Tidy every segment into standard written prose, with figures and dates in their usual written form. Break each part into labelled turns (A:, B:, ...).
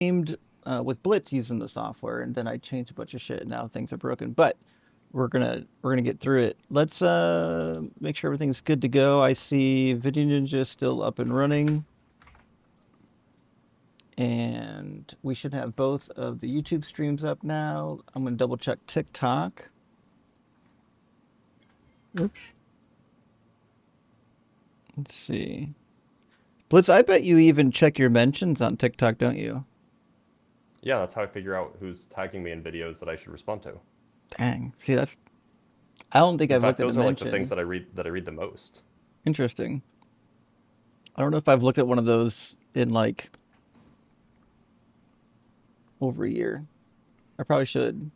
A: aimed with Blitz using the software, and then I changed a bunch of shit, and now things are broken. But we're gonna get through it. Let's make sure everything's good to go. I see Video Ninja still up and running, and we should have both of the YouTube streams up now. I'm gonna double check TikTok. Oops. Let's see. Blitz, I bet you even check your mentions on TikTok, don't you?
B: Yeah, that's how I figure out who's tagging me in videos that I should respond to.
A: Dang. See, that's. I don't think
B: In
A: I've
B: fact,
A: looked at a
B: those are like the things
A: mention.
B: that I read the most.
A: Interesting. I don't know if I've looked at one of those in like over a year. I probably should.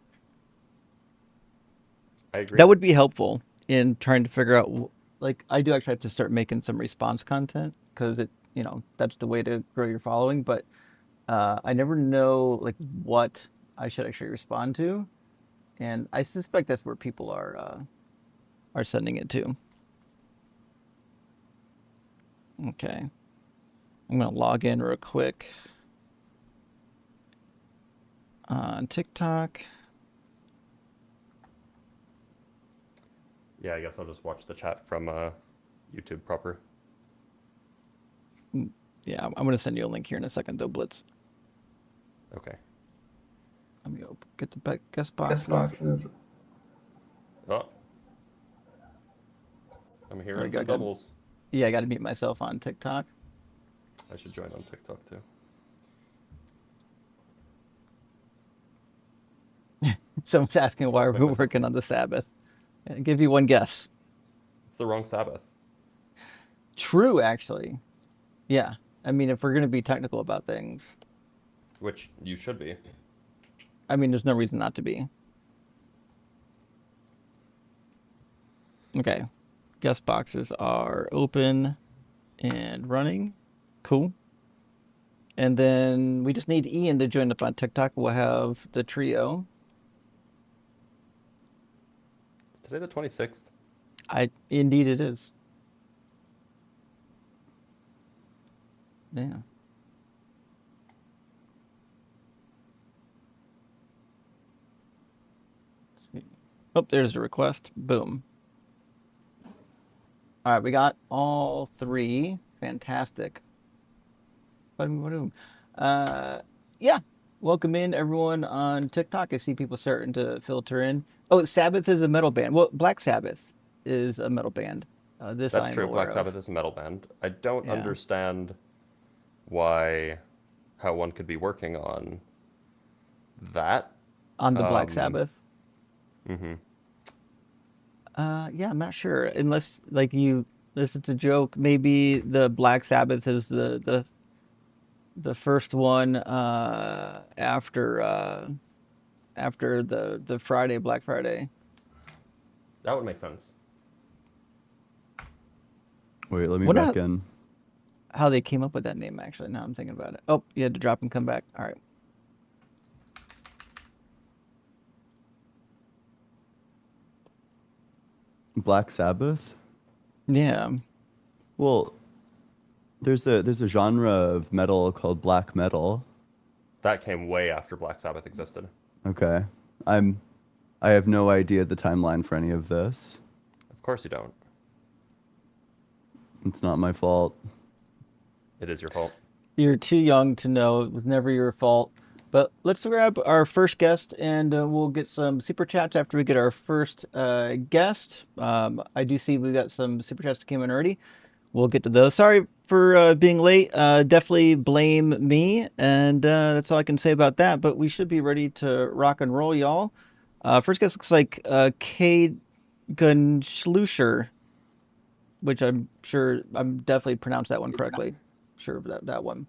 B: I agree.
A: That would be helpful in trying to figure out. Like, I do actually have to start making some response content because that's the way to grow your following. But I never know like what I should actually respond to, and I suspect that's where people are sending it to. Okay, I'm gonna log in real quick on TikTok.
B: Yeah, I guess I'll just watch the chat from YouTube proper.
A: Yeah, I'm gonna send you a link here in a second, though, Blitz.
B: Okay.
A: Let me get the guest
C: Guest
A: boxes.
C: boxes.
B: Oh, I'm
A: There we
B: hearing
A: go.
B: some doubles.
A: Yeah, I got to mute myself on TikTok.
B: I should join on TikTok too.
A: Someone's asking why
B: Just
A: we're
B: make myself.
A: working on the Sabbath. I'll give you one guess.
B: It's the wrong Sabbath.
A: True, actually. Yeah. I mean, if we're going to be technical about things,
B: Which you should be.
A: I mean, there's no reason not to be. Okay. Guest boxes are open and running. Cool. And then we just need Ian to join up on TikTok. We'll have the trio.
B: Is today the 26th?
A: Indeed it is. Yeah. Oh, there's the request. Boom. All right, we got all three. Fantastic. Yeah. Welcome in everyone on TikTok. I see people starting to filter in. Oh, Sabbath is a metal band. Well, Black Sabbath is a metal band. This
B: That's
A: I'm
B: true.
A: aware
B: Black
A: of.
B: Sabbath is a metal band. I don't
A: Yeah.
B: understand how one could be working on that.
A: On the Black
B: Um,
A: Sabbath.
B: mm-hmm.
A: Yeah, I'm not sure. Unless like this is a joke. Maybe the Black Sabbath is the first one after the Friday, Black Friday.
B: That would make sense.
D: Wait, let me
A: Wonder
D: back in.
A: how they came up with that name, actually. Now I'm thinking about it. Oh, you had to drop and come back. All right.
D: Black Sabbath?
A: Yeah.
D: Well, there's a genre of metal called black metal.
B: That came way after Black Sabbath existed.
D: Okay. I have no idea the timeline for any of this.
B: Of course you don't.
D: It's not my fault.
B: It is your fault.
A: You're too young to know. It was never your fault. But let's grab our first guest, and we'll get some super chats after we get our first guest. I do see we got some super chats that came in already. We'll get to those. Sorry for being late. Definitely blame me, and that's all I can say about that. But we should be ready to rock and roll, y'all. First guest looks like Cade Gunschluscher, which I'm definitely pronounced that one correctly. Sure of that one.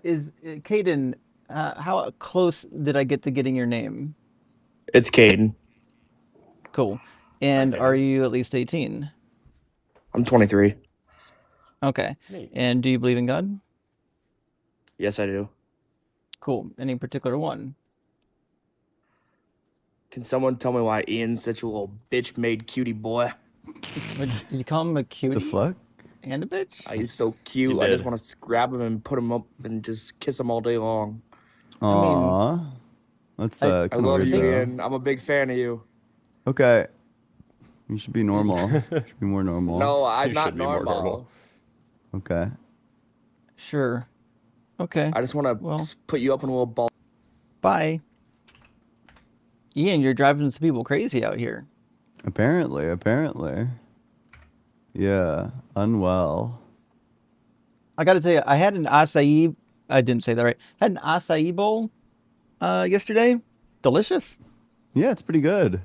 A: Is Caden? How close did I get to getting your name?
E: It's Caden.
A: Cool. And
B: Hi,
A: are
B: Caden.
A: you at least 18?
E: I'm 23.
A: Okay.
B: Neat.
A: And do you believe in God?
E: Yes, I do.
A: Cool. Any particular one?
E: Can someone tell me why Ian's such a little bitch-made cutie boy?
A: Did you call him a cutie?
D: The fuck?
A: And a bitch?
E: He's so cute.
B: He
E: I just
B: did.
E: want to grab him and put him up and just kiss him all day long.
D: Aw. That's
A: I
D: kind of
E: love
D: weird
E: you,
D: though.
E: Ian. I'm a big fan of you.
D: Okay. You should be normal. You should be more normal.
E: No, I'm
B: You
E: not
B: should be more
E: normal.
B: normal.
D: Okay.
A: Sure. Okay.
E: I just want to
A: Well,
E: put you up in a little ball.
A: bye. Ian, you're driving some people crazy out here.
D: Apparently. Yeah. Unwell.
A: I got to tell you, I had an acai. I didn't say that right. Had an acai bowl yesterday. Delicious.
D: Yeah, it's pretty good.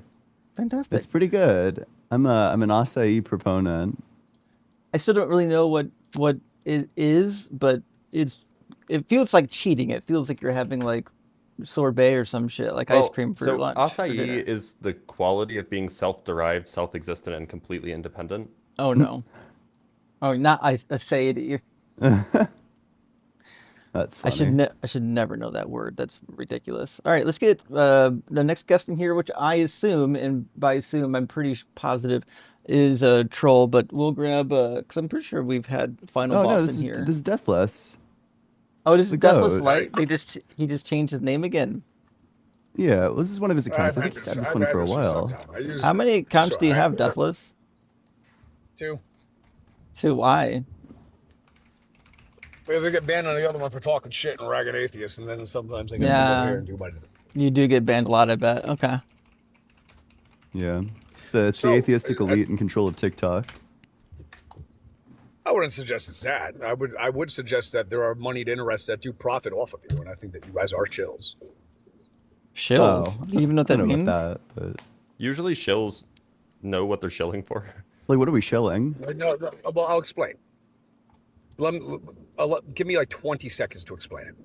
A: Fantastic.
D: It's pretty good. I'm an acai proponent.
A: I still don't really know what it is, but it feels like cheating. It feels like you're having like sorbet or some shit, like ice cream for
B: so
A: lunch. for
B: acai
A: dinner.
B: is the quality of being self-derived, self-existent, and completely independent.
A: Oh no. Oh, not acai.
D: That's
A: I
D: funny.
A: I should never know that word. That's ridiculous. All right, let's get the next guest in here, which I assume, and by assume I'm pretty positive, is a troll. But we'll grab because I'm pretty sure we've had final
D: Oh
A: boss
D: no,
A: in
D: this is
A: here.
D: this is Deathless.
A: Oh, this
D: is
A: is
D: the
A: Deathless
D: goat.
A: Light. He just changed his name again.
D: Yeah, well, this is one of his accounts. I think he's had this one for a while.
A: How many accounts do you have, Deathless?
C: 2.
A: Two. Why?
C: Because I get banned on the other one for talking shit and ragged atheists, and then sometimes they get
A: Yeah.
C: over here and do my.
A: You do get banned a lot, I bet. Okay.
D: Yeah, it's the
C: So,
D: atheistic elite in control of TikTok.
C: I wouldn't suggest it's that. I would suggest that there are moneyed interests that do profit off of you, and I think that you guys are chills.
A: Shills. Do you even know what
D: I
A: that
D: don't know
A: means?
D: about that, but
B: Usually shills know what they're shilling for.
D: like, what are we shilling?
C: No, well, I'll explain. Give me like 20 seconds to explain it.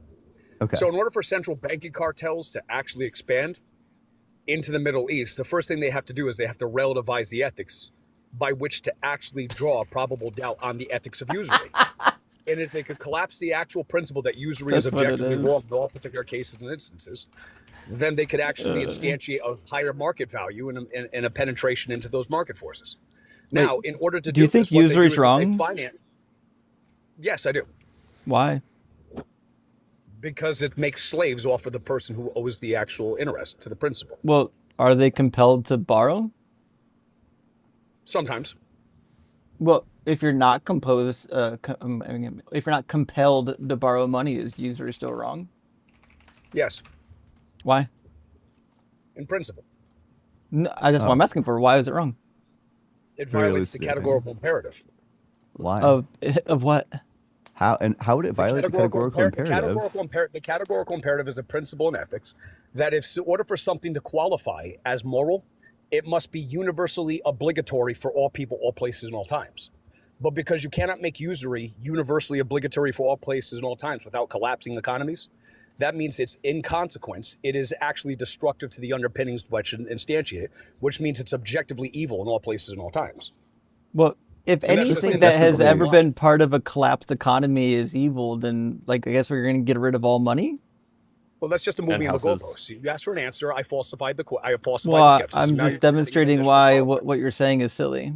D: Okay.
C: So in order for central banking cartels to actually expand into the Middle East, the first thing they have to do is they have to relativize the ethics by which to actually draw a probable doubt on the ethics of usury. And if they could collapse the actual principle that usury is
A: That's what it
C: objectively
A: is.
C: wrong in all particular cases and instances, then they could actually instantiate a higher market value and a penetration into those market forces. Now, in order to
A: do you think
C: this, what they
A: usury is
C: do they
A: wrong?
C: finance. Yes, I do.
A: Why?
C: Because it makes slaves off of the person who owes the actual interest to the principal.
A: Well, are they compelled to borrow?
C: Sometimes.
A: Well, if you're not if you're not compelled to borrow money, is usury still wrong?
C: Yes,
A: Why?
C: in principle.
A: No, that's what I'm asking for. Why is it wrong?
C: It
D: Very
C: violates the
D: loosely, I think.
C: categorical imperative.
D: Why?
A: Of what?
D: How would it violate the categorical imperative?
C: The categorical imperative is a principle in ethics that if in order for something to qualify as moral, it must be universally obligatory for all people, all places, and all times. But because you cannot make usury universally obligatory for all places and all times without collapsing economies, that means it's in consequence, it is actually destructive to the underpinnings which instantiate it, which means it's objectively evil in all places and all times.
A: Well, if
C: And that's just-
A: anything
C: that's
A: that has
C: just
A: ever
C: the
A: been part of a collapsed economy is evil, then like I guess we're going to get rid of all money.
C: Well, that's just a movie in the
B: houses.
C: goalposts. You asked for an answer. I falsified the skepticism.
A: I'm
C: Now
A: just
C: you're
A: demonstrating
C: additional
A: why
C: development.
A: what you're saying is silly.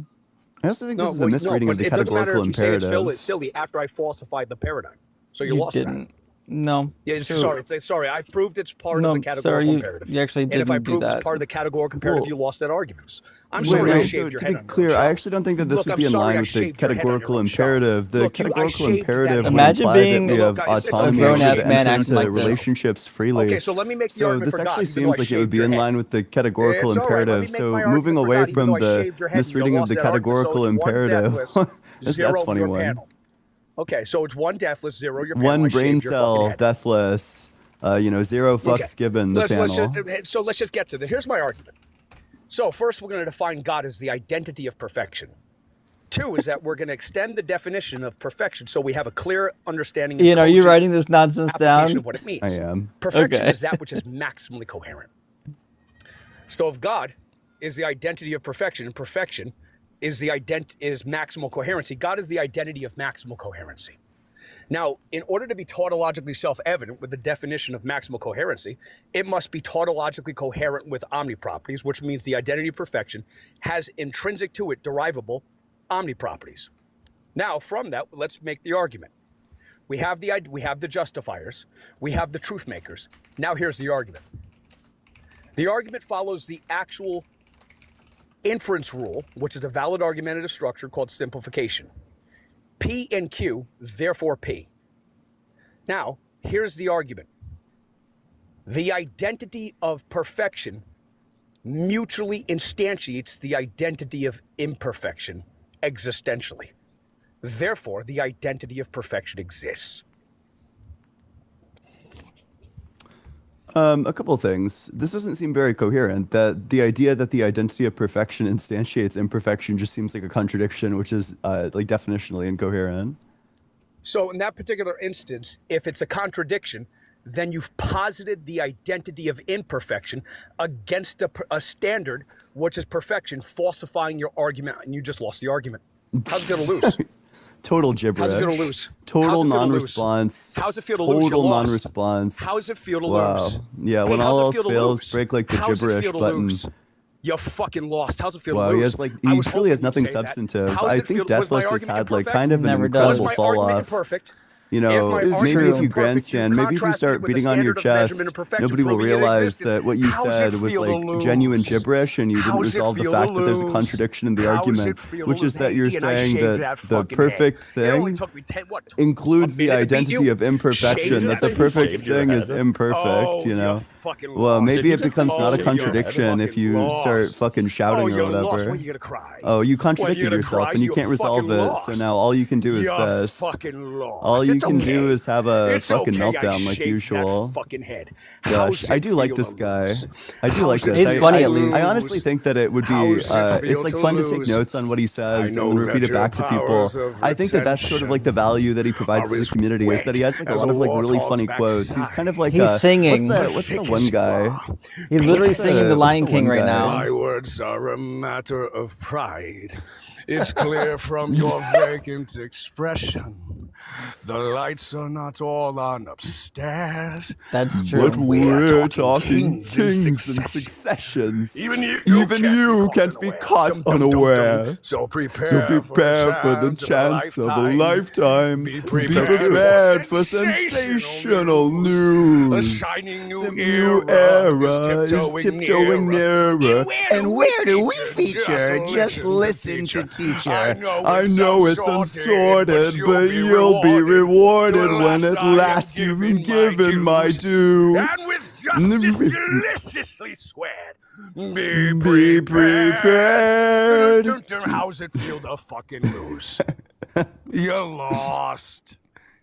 D: I also think
C: No,
D: this is a misreading
C: but
D: of the
C: it doesn't matter
D: categorical
C: if you say
D: imperative.
C: it's silly after I falsified the paradigm. So you
A: You
C: lost that.
A: didn't. No.
C: Yeah,
A: So-
C: sorry. I proved it's part
A: No,
C: of the categorical
A: sorry,
C: imperative.
A: you actually
C: And if I
A: didn't do
C: proved
A: that.
C: it's part of the categorical imperative,
D: Well-
C: you lost that argument. I'm
D: Wait,
C: sorry I
D: wait,
C: shaved
D: so
C: your
D: to
C: head
D: be
C: on your
D: clear,
C: own
D: I
C: show.
D: actually don't think that this
C: Look,
D: would
C: I'm
D: be in
C: sorry
D: line
C: I
D: with the
C: shaved your head on your
D: categorical
C: own show.
D: imperative. The
C: Look, I
D: categorical
C: shaved that
D: imperative would
A: Imagine
D: imply
A: being-
D: that we have
C: Look, it's
D: autonomy
C: a
D: and
A: grown-ass
D: to
A: man
D: enter
A: acting
D: into
A: like this.
D: relationships freely.
C: Okay, so let me make the
D: So
C: argument
D: this
C: for God,
D: actually
C: even though
D: seems
C: I
D: like it would
C: shaved
D: be
C: your
D: in
C: head.
D: line with the categorical
C: It's all right. Let me
D: imperative.
C: make
D: So
C: my
D: moving
C: argument for
D: away
C: God, even
D: from
C: though I
D: the
C: shaved your head and you
D: misreading of
C: lost
D: the
C: that argument.
D: categorical
C: So it's one
D: imperative.
C: deathless,
D: that's
C: zero
D: a funny
C: your
D: one.
C: panel. Okay, so it's one deathless, zero your panel.
D: One
C: I
D: brain
C: shaved your fucking
D: cell,
C: head.
D: deathless. Zero fucks
C: Okay.
D: given the
C: Let's
D: panel.
C: just get to the. Here's my argument. So first, we're going to define God as the identity of perfection. 2 is that we're going to extend the definition of perfection so we have a clear understanding.
A: Ian, are you
C: cogent
A: writing this nonsense
C: application
A: down?
C: of what it means?
D: I am.
C: Perfection
A: Okay.
C: is that which is maximally coherent. So if God is the identity of perfection, and perfection is is maximal coherency, God is the identity of maximal coherency. Now, in order to be tautologically self-evident with the definition of maximal coherency, it must be tautologically coherent with omniproperties, which means the identity of perfection has intrinsic to it derivable omniproperties. Now, from that, let's make the argument. We have the justifiers. We have the truth makers. Now, here's the argument. The argument follows the actual inference rule, which is a valid argumentative structure called simplification. P and Q, therefore P. Now, here's the argument. The identity of perfection mutually instantiates the identity of imperfection existentially. Therefore, the identity of perfection exists.
D: A couple of things. This doesn't seem very coherent. That the idea that the identity of perfection instantiates imperfection just seems like a contradiction, which is like definitionally incoherent.
C: So in that particular instance, if it's a contradiction, then you've posited the identity of imperfection against a standard, which is perfection, falsifying your argument, and you just lost the argument. How's it feel to lose?
D: Total gibberish.
C: How's it feel to lose?
D: Total
C: How's it feel to lose?
D: non-response.
C: How's it feel to lose? You're
D: Total
C: lost.
D: non-response.
C: How does it feel to
D: Wow.
C: lose?
D: Yeah,
C: Hey,
D: when
C: how's
D: all
C: it
D: else
C: feel to
D: fails,
C: lose?
D: break like the
C: How's it
D: gibberish
C: feel to
D: button.
C: lose? You're fucking lost. How's it feel
D: Wow,
C: to
D: he
C: lose?
D: has like
C: I
D: he
C: was
D: truly has
C: hoping
D: nothing
C: you'd say that.
D: substantive.
C: How's
D: I
C: it
D: think
C: feel- was
D: Deathless
C: my
D: has
C: argument
D: had like
C: imperfect?
D: kind of an
A: Never does.
C: Was
D: incredible
C: my
D: fall
C: argument
D: off.
C: imperfect?
D: You
C: If
D: know,
C: my
A: It's
C: argument
D: maybe
A: true.
D: if you
C: imperfect,
D: grandstand, maybe if you
C: contrasted
D: start
C: with the
D: beating on your
C: standard of
D: chest,
C: measurement of perfection
D: nobody will
C: proving it
D: realize
C: existed.
D: that what you
C: How's
D: said
C: it
D: was
C: feel to
D: like genuine
C: lose?
D: gibberish, and you didn't
C: How's it
D: resolve the
C: feel
D: fact
C: to
D: that there's a
C: lose?
D: contradiction in the
C: How's it
D: argument,
C: feel to
D: which
C: lose?
D: is that
C: Hey,
D: you're
C: Ian, I
D: saying
C: shaved
D: that
C: that
D: the
C: fucking
D: perfect
C: head. It only
D: thing
C: took me
D: includes
C: a
D: the
C: minute to beat
D: identity
C: you?
D: of imperfection,
C: Shaved
D: that the
C: that
D: perfect
B: Shaved your
D: thing is
B: head?
D: imperfect,
C: Oh,
D: you know?
C: you're fucking
D: Well,
C: lost.
D: maybe
B: Did
D: it
B: you just
D: becomes
B: say
D: not a
B: shave your head?
D: contradiction if
C: Fucking
D: you start
C: lost.
D: fucking shouting
C: Oh,
D: or
C: you're lost.
D: whatever.
C: When are you gonna cry?
D: Oh, you
C: When are
D: contradicted
C: you gonna
D: yourself
C: cry?
D: and you
C: You're
D: can't resolve
C: fucking
D: it, so
C: lost.
D: now all you can do is
C: You're
D: this.
C: fucking lost.
D: All you
C: It's
D: can do
C: okay.
D: is have a
C: It's
D: fucking
C: okay, I
D: meltdown like
C: shaved
D: usual.
C: That fucking head.
D: Gosh,
C: How's
D: I
C: it
D: do like
C: feel
D: this
C: to
D: guy.
C: lose?
D: I do
C: How's
D: like
C: it
D: this.
A: He's funny,
C: feel
A: at
C: to
A: least.
D: I honestly
C: lose?
D: think that it would be,
C: How's it feel
D: it's like
C: to
D: fun to take
C: lose?
D: notes on what he
C: I
D: says and
C: know
D: then repeat
C: that
D: it back to
C: your
D: people.
C: powers of
D: I think that that's sort of like the value that he provides
C: are
D: to the
C: as
D: community is that he has like a
C: wet
D: lot
C: as
D: of like really
C: warthog's
D: funny quotes. He's kind of like
A: He's singing.
D: What's the one guy?
A: He's literally
D: What's
A: singing The
D: what's
A: Lion
D: the
A: King
D: one
A: right
D: guy?
A: now.
C: My words are a matter of pride. It's clear from your vacant expression. The lights are not all on upstairs.
A: That's true.
D: But we're
C: talking
D: talking
C: kings in
D: kings and
C: successions.
D: successions.
C: Even you
D: Can't be caught unaware.
C: So prepare,
D: So prepare for the chance of a lifetime.
C: Be
D: Be
C: prepared
D: prepared
C: for
D: for sensational news.
C: A shining new
D: Some
C: era
D: is tiptoeing nearer.
C: And where do we feature? Just listen to teacher.
D: I know it's unsorted, but you'll be rewarded when at last you've been given my due.
C: And with justice deliciously squared.
D: Be prepared.
C: How's it feel to fucking lose? You're lost.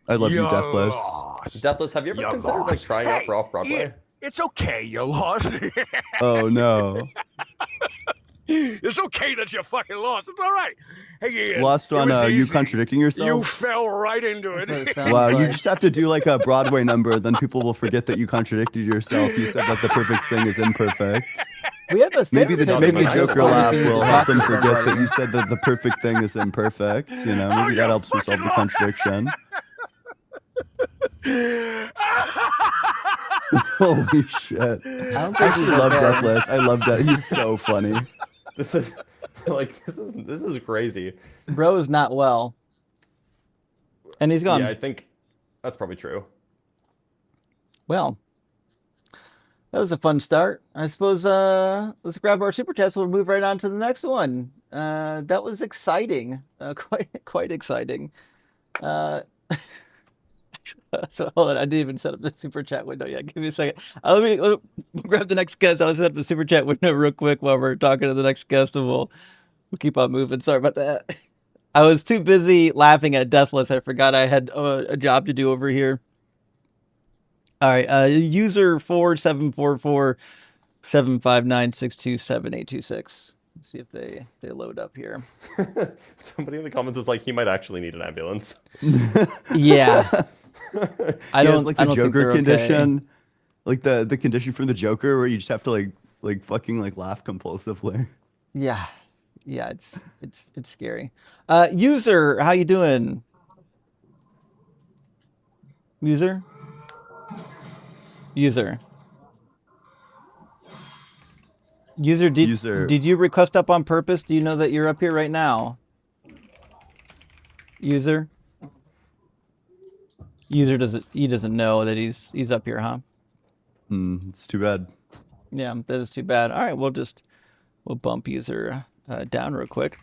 D: I love you,
C: You're
D: Deathless.
C: lost.
B: Deathless, have you ever
C: You're
B: considered like
C: lost.
B: trying out
C: Hey,
B: for off Broadway?
C: Ian, it's okay, you're lost.
D: Oh no.
C: It's okay that you're fucking lost. It's all right. Hey, Ian,
D: Lost
C: it
D: on
C: was
D: you
C: easy.
D: contradicting
C: You
D: yourself?
C: fell right into
A: That's what it
C: it.
A: sounds
D: Wow, you
A: like.
D: just have to do like a Broadway number, then people will forget that you contradicted yourself. You said that the perfect thing is imperfect.
A: We have a
D: Maybe the
A: therapist
B: maybe
A: in
B: Joker
A: mind.
B: laugh
D: will
A: Talk
D: help them
A: to
D: forget that
A: somebody.
D: you said that the perfect thing is imperfect. You know, maybe that helps resolve the contradiction. Holy shit!
A: I don't
D: I
A: think
D: actually
A: he's
D: love
A: okay.
D: Deathless. I love Death. He's so funny.
B: This is this is crazy.
A: Bro is not well. And he's gone.
B: Yeah, I think that's probably true.
A: Well, that was a fun start. I suppose let's grab our super chats. We'll move right on to the next one. That was exciting. Quite exciting. So hold on, I didn't even set up the super chat window yet. Give me a second. Let me grab the next guest. I'll set up the super chat window real quick while we're talking to the next guest, and we'll keep on moving. Sorry about that. I was too busy laughing at Deathless. I forgot I had a job to do over here. All right, user 4744-759-627-826. Let's see if they load up here.
B: Somebody in the comments is like, he might actually need an ambulance.
A: Yeah. I
D: He
A: don't
D: has like
A: I
D: the
A: don't think
D: Joker
A: they're okay.
D: condition, like the condition from the Joker, where you just have to like fucking like laugh compulsively.
A: Yeah. Yeah, it's scary. User, how you doing? User? User, did you request up on purpose? Do you know that you're up here right now? User. User doesn't know that he's up here, huh?
D: It's too bad.
A: Yeah, that is too bad. All right, we'll bump user down real quick.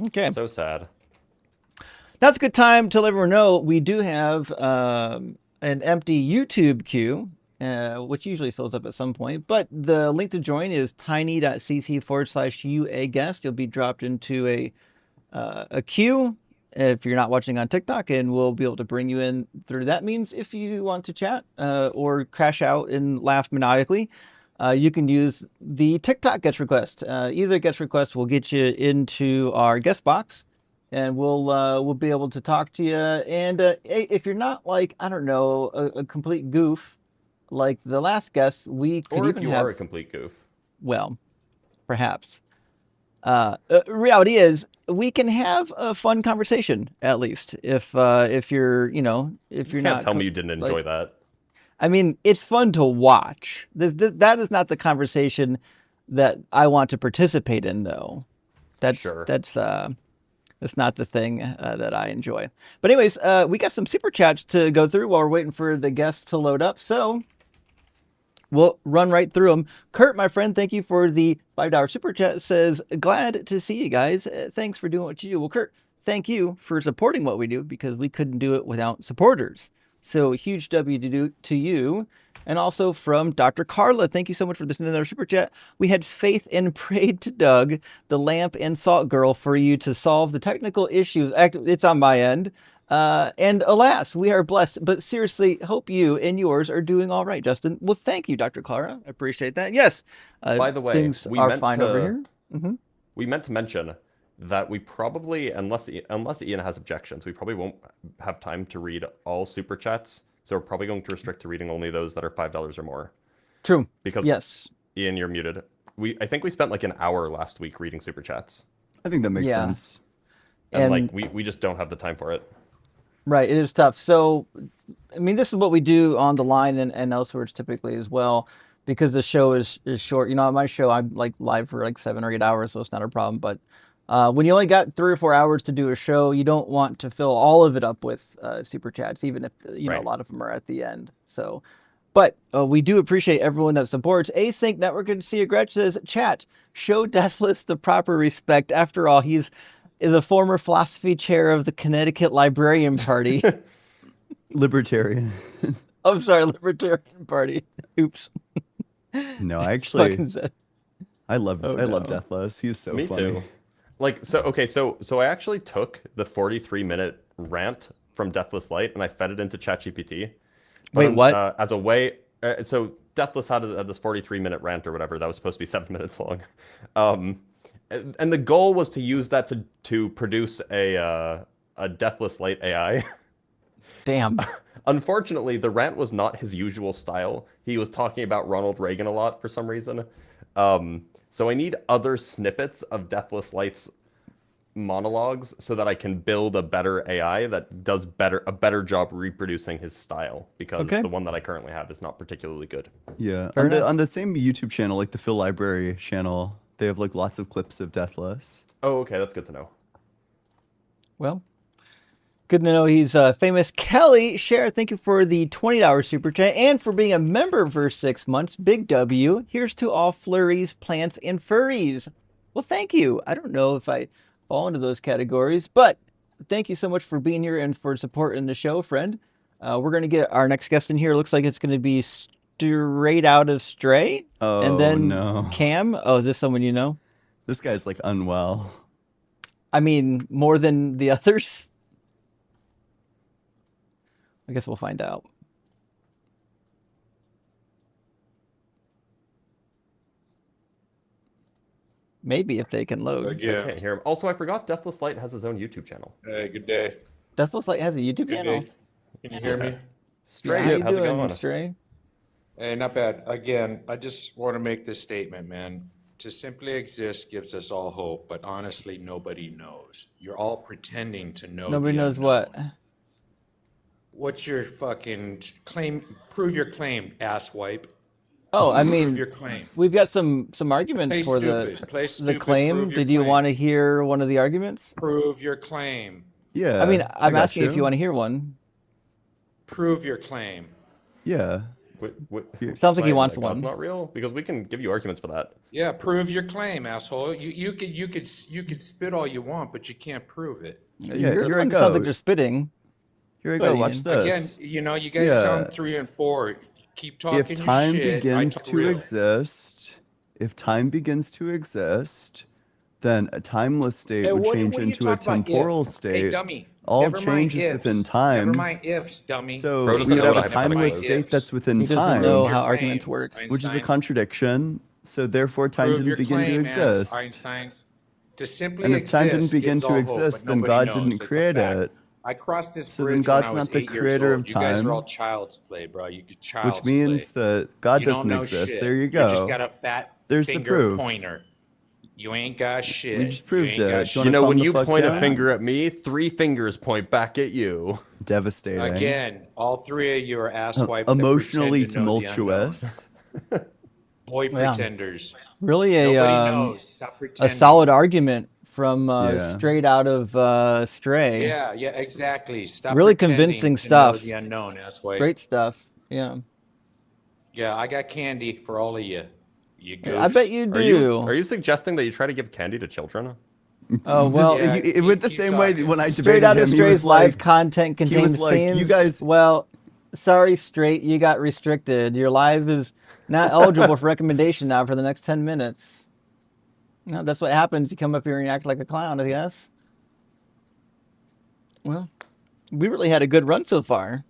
A: Okay.
B: So sad.
A: That's a good time to let everyone know we do have an empty YouTube queue, which usually fills up at some point. But the link to join is tiny.cc/UA guest. You'll be dropped into a queue if you're not watching on TikTok, and we'll be able to bring you in through that means if you want to chat or crash out and laugh maniacally. You can use the TikTok guest request. Either guest request will get you into our guest box, and we'll be able to talk to you. And if you're not like, I don't know, a complete goof like the last guest, we could
B: Or if
A: even
B: you
A: have,
B: are a complete goof.
A: well, perhaps. Reality is we can have a fun conversation at least if you're if you're
B: You
A: not
B: can't tell me you didn't enjoy that.
A: I mean, it's fun to watch. That is not the conversation that I want to participate in, though. That's not the thing that I enjoy. But anyways, we got some super chats to go through while we're waiting for the guests to load up. So we'll run right through them. Kurt, my friend, thank you for the $5 super chat. Says, glad to see you guys. Thanks for doing what you do. Well, Kurt, thank you for supporting what we do because we couldn't do it without supporters. So huge W to you. And also from Dr. Carla, thank you so much for this another super chat. We had faith and prayed to Doug, the lamp and salt girl, for you to solve the technical issues. It's on my end. And alas, we are blessed. But seriously, hope you and yours are doing all right, Justin. Well, thank you, Dr. Clara. I appreciate that. Yes.
B: By the way,
A: things are fine over here. Mm-hmm.
B: We meant to mention that we probably, unless Ian has objections, we probably won't have time to read all super chats. So we're probably going to restrict to reading only those that are $5 or more.
A: True.
B: Because
A: yes,
B: Ian, you're muted. I think we spent like an hour last week reading super chats.
D: I think that makes sense.
B: And like we just don't have the time for it.
A: Right, it is tough. So, I mean, this is what we do on the line and elsewhere typically as well, because the show is short. You know, on my show, I'm like live for like 7 or 8 hours, so it's not a problem. But when you only got 3 or 4 hours to do a show, you don't want to fill all of it up with super chats, even if know a lot of them are at the end. So, but we do appreciate everyone that supports. Async Network, good to see you. Gretch says, chat, show Deathless the proper respect. After all, he's the former philosophy chair of the Connecticut Librarian Party.
D: Libertarian.
A: I'm sorry, Libertarian Party. Oops.
D: No, actually, I love Deathless. He's so
B: Me
D: funny.
B: too. Like, so I actually took the 43-minute rant from Deathless Light and I fed it into ChatGPT.
A: Wait, what?
B: As a way, so Deathless had this 43-minute rant or whatever that was supposed to be 7 minutes long, and the goal was to use that to produce a Deathless Light AI.
A: Damn.
B: Unfortunately, the rant was not his usual style. He was talking about Ronald Reagan a lot for some reason. So I need other snippets of Deathless Light's monologues so that I can build a better AI that does a better job reproducing his style, because the one that I currently have is not particularly good.
D: Yeah, on the same YouTube channel, like the Phil Library channel, they have like lots of clips of Deathless.
B: Oh, okay, that's good to know.
A: Well, good to know he's famous. Kelly, Cher, thank you for the $20 super chat and for being a member for 6 months. Big W. Here's to all flurries, plants, and furries. Well, thank you. I don't know if I fall into those categories, but thank you so much for being here and for supporting the show, friend. We're going to get our next guest in here. Looks like it's going to be straight out of Stray.
D: Oh,
A: and then
D: no.
A: Cam. Oh, is this someone you know?
D: This guy's like unwell.
A: I mean, more than the others. I guess we'll find out. Maybe if they can load.
B: I can't hear him. Also, I forgot Deathless Light has his own YouTube channel.
F: Hey, good day.
A: Deathless Light has a YouTube channel.
F: Day. Can you hear me?
B: Stray,
A: how you
B: how's it
A: doing,
B: going?
A: Stray?
F: Hey, not bad. Again, I just want to make this statement, man. To simply exist gives us all hope, but honestly, nobody knows. You're all pretending to know.
A: Nobody knows what.
F: What's your fucking claim? Prove your claim, asswipe.
A: Oh, I
F: Prove
A: mean,
F: your claim.
A: we've got some arguments
F: Play
A: for
F: stupid. Play
A: the
F: stupid.
A: claim.
F: Prove your
A: Did you
F: claim.
A: want to hear one of the arguments?
F: Prove your claim.
D: Yeah.
A: I mean,
D: I
A: I'm
D: got
A: asking if you want to hear one.
F: Prove your claim.
D: Yeah.
B: Who's
A: Sounds like he
B: claiming
A: wants
B: that God's
A: one.
B: not real? Because we can give you arguments for that.
F: Yeah, prove your claim, asshole. You could spit all you want, but you can't prove it.
D: Yeah.
A: You're the
D: Here I
A: one that sounds like
D: go.
A: you're spitting.
D: Here I
A: Go
D: go.
A: ahead,
D: Watch
A: Ian.
F: Again,
D: this.
F: you know, you guys
D: Yeah.
F: sound 3 and 4. Keep
D: If
F: talking your
D: time
F: shit.
D: begins
F: talk
D: to
F: real.
D: exist, if time begins to exist, then a timeless state
F: Hey,
D: would
F: what
D: change
F: are you
D: into a
F: talking about?
D: temporal
F: If? Hey,
D: state.
F: dummy.
D: All
F: Never mind
D: changes
F: ifs.
D: within time.
F: Never mind ifs, dummy.
D: So
B: Bro
D: we
B: doesn't
D: would
B: know
D: have
B: what
D: a
B: a hypothetical
D: timeless
B: is.
D: state that's within
A: He doesn't
D: time,
A: know
F: Prove
A: how
F: your
A: arguments
F: claim,
A: work.
D: which is a
F: Einstein.
D: contradiction. So therefore, time
F: Prove
D: didn't
F: your
D: begin to
F: claim,
D: exist.
F: Einsteins. To simply
D: And if time didn't
F: exist
D: begin
F: gives
D: to
F: all hope,
D: exist,
F: but
D: then
F: nobody
D: God
F: knows.
D: didn't
F: It's a
D: create
F: fact.
D: it.
F: I crossed this
D: So
F: bridge
D: then God's
F: when I was
D: not the
F: 8 years
D: creator
F: old.
D: of
F: You guys are all
D: time,
F: child's play, bro. You get
D: which
F: child's play.
D: means that God
F: You don't
D: doesn't
F: know
D: exist.
F: shit.
D: There you
F: You just
D: go.
F: got a fat
D: There's the
F: finger
D: proof.
F: pointer. You ain't got shit.
D: We just proved
F: you ain't
D: it.
F: got
D: Do you
F: shit.
D: wanna
B: You know,
D: calm
B: when
D: the
B: you
D: fuck
B: point a
D: down?
B: finger at me, 3 fingers point back at you.
D: Devastating.
F: Again, all 3 of you are asswipes
D: Emotionally
F: that pretend to know the unknown.
D: tumultuous.
F: Boy
A: Yeah.
F: pretenders.
A: Really
F: Nobody knows. Stop
A: a
F: pretending.
A: solid argument from
D: Yeah.
A: straight out of Stray.
F: Yeah, exactly. Stop
A: Really
F: pretending
A: convincing
F: to
A: stuff.
F: know the unknown, asswipe.
A: Great stuff. Yeah.
F: Yeah, I got candy for all of you. You goofs.
A: I bet you do.
B: Are you suggesting that you try to give candy to children?
A: Oh, well,
F: Yeah,
D: It went the
F: keep
D: same way
F: talking.
D: when I
A: Straight
D: debated
A: out of
D: him. He
A: Stray's
D: was
A: live
D: like,
A: content
D: he
A: contains
D: was like,
A: themes.
D: you guys.
A: Well, sorry, Straight, you got restricted. Your live is not eligible for recommendation now for the next 10 minutes. No, that's what happens. You come up here and act like a clown, I guess. Well, we really had a good run so far.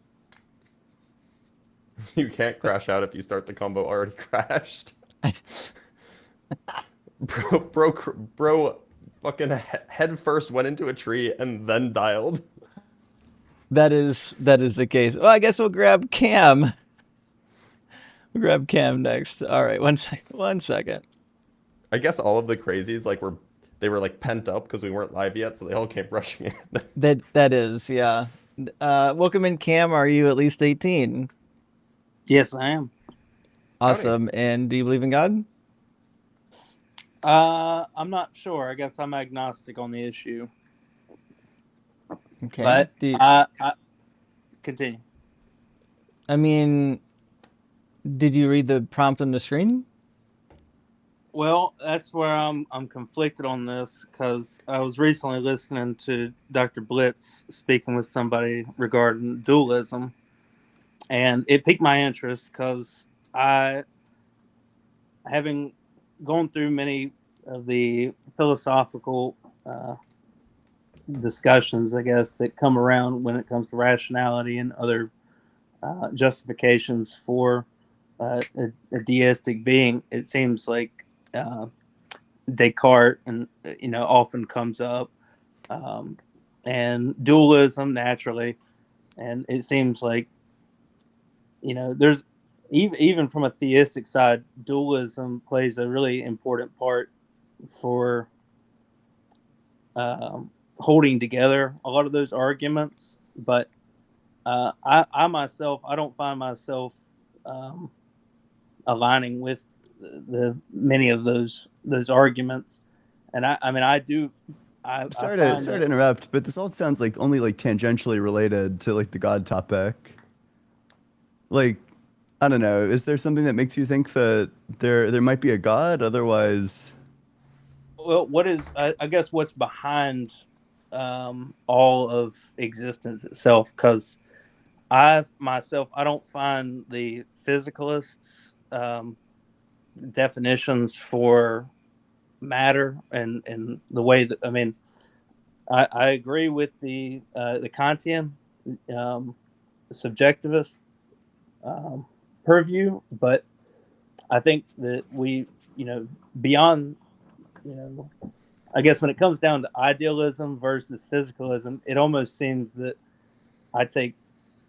B: You can't crash out if you start the combo already crashed. Bro, fucking head first went into a tree and then dialed.
A: That is the case. Well, I guess we'll grab Cam. We'll grab Cam next. All right, one second.
B: I guess all of the crazies they were like pent up because we weren't live yet, so they all came rushing in.
A: That is, yeah. Welcome in, Cam. Are you at least 18?
G: Yes, I am.
A: Awesome. And do you believe in God?
G: I'm not sure. I guess I'm agnostic on the issue.
A: Okay.
G: But I continue.
A: I mean, did you read the prompt on the screen?
G: Well, that's where I'm conflicted on this because I was recently listening to Dr. Blitz speaking with somebody regarding dualism, and it piqued my interest because having gone through many of the philosophical discussions, I guess, that come around when it comes to rationality and other justifications for a deistic being, it seems like Descartes and often comes up, and dualism naturally, and it seems like there's even from a theistic side, dualism plays a really important part for holding together a lot of those arguments. But I myself, I don't find myself aligning with the many of those arguments, and I do.
D: Sorry to interrupt, but this all sounds like only like tangentially related to like the God topic. Like, I don't know. Is there something that makes you think that there might be a God? Otherwise,
G: well, what is I guess what's behind all of existence itself? Because I don't find the physicalists' definitions for matter and the way that I agree with the Kantian subjectivist purview, but I think that we beyond I guess when it comes down to idealism versus physicalism, it almost seems that I take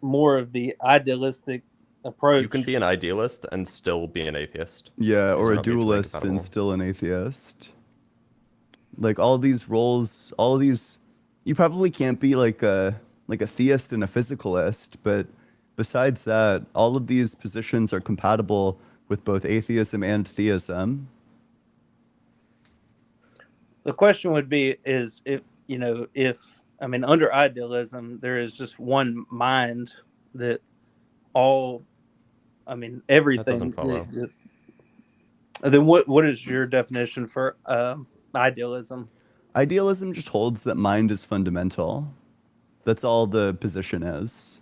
G: more of the idealistic approach.
B: You can be an idealist and still be an atheist.
D: yeah,
B: These
D: or
B: are
D: a
B: not mutually
D: dualist
B: incompatible.
D: and still an atheist. Like all these roles, all these, you probably can't be like a theist and a physicalist, but besides that, all of these positions are compatible with both atheism and theism.
G: The question would be is if I mean, under idealism, there is just one mind that all, I mean, everything.
B: doesn't follow.
G: Then what is your definition for idealism?
D: Idealism just holds that mind is fundamental. That's all the position is.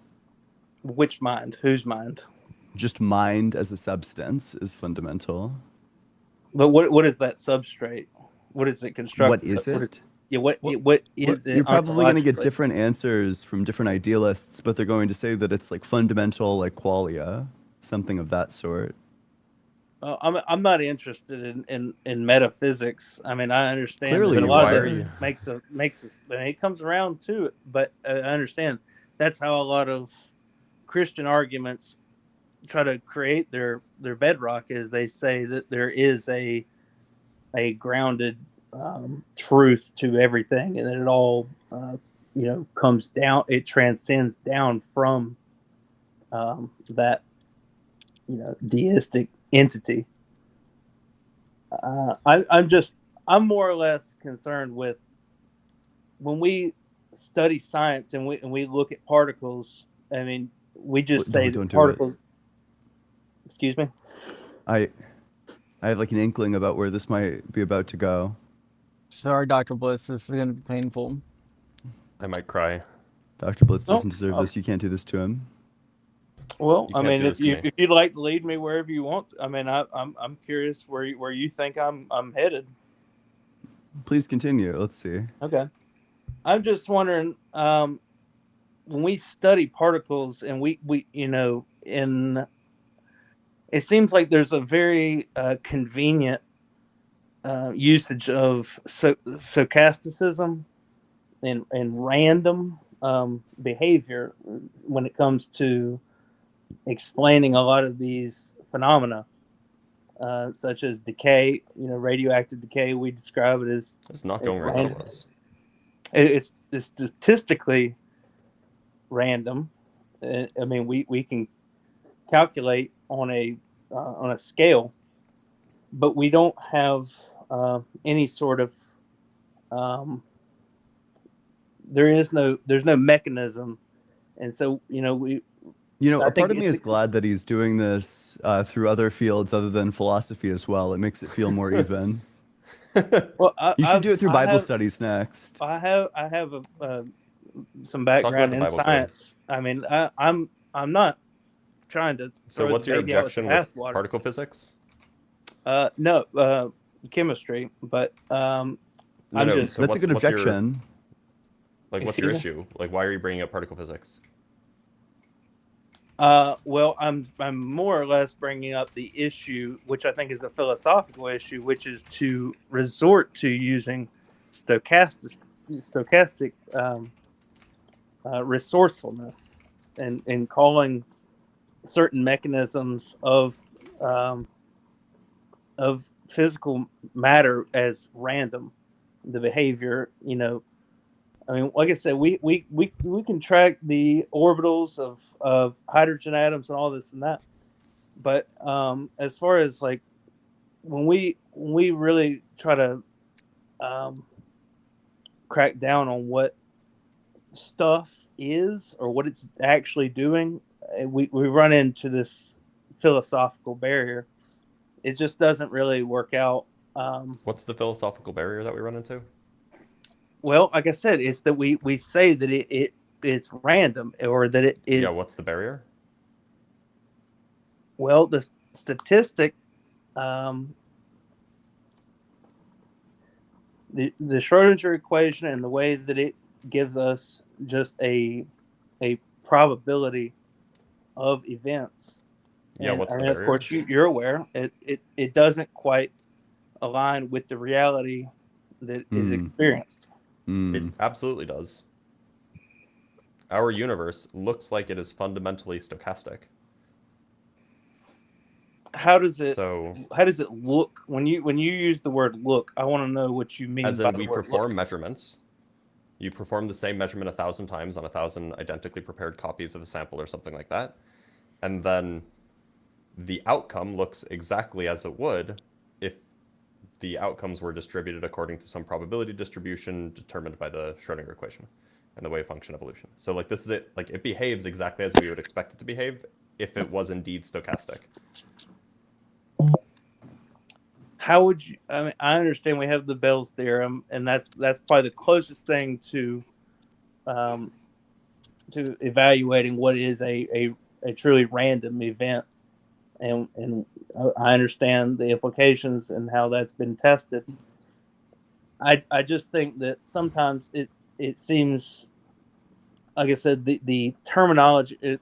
G: Which mind? Whose mind?
D: Just mind as a substance is fundamental.
G: But what is that substrate? What is it constructed?
D: What is it?
G: Yeah, what is it?
D: You're probably going to get
G: ontologically?
D: different answers from different idealists, but they're going to say that it's like fundamental, like qualia, something of that sort.
G: I'm not interested in metaphysics. I mean, I understand
D: Clearly
G: that a
D: you
G: lot
B: are.
G: of this makes us. I mean, it comes around to it, but I understand that's how a lot of Christian arguments try to create their bedrock. Is they say that there is a grounded truth to everything, and that it all comes down. It transcends down from that deistic entity. I'm more or less concerned with when we study science and we look at particles. I mean, we just say
D: Don't
G: that
D: do it.
G: particles. Excuse me.
D: I have like an inkling about where this might be about to go.
A: Sorry, Dr. Bliss, this is going to be painful.
B: I might cry.
D: Dr. Blitz
G: Oh,
D: doesn't deserve this. You can't do this to him.
G: Well,
B: You
G: I
B: can't
G: mean,
B: do this to me.
G: if you'd like to lead me wherever you want, I mean, I'm curious where you think I'm headed.
D: Please continue. Let's see.
G: Okay, I'm just wondering when we study particles and we in it seems like there's a very convenient usage of stochasticism and random behavior when it comes to explaining a lot of these phenomena, such as decay, radioactive decay. We describe it as
B: It's not going where I thought it was.
G: it's statistically random. I mean, we can calculate on a scale, but we don't have any sort of there's no mechanism, and so I
D: a
G: think
D: part of me is glad that he's doing this through other fields other than philosophy as well. It makes it feel more even.
G: Well,
D: You should do it through Bible studies next.
G: I have some background
B: the
G: in
B: Bible code.
G: science. I mean, I'm not trying to.
B: So
G: throw
B: what's
G: the
B: your
G: baby out with the
B: objection with
G: bathwater.
B: particle physics?
G: No, chemistry, but I'm just.
B: So
D: That's a good
B: what's your-
D: objection.
B: what's your issue? Like, why are you bringing up particle physics?
G: Well, I'm more or less bringing up the issue, which I think is a philosophical issue, which is to resort to using stochastic resourcefulness and calling certain mechanisms of physical matter as random. The behavior, I mean, like I said, we can track the orbitals of hydrogen atoms and all this and that, but as far as like when we really try to crack down on what stuff is or what it's actually doing, we run into this philosophical barrier. It just doesn't really work out.
B: What's the philosophical barrier that we run into?
G: Well, like I said, it's that we say that it's random or that it is.
B: Yeah, what's the barrier?
G: Well, the statistic, the Schrodinger equation and the way that it gives us just a probability of events.
B: Yeah,
G: And,
B: what's the
G: and of
B: barrier?
G: course, you're aware it doesn't quite align with the reality that is experienced.
B: It absolutely does. Our universe looks like it is fundamentally stochastic.
G: How does it
B: So,
G: look when you use the word look? I want to know what you mean
B: as
G: by
B: in
G: the
B: we
G: word
B: perform
G: look.
B: measurements. You perform the same measurement 1,000 times on 1,000 identically prepared copies of a sample or something like that. And then the outcome looks exactly as it would if the outcomes were distributed according to some probability distribution determined by the Schrodinger equation. and the wave function evolution. So like this is it. Like it behaves exactly as we would expect it to behave if it was indeed stochastic.
G: How would you? I mean, I understand we have the Bell's theorem, and that's probably the closest thing um, to evaluating what is a truly random event, and I understand the implications and how that's been tested. I just think that sometimes it seems, like I said, the terminology.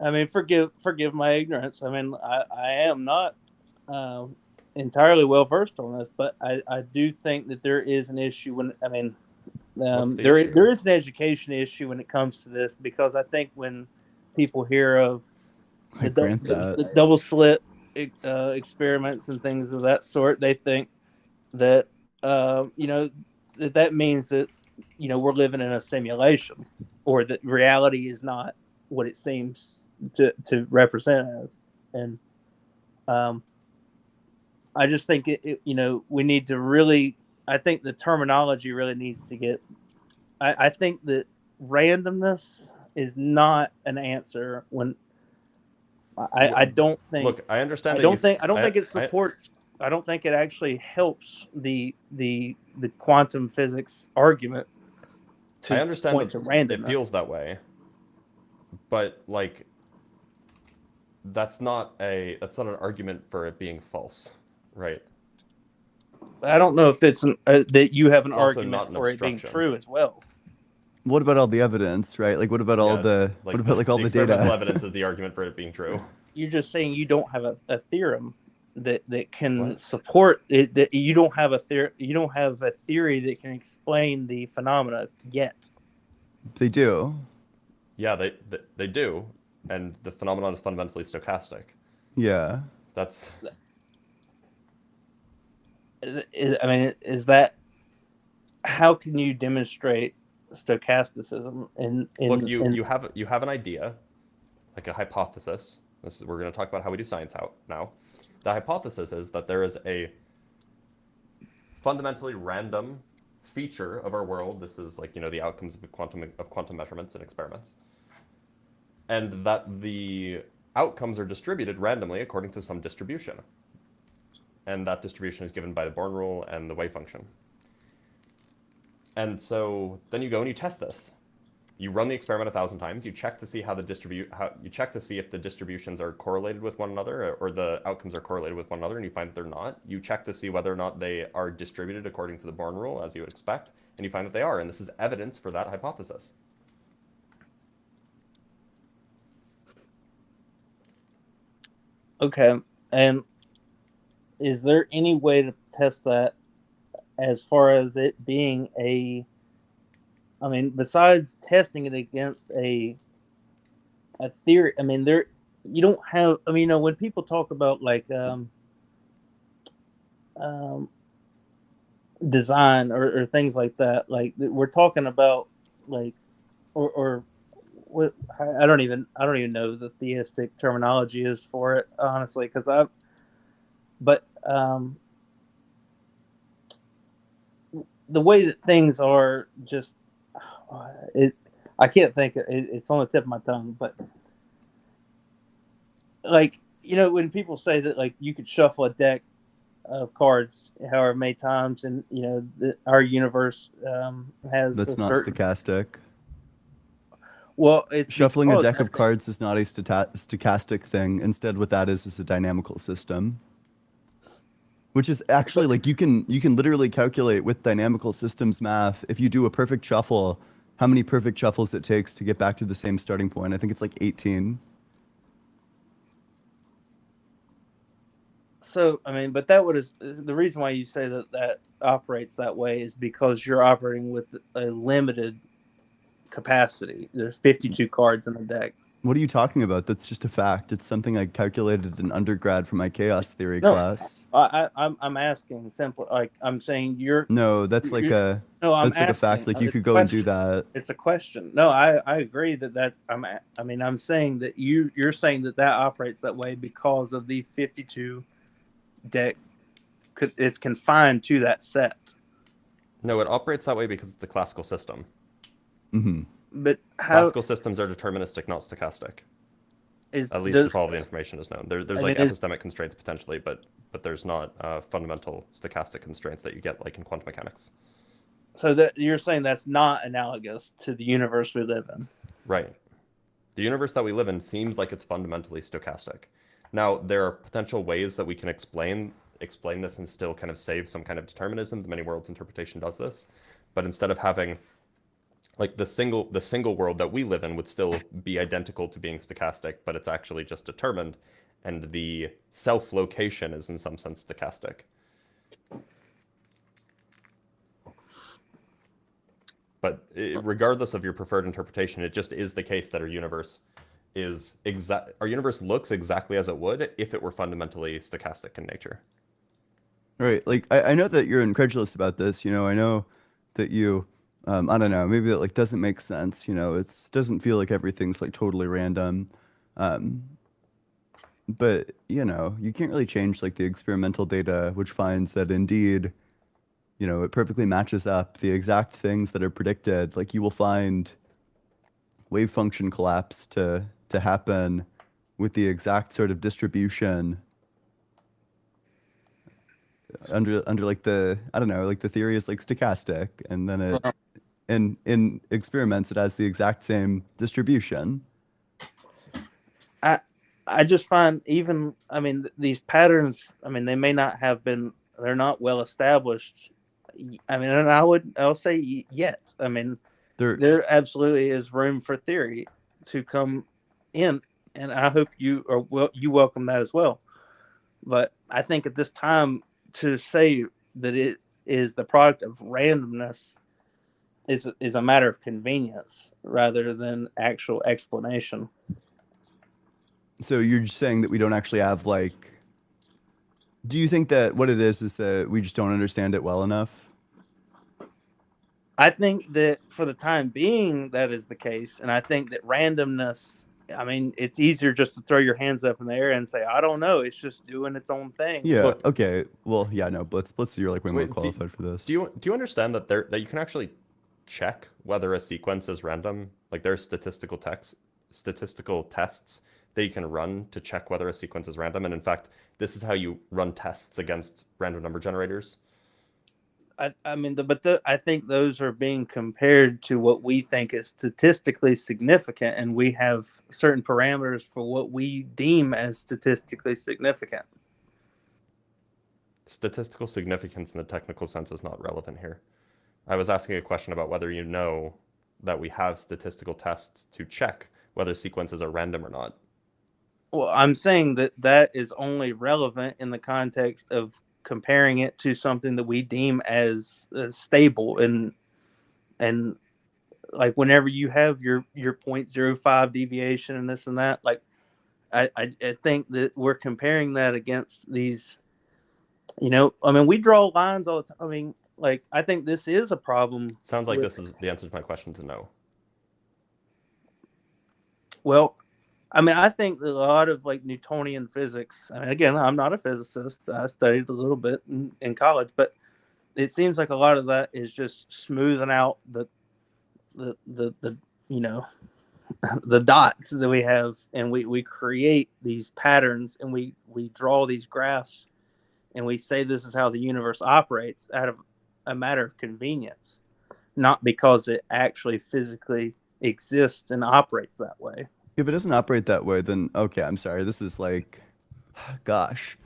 G: I mean, forgive my ignorance. I mean, I am not entirely well versed on this, but I do think that there is an issue when I mean
B: What's the
G: there
B: issue?
G: there is an education issue when it comes to this, because I think when people hear of
D: I grant that.
G: the double slit experiments and things of that sort, they think that you know that means that we're living in a simulation, or that reality is not what it seems to represent as. And I just think we need to really. I think the terminology really needs to get. I think that randomness is not an answer when I don't think.
B: Look, I understand.
G: I
B: that
G: don't
B: you
G: think. I don't think it supports. I don't think it actually helps the quantum physics argument
B: I
G: to
B: understand
G: point
B: that
G: to randomness.
B: it feels that way, but like that's not an argument for it being false, right?
G: I don't know if it's that you have an
B: It's also not
G: argument
B: an
G: for it being
B: obstruction.
G: true as well.
D: What about all the evidence, right? Like, what about all
B: Yeah,
D: the
B: it's like
D: what about like all
B: the
D: the
B: experimental
D: data?
B: evidence is the argument for it being true.
G: You're just saying you don't have a theorem that can
B: What?
G: support it. That you don't have a theory. You don't have a theory that can explain the phenomena yet.
D: They do.
B: Yeah, they do, and the phenomenon is fundamentally stochastic.
D: Yeah.
B: That's
G: I mean, is that how can you demonstrate stochasticism
B: look, you have an idea, like a hypothesis. We're going to talk about how we do science now. The hypothesis is that there is a fundamentally random feature of our world. This is like the outcomes of quantum measurements and experiments, and that the outcomes are distributed randomly according to some distribution, and that distribution is given by the Born rule and the wave function. And so then you go and you test this. You run the experiment 1,000 times. You check to see you check to see if the distributions are correlated with one another, or the outcomes are correlated with one another, and you find that they're not. You check to see whether or not they are distributed according to the Born rule, as you would expect, and you find that they are. And this is evidence for that hypothesis.
G: Okay, and is there any way to test that as far as it being I mean, besides testing it against a theory? I mean, you don't have. I mean, when people talk about like design or things like that, like we're talking about like or what I don't even know the theistic terminology is for it, honestly, because but the way that things are just I can't think it's on the tip of my tongue, but like when people say that like you could shuffle a deck of cards however many times, and our universe has
D: That's
G: a
D: not
G: certain.
D: stochastic.
G: Well, it's
D: Shuffling a
G: because,
D: deck of cards is not a stochastic thing. Instead, what that is a dynamical system. Which is actually like you can literally calculate with dynamical systems math, if you do a perfect shuffle, how many perfect shuffles it takes to get back to the same starting point. I think it's like 18.
G: So I mean, but that is the reason why you say that operates that way is because you're operating with a limited capacity. There's 52 cards in the deck.
D: What are you talking about? That's just a fact. It's something I calculated in undergrad for my chaos theory class.
G: I'm asking simply, like I'm saying
D: No, that's like a
G: no, I'm
D: that's like a fact.
G: asking,
D: Like you
G: it's
D: could
G: a
D: go and do
G: question.
D: that.
G: It's a question. No, I agree that's I'm saying that you're saying that operates that way because of the 52 deck. It's confined to that set.
B: No, it operates that way because it's a classical system.
D: Hmm.
G: But how
B: Classical systems are deterministic, not stochastic.
G: is
B: At least
G: does
B: if all the information is known. There's
G: I
B: like
G: mean, is
B: epistemic constraints potentially, but there's not fundamental stochastic constraints that you get like in quantum mechanics.
G: so that you're saying that's not analogous to the universe we live in?
B: Right. The universe that we live in seems like it's fundamentally stochastic. Now, there are potential ways that we can explain this and still kind of save some kind of determinism. The many worlds interpretation does this, but instead of having like the single world that we live in would still be identical to being stochastic, but it's actually just determined, and the self location is in some sense stochastic. But regardless of your preferred interpretation, it just is the case that our universe looks exactly as it would if it were fundamentally stochastic in nature.
D: Right. Like I know that you're incredulous about this. I know that you, I don't know, maybe it like doesn't make sense. It doesn't feel like everything's like totally random. Um, but you can't really change like the experimental data, which finds that indeed, it perfectly matches up the exact things that are predicted. Like you will find wave function collapse to happen with the exact sort of distribution under like I don't know, like the theory is like stochastic, and then it in experiments it has the exact same distribution.
G: I just find even these patterns, they may not have been, they're not well established. And I'll say yet.
D: There
G: There absolutely is room for theory to come in, and I hope you welcome that as well. But I think at this time, to say that it is the product of randomness is a matter of convenience rather than actual explanation.
D: So you're just saying that we don't actually have like, do you think that what it is that we just don't understand it well enough?
G: I think that for the time being, that is the case. And I think that randomness, it's easier just to throw your hands up in the air and say, I don't know. It's just doing its own thing.
D: Yeah.
B: Look,
D: Okay. Well, yeah. No. Blitz, you're like way more qualified for this.
B: Do you understand that that you can actually check whether a sequence is random? Like there are statistical tests that you can run to check whether a sequence is random. And in fact, this is how you run tests against random number generators.
G: I think those are being compared to what we think is statistically significant, and we have certain parameters for what we deem as statistically significant.
B: Statistical significance in the technical sense is not relevant here. I was asking a question about whether you know that we have statistical tests to check whether sequences are random or not.
G: Well, I'm saying that is only relevant in the context of comparing it to something that we deem as stable, and like whenever you have your 0.05 deviation and this and that, like I think that we're comparing that against these, we draw lines all the time. Like I think this is a problem.
B: Sounds like this is the answer to my question to no.
G: Well, I think that a lot of like Newtonian physics. Again, I'm not a physicist. I studied a little bit in college, but it seems like a lot of that is just smoothing out the the dots that we have, and we create these patterns, and we draw these graphs, and we say this is how the universe operates out of a matter of convenience, not because it actually physically exists and operates that way.
D: If it doesn't operate that way, then okay, I'm sorry. This is like, gosh,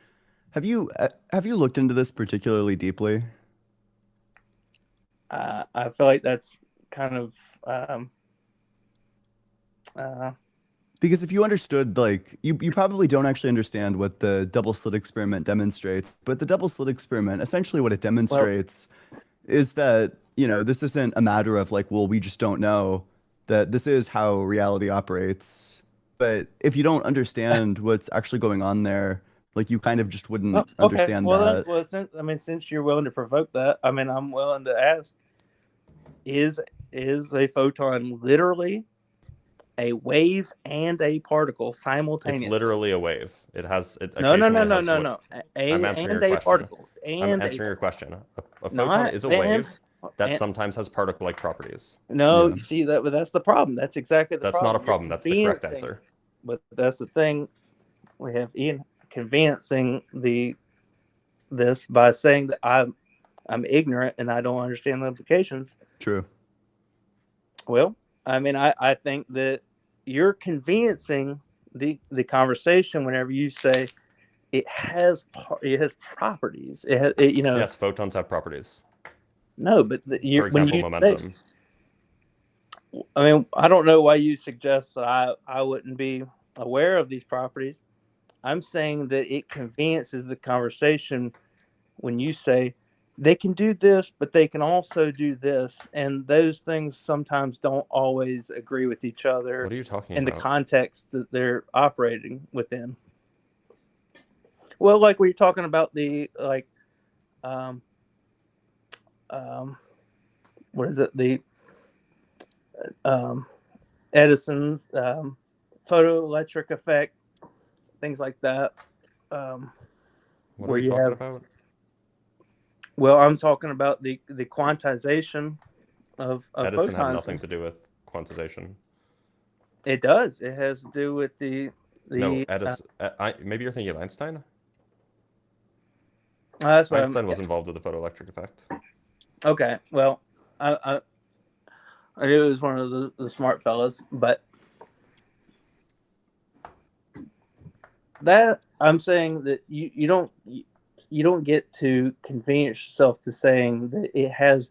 D: have you looked into this particularly deeply?
G: I feel like that's kind of
D: because if you understood, like, you probably don't actually understand what the double slit experiment demonstrates. But the double slit experiment, essentially, what it demonstrates is that this isn't a matter of like, well, we just don't know. That this is how reality operates. But if you don't understand what's actually going on there, like you kind of just wouldn't understand that.
G: Well, since you're willing to provoke that, I'm willing to ask: Is a photon literally a wave and a particle simultaneously?
B: It's literally a wave. It has.
G: No.
B: I'm
G: answering your question.
B: I'm answering your question.
G: Particle and
B: I'm answering your question. A photon
G: not
B: is a
G: and,
B: wave. that
G: And-
B: sometimes has particle-like properties.
G: No,
D: Yeah.
G: you see that, but that's the problem. That's exactly the
B: That's
G: problem.
B: not a
G: You're
B: problem. That's the correct
G: conveniencing-
B: answer.
G: But that's the thing. We have Ian convincing this by saying that I'm ignorant and I don't understand the implications.
D: True.
G: Well, I mean, I think that you're conveniencing the conversation whenever you say it has properties.
B: Yes, photons have properties.
G: No, but
B: For
G: when
B: example,
G: you
B: momentum.
G: I mean, I don't know why you suggest that I wouldn't be aware of these properties. I'm saying that it conveniences the conversation when you say they can do this, but they can also do this, and those things sometimes don't always agree with each other
B: What are you talking
G: in the
B: about?
G: context that they're operating within. Well, like we're talking about the um, what is it? The Edison's photoelectric effect, things like that.
B: What are
G: Where
B: we
G: you
B: talking
G: have,
B: about?
G: well, I'm talking about the quantization of
B: Edison had
G: photons.
B: nothing to do with quantization.
G: It does. It has to do with
B: No, Edison. Maybe you're thinking of Einstein.
G: That's what
B: Einstein was involved with the photoelectric effect.
G: Okay. Well, I knew it was one of the smart fellas, but that I'm saying that you don't get to convenience yourself to saying that it has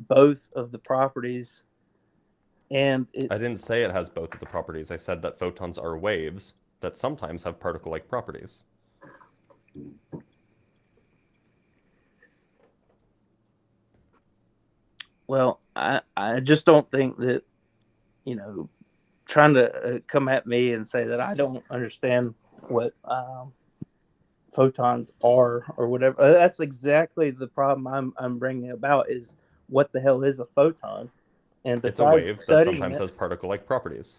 G: both of the properties, and
B: I didn't say it has both of the properties. I said that photons are waves that sometimes have particle-like properties.
G: well, I just don't think that trying to come at me and say that I don't understand what photons are or whatever. That's exactly the problem I'm bringing about is what the hell is a photon? And
B: It's a
G: besides
B: wave that
G: studying
B: sometimes
G: it,
B: has particle-like properties.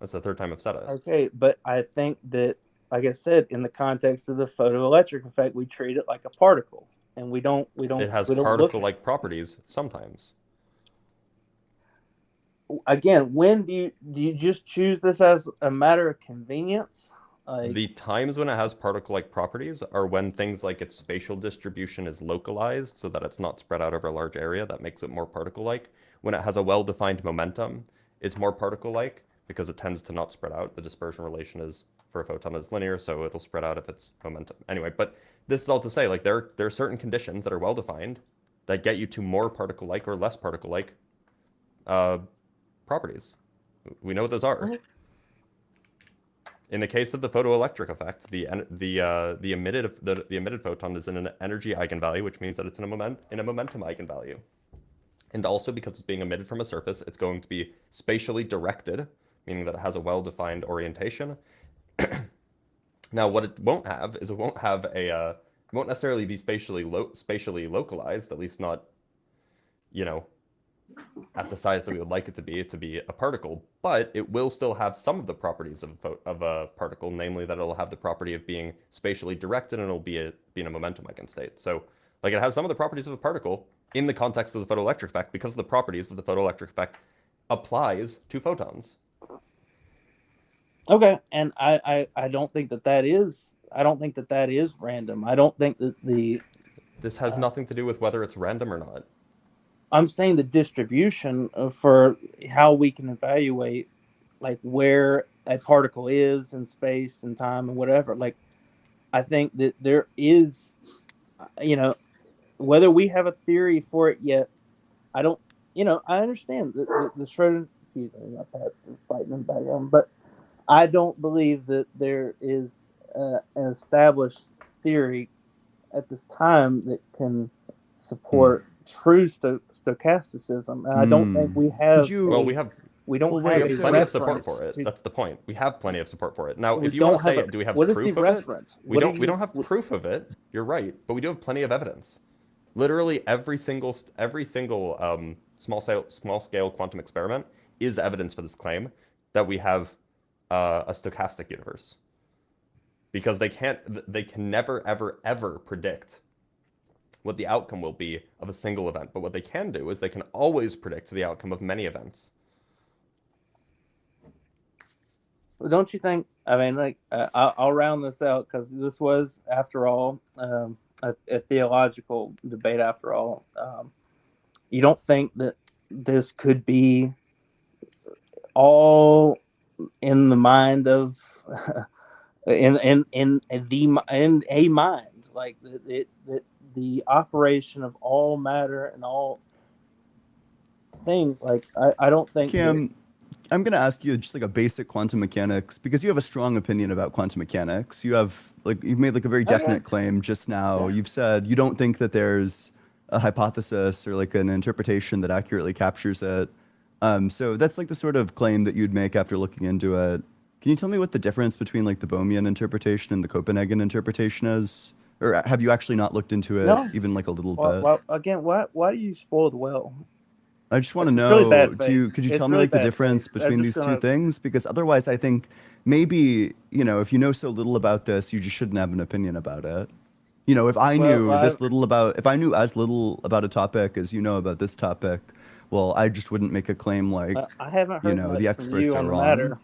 B: That's the third time I've said it.
G: okay, but I think that, like I said, in the context of the photoelectric effect, we treat it like a particle, and we don't.
B: It has
G: we don't look at-
B: particle-like properties sometimes.
G: Again, when do you just choose this as a matter of convenience?
B: The times when it has particle-like properties are when things like its spatial distribution is localized so that it's not spread out over a large area. That makes it more particle-like. When it has a well-defined momentum, it's more particle-like because it tends to not spread out. The dispersion relation is for a photon is linear, so it'll spread out if it's momentum. Anyway, but this is all to say, like there are certain conditions that are well-defined that get you to more particle-like or less particle-like properties. We know what those are. In the case of the photoelectric effect, the emitted photon is in an energy eigenvalue, which means that it's in a momentum eigenvalue. And also because it's being emitted from a surface, it's going to be spatially directed, meaning that it has a well-defined orientation. Now, what it won't have is it won't necessarily be spatially localized, at least not, at the size that we would like it to be a particle, but it will still have some of the properties of a particle, namely that it'll have the property of being spatially directed and it'll be in a momentum eigenstate. So, like, it has some of the properties of a particle in the context of the photoelectric effect because of the properties that the photoelectric effect applies to photons.
G: Okay, and I don't think that is random. I don't think that
B: This has nothing to do with whether it's random or not.
G: I'm saying the distribution for how we can evaluate like where a particle is in space and time and whatever. Like, I think that there is, whether we have a theory for it yet, I don't. I understand the Schroeder. Excuse me, my pets are fighting in the background, but I don't believe that there is an established theory at this time that can support true stochasticism, and I don't think we have.
B: Well, we have plenty of support for it. That's the point. We have plenty of support for it. Now, if you want to say, do we have proof of it? We don't have proof of it. You're right, but we do have plenty of evidence. Literally every single small scale quantum experiment is evidence for this claim that we have a stochastic universe, because they can never ever predict what the outcome will be of a single event. But what they can do is they can always predict the outcome of many events.
G: Well, don't you think? I mean, like, I'll round this out because this was, after all, a theological debate. After all, you don't think that this could be all in the mind of in a mind, like that the operation of all matter and all things? Like, I don't think that,
D: Cam, I'm going to ask you just like a basic quantum mechanics, because you have a strong opinion about quantum mechanics. You have like, you've made like a very definite claim just now. You've said you don't think that there's a hypothesis or like an interpretation that accurately captures it. So that's like the sort of claim that you'd make after looking into it. Can you tell me what the difference between like the Bohmian interpretation and the Copenhagen interpretation is? Or have you actually not looked into it
G: No.
D: even like a little
G: well,
D: bit?
G: well, again, why do you spoil the well?
D: I just want to
G: It's really
D: know,
G: bad faith.
D: could you
G: It's
D: tell me
G: really
D: like the
G: bad
D: difference
G: faith. I'm
D: between
G: just
D: these
G: gonna-
D: two things? Because otherwise I think maybe, you know, if you know so little about this, you just shouldn't have an opinion about it. You know, if I knew if I knew as little about a topic as you know about this topic, well, I just wouldn't make a claim like,
G: I haven't heard
D: you know,
G: much
D: the
G: from
D: experts
G: you
D: are
G: on the
D: wrong.
G: matter.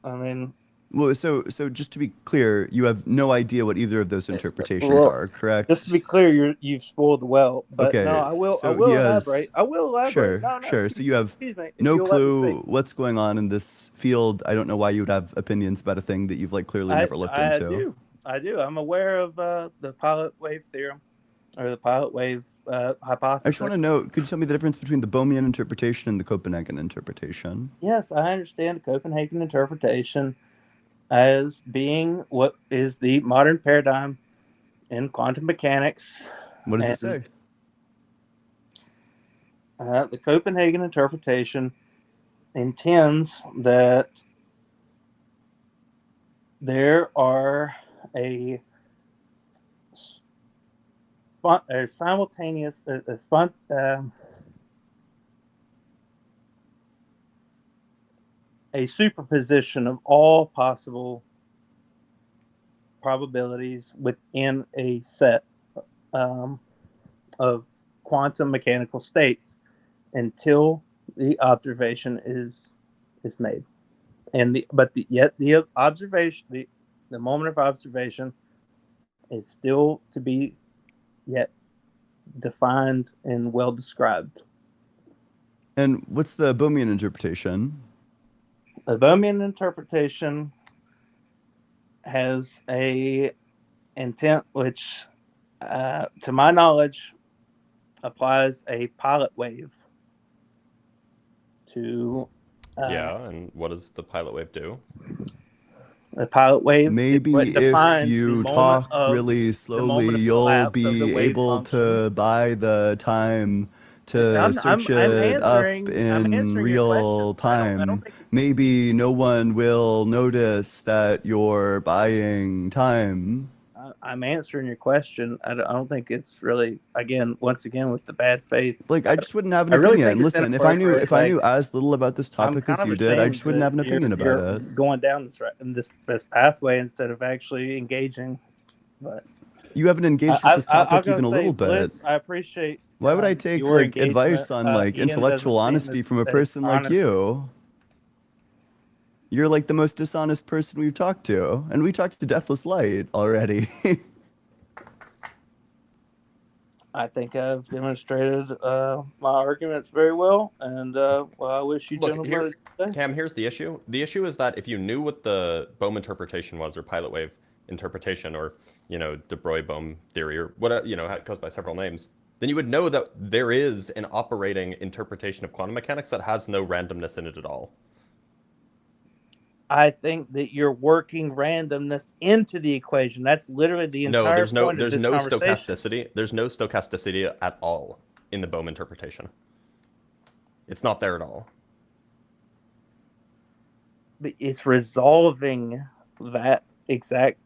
G: I mean,
D: Well, so just to be clear, you have no idea what either of those interpretations
G: well,
D: are, correct?
G: just to be clear, you've spoiled the well. But
D: Okay,
G: no, I will
D: so
G: elaborate.
D: he has-
G: I will elaborate.
D: Sure,
G: No,
D: sure. So you have
G: excuse me, if
D: no
G: you'll let me
D: clue
G: speak.
D: what's going on in this field. I don't know why you would have opinions about a thing that you've like clearly never looked into.
G: I do. I'm aware of the pilot wave theorem, or the pilot wave hypothesis.
D: I just want to know, could you tell me the difference between the Bohmian interpretation and the Copenhagen interpretation?
G: Yes, I understand the Copenhagen interpretation as being what is the modern paradigm in quantum mechanics.
D: What does it
G: And,
D: say?
G: The Copenhagen interpretation intends that there are a simultaneous, a superposition of all possible probabilities within a set of quantum mechanical states until the observation is made. And the observation, the moment of observation is still to be yet defined and well described.
D: And what's the Bohmian interpretation?
G: The Bohmian interpretation has a intent which, to my knowledge, applies a pilot wave to
B: Yeah, and what does the pilot wave do?
G: the pilot wave.
D: Maybe
G: what
D: if
G: defines the
D: you
G: moment
D: talk
G: of-
D: really
G: moment
D: slowly,
G: of
D: you'll
G: collapse of the
D: be
G: wave
D: able
G: function.
D: to buy the time to
G: I'm
D: search
G: answering-
D: it up
G: I'm
D: in
G: answering your
D: real
G: question. I don't
D: time.
G: think it's-
D: Maybe no one will notice that you're buying time.
G: I'm answering your question. I don't think it's really, once again, with the bad faith.
D: Like, I just wouldn't have an
G: I really
D: opinion.
G: think it's
D: Listen, if I knew
G: inappropriate,
D: as little about this
G: I'm
D: topic
G: kind
D: as
G: of
D: you did, I
G: ashamed
D: just wouldn't have an
G: that
D: opinion about
G: you're
D: it.
G: going down this pathway instead of actually engaging. But
D: You haven't engaged with this topic even a little bit.
G: Blitz, I appreciate.
D: Why would I take
G: your
D: like advice on
G: engagement.
D: like
G: Ian
D: intellectual
G: doesn't seem
D: honesty from a
G: as
D: person like
G: honest.
D: you? You're like the most dishonest person we've talked to, and we talked to Deathless Light already.
G: I think I've demonstrated my arguments very well, and I wish you
B: Look,
G: gentlemen.
B: Cam, here's the issue. The issue is that if you knew what the Bohm interpretation was, or pilot wave interpretation, or de Broglie-Bohm theory, or what it goes by several names, then you would know that there is an operating interpretation of quantum mechanics that has no randomness in it at all.
G: I think that you're working randomness into the equation. That's literally the entire
B: there's no
G: point of this conversation.
B: stochasticity. There's no stochasticity at all in the Bohm interpretation. It's not there at all.
G: But it's resolving that exact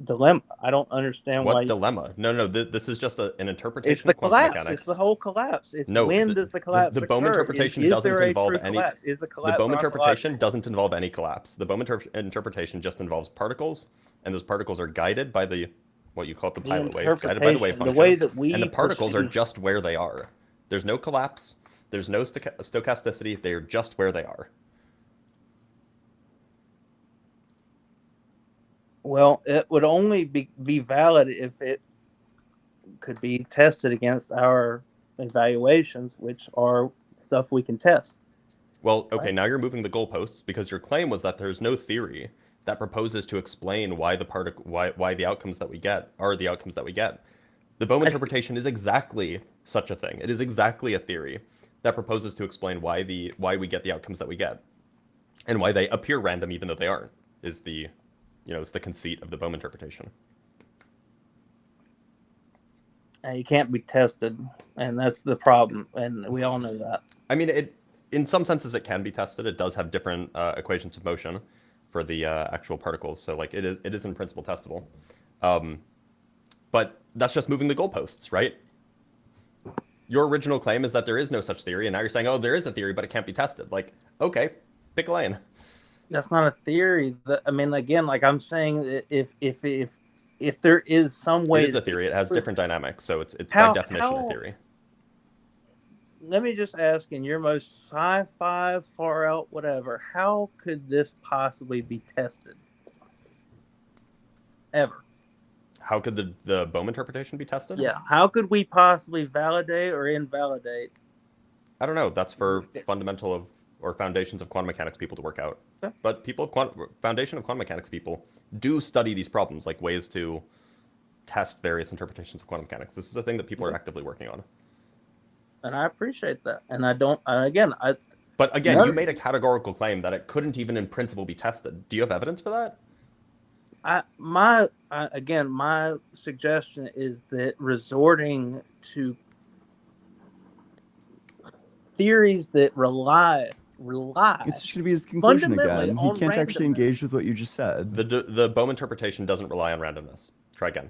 G: dilemma. I don't understand why.
B: What dilemma? No. This is just an interpretation
G: It's the
B: of quantum
G: collapse.
B: mechanics.
G: It's the whole collapse. It's
B: No,
G: when
B: the-
G: does the collapse
B: the Bohm
G: occur?
B: interpretation
G: Is
B: doesn't
G: there a
B: involve
G: true
B: any-
G: collapse? Is the
B: The
G: collapse
B: Bohm interpretation
G: ontological?
B: doesn't involve any collapse. The Bohm interpretation just involves particles, and those particles are guided by the what you call it, the
G: The
B: pilot wave, guided by the wave
G: interpretation,
B: function.
G: the way that we
B: and the particles are
G: perceive-
B: just where they are. There's no collapse. There's no stochasticity. They're just where they are.
G: Well, it would only be valid if it could be tested against our evaluations, which are stuff we can test.
B: Well, okay,
G: Right.
B: now you're moving the goalposts because your claim was that there's no theory that proposes to explain why the outcomes that we get are the outcomes that we get. The Bohm interpretation is exactly such a thing. It is exactly a theory that proposes to explain why we get the outcomes that we get, and why they appear random even though they aren't. Is the conceit of the Bohm interpretation.
G: You can't be tested, and that's the problem, and we all know that.
B: I mean, in some senses it can be tested. It does have different equations of motion for the actual particles, so like it is in principle testable. But that's just moving the goalposts, right? Your original claim is that there is no such theory, and now you're saying, oh, there is a theory, but it can't be tested. Like, okay, pick a lane.
G: That's not a theory. I mean, again, like I'm saying, that if there is some way,
B: It is a theory. It has different dynamics, so it's by definition a theory.
G: Let me just ask, in your most sci-fi, far out, whatever, how could this possibly be tested? Ever?
B: How could the Bohm interpretation be tested?
G: Yeah. How could we possibly validate or invalidate?
B: I don't know. That's for fundamental or foundations of quantum mechanics people to work out.
G: Okay.
B: But people of foundation of quantum mechanics people do study these problems, like ways to test various interpretations of quantum mechanics. This is a thing that people are actively working on.
G: And I appreciate that. And I don't.
B: But again,
G: No.
B: you made a categorical claim that it couldn't even in principle be tested. Do you have evidence for that?
G: My suggestion is that resorting to theories that rely.
D: It's just going to be his conclusion
G: fundamentally
D: again. He
G: on
D: can't actually
G: randomness.
D: engage with what you just said.
B: The Bohm interpretation doesn't rely on randomness. Try again.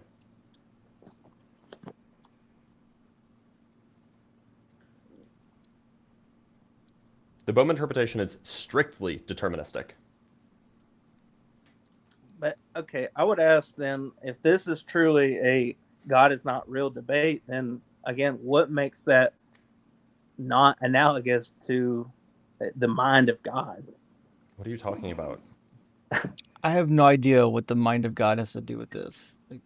B: The Bohm interpretation is strictly deterministic.
G: But okay, I would ask then, if this is truly a God is not real debate, then again, what makes that not analogous to the mind of God?
B: What are you talking about?
A: I have no idea what the mind of God has to do with this. Like,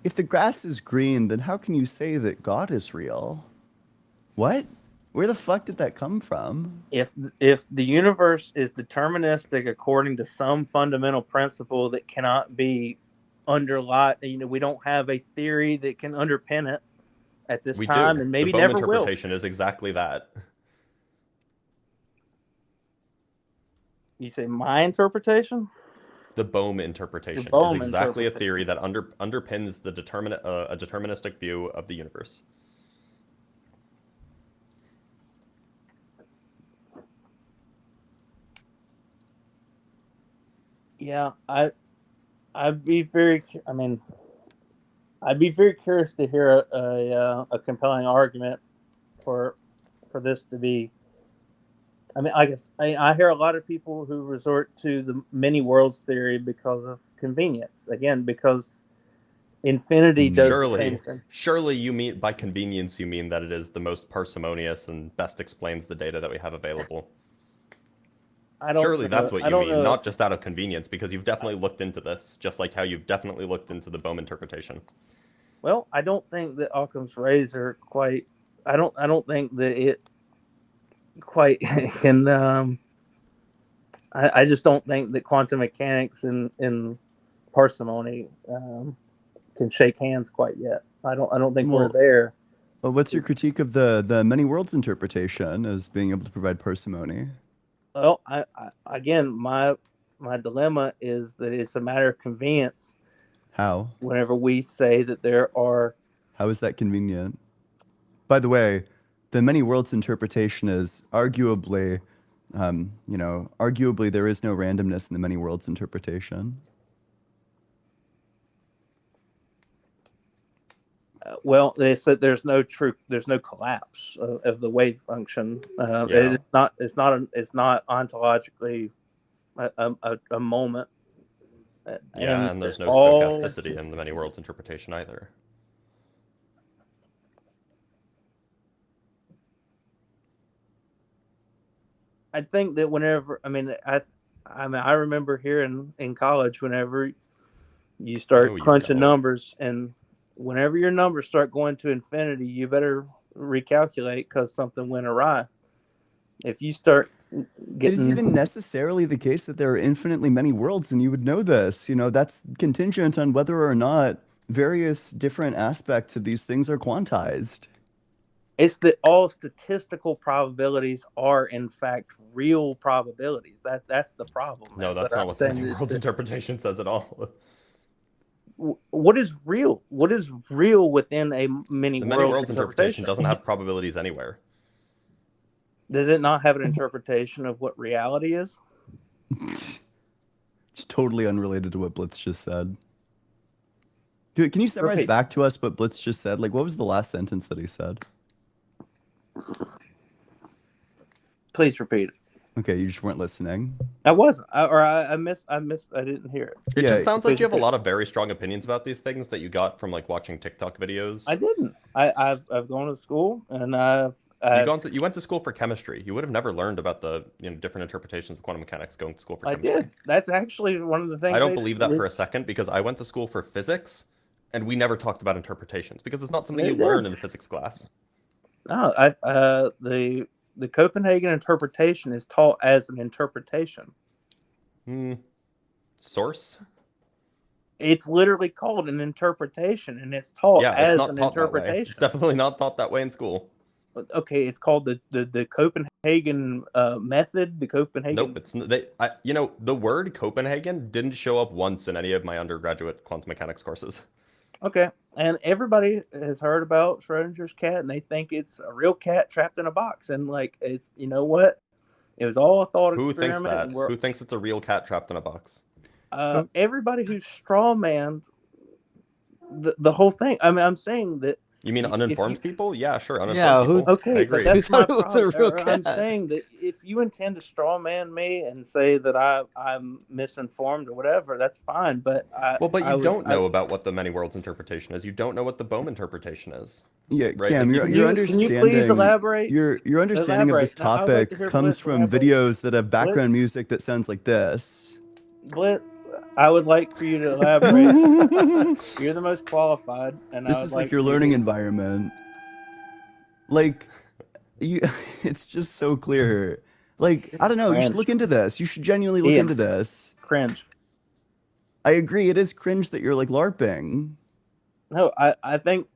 D: If the grass is green, then how can you say that God is real? What? Where the fuck did that come from?
G: If the universe is deterministic according to some fundamental principle that cannot be underlie, we don't have a theory that can underpin it at this
B: We
G: time,
B: do.
G: and maybe
B: the Bohm
G: never will.
B: interpretation is exactly that.
G: You say my interpretation?
B: The Bohm interpretation
G: Bohm
B: is exactly a
G: interpretation.
B: theory that underpins the a deterministic view of the universe.
G: Yeah, I'd be very. I mean, I'd be very curious to hear a compelling argument for this to be. I mean, I guess I hear a lot of people who resort to the many worlds theory because of convenience. Again, because infinity does the same thing.
B: Surely you mean by convenience you mean that it is the most parsimonious and best explains the data that we have available. Surely that's what you mean, not just out of convenience, because you've definitely looked into this, just like how you've definitely looked into the Bohm interpretation.
G: Well, I don't think that Occam's razor quite. I don't think that it quite can. I just don't think that quantum mechanics and parsimony can shake hands quite yet. I don't think we're there.
D: Well, what's your critique of the many worlds interpretation as being able to provide parsimony?
G: Well, again, my dilemma is that it's a matter of convenience.
D: How?
G: Whenever we say that there are.
D: How is that convenient? By the way, the many worlds interpretation is arguably, arguably there is no randomness in the many worlds interpretation.
G: Well, they said there's no collapse of the wave function.
B: Yeah.
G: It's not ontologically a moment.
B: Yeah, and there's no
G: all-
B: stochasticity in the many worlds interpretation either.
G: I think that whenever I remember here in college whenever you start
B: Oh, you
G: crunching
B: don't.
G: numbers, and whenever your numbers start going to infinity, you better recalculate because something went awry. If you start
D: It
G: getting
D: is even necessarily the case that there are infinitely many worlds, and you would know this. You know, that's contingent on whether or not various different aspects of these things are quantized.
G: it's that all statistical probabilities are in fact real probabilities. That's the problem.
B: No,
G: is
B: that's
G: that
B: not
G: I'm
B: what the
G: saying
B: many
G: is
B: worlds
G: that-
B: interpretation says at all.
G: what is real? What is real within a many
B: The many
G: worlds
B: worlds interpretation doesn't have probabilities anywhere.
G: Does it not have an interpretation of what reality is?
D: It's totally unrelated to what Blitz just said. Can you summarize
G: Repeat.
D: back to us what Blitz just said? Like, what was the last sentence that he said?
G: Please repeat it.
D: Okay, you just weren't listening.
G: I wasn't, I missed. I didn't hear it.
B: It
D: Yeah,
B: just sounds like
G: please
B: you have a
G: repeat.
B: lot of very strong opinions about these things that you got from like watching TikTok videos.
G: I didn't. I've gone to school and
B: You went to school for chemistry. You would have never learned about the different interpretations of quantum mechanics going to school for
G: I
B: chemistry.
G: did. That's actually one of the things.
B: I don't believe that for a second because I went to school for physics and we never talked about interpretations because it's not something
G: They
B: you
G: did.
B: learn in physics class.
G: No, the Copenhagen interpretation is taught as an interpretation.
B: Source?
G: It's literally called an interpretation, and it's taught
B: Yeah,
G: as
B: it's not
G: an
B: taught that way.
G: interpretation.
B: It's definitely not taught that way in school.
G: Okay, it's called the Copenhagen method. The Copenhagen.
B: Nope, the word Copenhagen didn't show up once in any of my undergraduate quantum mechanics courses.
G: Okay, and everybody has heard about Schrodinger's cat, and they think it's a real cat trapped in a box, and like it's what? It was all a thought
B: Who
G: experiment.
B: thinks that?
G: and we're-
B: Who thinks it's a real cat trapped in a box?
G: Everybody who strawmanned the whole thing. I mean, I'm saying that.
B: You mean
G: if
B: uninformed
G: you-
B: people? Yeah, sure, uninformed
A: Yeah, who-
B: people. I
G: Okay, but
B: agree.
G: that's
A: thought
G: my
A: it was a
G: problem.
A: real
G: I'm
A: cat.
G: saying that if you intend to strawman me and say that I'm misinformed or whatever, that's fine. But
B: you don't know about what the many worlds interpretation is. You don't know what the Bohm interpretation is.
D: Yeah,
B: Right,
D: Cam,
B: like,
D: your
B: can you
D: understanding.
G: please elaborate?
D: Your understanding of this
G: Elaborate. Now, I would like
D: topic
G: to hear
D: comes
G: Blitz
D: from
G: elaborate.
D: videos that have background music that sounds like this.
G: Blitz, I would like for you to elaborate. You're the most qualified, and
D: This
G: I would
D: is
G: like
D: like your
G: for you
D: learning
G: to-
D: environment. Like, it's just so clear. Like, I don't know. You should
G: Cringe.
D: look into this. You should genuinely look
G: Ian.
D: into this.
G: cringe.
D: I agree. It is cringe that you're like LARPing.
G: No, I think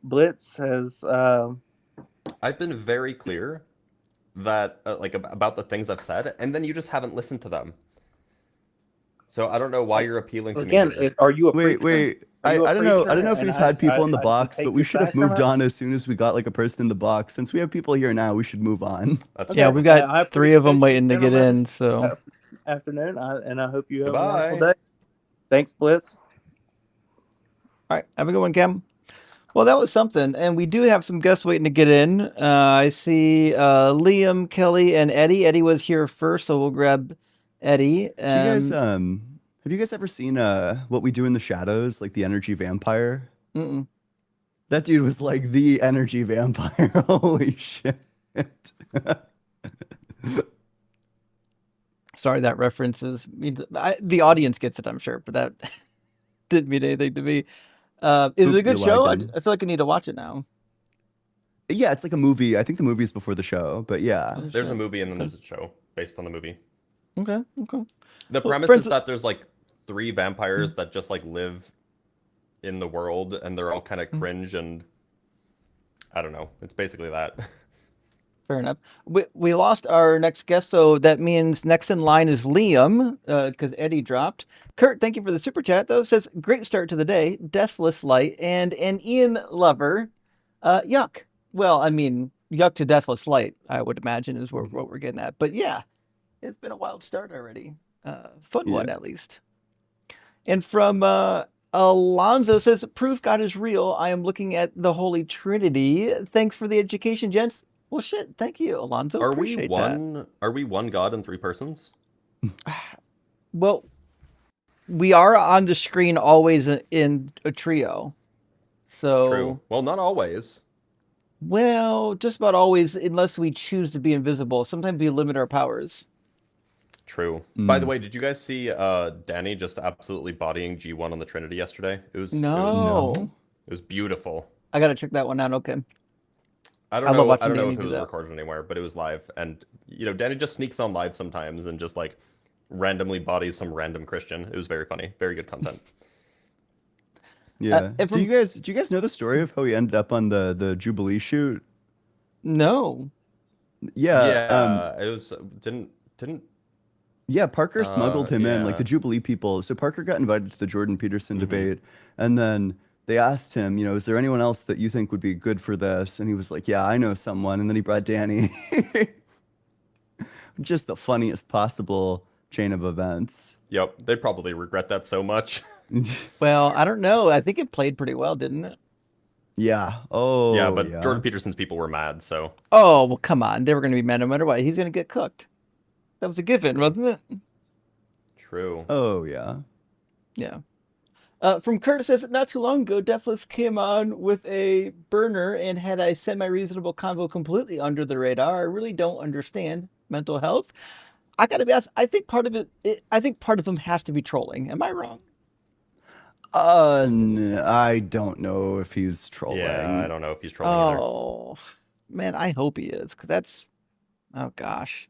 G: Blitz has.
B: I've been very clear that about the things I've said, and then you just haven't listened to them. So I don't know why you're appealing to
G: Again,
B: me. here.
G: are you a
D: Wait,
G: preacher?
D: wait.
G: Are
D: I
G: you a
D: don't know. I
G: preacher?
D: don't know if
G: And
D: we've had people in the
G: I
D: box,
G: take
D: but we
G: your
D: should have
G: side from
D: moved
G: it?
D: on as soon as we got like a person in the box. Since we have people here now, we should move on.
B: That's
A: Yeah,
B: fair.
A: we got
G: I
A: three of them
G: appreciate
A: waiting to
G: you,
A: get
G: gentlemen.
A: in. So
G: Afternoon, and I hope you have a
B: Goodbye.
G: wonderful day. Thanks, Blitz.
A: all right, have a good one, Cam. Well, that was something, and we do have some guests waiting to get in. I see Liam, Kelly, and Eddie. Eddie was here first, so we'll grab Eddie.
D: Do you guys have you guys ever seen What We Do in the Shadows, like the energy vampire?
A: Mm-mm.
D: That dude was like the energy vampire. Holy shit.
A: Sorry, that reference the audience gets it, I'm sure, but that didn't mean anything to me. Is it a good
D: You're
A: show? I
D: lagging.
A: feel like I need to watch it now.
D: Yeah, it's like a movie. I think the movie is before the show, but yeah.
A: Oh,
B: There's a
A: shit.
B: movie and then there's a show based on the movie.
A: Okay.
B: The
A: Well,
B: premise
A: friends-
B: is that there's like 3 vampires that just like live in the world and they're all kind of cringe and I don't know. It's basically that.
A: Fair enough. We lost our next guest, so that means next in line is Liam, because Eddie dropped. Kurt, thank you for the super chat, though. Says, great start to the day, Deathless Light, and an Ian lover. Yuck. Well, I mean, yuck to Deathless Light, I would imagine, is what we're getting at. But yeah, it's been a wild start already. Fun one,
D: Yeah.
A: at least. And from Alonzo says, proof God is real. I am looking at the Holy Trinity. Thanks for the education, gents. Well, shit. Thank you, Alonzo.
B: Are we
A: Appreciate that.
B: one God in 3 persons?
A: Well, we are on the screen always in a trio. So
B: True. Well, not always.
A: well, just about always, unless we choose to be invisible. Sometimes we limit our powers.
B: True. By the way, did you guys see Danny just absolutely bodying G1 on the Trinity yesterday?
A: No.
B: It was beautiful.
A: I gotta check that one out. Okay.
B: I
A: I love watching
B: don't know
A: Danny
B: if it
A: do
B: was
A: that.
B: recorded anywhere, but it was live. And Danny just sneaks on live sometimes and just like randomly bodies some random Christian. It was very funny. Very good content.
D: Yeah.
A: and
D: Do you guys know the story of how he ended up on the Jubilee shoot?
A: No.
D: Yeah.
B: It was didn't
D: Yeah, Parker smuggled him in, like
B: yeah.
D: the Jubilee people. So Parker got invited to the Jordan Peterson debate, and then they asked him, is there anyone else that you think would be good for this? And he was like, yeah, I know someone. And then he brought Danny. Just the funniest possible chain of events.
B: Yep, they probably regret that so much.
A: Well, I don't know. I think it played pretty well, didn't it?
D: Yeah. Oh,
B: yeah, but
D: yeah.
B: Jordan Peterson's people were mad, so
A: Oh, well, come on. They were going to be mad no matter what. He's going to get cooked. That was a given, wasn't it?
B: true.
D: Oh, yeah.
A: Yeah. From Curtis says, not too long ago, Deathless came on with a burner and had a semi-reasonable convo completely under the radar. I really don't understand mental health. I gotta be honest. I think part of I think part of them has to be trolling. Am I wrong?
D: I don't know if he's trolling.
B: Yeah, I don't know if he's trolling either.
A: Oh, man, I hope he is, because oh gosh.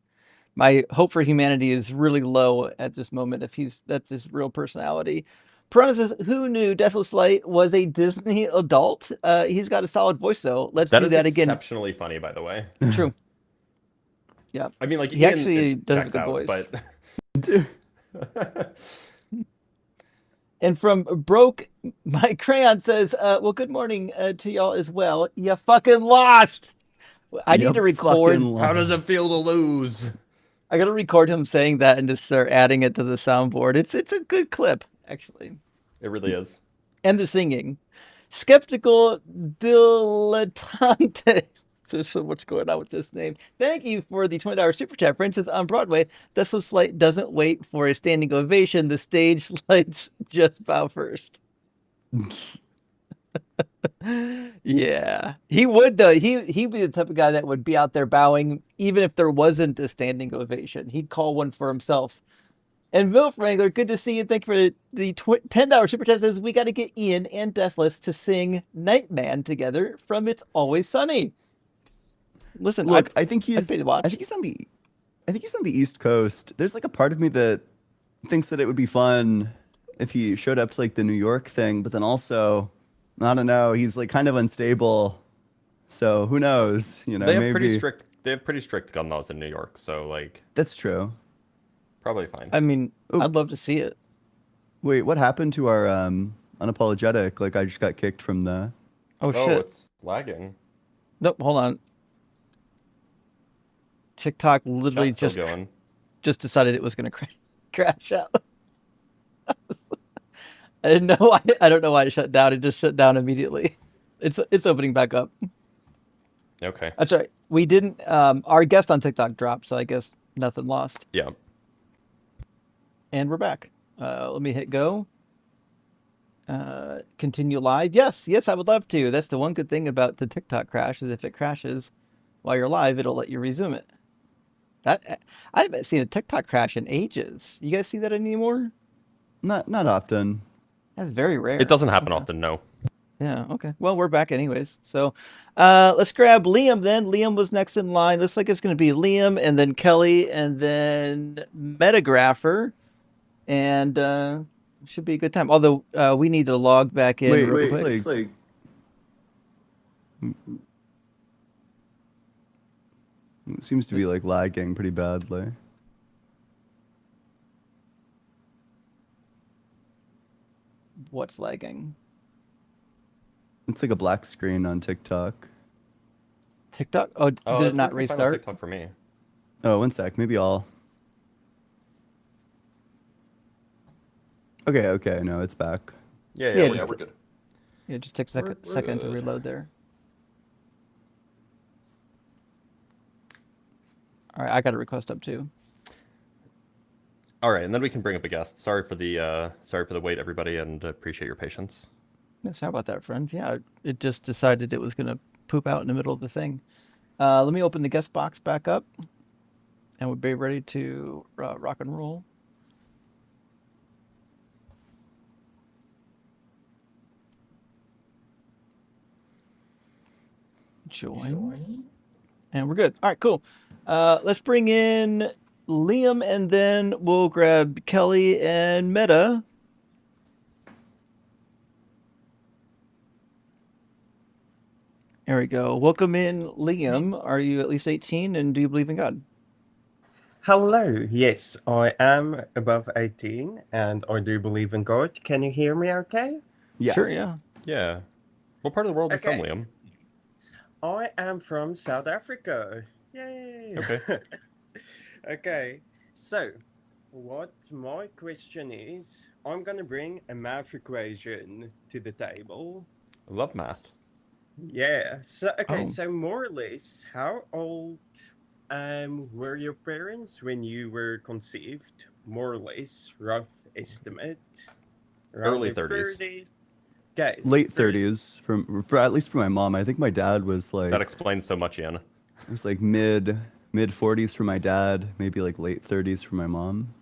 A: My hope for humanity is really low at this moment if that's his real personality. Piranha says, who knew Deathless Light was a Disney adult? He's got a solid voice, though. Let's do that again.
B: Exceptionally funny, by the way.
A: True. Yeah.
B: I mean, like
A: He
B: Ian,
A: actually
B: it
A: does have a
B: checks
A: good
B: out,
A: voice.
B: but
A: And from Broke, my crayon says, well, good morning to y'all as well. You fucking lost. I need to record.
B: how does it feel to lose?
A: I got to record him saying that and just start adding it to the soundboard. It's a good clip, actually.
B: It really is.
A: And the singing. Skeptical dilettante. What's going on with this name? Thank you for the $20 super chat. For instance, on Broadway, Deathless Light doesn't wait for a standing ovation. The stage lights just bow first. Yeah, he would though. He'd be the type of guy that would be out there bowing even if there wasn't a standing ovation. He'd call one for himself. And Will Wrangler, good to see you. Thank you for the $10 super chat. Says we got to get Ian and Deathless to sing Nightman together from It's Always Sunny. Listen,
D: Look, I think he's
A: paid to watch.
D: I think he's on the East Coast. There's like a part of me that thinks that it would be fun if he showed up to like the New York thing, but then also I don't know, he's like kind of unstable. So who knows?
B: They have
D: maybe
B: pretty strict gun laws in New York, so like
D: that's true.
B: probably fine.
A: I mean, I'd love to see it.
D: Wait, what happened to our unapologetic? Like I just got kicked from the
A: Oh shit.
B: It's lagging.
A: Nope, hold on. TikTok literally
B: Chat's still going.
A: just decided it was going to crash out. I didn't know why. I don't know why it shut down. It just shut down immediately. It's opening back up.
B: Okay.
A: That's right. We didn't. Our guest on TikTok dropped, so I guess nothing lost.
B: Yeah.
A: And we're back. Let me hit go. Continue live. Yes, I would love to. That's the one good thing about the TikTok crash is if it crashes while you're live, it'll let you resume it. That I haven't seen a TikTok crash in ages. You guys see that anymore?
D: not often.
A: That's very rare.
B: It doesn't happen often, no.
A: Yeah, okay. Well, we're back anyways. So let's grab Liam then. Liam was next in line. Looks like it's going to be Liam and then Kelly and then Metagrapher. And should be a good time. Although we need to log back in real quick.
D: It's like it seems to be like lagging pretty badly.
A: What's lagging?
D: It's like a black screen on TikTok.
A: TikTok? Oh, did it
B: it's
A: not
B: working fine on
A: restart?
B: TikTok for me.
D: Oh, one sec. Maybe I'll. Okay. No, it's back.
B: Yeah,
A: Yeah,
B: we're
A: just-
B: good.
A: Yeah, just take a second to reload there. All right, I got a request up too.
B: All right, and then we can bring up a guest. Sorry for the wait, everybody, and appreciate your patience.
A: Yes, how about that, friend? Yeah, it just decided it was gonna poop out in the middle of the thing. Let me open the guest box back up, and we'll be ready to rock and roll. Join. And we're good. All right, cool. Let's bring in Liam, and then we'll grab Kelly and Meta. There we go. Welcome in, Liam. Are you at least 18, and do you believe in God?
H: Hello. Yes, I am above 18 and I do believe in God. Can you hear me okay?
D: Yeah.
A: Sure, yeah.
B: Yeah. What part of the world are you from,
H: Okay.
B: Liam?
H: I am from South Africa. Yay.
B: Okay.
H: Okay. So, what my question is, I'm going to bring a math equation to the table.
B: I love math.
H: Yeah. So, okay,
A: Oh.
H: so more or less, how old were your parents when you were conceived? More or less, rough estimate. Around
B: Early
H: the
B: 30s.
H: 30. Okay.
D: Late
H: 30.
D: 30s for at least for my mom. I think my dad was like
B: That explains so much, Ian.
D: it was like mid 40s for my dad, maybe like late 30s for my mom.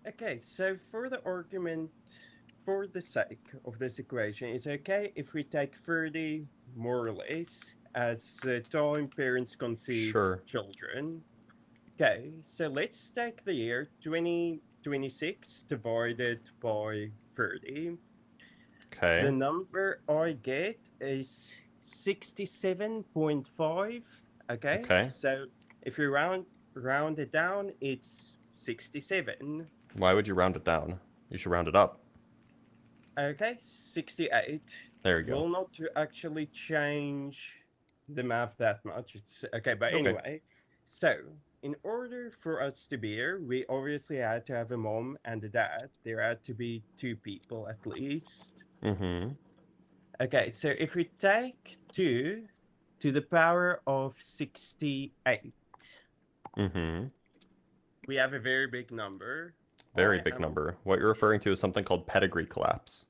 H: Okay, so for the argument, for the sake of this equation, it's okay if we take 30 more or less as the time parents conceive
B: Sure.
H: children. Okay, so let's take the year 2026 divided by 30.
B: Okay.
H: The number I get is 67.5.
B: Okay.
H: So if you round it down, it's 67.
B: Why would you round it down? You should round it up.
H: Okay, 68.
B: There you go.
H: Will not to actually change the math that much. It's okay, but
B: Okay.
H: anyway. So in order for us to be here, we obviously had to have a mom and a dad. There had to be two people at least.
B: Mm-hmm.
H: Okay, so if we take 2 to the power of 68,
B: Mm-hmm.
H: we have a very big number.
B: Very
H: I
B: big
H: am-
B: number. What you're referring to is something called pedigree collapse.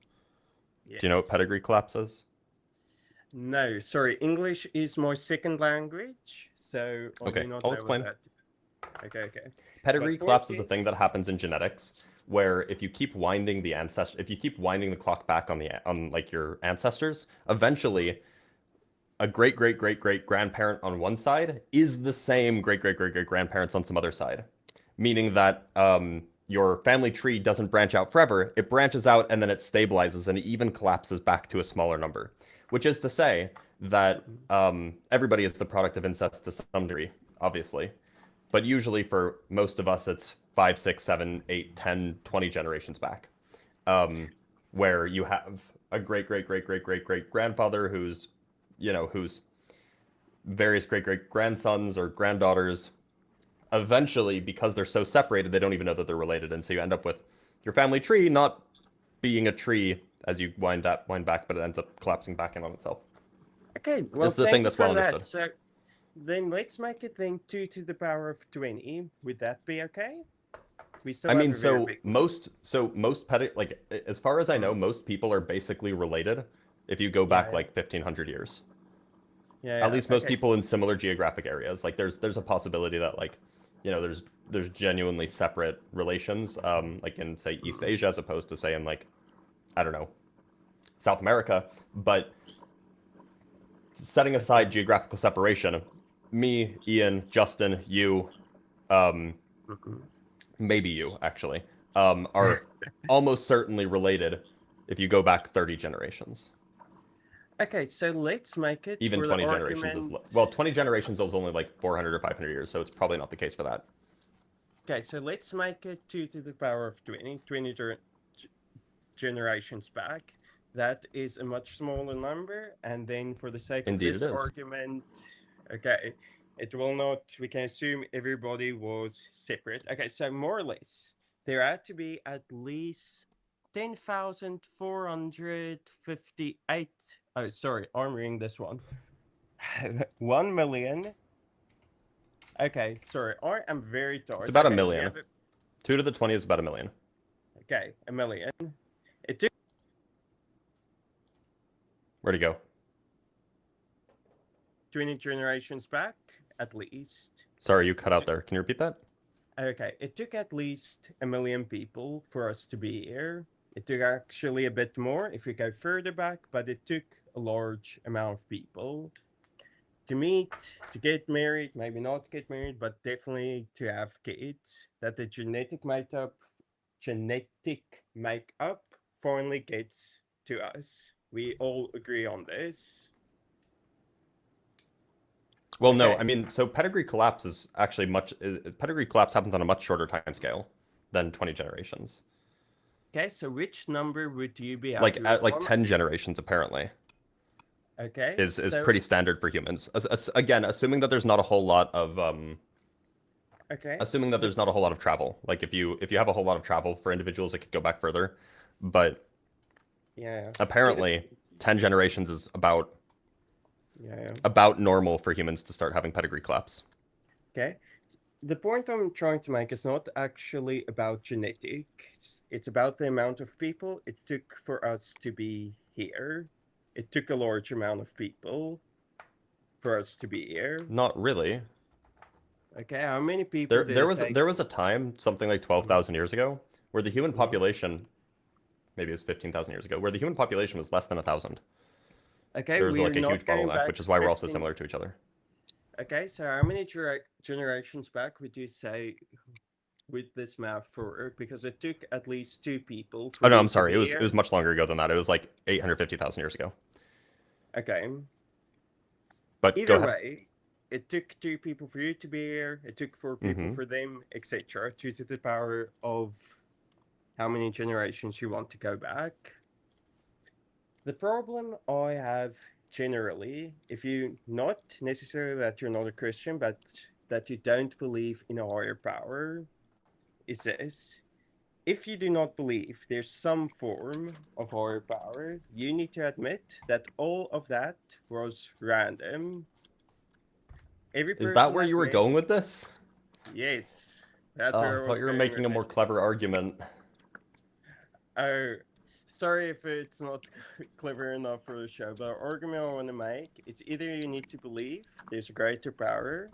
H: Yes.
B: Do you know what pedigree collapse is?
H: No, sorry. English is my second language, so I
B: Okay,
H: do not
B: I'll
H: know
B: explain.
H: what that. Okay.
B: Pedigree
H: But
B: collapse
H: what
B: is a thing
H: is-
B: that happens in genetics, where if you keep winding the clock back on like your ancestors, eventually a great great great great grandparent on one side is the same great great great great grandparents on some other side, meaning that your family tree doesn't branch out forever. It branches out and then it stabilizes and it even collapses back to a smaller number, which is to say that everybody is the product of incest to some degree, obviously. But usually for most of us, it's 5, 6, 7, 8, 10, 20 generations back, where you have a great, great, great, great, great, great grandfather who's various great, great grandsons or granddaughters. Eventually, because they're so separated, they don't even know that they're related. And so you end up with your family tree not being a tree as you wind back, but it ends up collapsing back in on itself.
H: Okay, well,
B: This is a
H: thank
B: thing
H: you
B: that's
H: for
B: well
H: that.
B: understood.
H: So then let's make it then 2 to the power of 20. Would that be okay? We still
B: I
H: have
B: mean,
H: a very
B: so
H: big...
B: most like as far as I know, most people are basically related if you go back
H: Yeah.
B: like 1500 years.
H: Yeah,
B: At least most
H: okay,
B: people in similar geographic areas. Like there's a possibility that like there's genuinely separate relations like in say East Asia as opposed to say in like I don't know, South America, but setting aside geographical separation, me, Ian, Justin, you, maybe you actually, are almost certainly related if you go back 30 generations.
H: Okay, so let's make it
B: Even
H: for
B: 20
H: the
B: generations
H: argument...
B: well, 20 generations is only like 400 or 500 years, so it's probably not the case for that.
H: Okay, so let's make it 2 to the power of 20 generations back. That is a much smaller number. And then for the sake
B: Indeed
H: of this
B: it is.
H: argument, okay, it will not, we can assume everybody was separate. Okay, so more or less, there had to be at least 10,458. Oh, sorry, I'm reading this one. 1 million. Okay, sorry, I am very tired.
B: It's about
H: okay,
B: a million. 2 to the 20 is about 1 million.
H: Okay, 1 million. It took
B: Where'd he go?
H: 20 generations back, at least.
B: Sorry, you cut out there. Can you repeat that?
H: Okay, it took at least 1 million people for us to be here. It took actually a bit more if we go further back, but it took a large amount of people to meet, to get married, maybe not get married, but definitely to have kids. That the genetic makeup finally gets to us. We all agree on this.
B: Well, no,
H: Okay.
B: I mean, so pedigree collapse is actually pedigree collapse happens on a much shorter time scale than 20 generations.
H: Okay, so which number would you be
B: Like
H: happy
B: at
H: with?
B: like 10 generations apparently
H: Okay.
B: is
H: so-
B: pretty standard for humans. Again, assuming that there's not a whole lot of
H: Okay.
B: assuming that there's not a whole lot of travel. Like if you have a whole lot of travel for individuals, it could go back further. But
H: Yeah.
B: apparently 10 generations is
H: Yeah.
B: about normal for humans to start having pedigree collapse.
H: Okay. The point I'm trying to make is not actually about genetics. It's about the amount of people it took for us to be here. It took a large amount of people for us to be here.
B: Not really.
H: Okay, how many people did
B: There
H: it
B: was
H: take?
B: there was a time, something like 12,000 years ago, where the human population, maybe it was 15,000 years ago, where the human population was less than 1,000.
H: Okay,
B: There was
H: we're
B: like a
H: not
B: huge
H: going
B: bottleneck,
H: back
B: which is why we're also
H: 15
B: similar to each other.
H: Okay, so how many generations back would you say with this math for? Because it took at least 2 people. For
B: Oh no,
H: you
B: I'm
H: to
B: sorry.
H: be
B: It
H: here.
B: was much longer ago than that. It was like 850,000 years ago.
H: Okay.
B: But
H: Either
B: go ahead.
H: way, it took 2 people for you to be here. It took 4 people
B: Mhm.
H: for them, etc. 2 to the power of how many generations you want to go back. The problem I have generally, if you not necessarily that you're not a Christian, but that you don't believe in a higher power, is this. If you do not believe there's some form of higher power, you need to admit that all of that was random. Every
B: Is that
H: person
B: where you were
H: made-
B: going with this?
H: Yes, that's
B: Oh,
H: where
B: I
H: I
B: thought
H: was
B: you were
H: going
B: making a
H: with
B: more
H: it.
B: clever argument.
H: Oh, sorry if it's not clever enough for the show, but the argument I want to make is either you need to believe there's a greater power,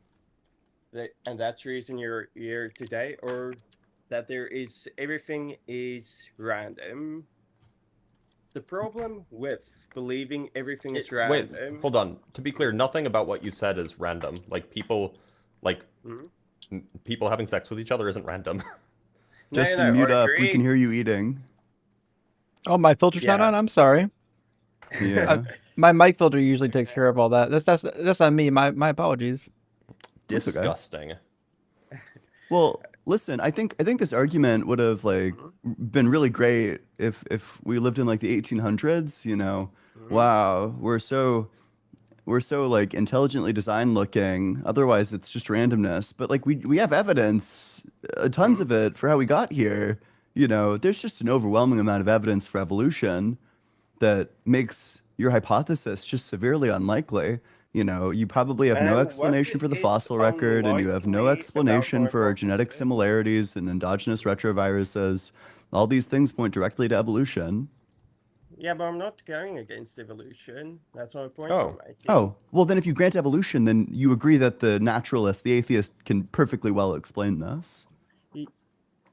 H: and that's the reason you're here today, or that everything is random. The problem with believing everything is
B: Wait,
H: random.
B: hold on. To be clear, nothing about what you said is random. Like people
H: Mhm.
B: people having sex with each other isn't random.
D: Justin,
H: no,
D: mute
H: I
D: up. We can
H: agree.
D: hear you eating.
A: Oh, my filter's not
H: Yeah.
A: on. I'm sorry.
D: Yeah.
A: My mic filter usually takes care of all that. That's on me. My apologies.
D: That's okay.
B: Disgusting.
D: Well, listen, I think this argument would have like been really great if we lived in like the 1800s, you know. Wow, we're so like intelligently designed looking. Otherwise, it's just randomness. But like we have evidence, tons of it for how we got here. You know, there's just an overwhelming amount of evidence for evolution that makes your hypothesis just severely unlikely. You know, you probably have no
H: And
D: explanation
H: what
D: for the
H: is
D: fossil record, and you have no
H: unlikely
D: explanation
H: about
D: for
H: my
D: genetic
H: hypothesis?
D: similarities and endogenous retroviruses. All these things point directly to evolution.
H: Yeah, but I'm not going against evolution. That's my point
B: Oh.
H: I'm making.
D: Oh, well, then if you grant evolution, then you agree that the naturalist, the atheist, can perfectly well explain this.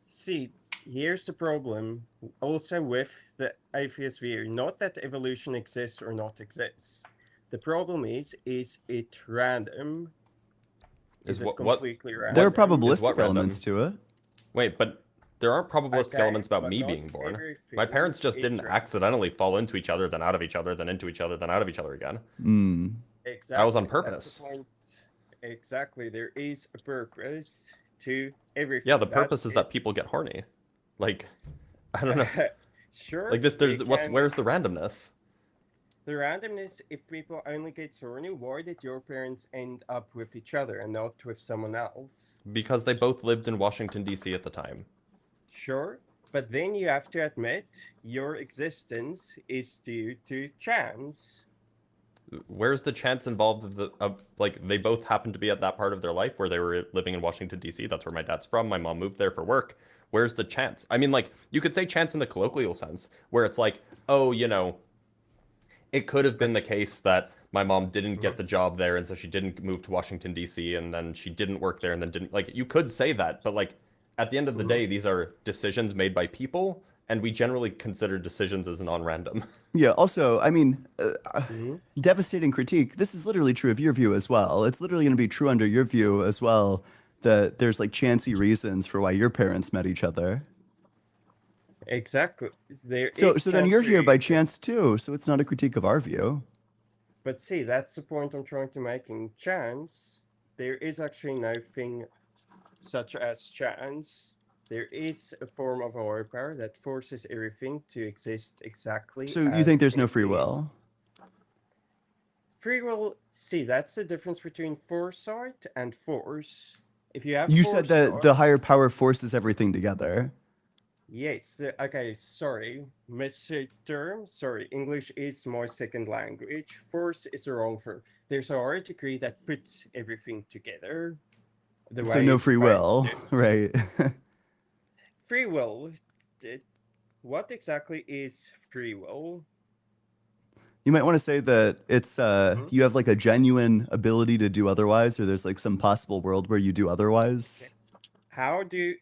H: See, here's the problem also with the atheist view. Not that evolution exists or not exists. The problem is it random? Is it
B: what
H: completely random?
D: There are
B: is what
D: probabilistic
B: random?
D: elements to it.
B: Wait, but there aren't probabilistic
H: Okay,
B: elements about
H: but
B: me
H: not
B: being born. My
H: everything
B: parents just
H: is
B: didn't
H: random.
B: accidentally fall into each other, then out of each other, then into each other, then out of each other again.
D: Mm.
H: Exactly.
B: That was on
H: That's
B: purpose.
H: the point. Exactly. There is a purpose to everything.
B: Yeah, the purpose is that people get horny. Like, I don't know.
H: Sure.
B: Like this, where's the randomness?
H: The randomness, if people only get horny, why did your parents end up with each other and not with someone else?
B: Because they both lived in Washington, D.C. at the time.
H: Sure. But then you have to admit your existence is due to chance.
B: Where's the chance involved of like they both happened to be at that part of their life where they were living in Washington, D.C.? That's where my dad's from. My mom moved there for work. where's the chance? I mean, like, you could say chance in the colloquial sense, where it's like, oh, it could have been the case that my mom didn't get the job there, and so she didn't move to Washington, D.C., and then she didn't work there, and then didn't, like, you could say that, but, like, at the end of the day, these are decisions made by people, and we generally consider decisions as non-random.
D: Yeah. Also, I mean, devastating critique. This is literally true of your view as well. It's literally going to be true under your view as well that there's like chancy reasons for why your parents met each other.
H: Exactly. There
D: So
H: is
D: then you're here by
H: chancery,
D: chance too. So it's not a critique of our view.
H: but see, that's the point I'm trying to make. In chance, there is actually nothing such as chance. There is a form of higher power that forces everything to exist exactly
D: So you
H: as
D: think there's no
H: it
D: free
H: is.
D: will?
H: Free will, see, that's the difference between foresight and force. If you have
D: You said that
H: foresight,
D: the higher power forces everything together.
H: yes, okay, sorry, term, sorry, English is my second language. Force is the wrong verb. There's a higher degree that puts everything together the
D: So
H: way
D: no
H: it's
D: free
H: supposed
D: will,
H: to.
D: right?
H: Free will, what exactly is free will?
D: You might want to say that it's you have like a genuine ability to do otherwise, or there's like some possible world where you do otherwise.
H: How do,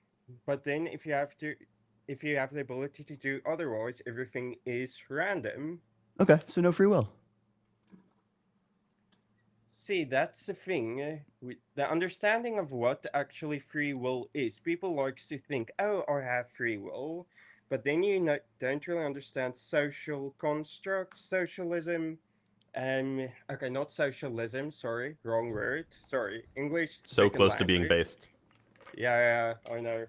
H: but then if you have the ability to do otherwise, everything is random.
D: Okay, so no free will.
H: See, that's the thing with the understanding of what actually free will is. People likes to think, "Oh, I have free will," but then don't really understand social constructs, socialism. Okay, not socialism. Sorry, wrong word. Sorry, English.
B: So
H: Second
B: close to being
H: language.
B: based.
H: Yeah, I know.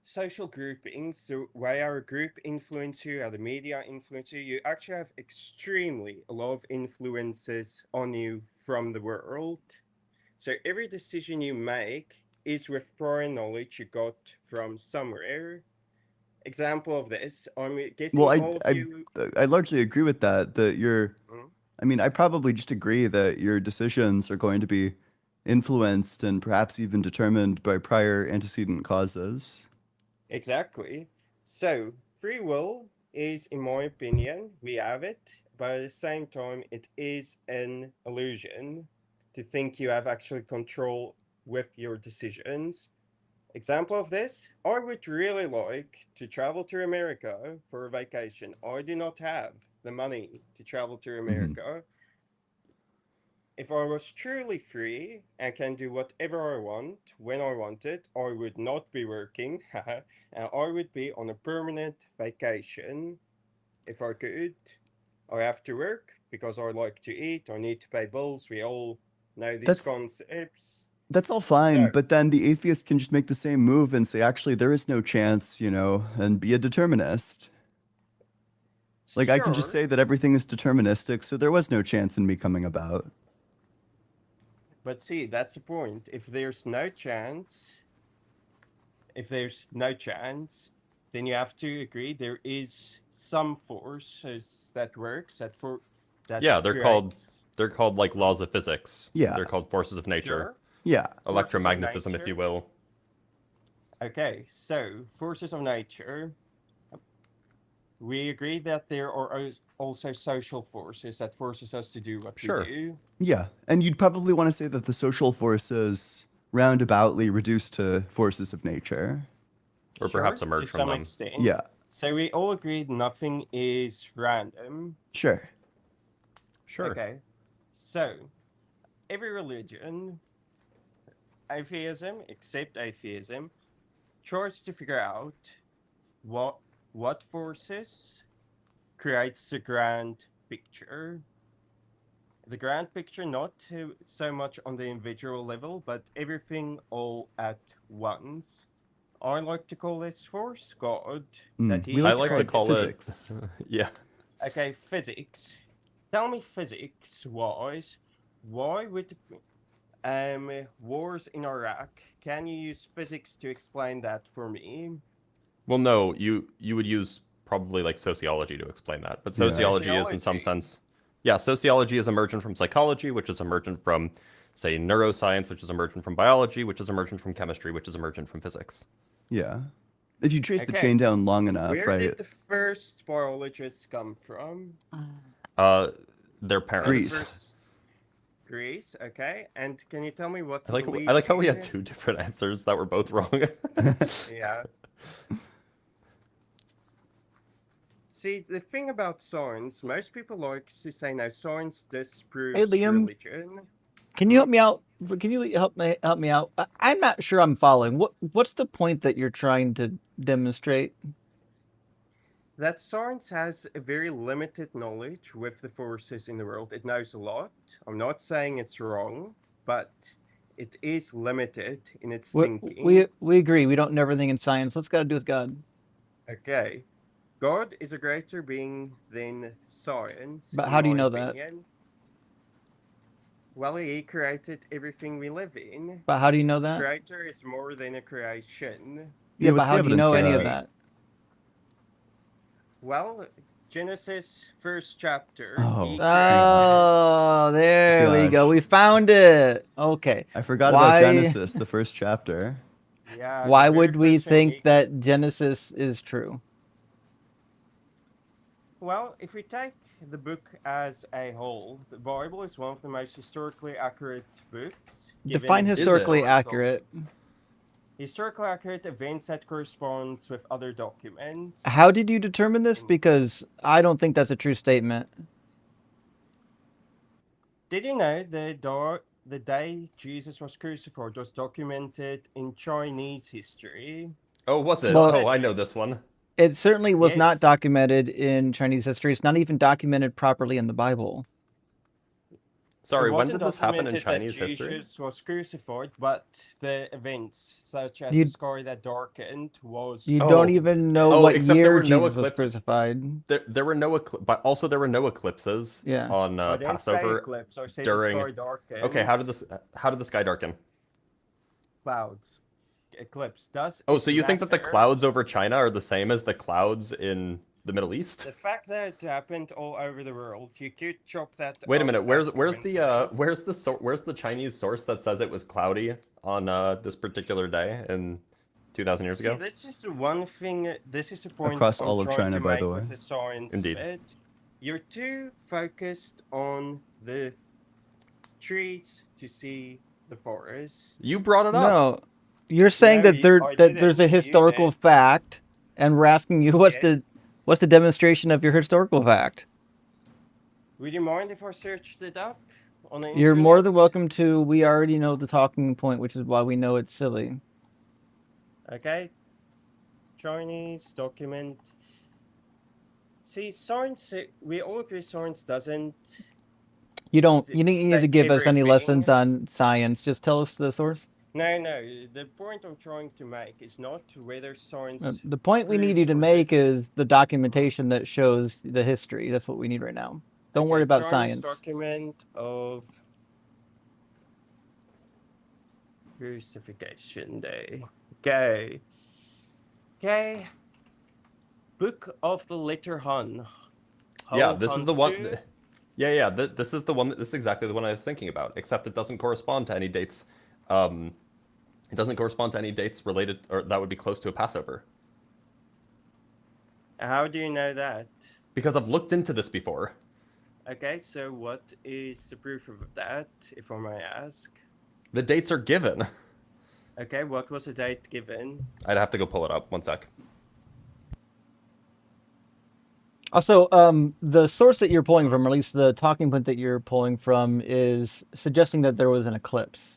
H: Social groupings, the way our group influence you, how the media influence you, you actually have extremely a lot of influences on you from the world. So every decision you make is with prior knowledge you got from somewhere. Example of this, I'm guessing
D: Well,
H: all of you.
D: I largely agree with that. That you're,
H: Mhm.
D: I mean, I probably just agree that your decisions are going to be influenced and perhaps even determined by prior antecedent causes.
H: Exactly. So, free will is, in my opinion, we have it, but at the same time, it is an illusion to think you have actually control with your decisions. Example of this, I would really like to travel to America for a vacation. I do not have the money to travel to America. If I was truly free and can do whatever I want when I want it, I would not be working and I would be on a permanent vacation. If I could, I have to work because I like to eat, I need to pay bills. We all know these
D: That's
H: concepts.
D: that's all
H: So,
D: fine, but then the atheist can just make the same move and say, actually, there is no chance, and be a determinist. Like I can just
H: sure,
D: say that everything is deterministic, so there was no chance in me coming about.
H: but see, that's the point. If there's no chance, then you have to agree there is some forces that works that
B: Yeah,
H: creates
B: they're called like laws of physics.
D: Yeah.
B: They're called forces of nature.
H: sure
D: Yeah.
H: forces of
B: Electromagnetism, if
H: nature.
B: you will.
H: Okay, so forces of nature. We agree that there are also social forces that forces us to do what
B: Sure.
H: we do.
D: Yeah. And you'd probably want to say that the social forces roundaboutly reduce to forces of nature.
B: Or
H: Sure,
B: perhaps
H: to
B: emerge from
H: some
B: them.
H: extent.
D: Yeah.
H: So we all agreed nothing is random.
D: Sure.
B: Sure.
H: Okay. So every religion, atheism, except atheism, tries to figure out what forces creates the grand picture. The grand picture, not so much on the individual level, but everything all at once. I like to call this force God. That
D: We
H: he
D: like
B: I
D: to
B: like
D: call
B: to
D: it
B: call
D: physics.
B: it yeah.
H: Okay, physics. Tell me physics wise, why would wars in Iraq? Can you use physics to explain that for me?
B: Well, no, you would use probably like sociology to explain that. But
D: Yeah.
B: sociology is in some
H: Sociology.
B: sense, yeah, sociology is emergent from psychology, which is emergent from say, neuroscience, which is emergent from biology, which is emergent from chemistry, which is emergent from physics.
D: Yeah. If you trace the
H: Okay.
D: chain down long enough,
H: Where
D: right?
H: did the first biologists come from?
B: Their
H: The
B: parents.
D: Greece.
H: first Greece, okay. And can you tell me what
B: I like
H: believed
B: how we had
H: in?
B: 2 different answers that were both wrong.
H: Yeah. See, the thing about science, most people like to say, no, science disproves
A: Hey, Liam.
H: religion.
A: Can you help me out? Can you help me out? I'm not sure I'm following. What's the point that you're trying to demonstrate?
H: That science has a very limited knowledge with the forces in the world. It knows a lot. I'm not saying it's wrong, but it is limited in its thinking.
A: We agree. We don't know everything in science. What's got to do with God?
H: Okay. God is a greater being than science.
A: But
H: in
A: how do you
H: my
A: know that?
H: opinion. Well, he created everything we live in.
A: But how do you know that?
H: Creator is more than a creation.
A: Yeah, but
D: what's the
A: how do you
D: evidence
A: know
D: for
A: any of
D: that?
A: that?
H: Well, Genesis first chapter.
D: Oh,
H: He
D: thank
A: Oh, there we go.
D: Gosh.
A: We found it. Okay.
D: I forgot about Genesis, the first chapter.
H: Yeah.
A: Why
H: the very
A: would we
H: first thing
A: think
H: he-
A: that Genesis is true?
H: Well, if we take the book as a whole, the Bible is one of the most historically accurate books.
A: Define
H: given
A: historically
H: historical-
A: accurate.
H: Historically accurate events that corresponds with other documents.
A: How did you determine this? Because I don't think that's a true statement.
H: Did you know the day Jesus was crucified was documented in Chinese history?
B: Oh, was it?
A: Well-
B: Oh, I know this one.
A: It certainly was not
H: Yes.
A: documented in Chinese history. It's not even documented properly in the Bible.
B: Sorry,
H: It
B: when
H: wasn't
B: did this happen in
H: documented
B: Chinese
H: that
B: history?
H: Jesus was crucified, but the events, such as
A: You-
H: the sky that darkened, was.
A: You
B: Oh.
A: don't even know
B: Oh,
A: what
B: except there
A: year
B: were no
A: Jesus was
B: eclipse-
A: crucified.
B: There were no but also there were no eclipses
A: Yeah.
B: on
H: I didn't say
B: Passover.
H: eclipse. I said
B: during-
H: the sky darkened.
B: Okay, how did the sky darken?
H: Clouds. Eclipse. Does
B: Oh,
H: it
B: so you think that the
H: matter?
B: clouds over China are the same as the clouds in the Middle East?
H: The fact that it happened all over the world, you could chop that.
B: Wait a
H: up
B: minute.
H: as
B: Where's
H: coincidence.
B: where's the Chinese source that says it was cloudy on this particular day in 2,000 years
H: See,
B: ago?
H: this is the one thing. This is the point
D: Across
H: I'm
D: all of
H: trying
D: China,
H: to
D: by
H: make
D: the
H: with
D: way.
H: the science
B: Indeed.
H: bit. You're too focused on the trees to see the forest.
B: You brought it up.
A: No, you're saying
H: No,
A: that there
H: I
A: that there's a
H: didn't. You
A: historical
H: did.
A: fact, and we're asking you what's
H: Yes.
A: the demonstration of your historical fact?
H: Would you mind if I searched it up on the
A: You're more than
H: internet?
A: welcome to. We already know the talking point, which is why we know it's silly.
H: Okay. Chinese document. See, science. We all agree science doesn't.
A: You don't.
H: S-
A: You need to
H: state
A: give us any lessons
H: everything.
A: on science. Just tell us the source.
H: No. The point I'm trying to make is not whether science.
A: The point we need
H: proves
A: you to
H: or
A: make
H: dis-
A: is the documentation that shows the history. That's what we need right now. Don't worry
H: Okay,
A: about
H: Chinese
A: science.
H: Document of Crucifixion Day. Okay. Book of the Letter Han.
B: Yeah,
H: Ho
B: this is the one.
H: Hansu?
B: Yeah. This is the one. This is exactly the one I was thinking about. Except it doesn't correspond to any dates. It doesn't correspond to any dates related, or that would be close to a Passover.
H: How do you know that?
B: Because I've looked into this before.
H: Okay, so what is the proof of that, if I may ask?
B: The dates are given.
H: Okay, what was the date given?
B: I'd have to go pull it up. One sec.
A: Also, the source that you're pulling from, or at least the talking point that you're pulling from, is suggesting that there was an eclipse.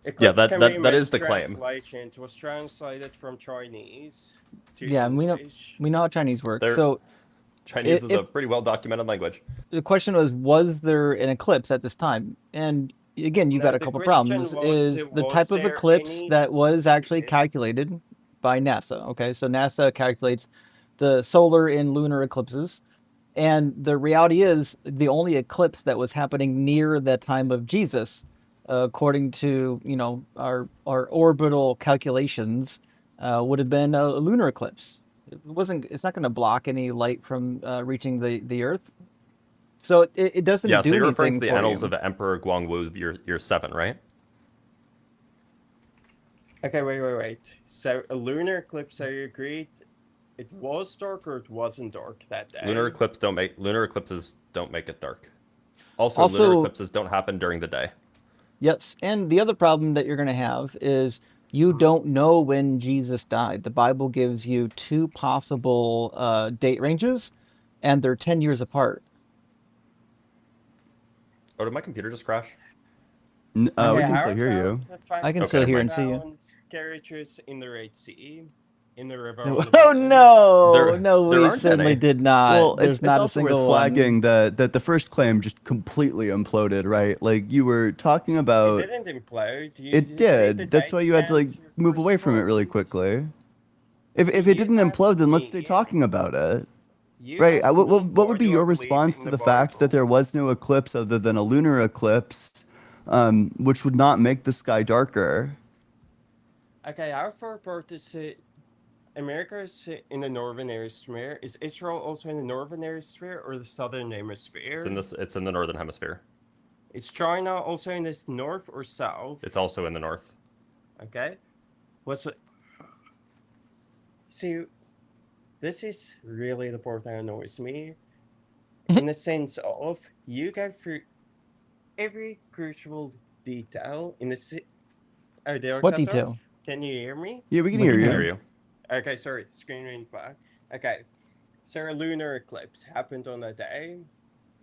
H: Eclipse
B: that-
H: can
B: that-
H: be
B: that is the claim.
H: mistranslation. It was translated from Chinese to
A: Yeah, and
H: English.
A: we know how Chinese works.
B: There-
A: So
B: Chinese is a
A: If-
B: pretty well documented language.
A: the question was there an eclipse at this time? And again, you've
H: No,
A: got a
H: the
A: couple
H: question
A: problems.
H: was,
A: Is the
H: was
A: type of
H: there
A: eclipse
H: any-
A: that was actually
H: Yes.
A: calculated by NASA? Okay, so NASA calculates the solar and lunar eclipses, and the reality is the only eclipse that was happening near the time of Jesus, according to our orbital calculations, would have been a lunar eclipse. It's not going to block any light from reaching the Earth. So it doesn't
B: Yeah,
A: do
B: so you're referring to
A: anything
B: the
A: for
B: Annals
A: you.
B: of the Emperor Guangwu, year 7, right?
H: Okay, wait. So a lunar eclipse, I agreed. It was dark or it wasn't dark that day.
B: Lunar eclipses don't make it dark. Also, lunar
A: Also,
B: eclipses don't happen during the day.
A: yes, and the other problem that you're going to have is you don't know when Jesus died. The Bible gives you two possible date ranges, and they're 10 years apart.
B: Oh, did my computer just crash?
D: We
H: Okay,
D: can
H: how
D: still hear
H: about
D: you.
H: the fact
A: I can
B: Okay,
A: still
B: never
A: hear
B: mind.
A: and see you.
H: found carriages in the Red Sea, in the river
A: Oh
H: on the bottom?
A: no, no,
B: there
A: we
B: aren't
A: certainly
B: any.
A: did not.
D: Well,
A: There's
D: it's
A: not a
D: also worth
A: single
D: flagging
A: one.
D: that the first claim just completely imploded, right? Like you were talking
H: It
D: about.
H: didn't implode. You
D: It
H: see the
D: did. That's why
H: dates
D: you had to like
H: and you
D: move away from it really
H: respond.
D: quickly. If
H: See,
D: it
H: you
D: didn't implode,
H: asked
D: then let's stay
H: me.
D: talking about it.
H: You
D: Right.
H: asked
D: What,
H: me,
D: what
H: why
D: would be
H: do I
D: your
H: believe
D: response
H: in
D: to
H: the
D: the fact that
H: Bible?
D: there was no eclipse other than a lunar eclipse, which would not make the sky darker?
H: Okay, how far apart is America is in the northern hemisphere? Is Israel also in the northern hemisphere or the southern hemisphere?
B: It's in the northern hemisphere.
H: Is China also in this north or south?
B: It's also in the north.
H: Okay. What's it? See, this is really the part that annoys me. In the sense of you go through every crucial detail in the oh, they are
A: What
H: cut
A: detail?
H: off. Can you hear me?
D: Yeah, we can
A: We
D: hear
A: can
B: I
A: hear
B: hear
D: you.
B: you.
H: Okay, sorry, the screen went black. Okay, so a lunar eclipse happened on a day.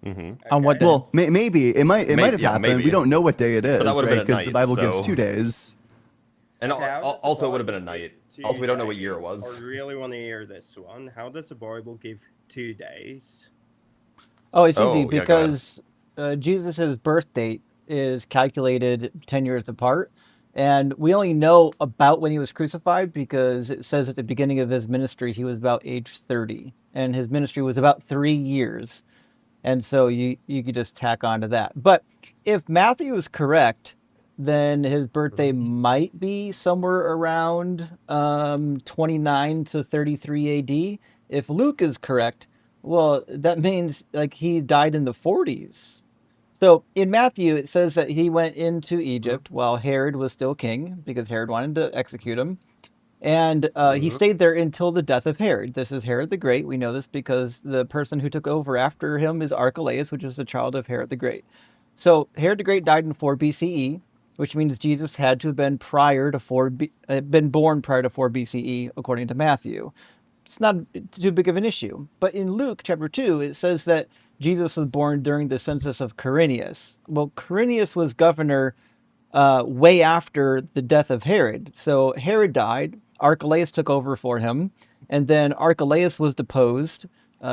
B: Mm-hmm.
A: On what
H: Okay.
A: day?
D: Well, maybe it might have
B: Yeah,
D: happened.
B: maybe.
D: We don't know what day it
B: But that
D: is,
B: would have
D: right?
B: been at
D: Because the
B: night,
D: Bible gives
B: so
D: 2 days.
B: and
H: Okay, how does the
B: also it would have been
H: Bible
B: at night.
H: give 2
B: Also, we don't know what year it
H: days?
B: was.
H: I really want to hear this one. How does the Bible give 2 days?
A: Oh, it's easy
B: Oh, yeah, go ahead.
A: because Jesus' birth date is calculated 10 years apart. And we only know about when he was crucified because it says at the beginning of his ministry he was about age 30. And his ministry was about 3 years. And so you could just tack on to that. But if Matthew is correct, then his birthday might be somewhere around 29 to 33 AD. If Luke is correct, well, that means like he died in the 40s. So in Matthew, it says that he went into Egypt while Herod was still king because Herod wanted to execute him. And he stayed there until the death of Herod. This is Herod the Great. We know this because the person who took over after him is Archelaus, which is the child of Herod the Great. So Herod the Great died in 4 BCE, which means Jesus had to have been been born prior to 4 BCE, according to Matthew. It's not too big of an issue. But in Luke chapter 2, it says that Jesus was born during the census of Quirinius. Well, Quirinius was governor way after the death of Herod. So Herod died, Archelaus took over for him, and then Archelaus was deposed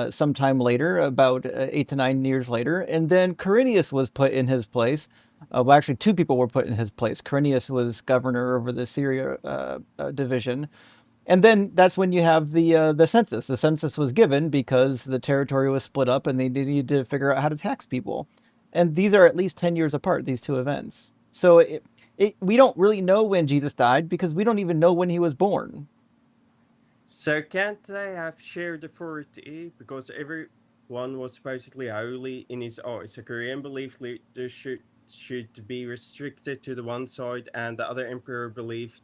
A: sometime later, about 8 to 9 years later, and then Quirinius was put in his place. Well, actually, two people were put in his place. Quirinius was governor over the Syria division, and then that's when you have the census. The census was given because the territory was split up, and they needed to figure out how to tax people. And these are at least 10 years apart. These two events. So we don't really know when Jesus died because we don't even know when he was born.
H: So can't they have shared authority because everyone was supposedly holy in his eyes? A Korean belief leader should be restricted to the one side, and the other emperor believed.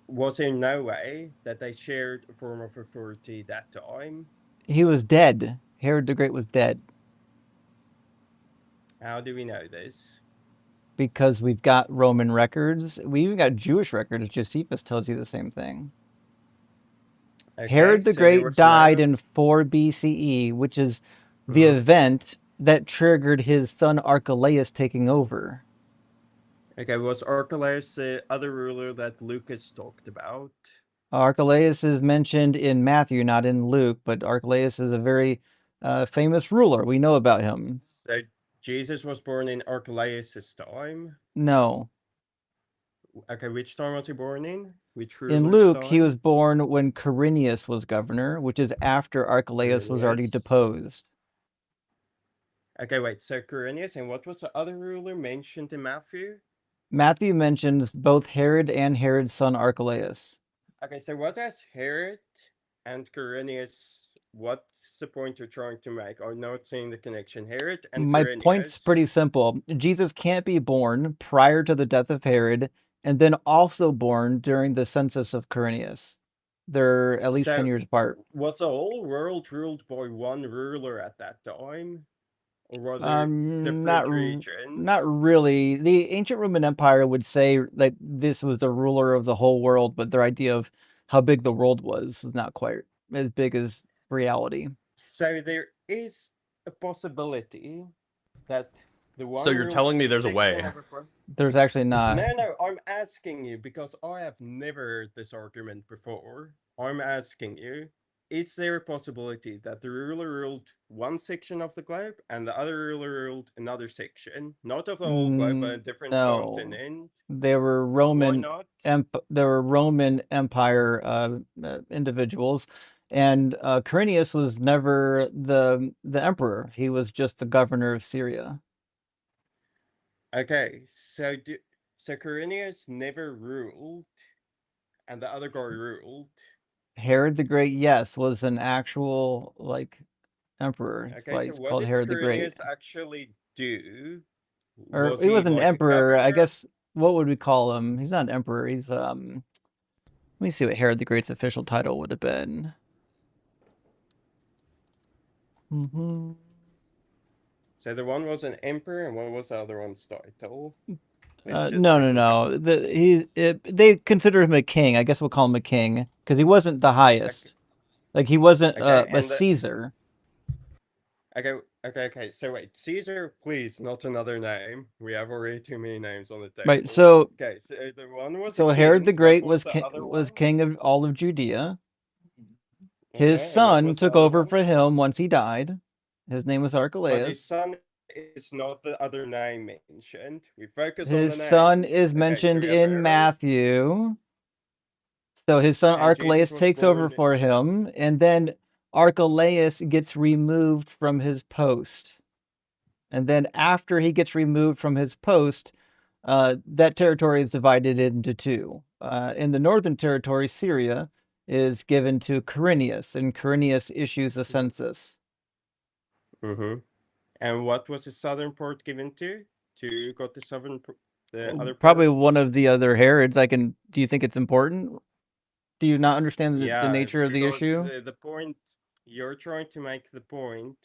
H: Was there no way that they shared a form of authority that time?
A: He was dead. Herod the Great was dead
H: How do we know this?
A: because we've got Roman records. We even got Jewish records. Josephus tells you the same thing.
H: Okay,
A: Herod the
H: so there
A: Great
H: was
A: died
H: no.
A: in 4 BCE, which is the event that triggered his son Archelaus taking over.
H: Okay, was Archelaus the other ruler that Lucas talked about?
A: Archelaus is mentioned in Matthew, not in Luke, but Archelaus is a very famous ruler. We know about him.
H: So Jesus was born in Archelaus' time.
A: No.
H: Okay, which time was he born in? Which
A: In
H: ruler's
A: Luke, he
H: time?
A: was born when Quirinius was governor, which is after Archelaus was already
H: Quirinius.
A: deposed.
H: Okay, wait. So Quirinius, and what was the other ruler mentioned in Matthew?
A: Matthew mentions both Herod and Herod's son Archelaus.
H: Okay, so what has Herod and Quirinius what's the point you're trying to make? I'm not seeing the connection. Herod and
A: My point's pretty
H: Quirinius.
A: simple. Jesus can't be born prior to the death of Herod, and then also born during the census of Quirinius. They're at least 10
H: So,
A: years apart.
H: was the whole world ruled by one ruler at that time? Or were there different
A: Not
H: regions?
A: really. The ancient Roman Empire would say that this was the ruler of the whole world, but their idea of how big the world was not quite as big as reality.
H: So there is a possibility that the one
B: So you're
H: ruled
B: telling me there's a
H: section
B: way.
H: of a
A: There's actually not.
H: No, I'm asking you because I have never heard this argument before. I'm asking you, is there a possibility that the ruler ruled one section of the globe and the other ruler ruled another section? Not of the whole globe, but a different
A: No,
H: continent?
A: they were
H: Why not?
A: There were Roman Empire individuals, and Quirinius was never the emperor. He was just the governor of Syria.
H: Okay, so Quirinius never ruled, and the other guy ruled.
A: Herod the Great, yes, was an actual emperor. That's
H: Okay,
A: why
H: so
A: he's
H: what
A: called
H: did
A: Herod the Great.
H: Quirinius actually do?
A: Or
H: Was
A: he
H: he
A: was an
H: like a
A: emperor, I
H: governor?
A: guess. What would we call him? He's not an emperor. He's Let me see what Herod the Great's official title would have been. Mm-hmm.
H: So the one was an emperor and one was the other one's title.
A: No. They consider him a king. I guess we'll call him a king because he wasn't the highest. Like he wasn't
H: Okay,
A: a
H: and
A: Caesar.
H: okay. So wait, Caesar, please, not another name. We have already too many names on the table.
A: Right. So
H: Okay, so the one was
A: so
H: a
A: Herod the
H: king. What
A: Great
H: was the other
A: was
H: one?
A: king of all of Judea. His
H: Okay, and what
A: son
H: was the
A: took
H: other
A: over
H: one?
A: for him once he died. His name was
H: But
A: Archelaus.
H: his son is not the other name mentioned. We focus on the
A: His son
H: names.
A: is
H: Okay, so
A: mentioned
H: we have
A: in
H: Herod,
A: Matthew. So his son
H: and Jesus
A: Archelaus
H: was
A: takes over
H: born.
A: for him, and then Archelaus gets removed from his post. And then after he gets removed from his post, that territory is divided into two. In the northern territory, Syria is given to Quirinius, and Quirinius issues a census.
H: Mm-hmm. And what was the southern part given to? To got the other
A: Probably
H: part?
A: one of the other Herods. Do you think it's important? Do you not understand the
H: Yeah,
A: nature of the
H: because
A: issue?
H: the point you're trying to make the point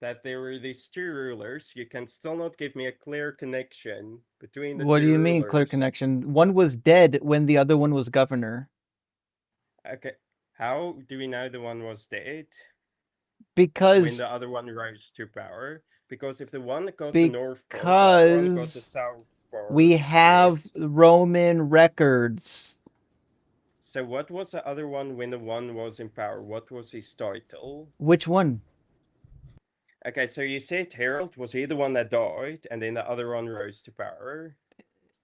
H: that there were these two rulers. You can still not give me a clear connection between the
A: What do
H: two
A: you mean, clear
H: rulers.
A: connection? One was dead when the other one was governor.
H: Okay, how do we know the one was dead when
A: Because
H: the other one rose to power? Because if the one got the north part, the other one got the
A: because
H: south part.
A: we have
H: Yes.
A: Roman records.
H: So what was the other one when the one was in power? What was his title?
A: Which one?
H: Okay, so you said Harold, was he the one that died and then the other one rose to power?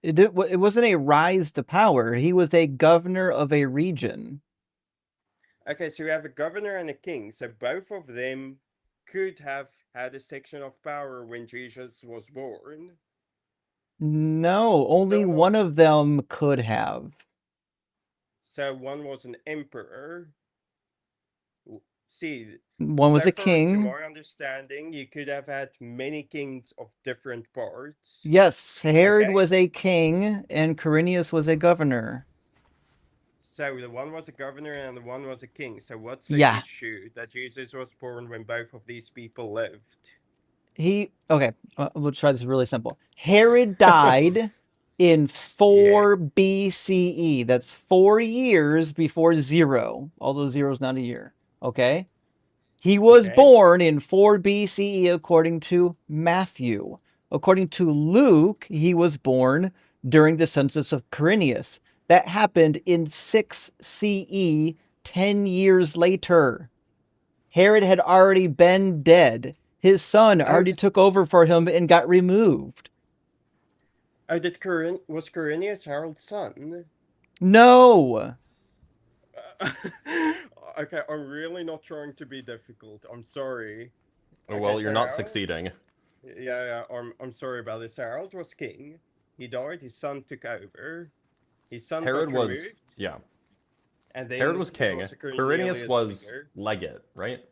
A: It wasn't a rise to power. He was a governor of a region.
H: Okay, so you have a governor and a king. So both of them could have had a section of power when Jesus was born.
A: No, only
H: Still
A: one
H: not.
A: of them could have.
H: So one was an emperor. See,
A: One was
H: so
A: a
H: far to
A: king.
H: my understanding, you could have had many kings of different parts.
A: Yes, Herod
H: Okay,
A: was a king and Quirinius was a governor.
H: so the one was a governor and the one was a king. So what's the
A: Yeah.
H: issue that Jesus was born when both of these people lived?
A: Okay, we'll try this really simple. Herod died in 4 BCE. That's 4 years before 0. Although 0 is not a year. Okay? He was
H: Okay.
A: born in 4 BCE according to Matthew. According to Luke, he was born during the census of Quirinius. That happened in 6 CE, 10 years later. Herod had already been dead. His son already took over for him and got removed.
H: Oh, was Quirinius Harold's son?
A: No.
H: Okay, I'm really not trying to be difficult. I'm sorry.
B: Oh,
H: Okay,
B: well,
H: so
B: you're not
H: Harold-
B: succeeding.
H: Yeah, I'm sorry about this. Harold was king. He died. His son took over. His son
B: Herod
H: got
B: was,
H: removed.
B: yeah.
H: And then
B: Herod was king.
H: because of
B: Quirinius was
H: figure,
B: legate, right?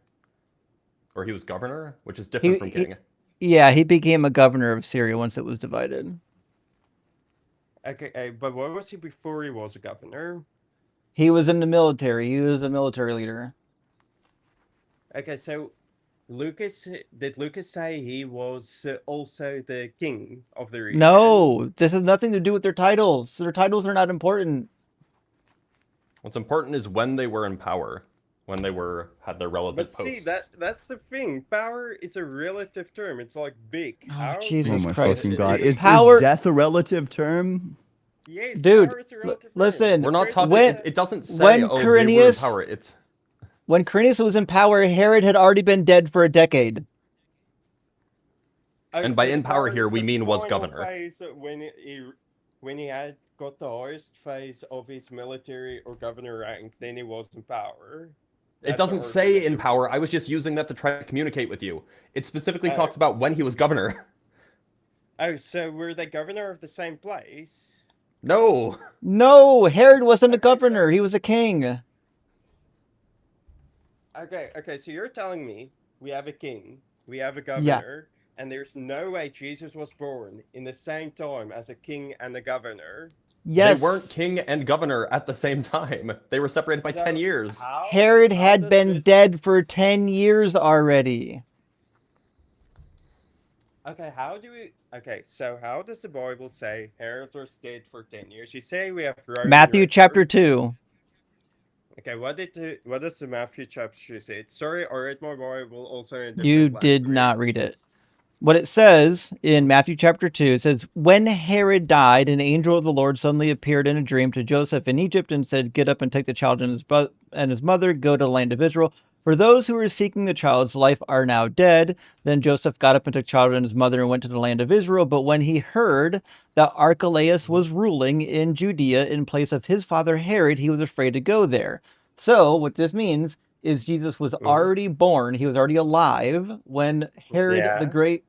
B: or he was governor, which is different from king.
A: Yeah, he became a governor of Syria once it was divided.
H: Okay, but what was he before he was a governor?
A: He was in the military. He was a military leader.
H: Okay, so did Lucas say he was also the king of the region?
A: No, this has nothing to do with their titles. Their titles are not important.
B: What's important is when they were in power, when they had their relative
H: But
B: posts.
H: see, that's the thing. Power is a relative term. It's like big.
A: Oh,
H: How
A: Jesus
D: Oh my
A: Christ.
D: fucking god! Is
A: Power-
D: death a relative term?
H: Yes,
A: Dude,
H: power is a relative term.
A: listen,
B: We're not
H: Prince
B: talking.
A: when-
B: It doesn't say
A: when
B: they were in
A: Quirinius-
B: power. It's
A: When Quirinius was in power, Herod had already been dead for a decade.
B: And
H: so
B: by
H: the
B: in power
H: power
B: here,
H: is
B: we
H: the
B: mean was
H: final
B: governor.
H: phase when he had got the highest phase of his military or governor rank, then he was in power.
B: It
H: That's
B: doesn't
H: the
B: say in
H: argument.
B: power. I was just using that to try to communicate with you. It specifically
H: Oh.
B: talks about when he was governor.
H: Oh, so were they governor of the same place?
B: No.
A: No, Herod wasn't a
H: Okay, so-
A: governor. He was a king.
H: Okay, so you're telling me we have a king, we have a governor, and there's no way Jesus was born in the same time as a king and a governor.
A: Yes.
B: They weren't king and governor at the same time. They were separated by
H: So
B: 10 years.
A: Herod
H: how
A: had
H: does
A: been
H: this-
A: dead for 10 years already.
H: Okay, so how does the Bible say Herod was dead for 10 years? You say we have Roman
A: Matthew chapter
H: records.
A: 2.
H: Okay, what does the Matthew chapter say? Sorry, I read my Bible also in a
A: You
H: different
A: did not
H: language.
A: read it. What it says in Matthew chapter 2, it says, when Herod died, an angel of the Lord suddenly appeared in a dream to Joseph in Egypt and said, get up and take the child and his mother, go to the land of Israel. For those who were seeking the child's life are now dead. Then Joseph got up and took the child and his mother and went to the land of Israel. But when he heard that Archelaus was ruling in Judea in place of his father Herod, he was afraid to go there. So what this means is Jesus was already born. He was already alive when Herod the
H: Yeah.
A: Great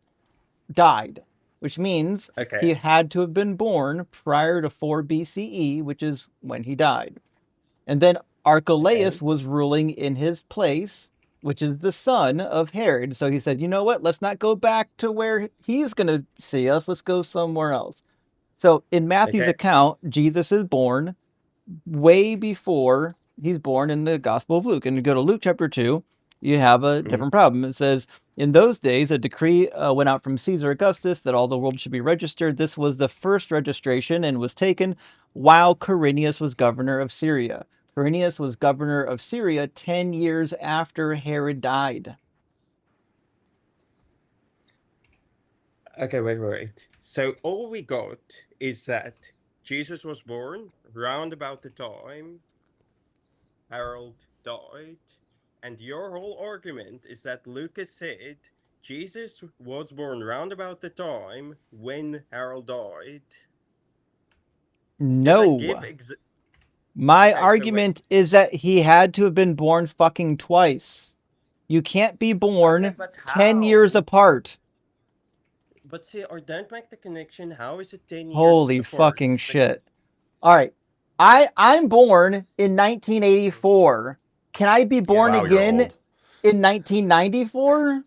A: died, which means
H: Okay.
A: he had to have been born prior to 4 BCE, which is when he died. And then Archelaus was ruling in his place, which is the son of Herod. So he said, you know what? Let's not go back to where he's going to see us. Let's go somewhere else. So in Matthew's
H: Okay.
A: account, Jesus is born way before he's born in the Gospel of Luke. And you go to Luke chapter 2, you have a different problem. It says, in those days, a decree went out from Caesar Augustus that all the world should be registered. This was the first registration and was taken while Quirinius was governor of Syria. Quirinius was governor of Syria 10 years after Herod died.
H: Okay, wait. So all we got is that Jesus was born round about the time Harold died, and your whole argument is that Lucas said Jesus was born round about the time when Harold died. Did I
A: No.
H: give
A: My
H: Okay, so
A: argument is that he had to have been born fucking twice. You can't be born
H: Okay, but
A: 10 years
H: how?
A: apart.
H: But see, or don't make the connection. How is it 10 years
A: Holy
H: apart?
A: fucking shit. All right. I'm born in 1984. Can I be born
B: Wow, you're
A: again
B: old.
A: in 1994?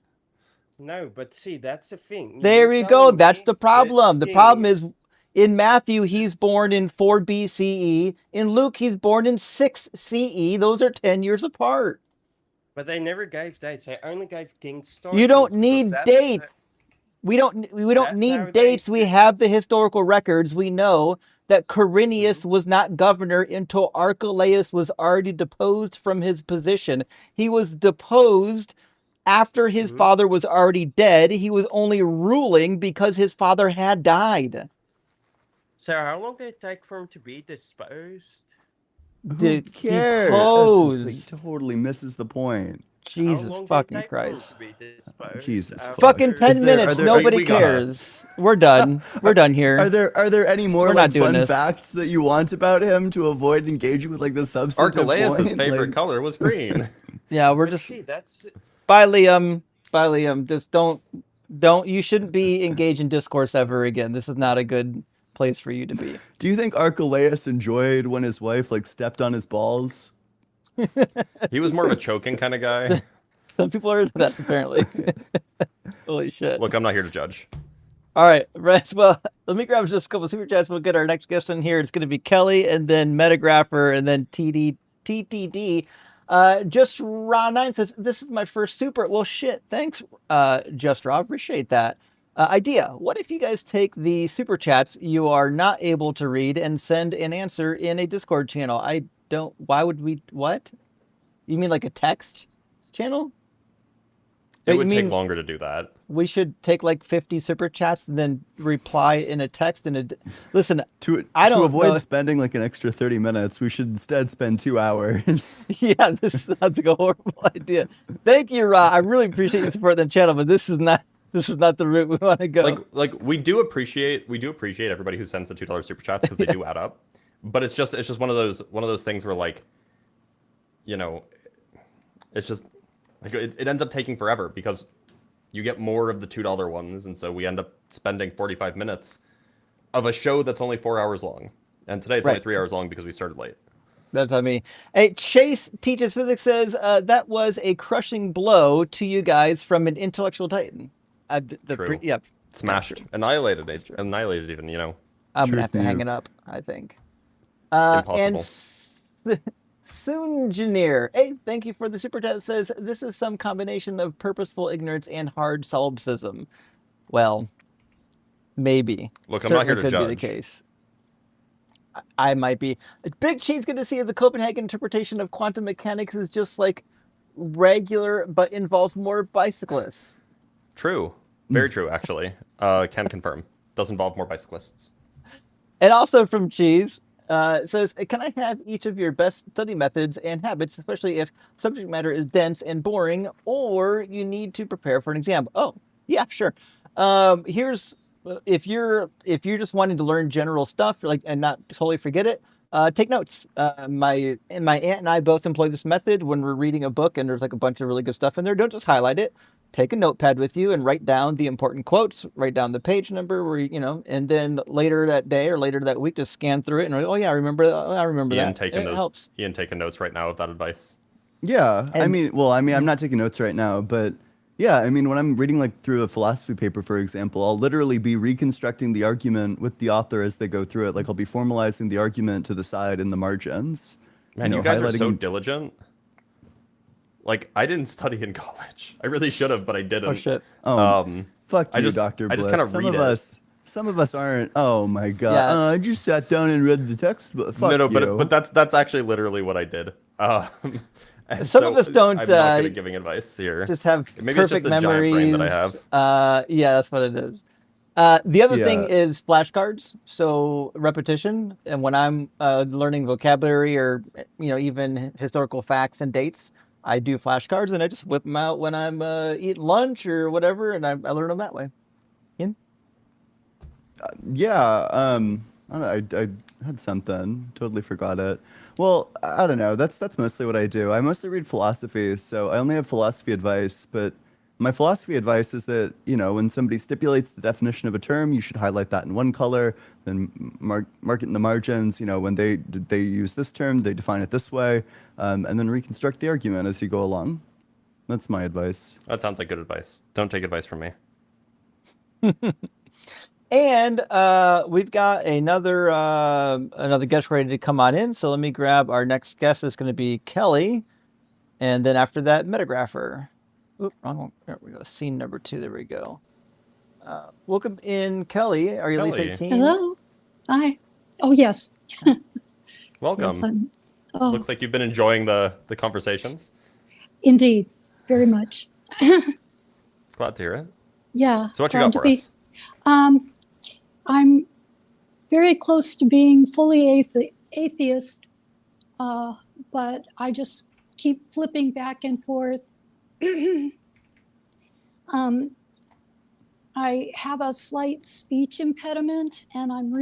H: No, but see, that's the thing.
A: There
H: You're
A: you go.
H: telling
A: That's
H: me
A: the problem.
H: this
A: The problem
H: king-
A: is in Matthew, he's born in 4 BCE. In Luke, he's born in 6 CE. Those are 10 years apart.
H: But they never gave dates. They only gave king's titles.
A: You don't
H: because
A: need
H: that's-
A: dates. We don't
H: That's how
A: need
H: they
A: dates. We
H: do-
A: have the historical records. We know that Quirinius was not governor until Archelaus was already deposed from his position. He was deposed after his father was already dead. He was only ruling because his father had died.
H: So how long did it take for him to be disposed?
D: Who cares?
A: Deposed.
D: That's just, like, totally misses the point.
H: How
A: Jesus
H: long
A: fucking
H: did it take for him
A: Christ.
H: to be disposed
D: Jesus
H: after-
D: fuck.
A: Fucking 10
D: Is there-
A: minutes.
D: are there-
A: Nobody
B: we gotta-
A: cares. We're done. We're done here.
D: Are there any more
A: We're
D: like
A: not doing
D: fun
A: this.
D: facts that you want about him to avoid engaging with like the substantive
B: Archelaus'
D: point?
B: favorite
D: Like,
B: color was green.
A: Yeah, we're
H: But
A: just
H: see, that's
A: bye, Liam. Bye, Liam. Just don't. You shouldn't be engaged in discourse ever again. This is not a good place for you to be.
D: do you think Archelaus enjoyed when his wife like stepped on his balls?
B: He was more of a choking kind of guy.
A: Some people are into that apparently. Holy shit.
B: Look, I'm not here to judge.
A: All right, right. Well, let me grab just a couple of super chats. We'll get our next guest in here. It's going to be Kelly, and then Metagrapher, and then TTD. Just Ron 9 says, "This is my first super." Well, shit. Thanks, Just Rob. Appreciate that. Idea. What if you guys take the super chats you are not able to read and send an answer in a Discord channel? I don't. Why would we? What? You mean like a text channel?
B: It
A: You
B: would take
A: mean-
B: longer to do that.
A: We should take like 50 super chats and then reply in a text. Listen,
D: To
A: I don't
D: avoid
A: know.
D: spending like an extra 30 minutes, we should instead spend 2 hours.
A: Yeah, this sounds like a horrible idea. Thank you, Ra. I really appreciate you supporting the channel, but this is not the route we want to go.
B: Like we do appreciate everybody who sends the $2 super chats because they do add up. But it's just one of those things where, like, you know, it's just like it ends up taking forever because you get more of the $2 ones, and so we end up spending 45 minutes of a show that's only 4 hours long. And today it's only 3 hours long because we started late.
A: That's on me. Hey, Chase Teaches Physics says that was a crushing blow to you guys from an intellectual titan.
B: True.
A: Yeah,
B: Smashed, annihilated even, you know.
A: I'm gonna
D: Truth
A: have to hang
D: nuke.
A: it up, I think.
B: Impossible.
A: And Soongineer, hey, thank you for the super chat. Says this is some combination of purposeful ignorance and hard solipsism. Well, maybe.
B: Look, I'm not here to
A: Could
B: judge.
A: be the case. I might be. Big Cheese, good to see you. The Copenhagen interpretation of quantum mechanics is just like regular, but involves more bicyclists.
B: True. Very true, actually. Can confirm. Does involve more bicyclists.
A: And also from Cheese, says, can I have each of your best study methods and habits, especially if subject matter is dense and boring, or you need to prepare for an exam? Oh, yeah, sure. Here's if you're just wanting to learn general stuff, like, and not totally forget it, take notes. My aunt and I both employ this method when we're reading a book and there's like a bunch of really good stuff in there. Don't just highlight it. Take a notepad with you and write down the important quotes, write down the page number where and then later that day or later that week, just scan through it and oh yeah, I remember that.
B: Taking
A: It helps.
B: Ian taking notes right now of that advice.
D: Yeah,
A: And-
D: I'm not taking notes right now, but yeah, I mean, when I'm reading like through a philosophy paper, for example, I'll literally be reconstructing the argument with the author as they go through it. Like I'll be formalizing the argument to the side in the margins.
B: Man,
D: know,
B: you guys are so
D: highlighting-
B: diligent. Like, I didn't study in college. I really should have, but I didn't.
A: Oh shit.
D: Fuck
B: I
D: you,
B: just-
D: Dr.
B: I just
D: Bliss.
B: kinda read it.
D: Some of us aren't. Oh my god.
A: Yeah.
D: I just sat down and read the text. But fuck
B: No,
D: you.
B: but that's actually literally what I did. And
A: Some of us don't,
B: I'm not good at giving advice here.
A: Just have
B: Maybe it's just
A: perfect
B: the giant
A: memories.
B: brain that I have.
A: Yeah, that's what it is. The other thing
D: Yeah.
A: is flashcards, so repetition. And when I'm learning vocabulary or even historical facts and dates, I do flashcards and I just whip them out when I'm eating lunch or whatever, and I learn them that way. Ian?
D: Yeah, I don't know, I had something. Totally forgot it. Well, I don't know. That's mostly what I do. I mostly read philosophy, so I only have philosophy advice. But my philosophy advice is that when somebody stipulates the definition of a term, you should highlight that in one color, then mark it in the margins. When they use this term, they define it this way, and then reconstruct the argument as you go along. That's my advice.
B: That sounds like good advice. Don't take advice from me.
A: And we've got another guest ready to come on in. So let me grab our next guest. It's going to be Kelly, and then after that, Metagrapher. Oop, wrong one. There we go. Scene number 2. There we go. Welcome in, Kelly. Are you at least
B: Kelly.
A: 18?
I: Hello. Hi. Oh, yes.
B: Welcome.
I: Yes, oh,
B: Looks like you've been enjoying the conversations.
I: indeed. Very much.
B: Glad to hear it.
I: Yeah.
B: So what you got
I: glad to
B: for
I: be-
B: us?
I: I'm very close to being fully atheist, but I just keep flipping back and forth. I have a slight speech impediment, and I'm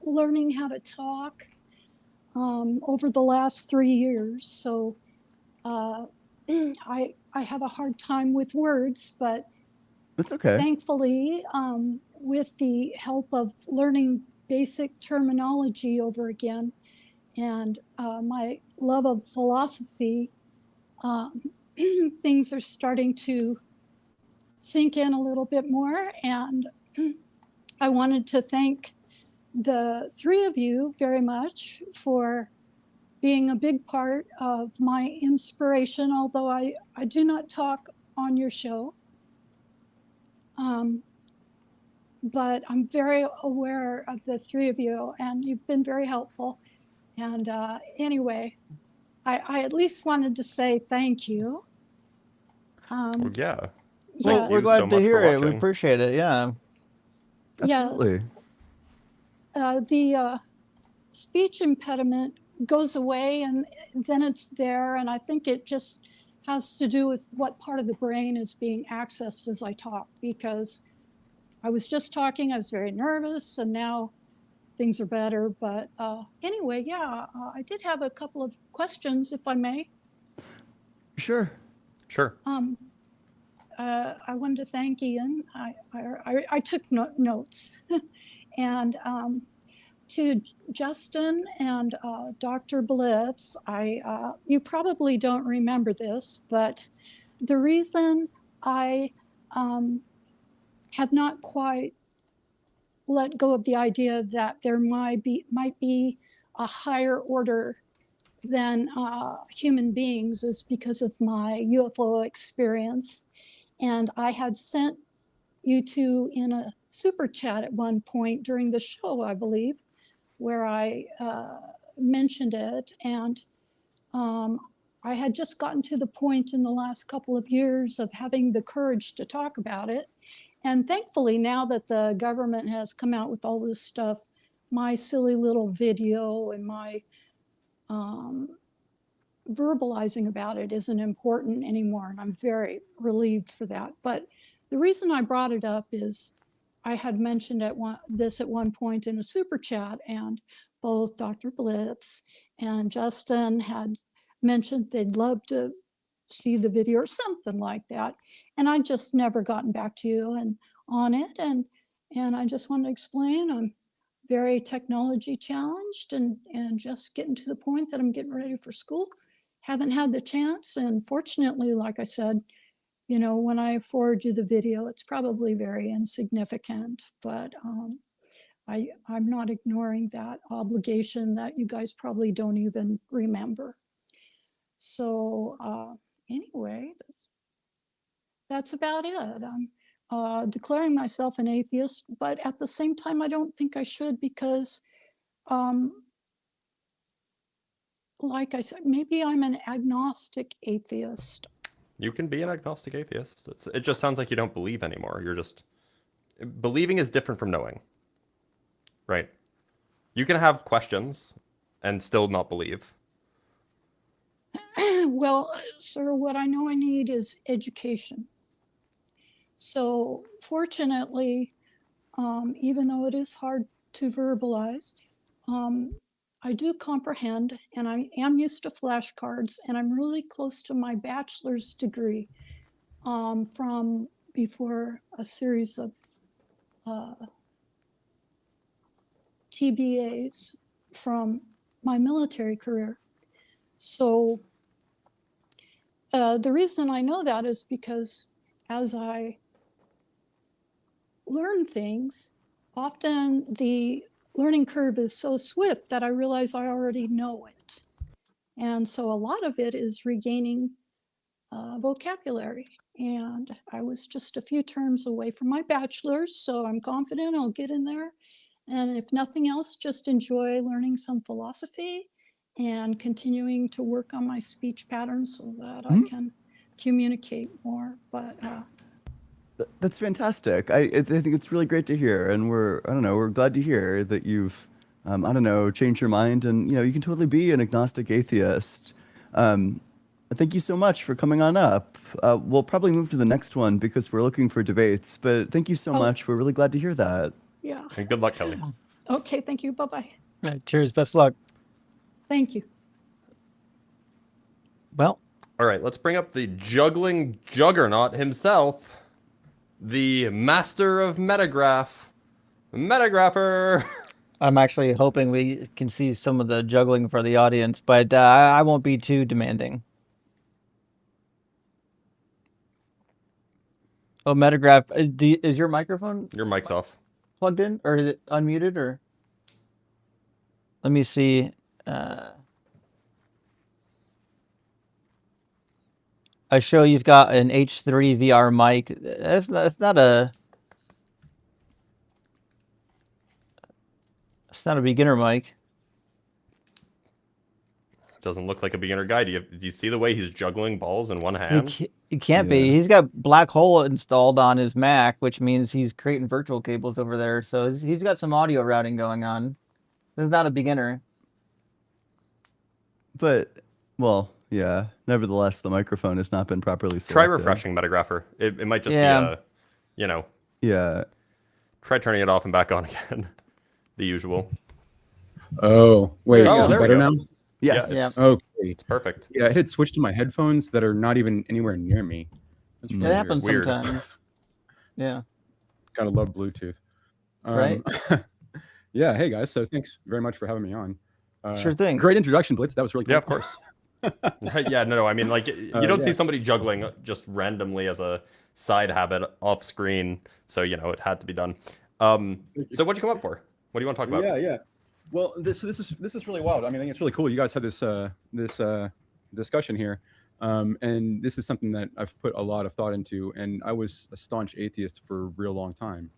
I: learning how to talk over the last 3 years. So I have a hard time with words, but
D: That's okay.
I: thankfully, with the help of learning basic terminology over again and my love of philosophy, things are starting to sink in a little bit more. And I wanted to thank the three of you very much for being a big part of my inspiration, although I do not talk on your show. But I'm very aware of the three of you, and you've been very helpful. And anyway, I at least wanted to say thank you.
B: Well, yeah.
A: Well,
B: Thank
A: we're
B: you
A: glad
B: so
A: to
B: much for
A: hear it. We
B: watching.
A: appreciate it. Yeah.
D: Absolutely.
I: Yes. The speech impediment goes away and then it's there. And I think it just has to do with what part of the brain is being accessed as I talk, because I was just talking, I was very nervous, and now things are better. But anyway, yeah, I did have a couple of questions, if I may.
D: Sure.
B: Sure.
I: I wanted to thank Ian. I took notes. And to Justin and Dr. Blitz, you probably don't remember this, but the reason I have not quite let go of the idea that there might be a higher order than human beings is because of my UFO experience. And I had sent you two in a super chat at one point during the show, I believe, where I mentioned it. And I had just gotten to the point in the last couple of years of having the courage to talk about it. And thankfully, now that the government has come out with all this stuff, my silly little video and my verbalizing about it isn't important anymore. And I'm very relieved for that. But the reason I brought it up is I had mentioned this at one point in a super chat, and both Dr. Blitz and Justin had mentioned they'd love to see the video or something like that. And I just never gotten back to you and on it. And I just wanted to explain I'm very technology challenged and just getting to the point that I'm getting ready for school. Haven't had the chance. And fortunately, like I said, you know, when I forward you the video, it's probably very insignificant, but I'm not ignoring that obligation that you guys probably don't even remember. So anyway, that's about it. I'm declaring myself an atheist, but at the same time, I don't think I should because, like I said, maybe I'm an agnostic atheist.
B: You can be an agnostic atheist. It just sounds like you don't believe anymore. You're just... Believing is different from knowing. Right? You can have questions and still not believe.
I: Well, sir, what I know I need is education. So fortunately, even though it is hard to verbalize, I do comprehend, and I am used to flashcards, and I'm really close to my bachelor's degree from before a series of TBAs from my military career. So the reason I know that is because as I learn things, often the learning curve is so swift that I realize I already know it. And so a lot of it is regaining vocabulary. And I was just a few terms away from my bachelor's, so I'm confident I'll get in there. And if nothing else, just enjoy learning some philosophy and continuing to work on my speech patterns so that I can communicate more. But
D: That's fantastic. I think it's really great to hear, and we're glad to hear that you've, changed your mind, and you can totally be an agnostic atheist. Thank you so much for coming on up. We'll probably move to the next one because we're looking for debates, but thank you so much. We're really glad to hear that.
I: yeah.
B: And good luck, Kelly.
I: Okay, thank you. Bye-bye.
A: Right, cheers. Best luck.
I: Thank you.
A: Well,
B: All right, let's bring up the juggling juggernaut himself, the master of metagraph, Metagrapher.
A: I'm actually hoping we can see some of the juggling for the audience, but I won't be too demanding. Oh, Metagraph. Is your microphone
B: Your mic's off.
A: plugged in, or is it unmuted, or? Let me see. I show you've got an H3 VR mic. That's not a. It's not a beginner mic.
B: Doesn't look like a beginner guy. Do you see the way he's juggling balls in one hand?
A: He can't be.
D: Yeah.
A: He's got black hole installed on his Mac, which means he's creating virtual cables over there. So he's got some audio routing going on. This is not a beginner.
D: But, well, yeah. Nevertheless, the microphone has not been properly selected.
B: Try refreshing Metagrapher. It might just
A: Yeah.
B: be you know,
D: Yeah.
B: try turning it off and back on again. The usual.
J: Oh, wait,
B: Oh,
J: is
B: there
J: it
B: we
J: better
B: go.
J: now?
D: Yes.
A: Yeah.
J: Okay.
B: It's perfect.
J: Yeah, I hit switch to my headphones that are not even anywhere near me. That's
A: It
J: really
A: happens
B: Weird.
A: sometimes. Yeah.
J: Gotta love Bluetooth.
A: Right?
J: Yeah, hey guys. So thanks very much for having me on.
A: Sure thing.
J: Great introduction, Blitz. That was really cool.
B: Yeah, of course. Yeah, no, I mean, like, you don't see
J: yeah.
B: somebody juggling just randomly as a side habit off screen, so it had to be done. So what'd you come up for? What do you want to talk about?
J: Yeah. Well, this is really wild. I mean, I think it's really cool. You guys had this discussion here, and this is something that I've put a lot of thought into. And I was a staunch atheist for a real long time,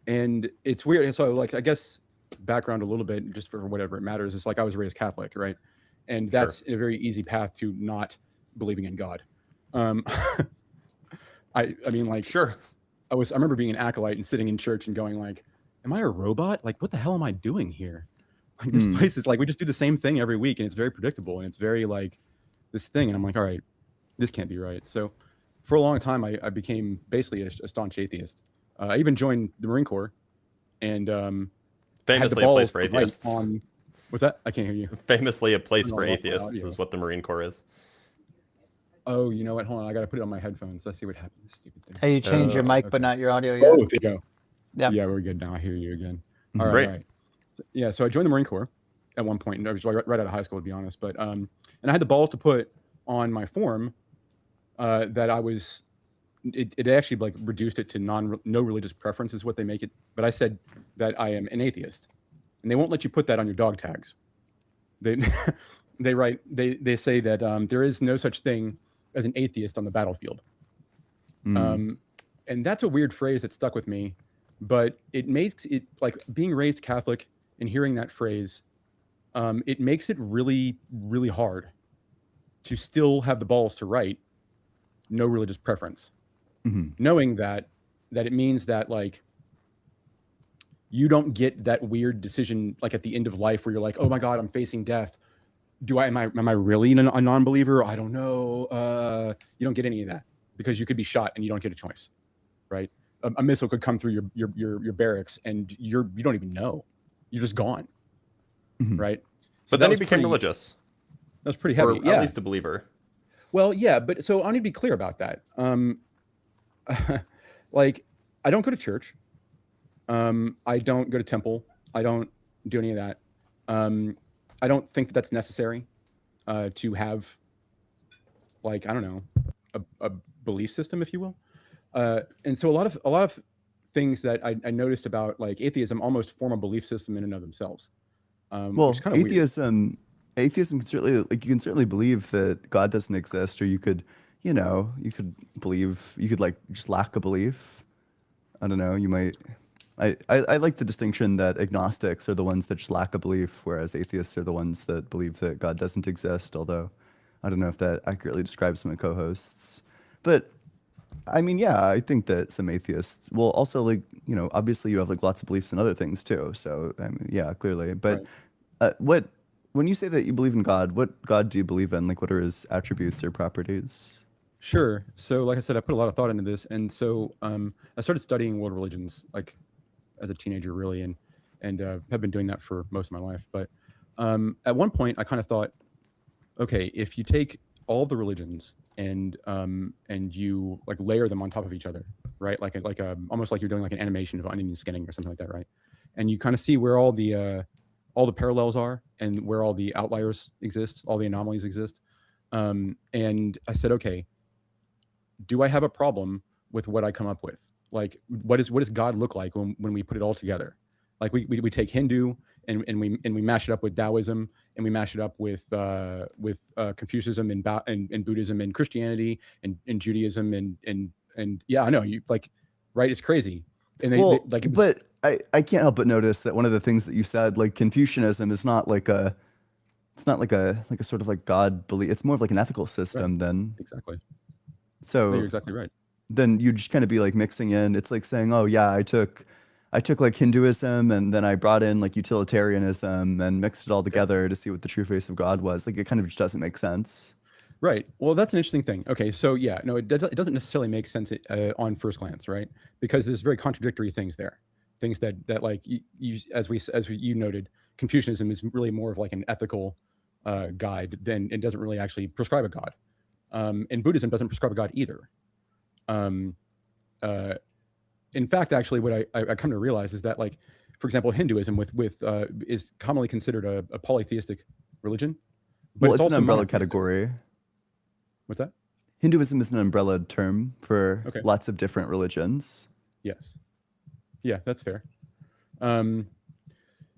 J: and it's weird. So, like, I guess background a little bit, just for whatever it matters. It's like I was raised Catholic, right? And that's a very easy path to not believing in God. I mean, like,
B: Sure.
J: I remember being an acolyte and sitting in church and going like, am I a robot? Like, what the hell am I doing here? Like, this place is like, we just do the same thing every week and it's very predictable and it's very like this thing. And I'm like, all right, this can't be right. So for a long time, I became basically a staunch atheist. I even joined the Marine Corps and
B: Famously a place for
J: had the balls
B: atheists.
J: to write on, what's that? I can't hear you.
B: Famously a place
J: No,
B: for
J: no,
B: atheists
J: audio.
B: is what the Marine Corps is.
J: Oh, you know what? Hold on. I got to put it on my headphones. Let's see what happens. Stupid thing.
A: Hey, you changed your mic, but
J: okay.
A: not your audio yet.
J: Oh, there you go.
A: Yeah.
J: Yeah, we're good now. I hear you again. All right.
B: Great.
J: All right. Yeah, so I joined the Marine Corps at one point, and I was right out of high school, to be honest. But and I had the balls to put on my form that I was. It actually like reduced it to no religious preference is what they make it. But I said that I am an atheist, and they won't let you put that on your dog tags. They they say that there is no such thing as an atheist on the battlefield. And that's a weird phrase that stuck with me, but it makes it like being raised Catholic and hearing that phrase, it makes it really, really hard to still have the balls to write no religious preference, knowing that it means that like you don't get that weird decision like at the end of life where you're like, oh my God, I'm facing death. Am I really a non-believer? I don't know. You don't get any of that because you could be shot and you don't get a choice, right? A missile could come through your barracks and you don't even know. You're just gone, right? So
B: But then he became religious.
J: That was pretty heavy.
B: Or at least a believer.
J: Well, yeah, but so I need to be clear about that. Like, I don't go to church. I don't go to temple. I don't do any of that. I don't think that's necessary to have, like, I don't know, a belief system, if you will. And so a lot of things that I noticed about like atheism almost form a belief system in and of themselves.
D: Well,
J: which is kind of weird.
D: atheism can certainly you can certainly believe that God doesn't exist, or you could believe, you could like just lack a belief. I don't know. You might. I like the distinction that agnostics are the ones that just lack a belief, whereas atheists are the ones that believe that God doesn't exist. Although I don't know if that accurately describes my co-hosts. But I mean, yeah, I think that some atheists will also like, obviously you have like lots of beliefs in other things too. So I mean, yeah, clearly. But when you say that you believe in God, what God do you believe in? Like, what are his attributes or properties?
J: Sure. So like I said, I put a lot of thought into this. And so I started studying world religions like as a teenager, really, and have been doing that for most of my life. But at one point I kind of thought, okay, if you take all the religions and you like layer them on top of each other, right? Like almost like you're doing like an animation of onion skinning or something like that, right? And you kind of see where all the parallels are and where all the outliers exist, all the anomalies exist. And I said, okay, do I have a problem with what I come up with? Like, what does God look like when we put it all together? Like we take Hindu and we mash it up with Taoism, and we mash it up with Confucianism and Buddhism and Christianity and Judaism and yeah, I know you like, right? It's crazy. And they like it was,
D: but I can't help but notice that one of the things that you said, like Confucianism, is not like a, it's not like a sort of like God belief. It's more of like an ethical system
J: right.
D: than.
J: Exactly.
D: So
J: No, you're exactly right.
D: then you just kind of be like mixing in. It's like saying, oh yeah, I took like Hinduism and then I brought in like utilitarianism and mixed it all together to see what the true face of God was. Like it kind of just doesn't make sense.
J: Right. Well, that's an interesting thing. Okay, so yeah, no, it doesn't necessarily make sense on first glance, right? Because there's very contradictory things there. Things that like you as you noted, Confucianism is really more of like an ethical guide than it doesn't really actually prescribe a God. And Buddhism doesn't prescribe a God either. In fact, actually, what I come to realize is that, like, for example, Hinduism is commonly considered a polytheistic religion, but
D: Well, it's an
J: also
D: umbrella
J: monotheistic.
D: category.
J: What's that?
D: Hinduism is an umbrella term for
J: Okay.
D: lots of different religions.
J: Yes. Yeah, that's fair.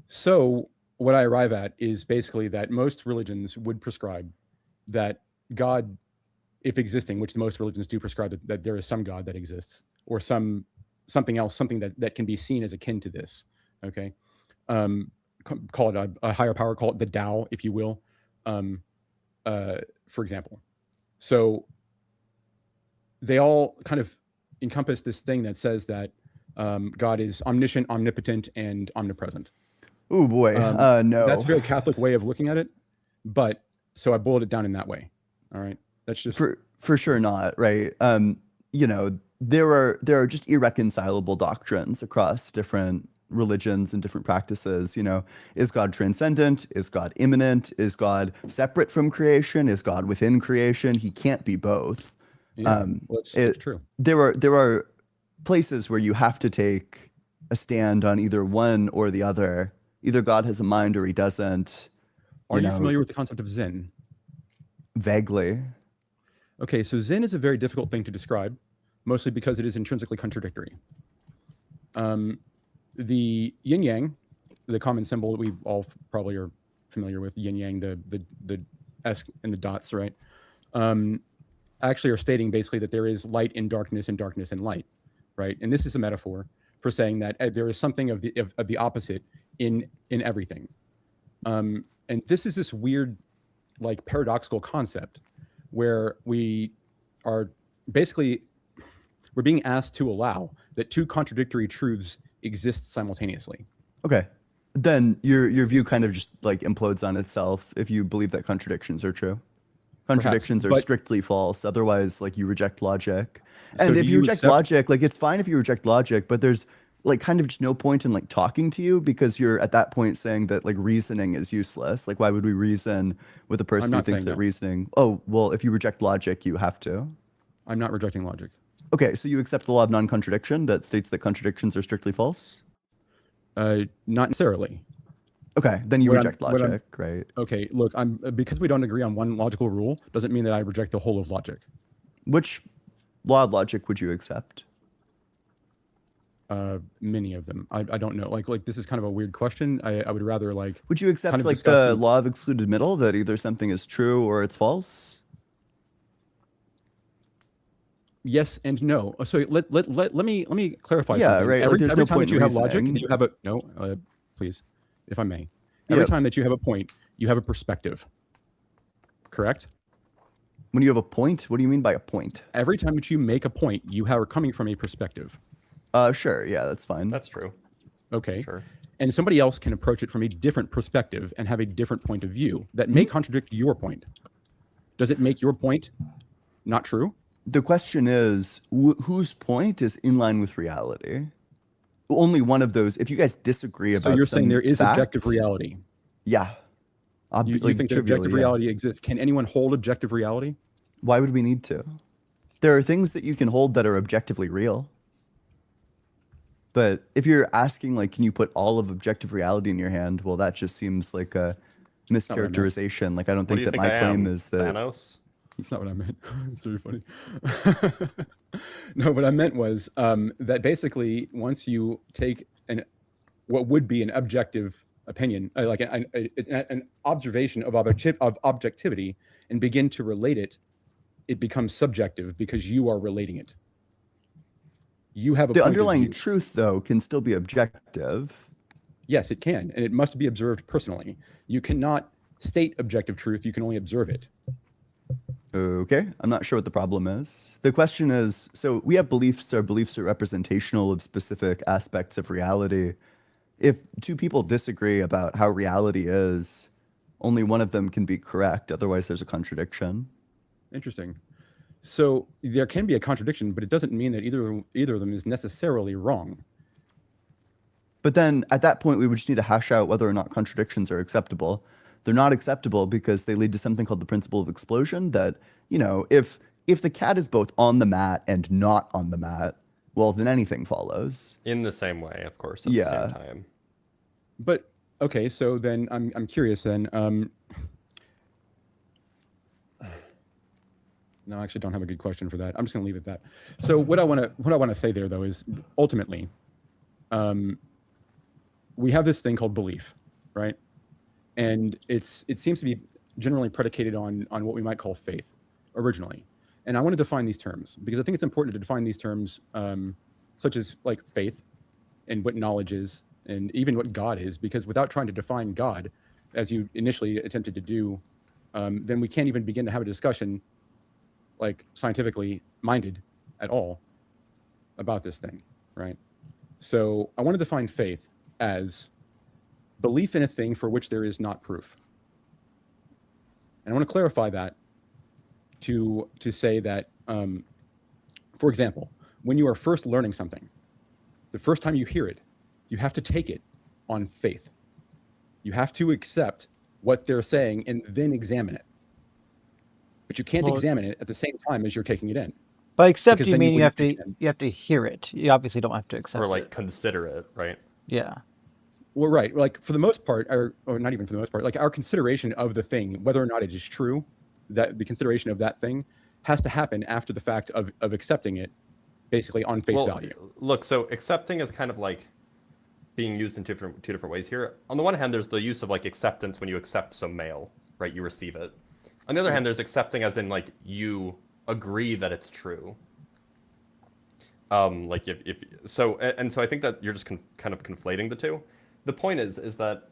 J: So what I arrive at is basically that most religions would prescribe that God, if existing, which most religions do prescribe that there is some God that exists, or something else, something that can be seen as akin to this. Okay. Call it a higher power, call it the Tao, if you will, for example. So they all kind of encompass this thing that says that God is omniscient, omnipotent, and omnipresent.
D: Oh boy, no.
J: That's a very Catholic way of looking at it, but so I boiled it down in that way. All right, that's just
D: for sure not right. You know, there are just irreconcilable doctrines across different religions and different practices. You know, is God transcendent? Is God immanent? Is God separate from creation? Is God within creation? He can't be both.
J: yeah, well, it's true.
D: There are places where you have to take a stand on either one or the other. Either God has a mind or he doesn't.
J: Are you familiar with the concept of Zen?
D: Vaguely.
J: Okay, so Zen is a very difficult thing to describe, mostly because it is intrinsically contradictory. The yin yang, the common symbol that we all probably are familiar with, yin yang, the S and the dots, right? Actually are stating basically that there is light in darkness and darkness in light, right? And this is a metaphor for saying that there is something of the opposite in everything. And this is this weird, like, paradoxical concept where we are basically, we're being asked to allow that two contradictory truths exist simultaneously.
D: Okay. Then your view kind of just like implodes on itself if you believe that contradictions are true. Contradictions are strictly false. Otherwise, like, you reject logic. And
J: So
D: if
J: do
D: you
J: you
D: reject
J: accept-
D: logic, like, it's fine if you reject logic, but there's like kind of just no point in like talking to you because you're at that point saying that like reasoning is useless. Like, why would we reason with a person who
J: not
D: thinks
J: saying
D: that
J: that.
D: reasoning? Oh, well, if you reject logic, you have to.
J: I'm not rejecting logic.
D: Okay, so you accept the law of non-contradiction that states that contradictions are strictly false?
J: Not necessarily.
D: Okay, then you
J: What I'm-
D: reject
J: what I'm-
D: logic, right?
J: Okay, look, because we don't agree on one logical rule doesn't mean that I reject the whole of logic.
D: Which law of logic would you accept?
J: Many of them. I don't know. Like this is kind of a weird question. I would rather like.
D: Would you accept
J: kind of
D: like
J: discuss
D: the
J: and-
D: law of excluded middle that either something is true or it's false?
J: Yes and no. So let me clarify
D: Yeah,
J: something.
D: right, like,
J: Every,
D: there's
J: every
D: no
J: time
D: point
J: that
D: in
J: you have logic,
D: reasoning.
J: you have a no. Please, if I may. Every
D: Yeah.
J: time that you have a point, you have a perspective. Correct.
D: When you have a point, what do you mean by a point?
J: Every time that you make a point, you are coming from a perspective.
D: Sure, yeah, that's fine.
B: That's true.
J: Okay.
B: Sure.
J: And somebody else can approach it from a different perspective and have a different point of view that may contradict your point. Does it make your point not true?
D: The question is, whose point is in line with reality? Only one of those. If you guys disagree about
J: So you're saying
D: some
J: there is objective
D: fact,
J: reality.
D: Yeah.
J: You
D: Like,
J: think that
D: trivially,
J: objective
D: yeah.
J: reality exists? Can anyone hold objective reality?
D: Why would we need to? There are things that you can hold that are objectively real. But if you're asking, like, can you put all of objective reality in your hand? Well, that just seems like a
J: what I meant.
D: mischaracterization. Like, I don't
B: What do
D: think
B: you
D: that
B: think
D: my
B: I
D: claim
B: am?
D: is that.
B: Thanos?
J: That's not what I meant. It's very funny. No, what I meant was that basically once you take what would be an objective opinion, like an observation of objectivity, and begin to relate it, it becomes subjective because you are relating it. You have a
D: The
J: point of
D: underlying
J: view.
D: truth, though, can still be objective.
J: Yes, it can, and it must be observed personally. You cannot state objective truth. You can only observe it.
D: Okay, I'm not sure what the problem is. The question is, so we have beliefs. Our beliefs are representational of specific aspects of reality. If two people disagree about how reality is, only one of them can be correct. Otherwise, there's a contradiction.
J: Interesting. So there can be a contradiction, but it doesn't mean that either of them is necessarily wrong.
D: But then at that point, we would just need to hash out whether or not contradictions are acceptable. They're not acceptable because they lead to something called the principle of explosion that, you know, if the cat is both on the mat and not on the mat, well, then anything follows.
B: In the same way, of course, at the same time.
J: But okay, so then I'm curious then. No, I actually don't have a good question for that. I'm just going to leave it at that. So what I want to say there though is ultimately, we have this thing called belief, right? And it seems to be generally predicated on what we might call faith originally. And I want to define these terms because I think it's important to define these terms, such as like faith and what knowledge is, and even what God is, because without trying to define God, as you initially attempted to do, then we can't even begin to have a discussion like scientifically minded at all about this thing, right? So I want to define faith as belief in a thing for which there is not proof. And I want to clarify that to say that, for example, when you are first learning something, the first time you hear it, you have to take it on faith. You have to accept what they're saying and then examine it. But you can't examine it at the same time as you're taking it in.
A: By accept,
J: Because
A: you
J: then
A: mean you have
J: wouldn't
A: to hear it. You obviously don't have to accept
B: Or like
A: it.
B: consider it, right?
A: Yeah.
J: Well, right. Like for the most part, or not even for the most part, like our consideration of the thing, whether or not it is true, that the consideration of that thing has to happen after the fact of accepting it, basically on face value.
B: Look, so accepting is kind of like being used in two different ways here. On the one hand, there's the use of like acceptance when you accept some mail, right? You receive it. On the other hand, there's accepting as in like you agree that it's true. Like so I think that you're just kind of conflating the two. The point is that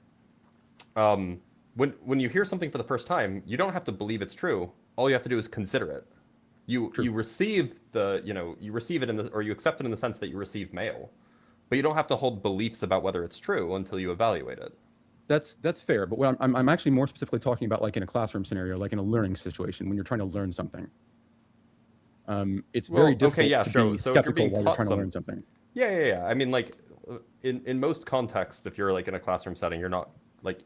B: when you hear something for the first time, you don't have to believe it's true. All you have to do is consider it. You receive you receive it or you accept it in the sense that you receive mail, but you don't have to hold beliefs about whether it's true until you evaluate it.
J: That's fair, but what I'm actually more specifically talking about, like in a classroom scenario, like in a learning situation, when you're trying to learn something. It's very difficult to be skeptical while you're trying to learn something.
B: Yeah. I mean, like in most contexts, if you're like in a classroom setting, you're not like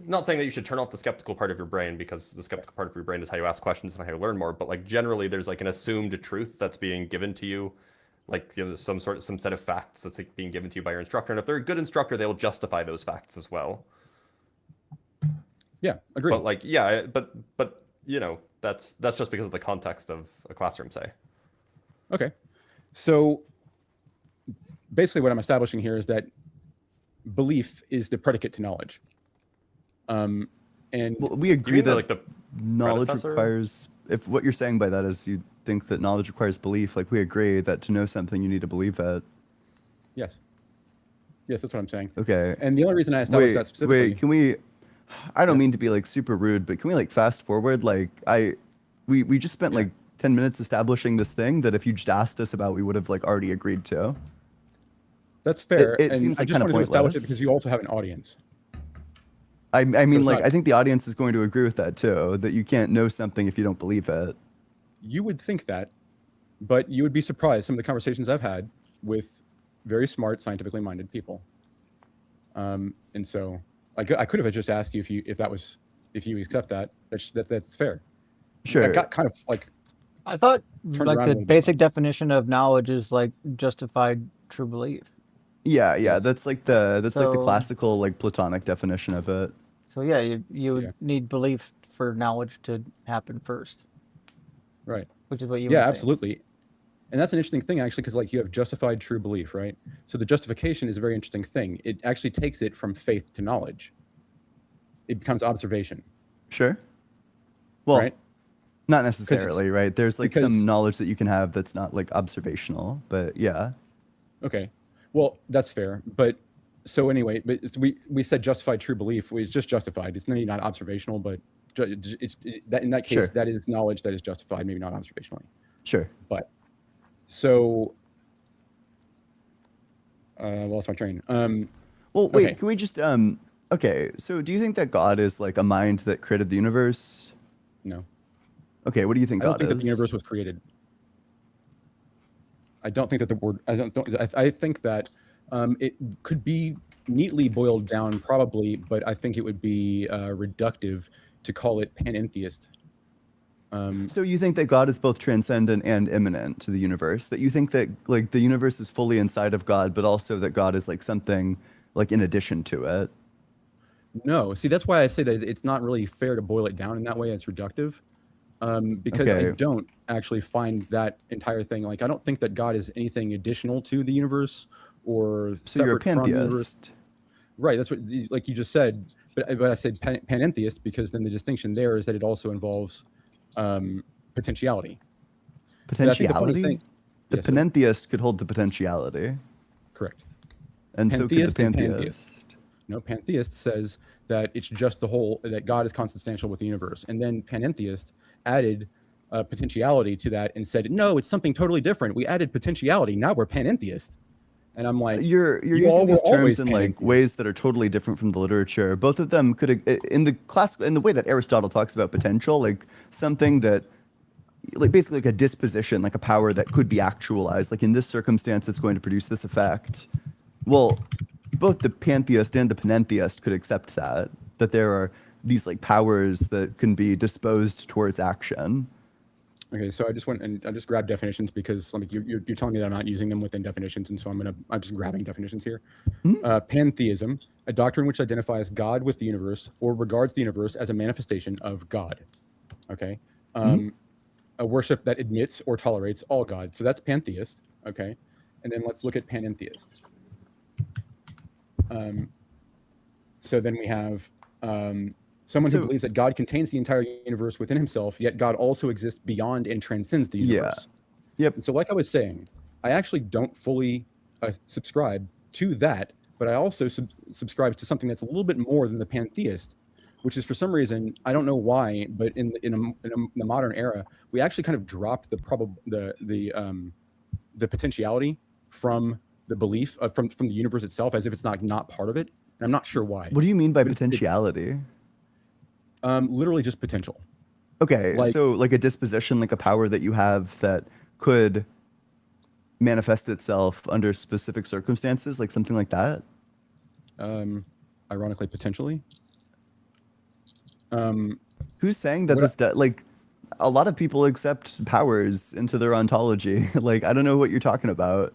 B: not saying that you should turn off the skeptical part of your brain, because the skeptical part of your brain is how you ask questions and how you learn more. But like generally, there's like an assumed truth that's being given to you, like some set of facts that's like being given to you by your instructor. And if they're a good instructor, they will justify those facts as well.
J: Yeah, agree.
B: But like but that's just because of the context of a classroom, say.
J: Okay, so basically what I'm establishing here is that belief is the predicate to knowledge. And
D: we agree that
B: like the
D: knowledge requires, if what you're saying by that is you think that knowledge requires belief, like we agree that to know something you need to believe it.
J: Yes, that's what I'm saying.
D: Okay.
J: And the only reason I established that specifically...
D: Wait, can we... I don't mean to be like super rude, but can we like fast forward? Like we just spent like 10 minutes establishing this thing that if you just asked us about, we would have like already agreed to.
J: That's fair.
D: It
J: and
D: seems like
J: I just
D: kind of
J: wanted to establish it
D: pointless.
J: because you also have an audience.
D: I mean, like,
J: not...
D: I think the audience is going to agree with that too, that you can't know something if you don't believe it.
J: You would think that, but you would be surprised some of the conversations I've had with very smart, scientifically minded people. And so I could have just asked you if you accept that. That's fair.
D: Sure.
J: I got kind of like...
A: I thought like the basic definition of knowledge is like justified true belief.
D: Yeah. That's like the classical like Platonic definition of it.
A: So yeah, you would need belief for knowledge to happen first.
J: Right.
A: which is what you
J: Yeah,
A: were saying.
J: absolutely. And that's an interesting thing, actually, because like you have justified true belief, right? So the justification is a very interesting thing. It actually takes it from faith to knowledge. It becomes observation,
D: Sure. Well,
J: right?
D: not
J: Because
D: necessarily, right? There's like
J: because
D: some knowledge that you can have that's not like observational, but yeah.
J: okay, well that's fair. But so anyway, but we said justified true belief. It's just justified. It's maybe not observational, but that in that case
D: Sure.
J: that is knowledge that is justified, maybe not observationally.
D: Sure.
J: But so lost my train.
D: Well, wait,
J: Okay.
D: can we just okay, so do you think that God is like a mind that created the universe?
J: No,
D: Okay, what do you think
J: I don't
D: God
J: think
D: is?
J: that the universe was created. I don't think that the word. I think that it could be neatly boiled down, probably, but I think it would be reductive to call it panentheist.
D: So you think that God is both transcendent and immanent to the universe? That you think that like the universe is fully inside of God, but also that God is like something like in addition to it?
J: No, see, that's why I say that it's not really fair to boil it down in that way. It's reductive, because I
D: Okay.
J: don't actually find that entire thing. Like, I don't think that God is anything additional to the universe or
D: So you're a
J: separate from the universe.
D: pantheist.
J: Right. That's what, like you just said. But I said panentheist because then the distinction there is that it also involves potentiality. But I think the funny
D: Potentiality?
J: thing,
D: The
J: yes, sir.
D: panentheist could hold to potentiality,
J: Correct.
D: and so could the
J: Pantheist and
D: pantheist.
J: pantheist. No, pantheist says that it's just the whole, that God is consubstantial with the universe. And then panentheist added potentiality to that and said, no, it's something totally different. We added potentiality. Now we're panentheist. And I'm like,
D: You're
J: you
D: using
J: all were
D: these
J: always
D: terms in like
J: panentheists.
D: ways that are totally different from the literature. Both of them could in the classical in the way that Aristotle talks about potential, like something that like basically like a disposition, like a power that could be actualized. Like in this circumstance, it's going to produce this effect. Well, both the pantheist and the panentheist could accept that there are these like powers that can be disposed towards action.
J: Okay, so I just went and I just grabbed definitions because like you're telling me that I'm not using them within definitions, and so I'm just grabbing definitions here. Pantheism, a doctrine which identifies God with the universe or regards the universe as a manifestation of God. Okay, a worship that admits or tolerates all gods. So that's pantheist. Okay, and then let's look at panentheist. So then we have someone who believes that God contains the entire universe within himself, yet God also exists beyond and transcends the universe.
D: Yep.
J: And so like I was saying, I actually don't fully subscribe to that, but I also subscribe to something that's a little bit more than the pantheist, which is for some reason, I don't know why, but in the modern era, we actually kind of dropped the potentiality from the belief from the universe itself, as if it's not part of it. And I'm not sure why.
D: What do you mean by potentiality?
J: Literally just potential.
D: Okay,
J: Like-
D: so like a disposition, like a power that you have that could manifest itself under specific circumstances, like something like that?
J: Ironically, potentially.
D: Who's saying that like a lot of people accept powers into their ontology? Like, I don't know what you're talking about.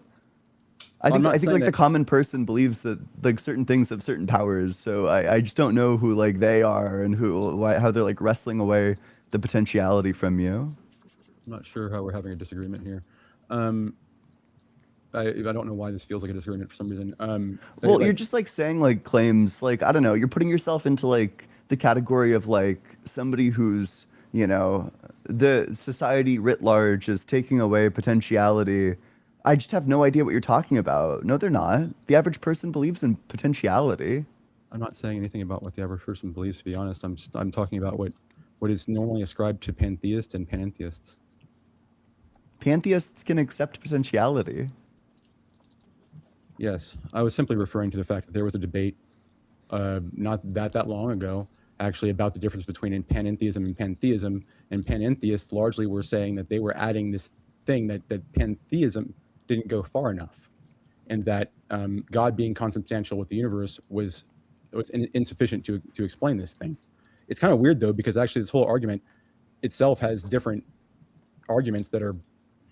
D: I think like the common person believes that like certain things have certain powers. So I just don't know who like they are and how they're like wrestling away the potentiality from you.
J: I'm not sure how we're having a disagreement here. I don't know why this feels like a disagreement for some reason.
D: Well, you're just like saying like claims, like, I don't know, you're putting yourself into like the category of like somebody who's, you know, the society writ large is taking away potentiality. I just have no idea what you're talking about. No, they're not. The average person believes in potentiality.
J: I'm not saying anything about what the average person believes, to be honest. I'm talking about what is normally ascribed to pantheists and panentheists.
D: Pantheists can accept potentiality.
J: Yes, I was simply referring to the fact that there was a debate not that long ago, actually, about the difference between panentheism and pantheism. And panentheists largely were saying that they were adding this thing that pantheism didn't go far enough, and that God being consubstantial with the universe was insufficient to explain this thing. It's kind of weird though, because actually this whole argument itself has different arguments that are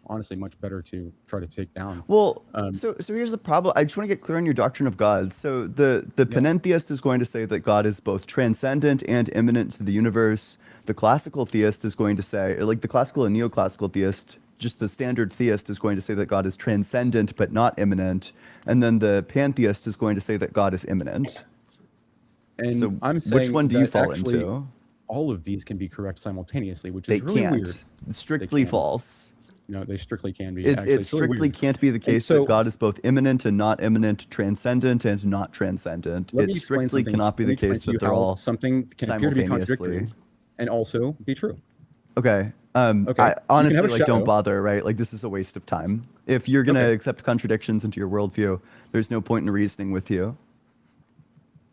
J: honestly much better to try to take down.
D: Well, so here's the problem. I just want to get clear on your doctrine of God. So the panentheist is going to say that God is both transcendent and immanent to the universe. The classical theist is going to say, like the classical and neoclassical theist, just the standard theist is going to say that God is transcendent but not immanent, and then the pantheist is going to say that God is immanent.
J: And
D: So
J: I'm
D: which
J: saying
D: one do you
J: that
D: fall
J: actually
D: into?
J: all of these can be correct simultaneously, which
D: They
J: is really
D: can't.
J: weird.
D: It's strictly
J: can.
D: false.
J: No, they strictly can be.
D: It
J: Actually, it's really
D: strictly
J: weird.
D: can't be the
J: And
D: case
J: so
D: that God is both immanent and not immanent, transcendent and not transcendent.
J: let
D: It
J: me explain
D: strictly
J: something.
D: cannot be
J: Let me
D: the
J: explain
D: case
J: to you
D: that they're
J: how
D: all
J: something can appear to be
D: simultaneously.
J: contradictory and also be true.
D: Okay.
J: Okay,
D: I
J: you can
D: honestly
J: have a
D: like don't
J: shadow.
D: bother, right? Like this is a waste of time. If you're gonna
J: Okay.
D: accept contradictions into your worldview, there's no point in reasoning with you.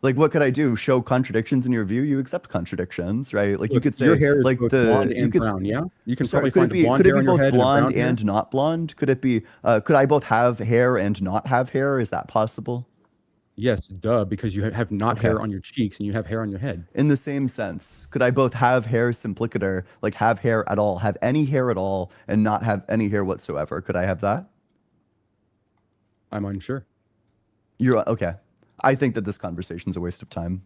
D: Like what could I do? Show contradictions in your view? You accept contradictions, right? Like you
J: Look,
D: could
J: your
D: say
J: hair is
D: like
J: both blonde and brown, yeah? You can
D: Sorry,
J: probably find a blonde
D: could it
J: hair
D: be
J: on your
D: both
J: head and a
D: blonde
J: brown hair.
D: and not blonde? Could it be could I both have hair and not have hair? Is that possible?
J: Yes, duh, because you have not
D: Okay.
J: hair on your cheeks and you have hair on your head.
D: In the same sense, could I both have hair simplicator, like have hair at all, have any hair at all, and not have any hair whatsoever? Could I have that?
J: I'm unsure.
D: You're okay. I think that this conversation's a waste of time.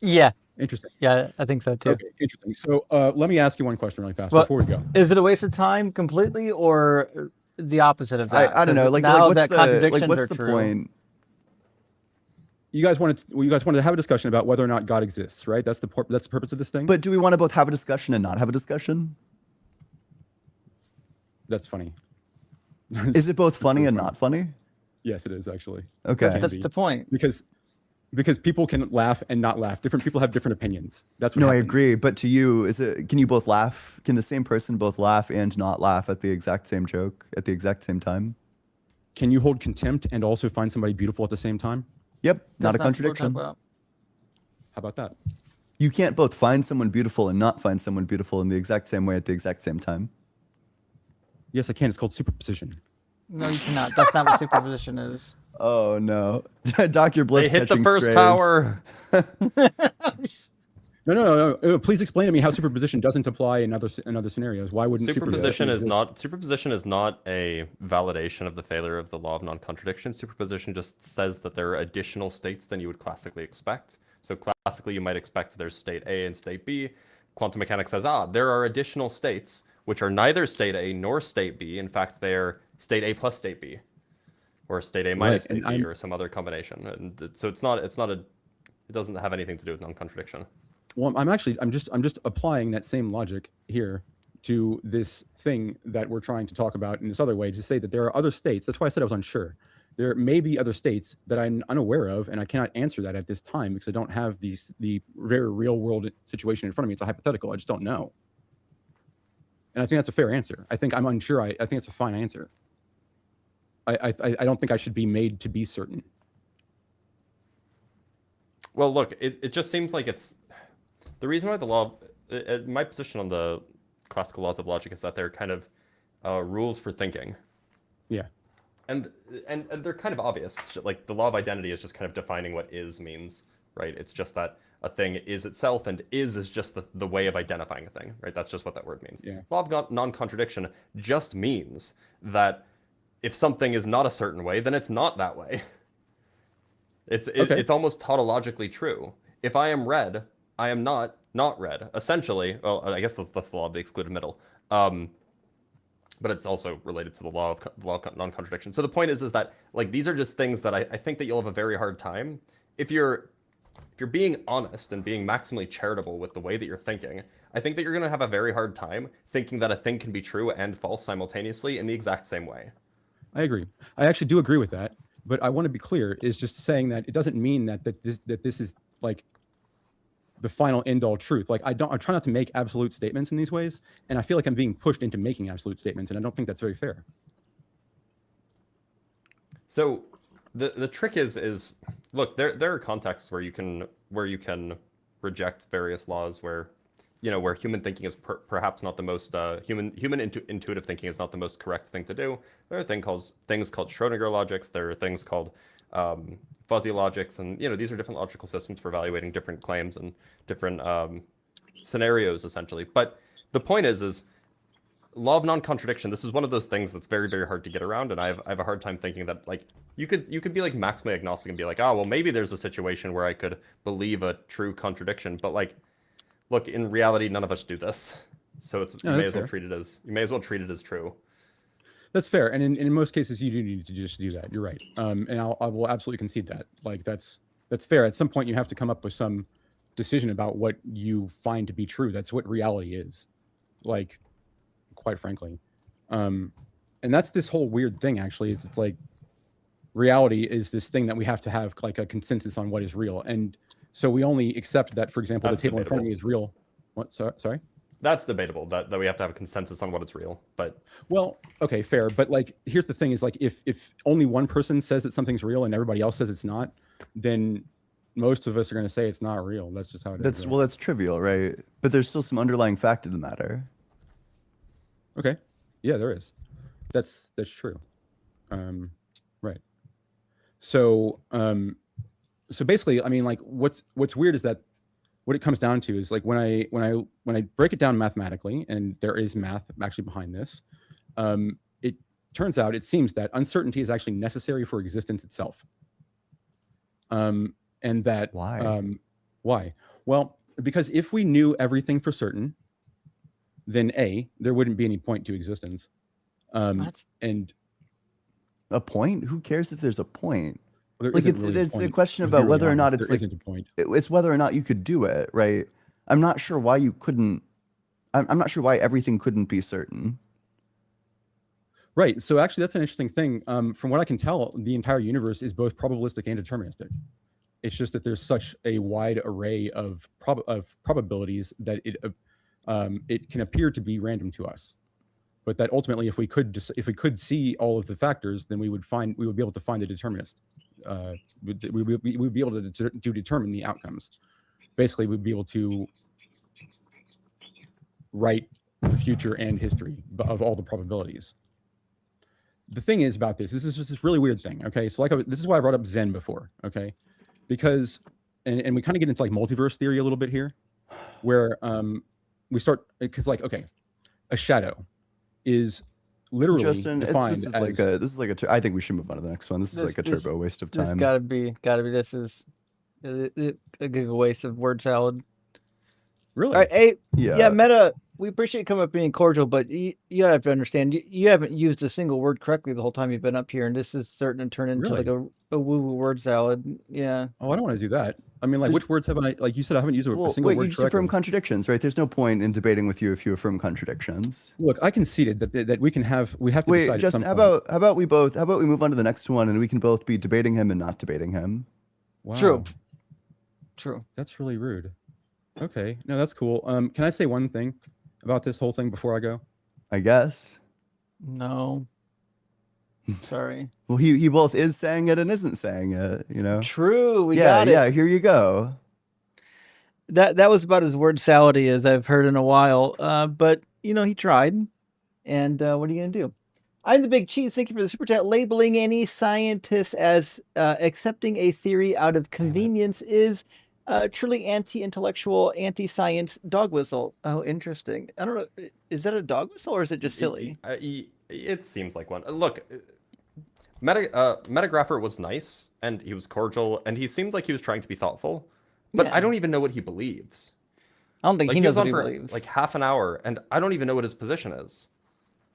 A: Yeah,
J: Interesting.
A: yeah, I think so too.
J: Okay, interesting. So let me ask you one question really fast
A: Well,
J: before we go.
A: is it a waste of time completely, or the opposite of that?
D: I don't know.
A: 'Cause
D: Like
A: now
D: what's
A: that
D: the
A: contradictions
D: what's
A: are
D: the
A: true.
D: point?
J: You guys wanted to have a discussion about whether or not God exists, right? That's the purpose of this thing.
D: But do we want to both have a discussion and not have a discussion?
J: That's funny.
D: Is it both funny and not funny?
J: Yes, it is actually.
D: Okay.
J: Can
A: That's
J: be.
A: the point.
J: Because people can laugh and not laugh. Different people have different opinions. That's what
D: No, I
J: happens.
D: agree. But to you, can you both laugh? Can the same person both laugh and not laugh at the exact same joke at the exact same time?
J: Can you hold contempt and also find somebody beautiful at the same time?
D: Yep, not a
A: That's what we're talking
D: contradiction.
A: about.
J: How about that?
D: You can't both find someone beautiful and not find someone beautiful in the exact same way at the exact same time.
J: Yes, I can. It's called superposition.
A: No, you cannot. That's not what superposition is.
D: Oh no, Dr.
B: They
D: Blitz
B: hit the
D: catching
B: first
D: strays.
B: tower.
J: No. Please explain to me how superposition doesn't apply in other scenarios. Why wouldn't
B: Superposition is
J: exist?
B: superposition is not a validation of the failure of the law of non-contradiction. Superposition just says that there are additional states than you would classically expect. So classically, you might expect there's state A and state B. Quantum mechanics says, there are additional states which are neither state A nor state B. In fact, they are state A plus state B, or state A minus
J: Right,
B: state B, or some other combination. And so it doesn't have anything to do with non-contradiction.
J: Well, I'm just applying that same logic here to this thing that we're trying to talk about in this other way to say that there are other states. That's why I said I was unsure. There may be other states that I'm unaware of, and I cannot answer that at this time because I don't have the very real world situation in front of me. It's a hypothetical. I just don't know. And I think that's a fair answer. I think I'm unsure. I think it's a fine answer. I don't think I should be made to be certain.
B: Well, look, it just seems like it's the reason why the law. My position on the classical laws of logic is that they're kind of rules for thinking.
J: Yeah.
B: And they're kind of obvious. Like the law of identity is just kind of defining what is means, right? It's just that a thing is itself, and is just the way of identifying a thing, right? That's just what that word means.
J: Yeah.
B: Law of non-contradiction just means that if something is not a certain way, then it's not that way. It's almost tautologically true. If I am red, I am not red. Essentially, well, I guess that's the law of the excluded middle. But it's also related to the law of non-contradiction. So the point is that like these are just things that I think that you'll have a very hard time if you're being honest and being maximally charitable with the way that you're thinking. I think that you're going to have a very hard time thinking that a thing can be true and false simultaneously in the exact same way.
J: I agree. I actually do agree with that. But I want to be clear, is just saying that it doesn't mean that this is like the final end all truth. Like I try not to make absolute statements in these ways, and I feel like I'm being pushed into making absolute statements, and I don't think that's very fair.
B: So the trick is look, there are contexts where you can reject various laws where where human thinking is perhaps not the most intuitive thinking is not the most correct thing to do. There are things called Schrodinger logics. There are things called fuzzy logics, and these are different logical systems for evaluating different claims and different scenarios, essentially. But the point is law of non-contradiction. This is one of those things that's very, very hard to get around, and I have a hard time thinking that like you could be like maximally agnostic and be like, well, maybe there's a situation where I could believe a true contradiction, but like look, in reality, none of us do this, so it's
J: No,
B: you may
J: that's
B: as well
J: fair.
B: treat it as true.
J: That's fair, and in most cases, you do need to just do that. You're right, and I will absolutely concede that. Like that's fair. At some point, you have to come up with some decision about what you find to be true. That's what reality is, like, quite frankly, and that's this whole weird thing. Actually, it's like reality is this thing that we have to have like a consensus on what is real, and so we only accept that. For example,
B: That's
J: the table in front of
B: debatable.
J: me is real. What? Sorry.
B: That's debatable. That we have to have a consensus on what it's real, but
J: Well, okay, fair. But like, here's the thing: is like, if only one person says that something's real and everybody else says it's not, then most of us are going to say it's not real. That's just how it is.
D: That's
J: right?
D: well, that's trivial, right? But there's still some underlying fact of the matter.
J: Okay. Yeah, there is. That's true. Right. So so basically, I mean, like, what's weird is that what it comes down to is like when I break it down mathematically, and there is math actually behind this, it turns out, it seems that uncertainty is actually necessary for existence itself. And that
D: Why?
J: why? Well, because if we knew everything for certain, then there wouldn't be any point to existence.
A: What?
J: And
D: A point? Who cares if there's a point?
J: there
D: Like
J: isn't really
D: it's a
J: point.
D: question
J: To be
D: about
J: really
D: whether or not
J: honest,
D: it's
J: there
D: like
J: isn't a point.
D: it's whether or not you could do it, right? I'm not sure why you couldn't. I'm not sure why everything couldn't be certain.
J: Right. So actually, that's an interesting thing. From what I can tell, the entire universe is both probabilistic and deterministic. It's just that there's such a wide array of probabilities that it can appear to be random to us, but that ultimately, if we could see all of the factors, then we would be able to find the determinist. We would be able to determine the outcomes. Basically, we'd be able to write the future and history of all the probabilities. The thing is about this is just this really weird thing. Okay, so this is why I brought up Zen before. Okay, because and we kind of get into like multiverse theory a little bit here, where we start, because like, okay, a shadow is literally
D: Justin,
J: defined
D: this is
J: as
D: like a. I think we should move on to the next one. This is like a turbo waste of
A: This
D: time.
A: gotta be. This is a big waste of word salad.
J: really.
A: All right, hey, yeah,
D: Yeah.
A: Meta. We appreciate you coming up being cordial, but you have to understand you haven't used a single word correctly the whole time you've been up here, and this is starting to turn into
J: Really?
A: like a woo-woo word salad. Yeah.
J: Oh, I don't want to do that. I mean, like,
D: There's-
J: which words haven't I? Like you said, I haven't used a
D: Well,
J: single
D: wait,
J: word
D: you just affirm
J: correctly.
D: contradictions, right? There's no point in debating with you if you affirm contradictions.
J: Look, I conceded that we have to
D: Wait,
J: decide
D: Justin,
J: at some point.
D: how about we move on to the next one and we can both be debating him and not debating him.
J: Wow,
A: True.
J: that's really rude. Okay, no, that's cool. Can I say one thing about this whole thing before I go?
D: I guess.
A: No. Sorry.
D: Well, he both is saying it and isn't saying it, you know?
A: True. We
D: yeah,
A: got it.
D: yeah, here you go.
A: That was about as word salady as I've heard in a while. But he tried. And what are you gonna do? I'm the Big Cheese. Thank you for the super chat. Labeling any scientist as accepting a theory out of convenience is truly anti-intellectual, anti-science dog whistle. Oh, interesting. I don't know. Is that a dog whistle or is it just silly?
B: It seems like one. Look, Metagrapher was nice and he was cordial and he seemed like he was trying to be thoughtful, but
A: Yeah.
B: I don't even know what he believes.
A: I don't think
B: Like,
A: he
B: he was
A: knows what
B: on
A: he
B: for
A: believes.
B: like half an hour and I don't even know what his position is.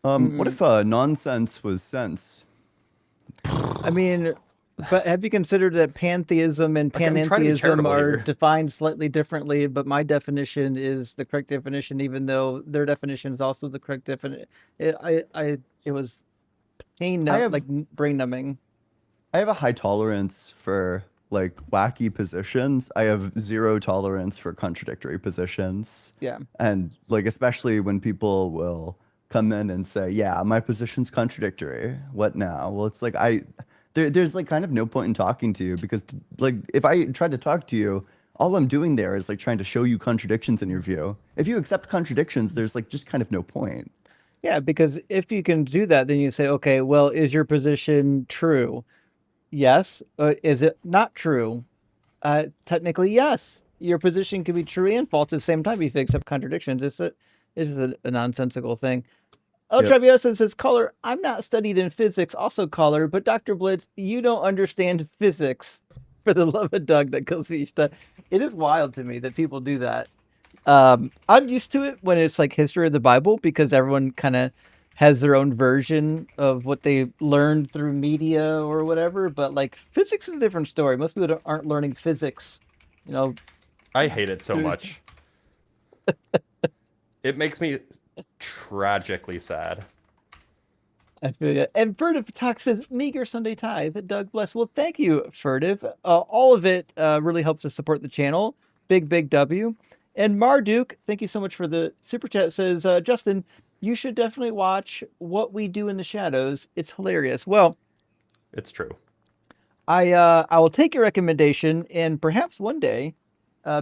D: What if nonsense was sense?
A: I mean, but have you considered that pantheism and
B: Like, I'm trying to be
A: panentheism
B: charitable
A: are
B: here.
A: defined slightly differently? But my definition is the correct definition, even though their definition is also the correct definition. It was brain numbing.
D: I have a high tolerance for like wacky positions. I have zero tolerance for contradictory positions.
A: Yeah.
D: And like especially when people will come in and say, "Yeah, my position's contradictory. What now?" Well, it's like there's like kind of no point in talking to you because like if I tried to talk to you, all I'm doing there is like trying to show you contradictions in your view. If you accept contradictions, there's like just kind of no point.
A: Yeah, because if you can do that, then you say, okay, well, is your position true? Yes. Is it not true? Technically, yes. Your position can be true and false at the same time if you accept contradictions. It's a nonsensical thing. El
D: Yep.
A: Traviosa says, caller, I'm not studied in physics. Also, caller, but Dr. Blitz, you don't understand physics. For the love of Doug, that goes each time. It is wild to me that people do that. I'm used to it when it's like history of the Bible because everyone kind of has their own version of what they learned through media or whatever. But like physics is a different story. Most people aren't learning physics, you know.
B: I hate it so
A: through-
B: much. It makes me tragically sad.
A: I feel you. And Furtive Talk says, meager Sunday tithe. Doug bless. Well, thank you, Furtive. All of it really helps us support the channel. Big W. And Marduk, thank you so much for the super chat. Says, Justin, you should definitely watch What We Do in the Shadows. It's hilarious. Well,
B: It's true.
A: I will take your recommendation and perhaps one day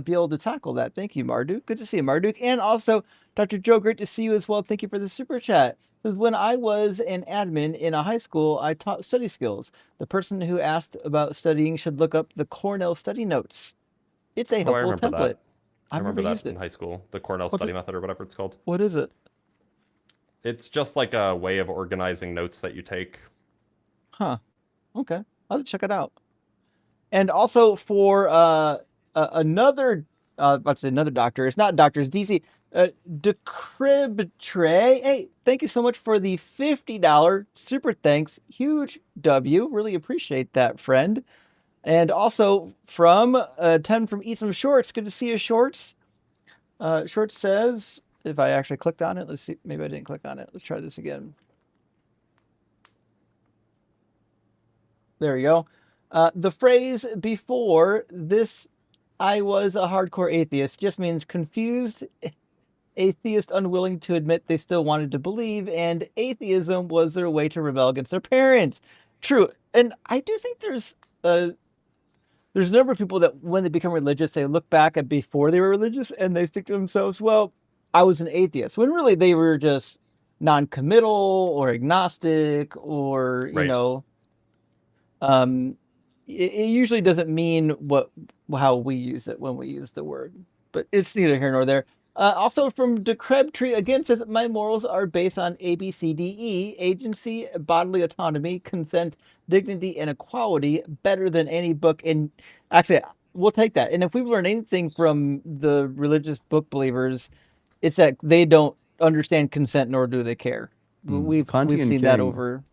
A: be able to tackle that. Thank you, Marduk. Good to see you, Marduk. And also, Dr. Joe, great to see you as well. Thank you for the super chat. Because when I was an admin in a high school, I taught study skills. The person who asked about studying should look up the Cornell study notes. It's a
B: Oh, I
A: helpful
B: remember
A: template.
B: that. I remember that
A: used
B: in
A: it.
B: high school, the Cornell
A: What's
B: study
A: it?
B: method or whatever it's called.
A: What is it?
B: It's just like a way of organizing notes that you take.
A: Huh. Okay. I'll have to check it out. And also for another, let's say another doctor. It's not doctors. DC Decrib Trey. Hey, thank you so much for the $50 super thanks. Huge W. Really appreciate that, friend. And also from 10 from Eat Some Shorts. Good to see you, Shorts. Shorts says, if I actually clicked on it, let's see. Maybe I didn't click on it. Let's try this again. There we go. The phrase before this, I was a hardcore atheist, just means confused atheist unwilling to admit they still wanted to believe, and atheism was their way to rebel against their parents. True. And I do think there's a number of people that when they become religious, they look back at before they were religious and they think to themselves, well, I was an atheist, when really they were just non-committal or agnostic or, you
B: Right.
A: know, it usually doesn't mean how we use it when we use the word, but it's neither here nor there. Also from Decreb Tree again says my morals are based on ABCDE: agency, bodily autonomy, consent, dignity, and equality. Better than any book. And actually, we'll take that. And if we've learned anything from the religious book believers, it's that they don't understand consent nor do they care. We've
D: Kantian
A: seen that
D: King.
A: over.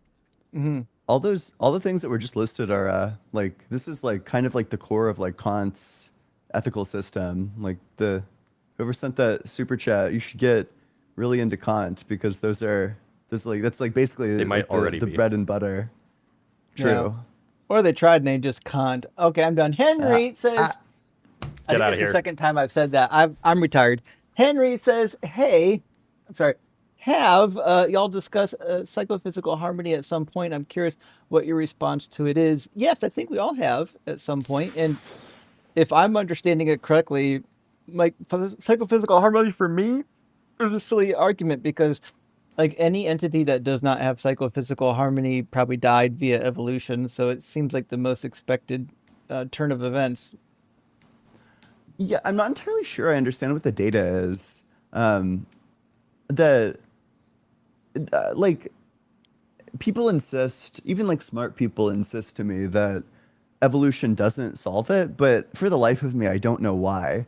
A: Mhm.
D: All the things that were just listed are like, this is like kind of like the core of like Kant's ethical system. Like whoever sent that super chat, you should get really into Kant, because that's like basically
B: They might
D: like
B: already
D: the
B: be.
D: bread and butter. True.
A: Yeah. Or they tried and they just can't. Okay, I'm done. Henry says, I think
B: outta
A: it's
B: here.
A: the second time I've said that. I'm retired. Henry says, hey, I'm sorry, have y'all discuss psychophysical harmony at some point? I'm curious what your response to it is. Yes, I think we all have at some point. And if I'm understanding it correctly, like psychophysical harmony for me is a silly argument because like any entity that does not have psychophysical harmony probably died via evolution. So it seems like the most expected turn of events.
D: Yeah, I'm not entirely sure I understand what the data is. That like people insist, even like smart people insist to me that evolution doesn't solve it, but for the life of me, I don't know why.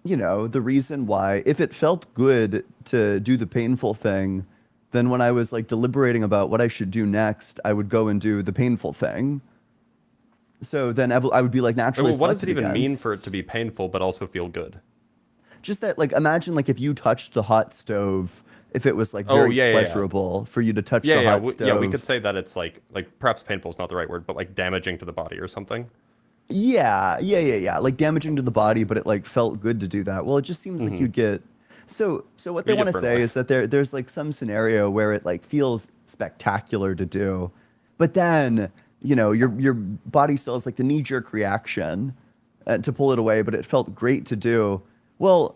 D: You know, the reason why, if it felt good to do the painful thing, then when I was like deliberating about what I should do next, I would go and do the painful thing. So then I would be like naturally
B: Well, what does it
D: selected
B: even mean for it
D: against.
B: to be painful but also feel good?
D: Just that, like, imagine like if you touched the hot stove, if it was like
B: Oh,
D: very
B: yeah, yeah, yeah.
D: pleasurable for you to touch
B: Yeah,
D: the
B: yeah,
D: hot stove.
B: yeah. We could say that it's like perhaps painful is not the right word, but like damaging to the body or something.
D: Yeah. Like damaging to the body, but it like felt good to do that. Well, it just seems like you'd get. So what they
B: You get
D: want to
B: burned
D: say
B: alive.
D: is that there's like some scenario where it like feels spectacular to do, but then you know your body still has like the knee-jerk reaction to pull it away, but it felt great to do. Well,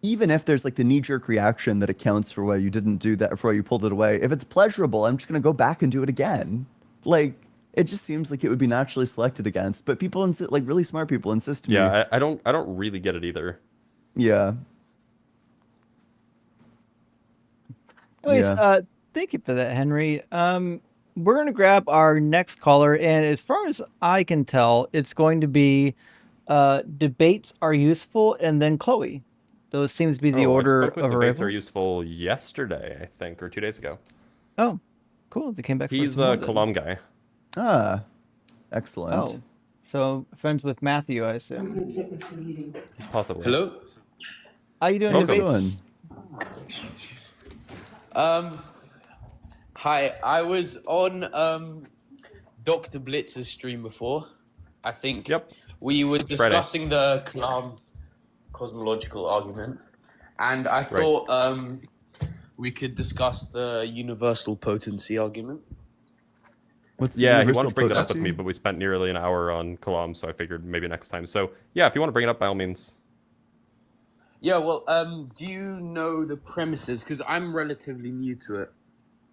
D: even if there's like the knee-jerk reaction that accounts for why you didn't do that, for why you pulled it away, if it's pleasurable, I'm just gonna go back and do it again. Like, it just seems like it would be naturally selected against. But people insist, like really smart people insist to me.
B: Yeah, I don't really get it either.
D: Yeah.
A: Anyways,
D: Yeah.
A: thank you for that, Henry. We're going to grab our next caller, and as far as I can tell, it's going to be debates are useful, and then Chloe. Those seems to be the
B: Oh,
A: order
B: I spoke with
A: of
B: debates
A: arrival.
B: are useful yesterday, I think, or 2 days ago.
A: Oh, cool. They came back for
B: He's
A: some more
B: a
A: then.
B: Kalam guy.
D: Ah, excellent.
A: Oh, so friends with Matthew, I assume.
B: Possibly.
K: Hello.
A: How you doing,
D: How's it
A: debates?
K: Um, Hi. I was on Dr. Blitz's stream before. I think
B: Yep.
K: we were
B: Friday.
K: discussing the Kalam cosmological argument, and I thought we could discuss the universal potency argument.
D: What's the
B: Yeah, he
D: universal
B: wanted to bring that up with me,
D: potency?
B: but we spent nearly an hour on Kalam, so I figured maybe next time. So yeah, if you want to bring it up, by all means.
K: Yeah. Well, do you know the premises? Because I'm relatively new to it.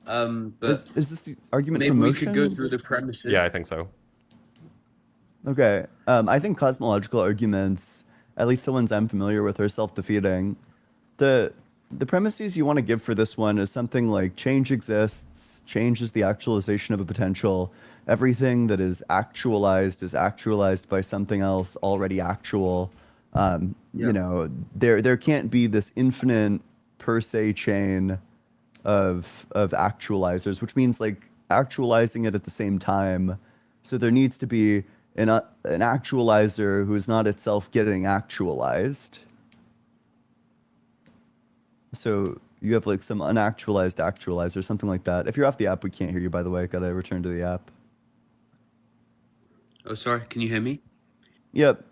K: But
D: Is this the argument
K: maybe
D: from
K: we
D: motion?
K: could go through the premises.
B: Yeah, I think so.
D: Okay. I think cosmological arguments, at least the ones I'm familiar with, are self-defeating. The premises you want to give for this one is something like change exists, change is the actualization of a potential. Everything that is actualized by something else already actual. You know, there can't be this infinite per se chain of actualizers, which means like actualizing it at the same time. So there needs to be an actualizer who is not itself getting actualized. So you have like some unactualized actualizer, something like that. If you're off the app, we can't hear you, by the way. Gotta return to the app.
K: Oh, sorry. Can you hear me?
D: Yep.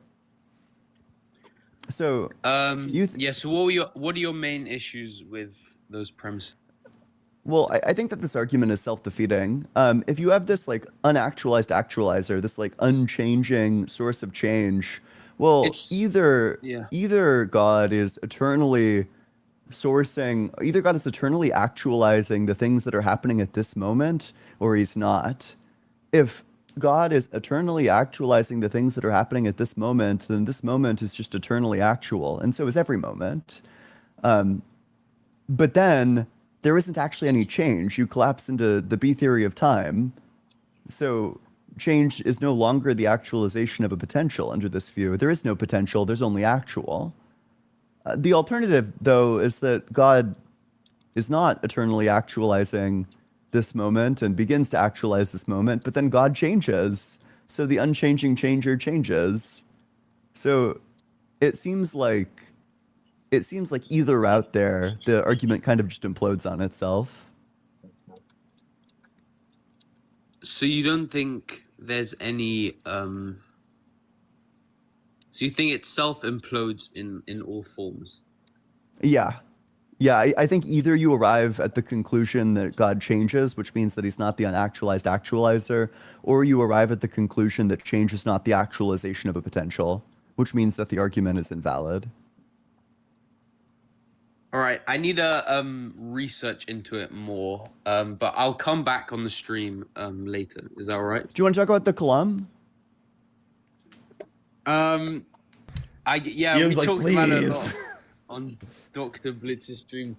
D: So
K: yeah. So what are your main issues with those premises?
D: well, I think that this argument is self-defeating. If you have this like unactualized actualizer, this like unchanging source of change, well, either God is eternally either God is eternally actualizing the things that are happening at this moment, or he's not. If God is eternally actualizing the things that are happening at this moment, then this moment is just eternally actual, and so is every moment. But then there isn't actually any change. You collapse into the B theory of time. So change is no longer the actualization of a potential under this view. There is no potential, there's only actual. The alternative, though, is that God is not eternally actualizing this moment and begins to actualize this moment, but then God changes. So the unchanging changer changes. So it seems like either route there, the argument kind of just implodes on itself.
K: So you don't think there's any so you think it self implodes in all forms?
D: Yeah. I think either you arrive at the conclusion that God changes, which means that he's not the unactualized actualizer, or you arrive at the conclusion that change is not the actualization of a potential, which means that the argument is invalid.
K: All right, I need to research into it more, but I'll come back on the stream later. Is that all right?
D: Do you want to talk about the Kalam?
B: Ian's
K: we
B: like,
K: talked about it a
B: "Please."
K: lot on Dr. Blitz's stream.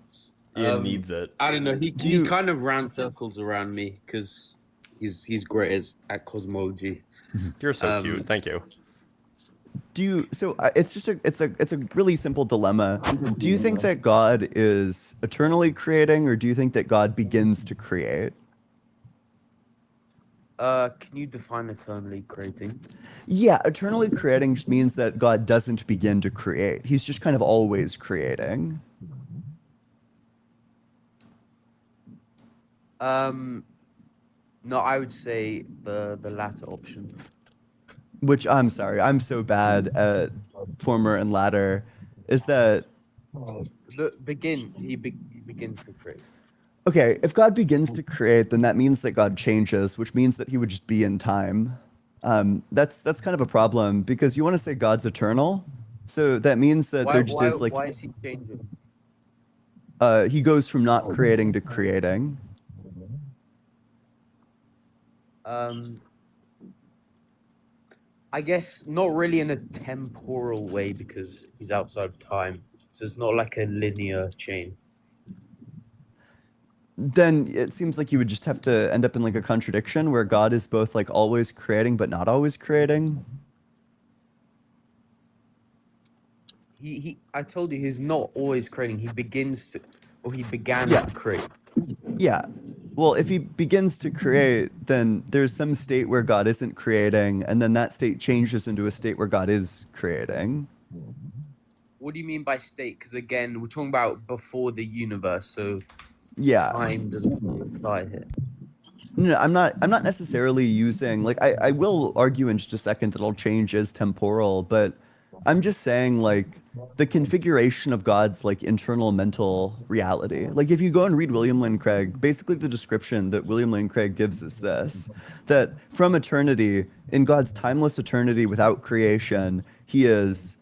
B: Ian needs it.
K: I don't know. He kind of ran circles around me because he's great at cosmology.
B: You're so cute. Thank you.
D: It's a really simple dilemma. Do you think that God is eternally creating, or do you think that God begins to create?
K: Can you define eternally creating?
D: Yeah, eternally creating just means that God doesn't begin to create. He's just kind of always creating.
K: No, I would say the latter option.
D: Which, I'm sorry, I'm so bad at former and latter. Is that
K: he begins to create.
D: okay? If God begins to create, then that means that God changes, which means that he would just be in time. That's kind of a problem because you want to say God's eternal, so that means that there just is like
K: why is he changing?
D: He goes from not creating to creating.
K: I guess not really in a temporal way because he's outside of time. So it's not like a linear chain.
D: Then it seems like you would just have to end up in like a contradiction where God is both like always creating but not always creating.
K: I told you he's not always creating. He begins to, or he began
D: Yeah.
K: to create.
D: Yeah. Well, if he begins to create, then there's some state where God isn't creating, and then that state changes into a state where God is creating.
K: What do you mean by state? Because again, we're talking about before the universe, so
D: Yeah.
K: time doesn't really apply here.
D: No, I'm not necessarily using like I will argue in just a second that all change is temporal, but I'm just saying like the configuration of God's like internal mental reality. Like if you go and read William Lane Craig, basically the description that William Lane Craig gives is this, that from eternity, in God's timeless eternity without creation, he has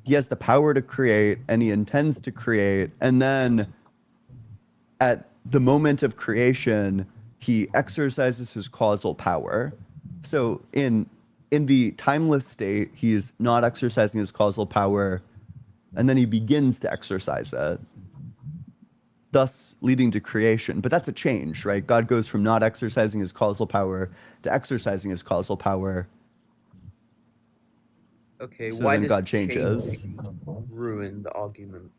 D: the power to create and he intends to create, and then at the moment of creation, he exercises his causal power. So in the timeless state, he's not exercising his causal power, and then he begins to exercise it, thus leading to creation. But that's a change, right? God goes from not exercising his causal power to exercising his causal power.
K: Okay,
D: So
K: why
D: then
K: does
D: God changes.
K: ruin the argument?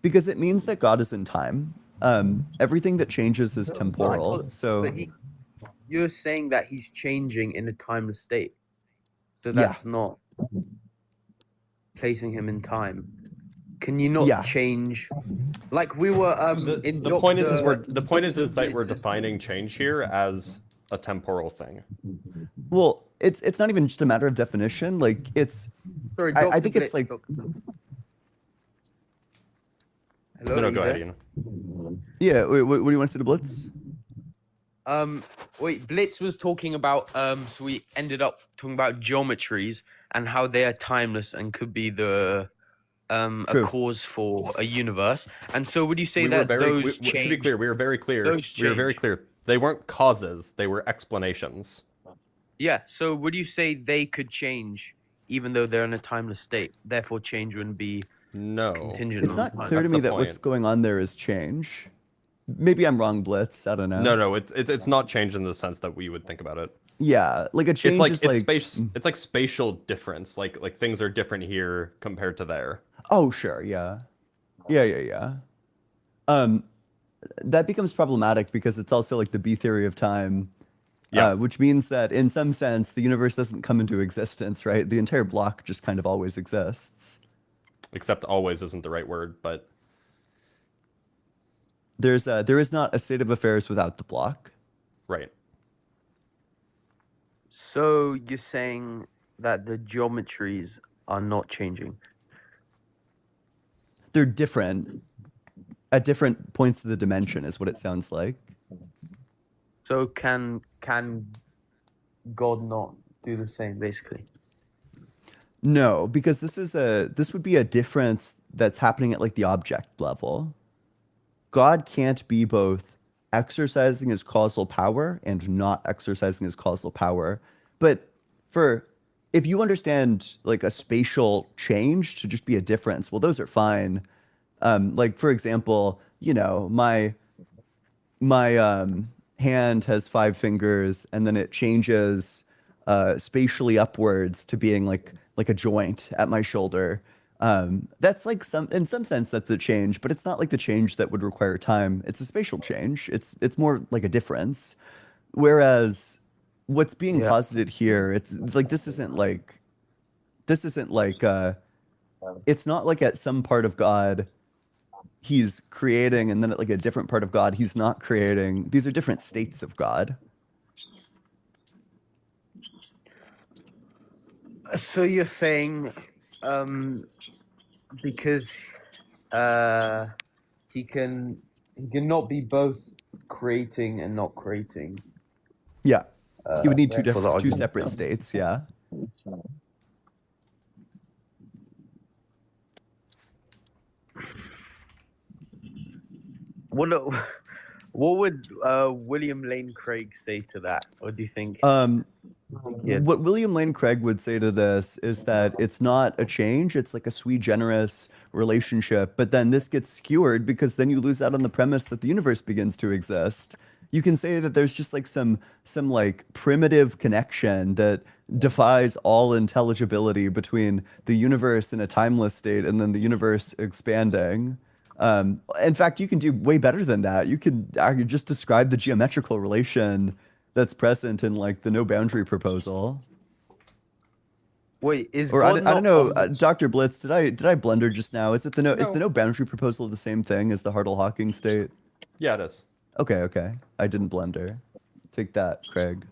D: Because it means that God is in time. Everything that changes is temporal. So
K: But you're saying that he's changing in a timeless state, so
D: Yeah.
K: that's not placing him in time. Can you not
D: Yeah.
K: change? Like we were in
B: The point is
K: Dr.
B: the point is that we're
K: Blitz's-
B: defining change here as a temporal thing.
D: Well, it's not even just a matter of definition. Like it's
K: Sorry,
D: I
K: Dr.
D: think it's
K: Blitz,
D: like
K: Dr. Blitz. Hello,
B: No,
K: are
B: no,
K: you
B: go ahead,
K: there?
B: Ian.
D: yeah. Wait, what do you want to say to Blitz?
K: Wait, Blitz was talking about so we ended up talking about geometries and how they are timeless and could be the a
D: True.
K: cause for a universe. And so would you say
B: We were
K: that
B: very,
K: those
B: to be
K: change?
B: clear, we were very clear.
K: Those
B: We were very
K: change.
B: clear. They weren't causes; they were explanations.
K: Yeah, so would you say they could change even though they're in a timeless state? Therefore change wouldn't be
B: No,
K: contingent
D: It's
K: on
D: not
K: time.
D: clear to
B: That's
D: me
B: the
D: that what's
B: point.
D: going on there is change. Maybe I'm wrong, Blitz. I don't know.
B: no. It's not change in the sense that we would think about it.
D: Yeah, like a change
B: It's like
D: is
B: it's
D: like
B: space. It's like spatial difference. Like things are different here compared to there.
D: Oh, sure, yeah. Yeah. That becomes problematic because it's also like the B theory of time,
B: Yeah.
D: which means that in some sense the universe doesn't come into existence, right? The entire block just kind of always exists.
B: Except always isn't the right word, but
D: There is not a state of affairs without the block.
B: right.
K: So you're saying that the geometries are not changing?
D: They're different at different points of the dimension, is what it sounds like.
K: So can God not do the same, basically?
D: No, because this would be a difference that's happening at like the object level. God can't be both exercising his causal power and not exercising his causal power. But if you understand like a spatial change to just be a difference, well, those are fine. Like for example, my hand has 5 fingers and then it changes spatially upwards to being like a joint at my shoulder. That's like in some sense that's a change, but it's not like the change that would require time. It's a spatial change. It's more like a difference. Whereas what's being posited here, it's like this isn't like it's not like at some part of God he's creating and then at like a different part of God he's not creating. These are different states of God.
K: So you're saying because he can not be both creating and not creating.
D: Yeah. You would need two
K: therefore the
D: separate
K: argument-
D: states, yeah.
K: What would William Lane Craig say to that? Or do you think
D: What William Lane Craig would say to this is that it's not a change, it's like a sui generis relationship, but then this gets skewered because then you lose out on the premise that the universe begins to exist. you can say that there's just like some like primitive connection that defies all intelligibility between the universe in a timeless state and then the universe expanding. In fact, you can do way better than that. You could just describe the geometrical relation that's present in like the no boundary proposal.
L: Wait, is
D: Or
L: God
D: I
L: not
D: don't know,
L: omni-
D: Dr. Blitz, did I blunder just now? Is the
B: No.
D: no boundary proposal the same thing as the Hartle-Hawking state?
B: Yeah, it is.
D: Okay. I didn't blunder. Take that, Craig.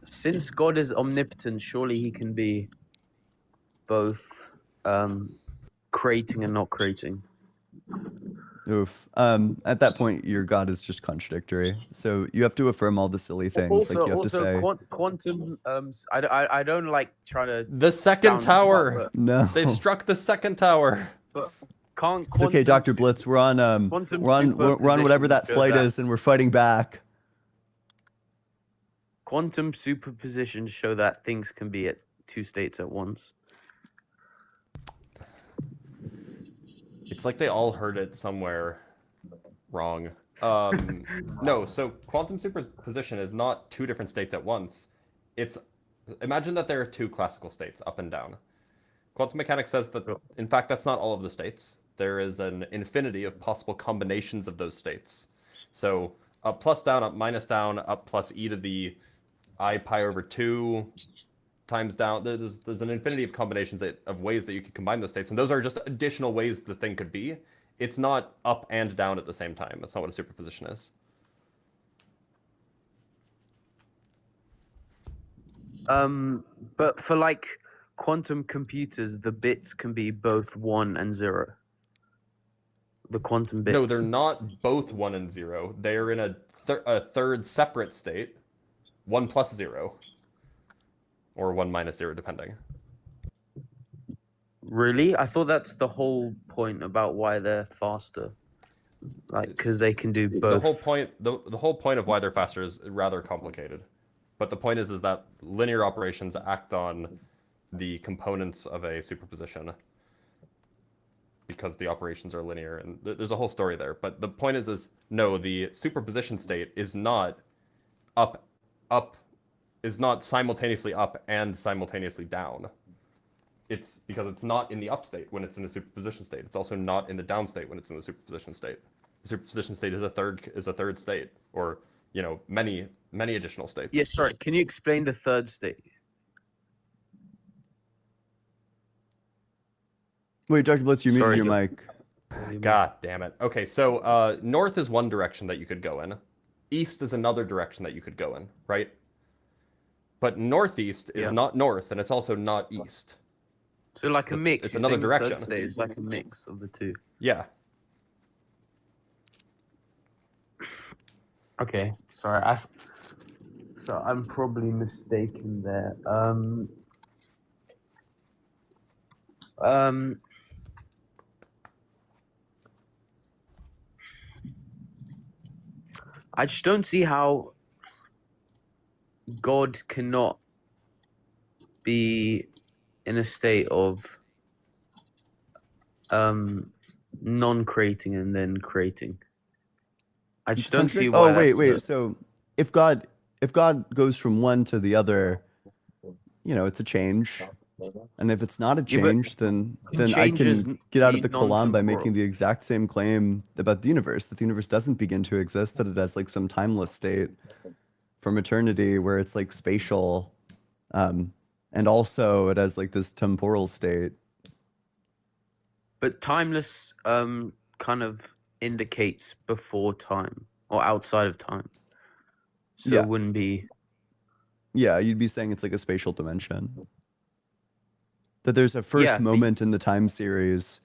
L: Since God is omnipotent, surely he can be both creating and not creating.
D: Oof. At that point, your God is just contradictory. So you have to affirm all the silly things. Like you have to say,
L: quantum. I don't like trying to.
B: The second
L: sound
B: tower.
L: smart,
D: no.
B: They've struck the second tower.
L: but can't.
D: It's okay, Dr. Blitz. We're on
L: quantum
D: we're on whatever that
L: superposition
D: flight
L: show
D: is, and we're fighting back.
L: Quantum superpositions show that things can be at two states at once.
B: It's like they all heard it somewhere wrong. No, so quantum superposition is not two different states at once. It's imagine that there are two classical states, up and down. Quantum mechanics says that, in fact, that's not all of the states. There is an infinity of possible combinations of those states. So up plus down, up minus down, up plus e to the I pi over 2 times down. There's an infinity of combinations of ways that you could combine those states, and those are just additional ways the thing could be. It's not up and down at the same time. That's not what a superposition is.
L: But for like quantum computers, the bits can be both 1 and 0. The quantum bits.
B: No, they're not both 1 and 0. They're in a third separate state, 1 plus 0. Or 1 minus 0, depending.
L: Really? I thought that's the whole point about why they're faster. Like, because they can do both.
B: The whole point of why they're faster is rather complicated. But the point is that linear operations act on the components of a superposition because the operations are linear, and there's a whole story there. But the point is no, the superposition state is not is not simultaneously up and simultaneously down. It's because it's not in the up state when it's in the superposition state. It's also not in the down state when it's in the superposition state. The superposition state is a third state, or many additional states.
L: Yeah, sorry. Can you explain the third state?
D: Wait, Dr. Blitz, you muted your mic.
B: God damn it. Okay, so north is one direction that you could go in. East is another direction that you could go in, right? But northeast is not north, and it's also not east.
L: So like a mix.
B: It's another direction.
L: Third state is like a mix of the two.
B: Yeah.
L: Okay, sorry. So I'm probably mistaken there. I just don't see how God cannot be in a state of non-creating and then creating. I just don't see why.
D: Oh, wait. So if God goes from one to the other, it's a change. And if it's not a change, then I can get out of the Kalam by making the exact same claim about the universe, that the universe doesn't begin to exist, that it has like some timeless state from eternity where it's like spatial, and also it has like this temporal state.
L: But timeless kind of indicates before time or outside of time. So it wouldn't be...
D: Yeah, you'd be saying it's like a spatial dimension. That there's a first moment in the time series,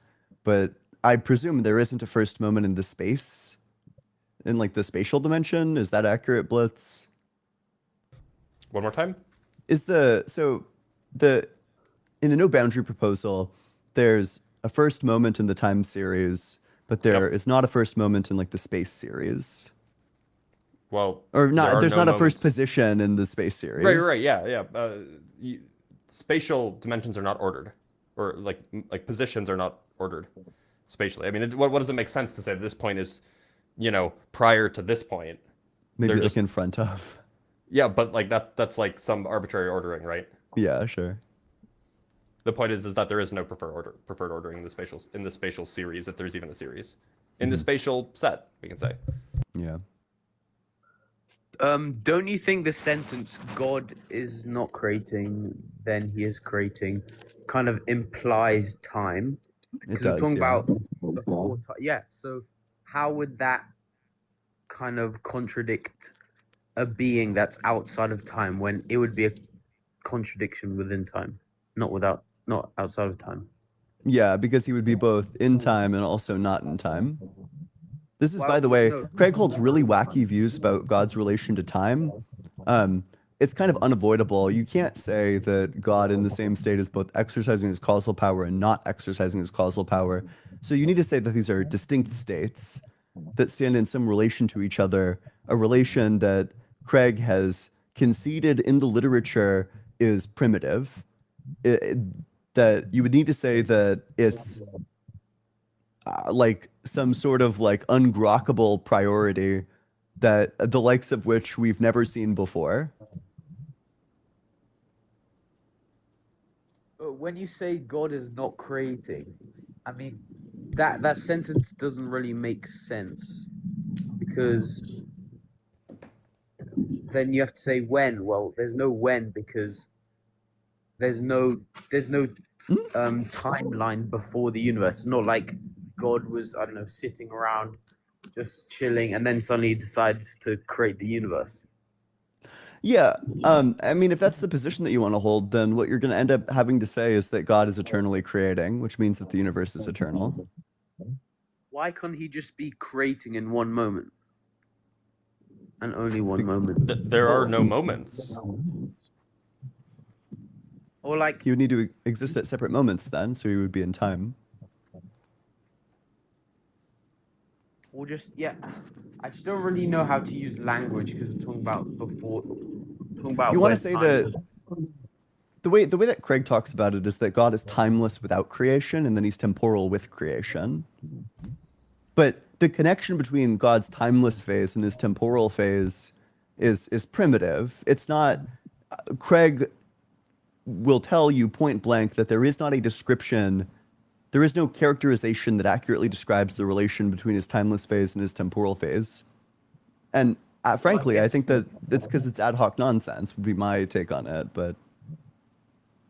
D: but I presume there isn't a first moment in the space, in like the spatial dimension. Is that accurate, Blitz?
B: One more time?
D: In the no boundary proposal, there's a first moment in the time series, but there is not a first moment in like the space series.
B: Well,
D: or not. There's not a first
B: moments.
D: Position in the space series.
B: Right. Yeah. Spatial dimensions are not ordered, or like positions are not ordered spatially. I mean, what does it make sense to say that this point is prior to this point.
D: Maybe
B: They're
D: like
B: just
D: in front of.
B: Yeah, but like that's like some arbitrary ordering, right?
D: Yeah, sure.
B: The point is that there is no preferred ordering in the spatial series, if there's even a series. In the spatial set, we can say.
D: Yeah.
L: Don't you think the sentence "God is not creating, then He is creating" kind of implies time?
D: It
L: Because we're
D: does,
L: talking
D: yeah.
L: about before time. Yeah. So how would that kind of contradict a being that's outside of time when it would be a contradiction within time, not outside of time?
D: Yeah, because he would be both in time and also not in time. This is,
L: Well,
D: by the way,
L: no.
D: Craig holds really wacky views about God's relation to time. It's kind of unavoidable. You can't say that God in the same state is both exercising his causal power and not exercising his causal power. So you need to say that these are distinct states that stand in some relation to each other, a relation that Craig has conceded in the literature is primitive. That you would need to say that it's like some sort of like ungrokkable priority that the likes of which we've never seen before.
L: When you say God is not creating, I mean that sentence doesn't really make sense, because then you have to say when. Well, there's no when, because there's no timeline before the universe. It's not like God was, I don't know, sitting around just chilling and then suddenly decides to create the universe.
D: Yeah. I mean, if that's the position that you want to hold, then what you're going to end up having to say is that God is eternally creating, which means that the universe is eternal.
L: Why can't he just be creating in one moment? And only one moment.
B: There are no moments.
L: Or like
D: He would need to exist at separate moments then, so he would be in time.
L: Or just, yeah, I just don't really know how to use language, because we're talking about before, talking about
D: You want
L: where
D: to say
L: time
D: that
L: is.
D: the way that Craig talks about it is that God is timeless without creation, and then he's temporal with creation. But the connection between God's timeless phase and his temporal phase is primitive. It's not. Craig will tell you point blank that there is not a description. There is no characterization that accurately describes the relation between his timeless phase and his temporal phase. And frankly, I think that it's because it's ad hoc nonsense, would be my take on it. But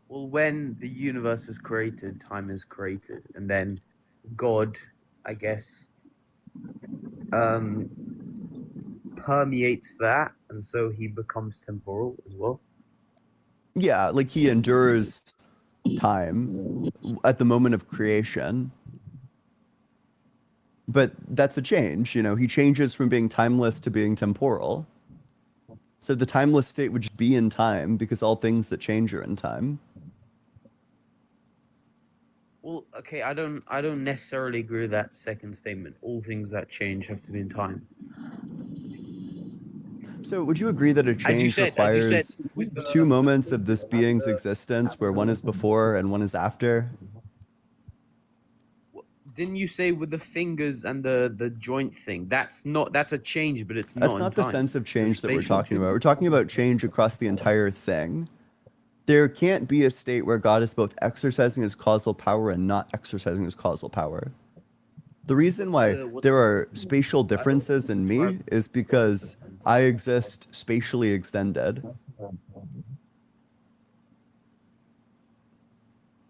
L: Well, when the universe is created, time is created, and then God, I guess, permeates that, and so he becomes temporal as well.
D: yeah, like he endures time at the moment of creation. But that's a change, he changes from being timeless to being temporal. So the timeless state would just be in time because all things that change are in time.
L: Well, okay, I don't necessarily agree with that second statement. All things that change have to be in time.
D: So would you agree that a change requires
L: with the,
D: two moments of this being's existence where one is before and one is after?
L: Didn't you say with the fingers and the joint thing? That's a change, but it's
D: That's
L: not
D: not
L: in
D: the
L: time.
D: sense of
L: It's a
D: change that we're
L: spatial
D: talking
L: change.
D: about. We're talking about change across the entire thing. There can't be a state where God is both exercising his causal power and not exercising his causal power. The reason why there are spatial differences in me is because I exist spatially extended.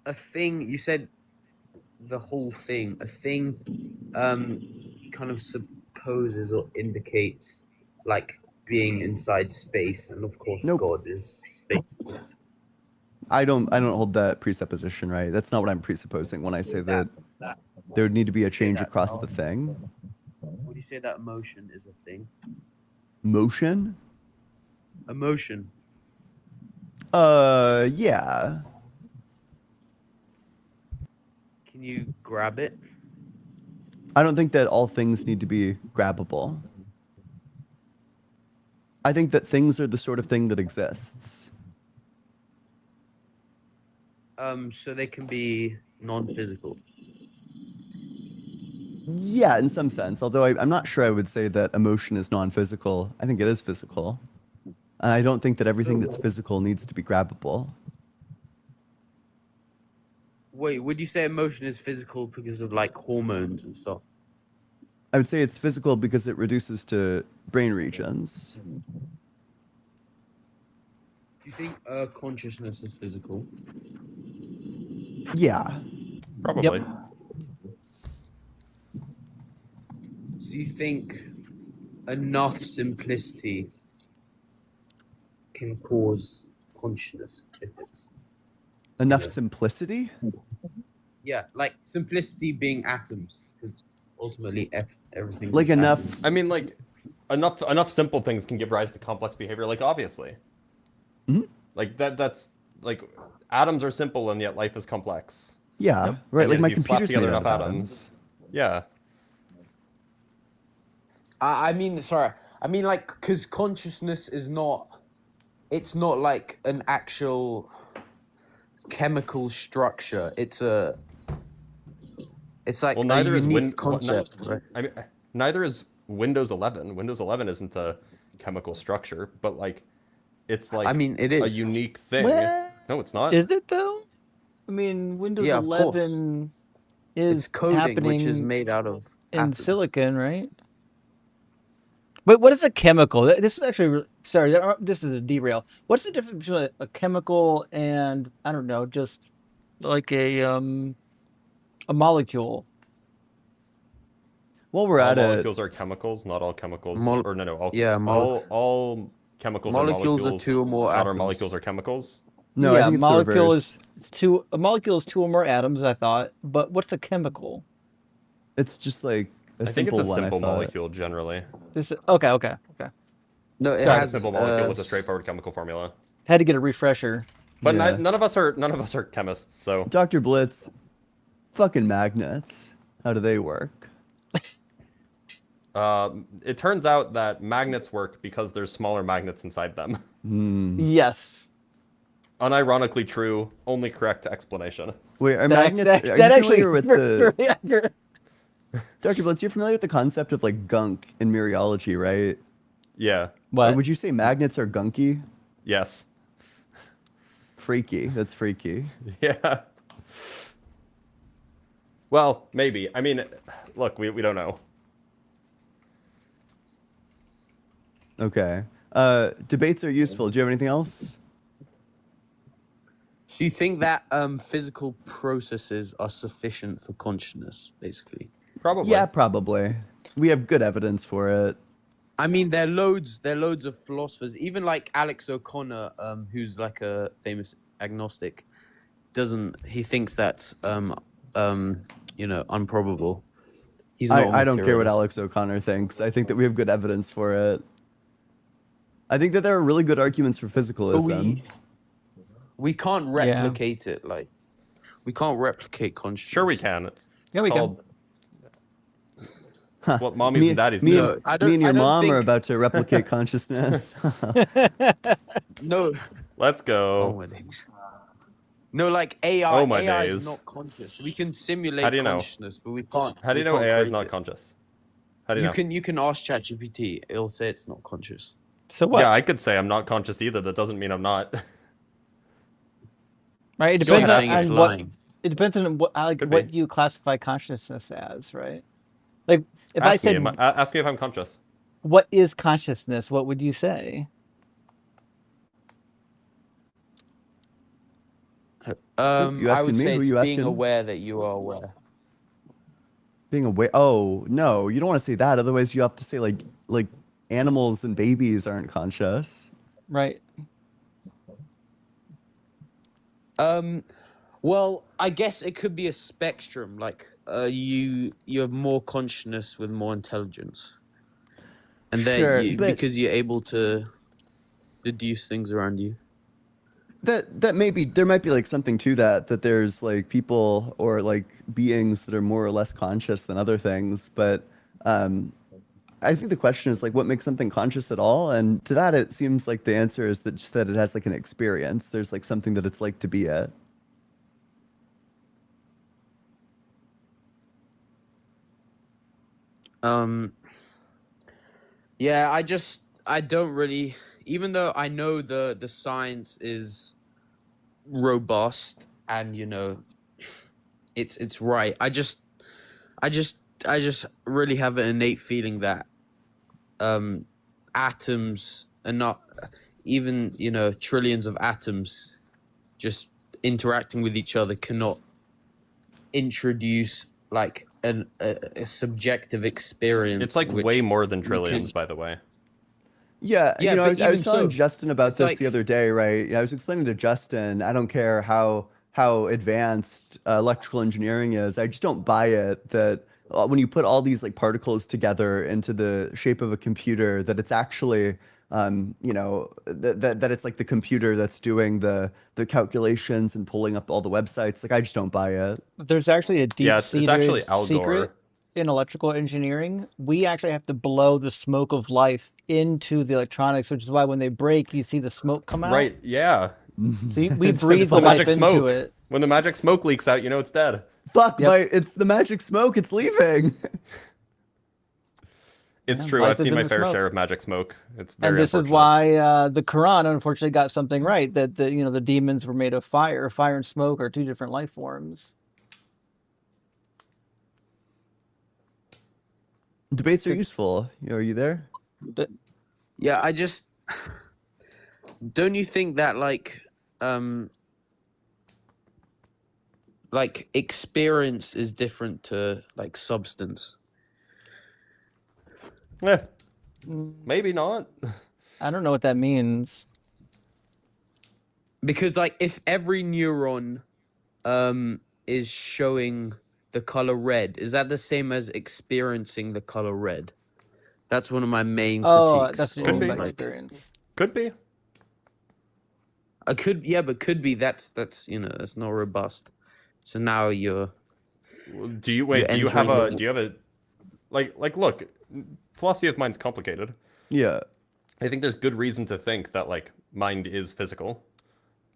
L: A thing, you said the whole thing. A thing kind of supposes or indicates like being inside space, and of course
D: Nope.
L: God is space.
D: I don't hold that presupposition, right? That's not what I'm presupposing when I say that there would need to be a change across the thing.
L: Would you say that emotion is a thing?
D: Motion?
L: Emotion.
D: Yeah.
L: Can you grab it?
D: I don't think that all things need to be grabbable. I think that things are the sort of thing that exists.
L: So they can be non-physical.
D: Yeah, in some sense. Although I'm not sure I would say that emotion is non-physical. I think it is physical. And I don't think that everything that's physical needs to be grabbable.
L: Wait, would you say emotion is physical because of like hormones and stuff?
D: I would say it's physical because it reduces to brain regions.
L: Do you think consciousness is physical?
D: Yeah.
B: Probably.
A: Yep.
L: So you think enough simplicity can cause consciousness if it's
D: Enough
L: Yeah.
D: simplicity?
L: yeah, like simplicity being atoms, because ultimately everything
D: Like
L: is
D: enough.
L: atoms.
B: I mean, like, enough simple things can give rise to complex behavior. Like, obviously,
D: Mhm.
B: like that's like atoms are simple and yet life is complex.
D: Yeah,
A: Yep.
D: right.
B: And
D: Like
B: yet
D: my
B: if you slap
D: computer's
B: together
D: made out
B: enough
D: of
B: atoms, yeah.
K: I mean, sorry. I mean, like, because consciousness is not. It's not like an actual chemical structure. It's like
B: Well,
K: a
B: neither is
K: unique concept, right?
B: I mean, neither is Windows 11. Windows 11 isn't a chemical structure, but like, it's like
K: I mean, it
B: a
K: is.
B: unique thing.
A: Well,
B: No, it's not.
A: is it though? I mean, Windows
K: Yeah, of course.
A: 11
K: It's
A: is
K: coding, which is
A: happening
K: made out of
A: in
K: atoms.
A: silicon, right? But what is a chemical? This is actually sorry. This is a derail. What's the difference between a chemical and I don't know, just like a molecule?
D: While we're
B: All
D: at it,
B: molecules are chemicals. Not all chemicals,
K: Mol-
B: or no, all
K: yeah,
B: all chemicals
K: molecules
B: are
K: are two or more
B: Not all
K: atoms.
B: molecules are chemicals.
D: no, I
A: Yeah,
D: think it's the
A: molecule
D: reverse.
A: a molecule is two or more atoms. I thought, but what's a chemical?
D: It's just like a
B: I think it's
D: simple
B: a
D: one.
B: simple
D: I thought.
B: molecule generally.
A: This okay.
K: No, it
B: It's a
K: has
B: simple molecule with a straightforward chemical formula.
A: Had to get a refresher.
B: But
D: Yeah.
B: none of us are chemists, so
D: Dr. Blitz, fucking magnets. How do they work?
B: it turns out that magnets work because there's smaller magnets inside them.
A: Yes.
B: Unironically true, only correct explanation.
D: Wait, are
A: That,
D: magnets? Are
A: that
D: you
A: actually
D: familiar
A: is
D: with
A: very
D: the
A: accurate.
D: Dr. Blitz? You're familiar with the concept of like gunk in mereology, right?
B: Yeah.
D: Or
A: What?
D: would you say magnets are gunky?
B: Yes.
D: Freaky. That's freaky.
B: Yeah. Well, maybe. I mean, look, we don't know.
D: Okay. Debates are useful. Do you have anything else?
L: So you think that physical processes are sufficient for consciousness, basically?
B: Probably.
D: Yeah, probably. We have good evidence for it.
L: I mean, there are loads of philosophers, even like Alex O'Connor, who's like a famous agnostic, he thinks that's improbable. He's not a
D: I don't care what
L: materialist.
D: Alex O'Connor thinks. I think that we have good evidence for it. I think that there are really good arguments for physicalism.
L: We can't replicate it. Like, we can't replicate consciousness.
B: Sure we can. It's
A: Yeah, we can.
B: called... It's what mommies and daddies do.
D: Me and your mom are about to replicate consciousness.
L: No.
B: Let's go.
L: Oh my days. No, like AI.
B: Oh my
L: AI
B: days.
L: is not conscious. We can simulate
B: How do you know?
L: consciousness, but we can't.
B: How do you
L: we
B: know
L: can't
B: AI is
L: create
B: not
L: it.
B: conscious? How do you know?
L: You can ask ChatGPT. It'll say it's not conscious.
A: So what?
B: Yeah, I could say I'm not conscious either. That doesn't mean I'm not.
A: Right? It
L: You're
A: depends
L: saying it's
A: on what.
L: lying.
A: It depends on what
B: Could
A: what
B: be.
A: you classify consciousness as, right? Like if
B: Ask
A: I said,
B: ask me if I'm conscious.
A: "What is consciousness?" What would you say?
D: You
L: I would
D: asking me?
L: say
D: Who
L: it's
D: you
L: being
D: asking?
L: aware that you are aware.
D: Being aware. Oh no, you don't want to say that. Otherwise, you have to say like animals and babies aren't conscious.
A: Right.
L: Well, I guess it could be a spectrum. Like, you have more consciousness with more intelligence, and
D: Sure, but
L: because you're able to deduce things around you.
D: that maybe there might be like something to that there's like people or like beings that are more or less conscious than other things, but I think the question is like what makes something conscious at all, and to that it seems like the answer is that just that it has like an experience. There's like something that it's like to be it.
L: Yeah, I don't really, even though I know the science is robust and it's right. I just I just really have an innate feeling that atoms are not, even trillions of atoms just interacting with each other cannot introduce like a subjective experience.
B: It's like
L: which
B: way more than
L: we
B: trillions,
L: could-
B: by the way.
D: Yeah,
L: Yeah,
D: I
L: but
D: was
L: even
D: telling
L: so,
D: Justin about
L: it's
D: this the
L: like
D: other day, right? Yeah, I was explaining to Justin, I don't care how advanced electrical engineering is. I just don't buy it that when you put all these like particles together into the shape of a computer, that it's actually that it's like the computer that's doing the calculations and pulling up all the websites. Like I just don't buy it.
A: There's actually a
B: Yeah, it's actually
A: deep-seated
B: Al
A: secret
B: Gore.
A: in electrical engineering. We actually have to blow the smoke of life into the electronics, which is why when they break, you see the smoke come out.
B: Right, yeah.
A: So we
D: It's
A: breathe the
B: The
A: life
B: magic
A: into
B: smoke.
A: it.
B: When the magic smoke leaks out, you know it's dead.
D: Fuck,
A: Yep.
D: it's the magic smoke. It's leaving.
B: It's
A: Yeah,
B: true.
A: life
B: I've
A: is
B: seen
A: in
B: my
A: the
B: fair
A: smoke.
B: share of magic smoke. It's very
A: And this is
B: unfortunate.
A: why the Quran unfortunately got something right, that the demons were made of fire. Fire and smoke are two different life forms.
D: Debates are useful. Are you there?
L: yeah, don't you think that like experience is different to like substance?
B: Maybe not.
A: I don't know what that means.
L: Because like if every neuron is showing the color red, is that the same as experiencing the color red? That's one of my main
A: Oh,
L: critiques.
A: that's what you
B: Could
A: mean
B: be.
A: by
L: like,
A: experience.
B: Could be.
L: but could be that's that's not robust. So now you're
B: Do you wait?
L: You're
B: Do you have
L: entering
B: a? Do you have a? Like look, philosophy of mind's complicated.
D: Yeah.
B: I think there's good reason to think that like mind is physical,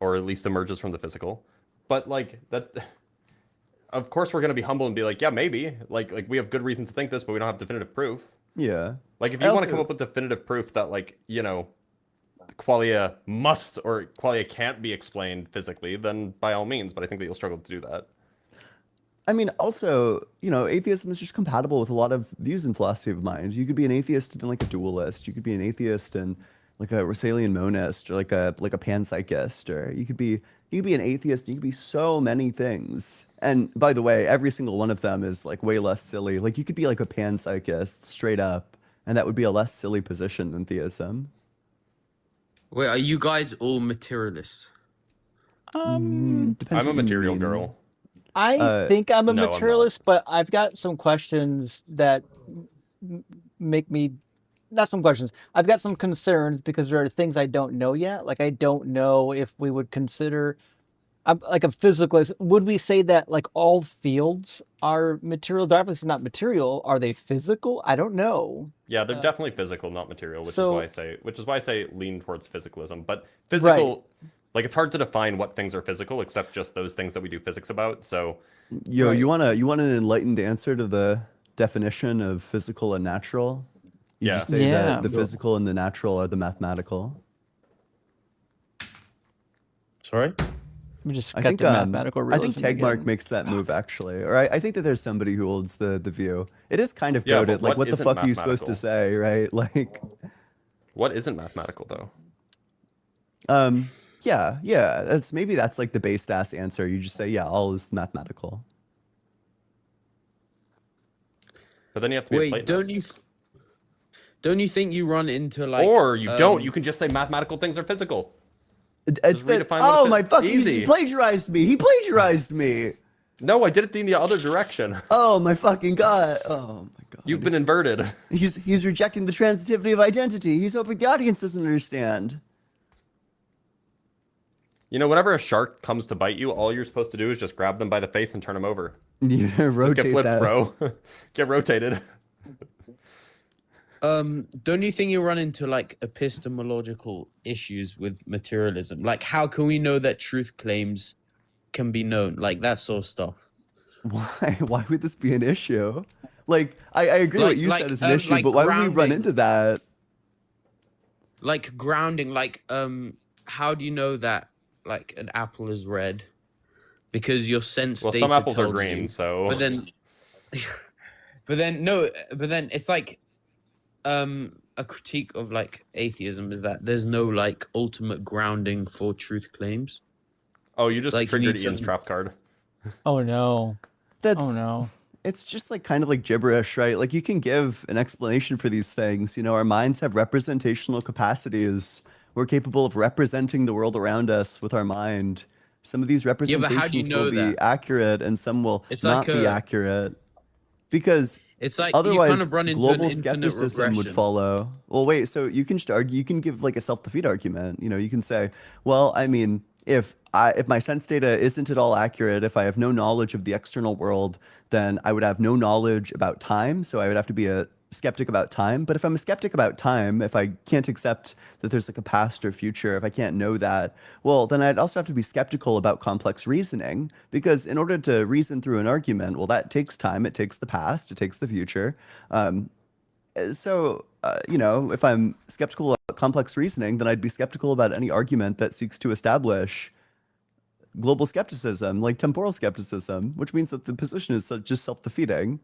B: or at least emerges from the physical. But like that, of course we're gonna be humble and be like, yeah, maybe. Like we have good reason to think this, but we don't have definitive proof.
D: Yeah.
B: Like if
D: I
B: you want to come
D: also-
B: up with definitive proof that like qualia must or qualia can't be explained physically, then by all means. But I think that you'll struggle to do that.
D: I mean, also, atheism is just compatible with a lot of views in philosophy of mind. You could be an atheist and like a dualist. You could be an atheist and like a Russellian monist, or like a panpsychist, or you could be an atheist. You could be so many things. And by the way, every single one of them is like way less silly. Like you could be like a panpsychist straight up, and that would be a less silly position than theism.
L: Wait, are you guys all materialists?
D: Depends
B: I'm a
D: what you
B: material
D: mean.
B: girl.
A: I think I'm a
B: no, I'm not.
A: materialist, but I've got some questions that make me, not some questions. I've got some concerns because there are things I don't know yet. Like I don't know if we would consider, like a physicalist, would we say that like all fields are material? They're obviously not material. Are they physical? I don't know.
B: Yeah, they're definitely physical, not material, which
A: so-
B: is why I say lean towards physicalism. But physical, like it's hard to define what things are physical except just those things that we do physics about. So
D: Yo,
A: Right.
D: you want an enlightened answer to the definition of physical and natural? You
B: Yeah.
D: just say
A: Yeah.
D: that the physical and the natural are the mathematical.
L: Sorry?
A: We just
D: I
A: got
D: think
A: the mathematical
D: I think
A: realism
D: Tegmark
A: again.
D: makes that move actually, or I think that there's somebody who holds the view. It is kind of
B: Yeah, but
D: goated. Like,
B: what
D: what the
B: isn't
D: fuck are you supposed to
B: mathematical?
D: say, right? Like,
B: what isn't mathematical though?
D: yeah. That's like the based ass answer. You just say, yeah, all is mathematical.
B: But then you have to be a
L: Wait,
B: Platonist.
L: don't you think you run into like
B: Or you don't. You can just say mathematical things are physical.
D: It's
B: Just
D: that,
B: redefine what
D: oh
B: it
D: my
B: is.
D: fuck,
B: Easy.
D: he plagiarized me. He plagiarized me.
B: No, I did it in the other direction.
D: Oh my fucking god. Oh my god.
B: You've been inverted.
D: He's rejecting the transitivity of identity. He's hoping the audience doesn't understand.
B: Whenever a shark comes to bite you, all you're supposed to do is just grab them by the face and turn them over.
D: You
B: Just get
D: rotate
B: flipped,
D: that.
B: bro. Get rotated.
L: don't you think you run into like epistemological issues with materialism? Like how can we know that truth claims can be known? Like that sort of stuff.
D: Why would this be an issue? Like, I agree what you said is an issue, but why would we run into that?
L: Like grounding, like how do you know that like an apple is red? Because your sense
B: Well,
L: data
B: some apples are
L: tells
B: green,
L: you.
B: so.
L: But then, but then it's like a critique of like atheism is that there's no like ultimate grounding for truth claims.
B: Oh, you just
L: Like, you
B: triggered
L: need
B: Ian's
L: some-
B: trap card.
A: Oh no.
D: That's
A: Oh no.
D: it's just like kind of like gibberish, right? Like you can give an explanation for these things. You know, our minds have representational capacities. We're capable of representing the world around us with our mind. Some of these
L: Yeah, but
D: representations
L: how do you know
D: will be
L: that?
D: accurate and some will
L: It's
D: not
L: like
D: be
L: a-
D: accurate. Because
L: It's like you
D: otherwise
L: kind of run into
D: global
L: an infinite
D: skepticism would
L: regression.
D: follow. Well, wait, so you can just argue, you can give like a self-defeat argument. You know, you can say, well, I mean, if my sense data isn't at all accurate, if I have no knowledge of the external world, then I would have no knowledge about time, so I would have to be a skeptic about time. But if I'm a skeptic about time, if I can't accept that there's like a past or future, if I can't know that, well, then I'd also have to be skeptical about complex reasoning, because in order to reason through an argument, well, that takes time. It takes the past, it takes the future. You know, if I'm skeptical about complex reasoning, then I'd be skeptical about any argument that seeks to establish global skepticism, like temporal skepticism, which means that the position is just self-defeating.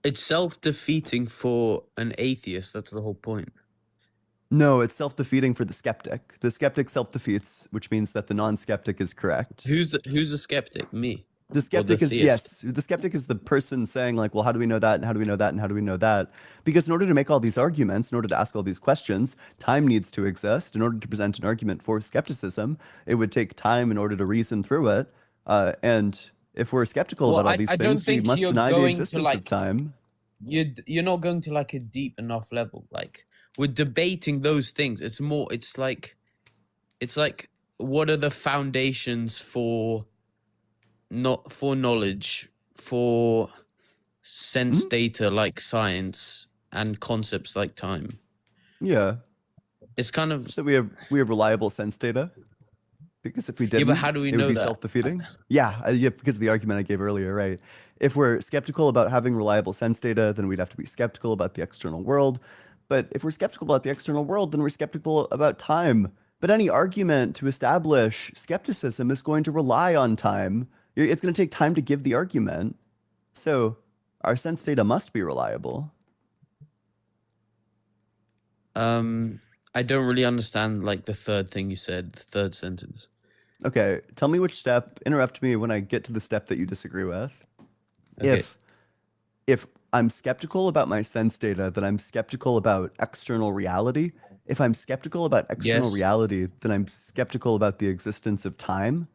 L: It's self-defeating for an atheist. That's the whole point.
D: No, it's self-defeating for the skeptic. The skeptic self-defeats, which means that the non-skeptic is correct.
L: Who's the skeptic? Me.
D: The skeptic is,
L: theist?
D: yes, the skeptic is the person saying like, well, how do we know that? And how do we know that? And how do we know that? Because in order to make all these arguments, in order to ask all these questions, time needs to exist. In order to present an argument for skepticism, it would take time in order to reason through it. And if we're skeptical about all these
L: I don't
D: things, we
L: think
D: must
L: you're
D: deny the
L: going to,
D: existence
L: like,
D: of time.
L: You're not going to like a deep enough level. Like, we're debating those things. It's like what are the foundations for knowledge, for sense data like science, and concepts like time.
D: Yeah.
L: It's kind of
D: So we have reliable sense data. Because if we didn't,
L: but how do we
D: it would
L: know
D: be
L: that?
D: self-defeating. Yeah, because of the argument I gave earlier, right? If we're skeptical about having reliable sense data, then we'd have to be skeptical about the external world. But if we're skeptical about the external world, then we're skeptical about time. But any argument to establish skepticism is going to rely on time. It's going to take time to give the argument. So our sense data must be reliable.
L: I don't really understand like the third thing you said, the third sentence.
D: Okay, tell me which step. Interrupt me when I get to the step that you disagree with.
L: Okay.
D: If I'm skeptical about my sense data, then I'm skeptical about external reality. If I'm skeptical about external
L: Yes.
D: reality, then I'm skeptical about the existence of time.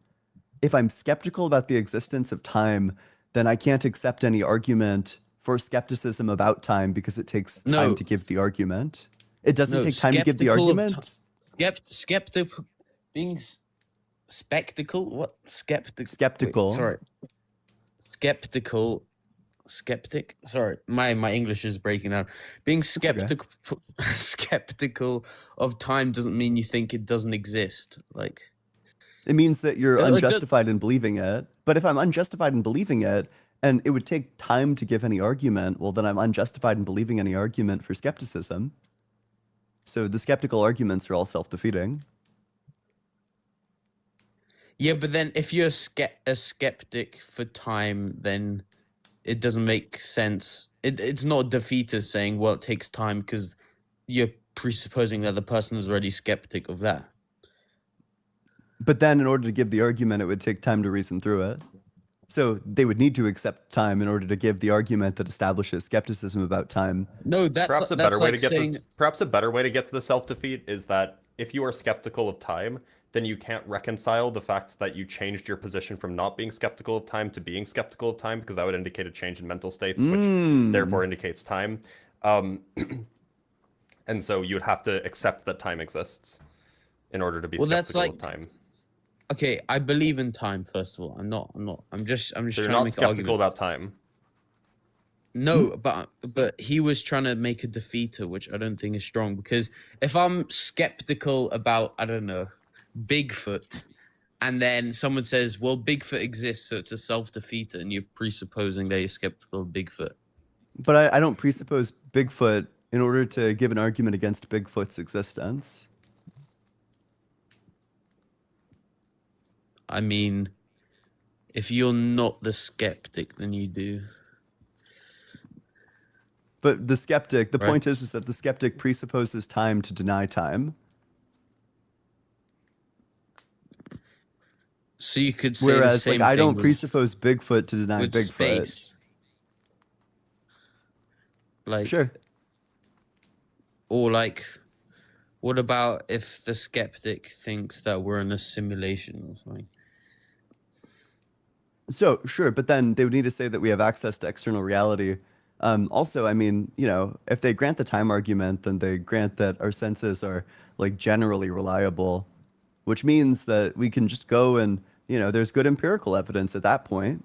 D: If I'm skeptical about the existence of time, then I can't accept any argument for skepticism about time because it takes time
L: No.
D: to give the argument. It doesn't
L: No,
D: take time to give the
L: skeptical of
D: argument.
L: Skeptical, being spectacle. What skeptic?
D: Skeptical.
L: Wait, sorry, skeptical, skeptic. Sorry, my English is breaking down. Being
D: okay.
L: skeptical, skeptical of time doesn't mean you think it doesn't exist. Like,
D: It means that you're
L: It- it do-
D: unjustified in believing it. But if I'm unjustified in believing it, and it would take time to give any argument, well, then I'm unjustified in believing any argument for skepticism. So the skeptical arguments are all self-defeating.
L: yeah, but then if you're a skeptic for time, then it doesn't make sense. It's not a defeatist saying, well, it takes time because you're presupposing that the person is already skeptic of that.
D: But then in order to give the argument, it would take time to reason through it. So they would need to accept time in order to give the argument that establishes skepticism about time.
L: No, that's
B: Perhaps a
L: that's
B: better way
L: like
B: to get
L: saying,
B: perhaps a better way to get to the self-defeat is that if you are skeptical of time, then you can't reconcile the fact that you changed your position from not being skeptical of time to being skeptical of time, because that would indicate a change in mental states, which therefore indicates time. And so you would have to accept that time exists in order to be skeptical of time.
L: Okay, I believe in time. First of all, I'm not. I'm just
B: So
L: trying
B: you're
L: to
B: not
L: make the
B: skeptical
L: argument.
B: about time.
L: No, but he was trying to make a defeater, which I don't think is strong. Because if I'm skeptical about, I don't know, Bigfoot, and then someone says, well, Bigfoot exists, so it's a self-defeater, and you're presupposing that you're skeptical of Bigfoot.
D: But I don't presuppose Bigfoot in order to give an argument against Bigfoot's existence.
L: I mean, if you're not the skeptic, then you do.
D: But the skeptic, the
L: Right.
D: point is that the skeptic presupposes time to deny time.
L: So you could say the
D: Whereas,
L: same
D: like, I
L: thing
D: don't
L: with,
D: presuppose Bigfoot to deny
L: with
D: Bigfoot.
L: space. Like,
D: Sure.
L: or like, what about if the skeptic thinks that we're in a simulation or something?
D: So, sure, but then they would need to say that we have access to external reality. Also, I mean, you know, if they grant the time argument, then they grant that our senses are, like, generally reliable, which means that we can just go and, you know, there's good empirical evidence at that point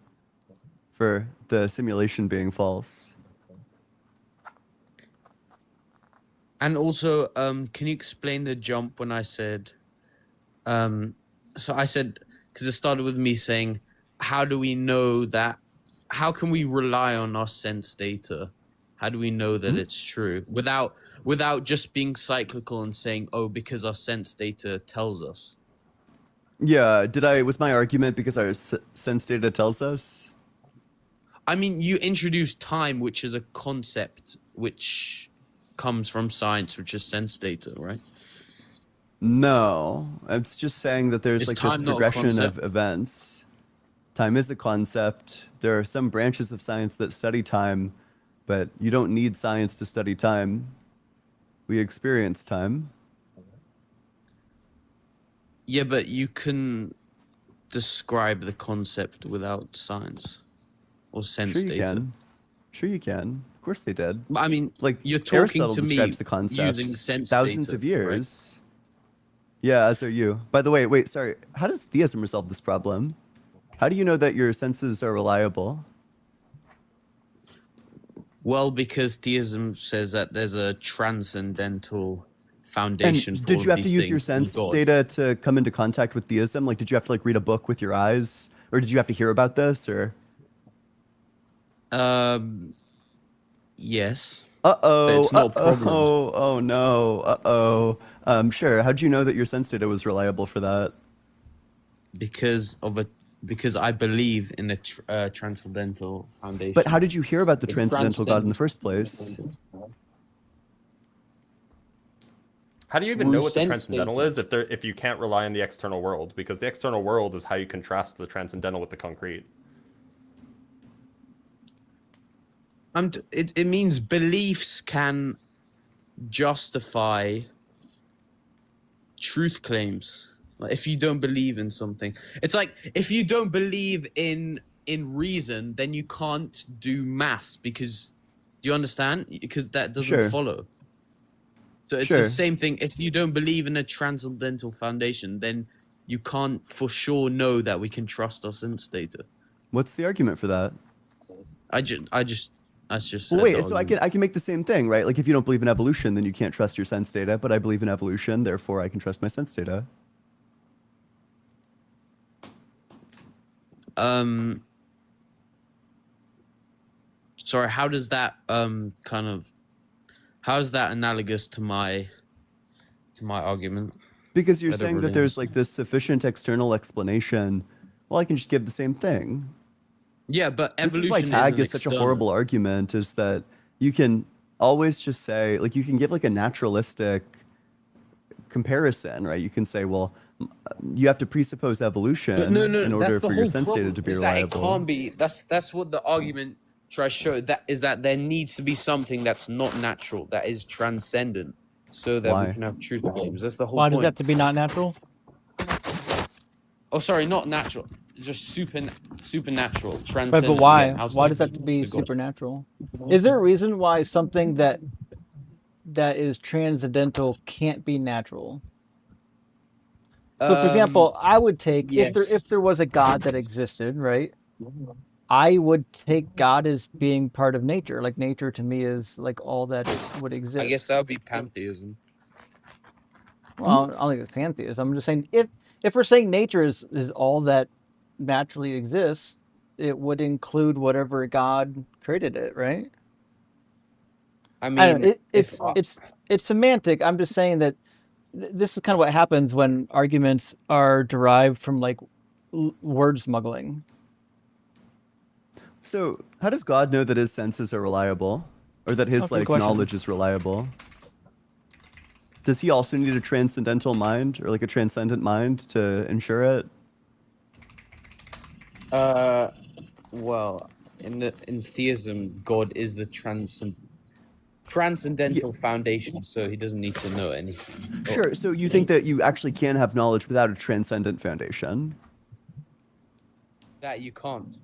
D: for the simulation being false.
L: And also, can you explain the jump when I said, so I said, because it started with me saying, how do we know that, how can we rely on our sense data? How do we know that it's true without just being cyclical and saying, oh, because our sense data tells us?
D: Yeah, was my argument because our sense data tells us?
L: I mean, you introduced time, which is a concept which comes from science, which is sense data, right?
D: No, it's just saying that there's
L: Is
D: like this
L: time not a
D: progression of
L: concept?
D: events. Time is a concept. There are some branches of science that study time, but you don't need science to study time. We experience time.
L: Yeah, but you can describe the concept without science or sense
D: Sure you
L: data.
D: can. Sure you can. Of course they did.
L: I mean,
D: Like
L: you're talking
D: Aristotle
L: to me
D: describes the concept
L: using sense
D: thousands
L: data,
D: of years. Yeah, as are you. By the way, wait, sorry. How does theism resolve this problem? How do you know that your senses are reliable?
L: Well, because theism says that there's a transcendental foundation
D: And
L: for
D: did
L: all
D: you
L: of
D: have to
L: these
D: use your
L: things,
D: sense
L: God.
D: data to come into contact with theism? Like, did you have to like read a book with your eyes, or did you have to hear about this, or?
L: Yes.
D: Uh-oh,
L: It's not a problem.
D: oh no, uh-oh. Sure, how'd you know that your sense data was reliable for that?
L: Because I believe in a transcendental foundation.
D: But how did you hear about the
L: The
D: transcendental God in the first
L: transcendental-
D: place?
B: How do you even
L: Through
B: know what the
L: sense
B: transcendental
L: data.
B: is if you can't rely on the external world? Because the external world is how you contrast the transcendental with the concrete.
L: It means beliefs can justify truth claims. Like if you don't believe in something, it's like if you don't believe in reason, then you can't do maths because, do you understand? Because that doesn't
D: Sure.
L: follow. So it's
D: Sure.
L: the same thing. If you don't believe in a transcendental foundation, then you can't for sure know that we can trust our sense data.
D: What's the argument for that?
L: That's just.
D: Well, wait, so I can make the same thing, right? Like if you don't believe in evolution, then you can't trust your sense data, but I believe in evolution, therefore I can trust my sense data.
L: Sorry, how does that how is that analogous to my argument?
D: Because you're
L: I don't
D: saying
L: really
D: that there's like
L: understand.
D: this sufficient external explanation. Well, I can just give the same thing.
L: Yeah, but
D: This is
L: evolution
D: why tag
L: isn't
D: is such a
L: external.
D: horrible argument, is that you can always just say, like, you can give like a naturalistic comparison, right? You can say, well, you have to presuppose evolution
L: But no,
D: in order
L: that's the
D: for your
L: whole
D: sense data
L: problem.
D: to be
L: Is that it
D: reliable.
L: can't be. That's what the argument tries to show. That is that there needs to be something that's not natural, that is transcendent, so that
D: Why?
L: we can have truth claims. That's the whole
A: Why
L: point.
A: does that to be not natural?
L: Oh, sorry, not natural. Just supernatural,
A: Right,
L: transcendent.
A: but why?
L: again, outside
A: Why does that to be
L: the God.
A: supernatural? Is there a reason why something that is transcendental can't be natural? So, for example, I would take
L: yes.
A: if there was a God that existed, right? I would take God as being part of nature. Like nature to me is like all that would exist.
L: I guess that would be pantheism.
A: Well, I don't think it's pantheism. I'm just saying if we're saying nature is all that naturally exists, it would include whatever God created it, right?
L: I
A: I don't know.
L: mean, if
A: It's semantic. I'm just saying that this is kind of what happens when arguments are derived from like word smuggling.
D: So, how does God know that his senses are reliable, or that his
A: Good
D: like
A: question.
D: knowledge is reliable? Does he also need a transcendental mind, or like a transcendent mind, to ensure it?
L: well, in theism, God is the transcendental foundation, so he doesn't need to know anything.
D: Sure. So you think that you actually can have knowledge without a transcendent foundation?
L: That you can't.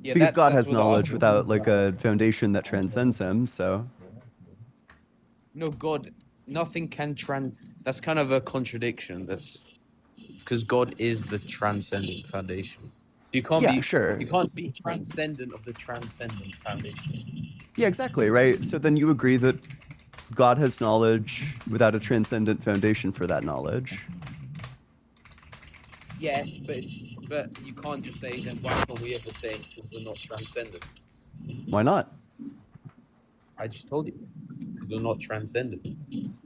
L: Yeah,
D: Because God
L: that's
D: has
L: what the
D: knowledge
L: argument.
D: without like a foundation that transcends him. So
L: No, God, nothing can That's kind of a contradiction. That's because God is the transcendent foundation. You can't
D: yeah,
L: be.
D: sure.
L: You can't be transcendent of the transcendent foundation.
D: Yeah, exactly. Right. So then you agree that God has knowledge without a transcendent foundation for that knowledge.
L: Yes, but you can't just say then why can't we ever say because we're not transcendent?
D: Why not?
L: I just told you because we're not transcendent.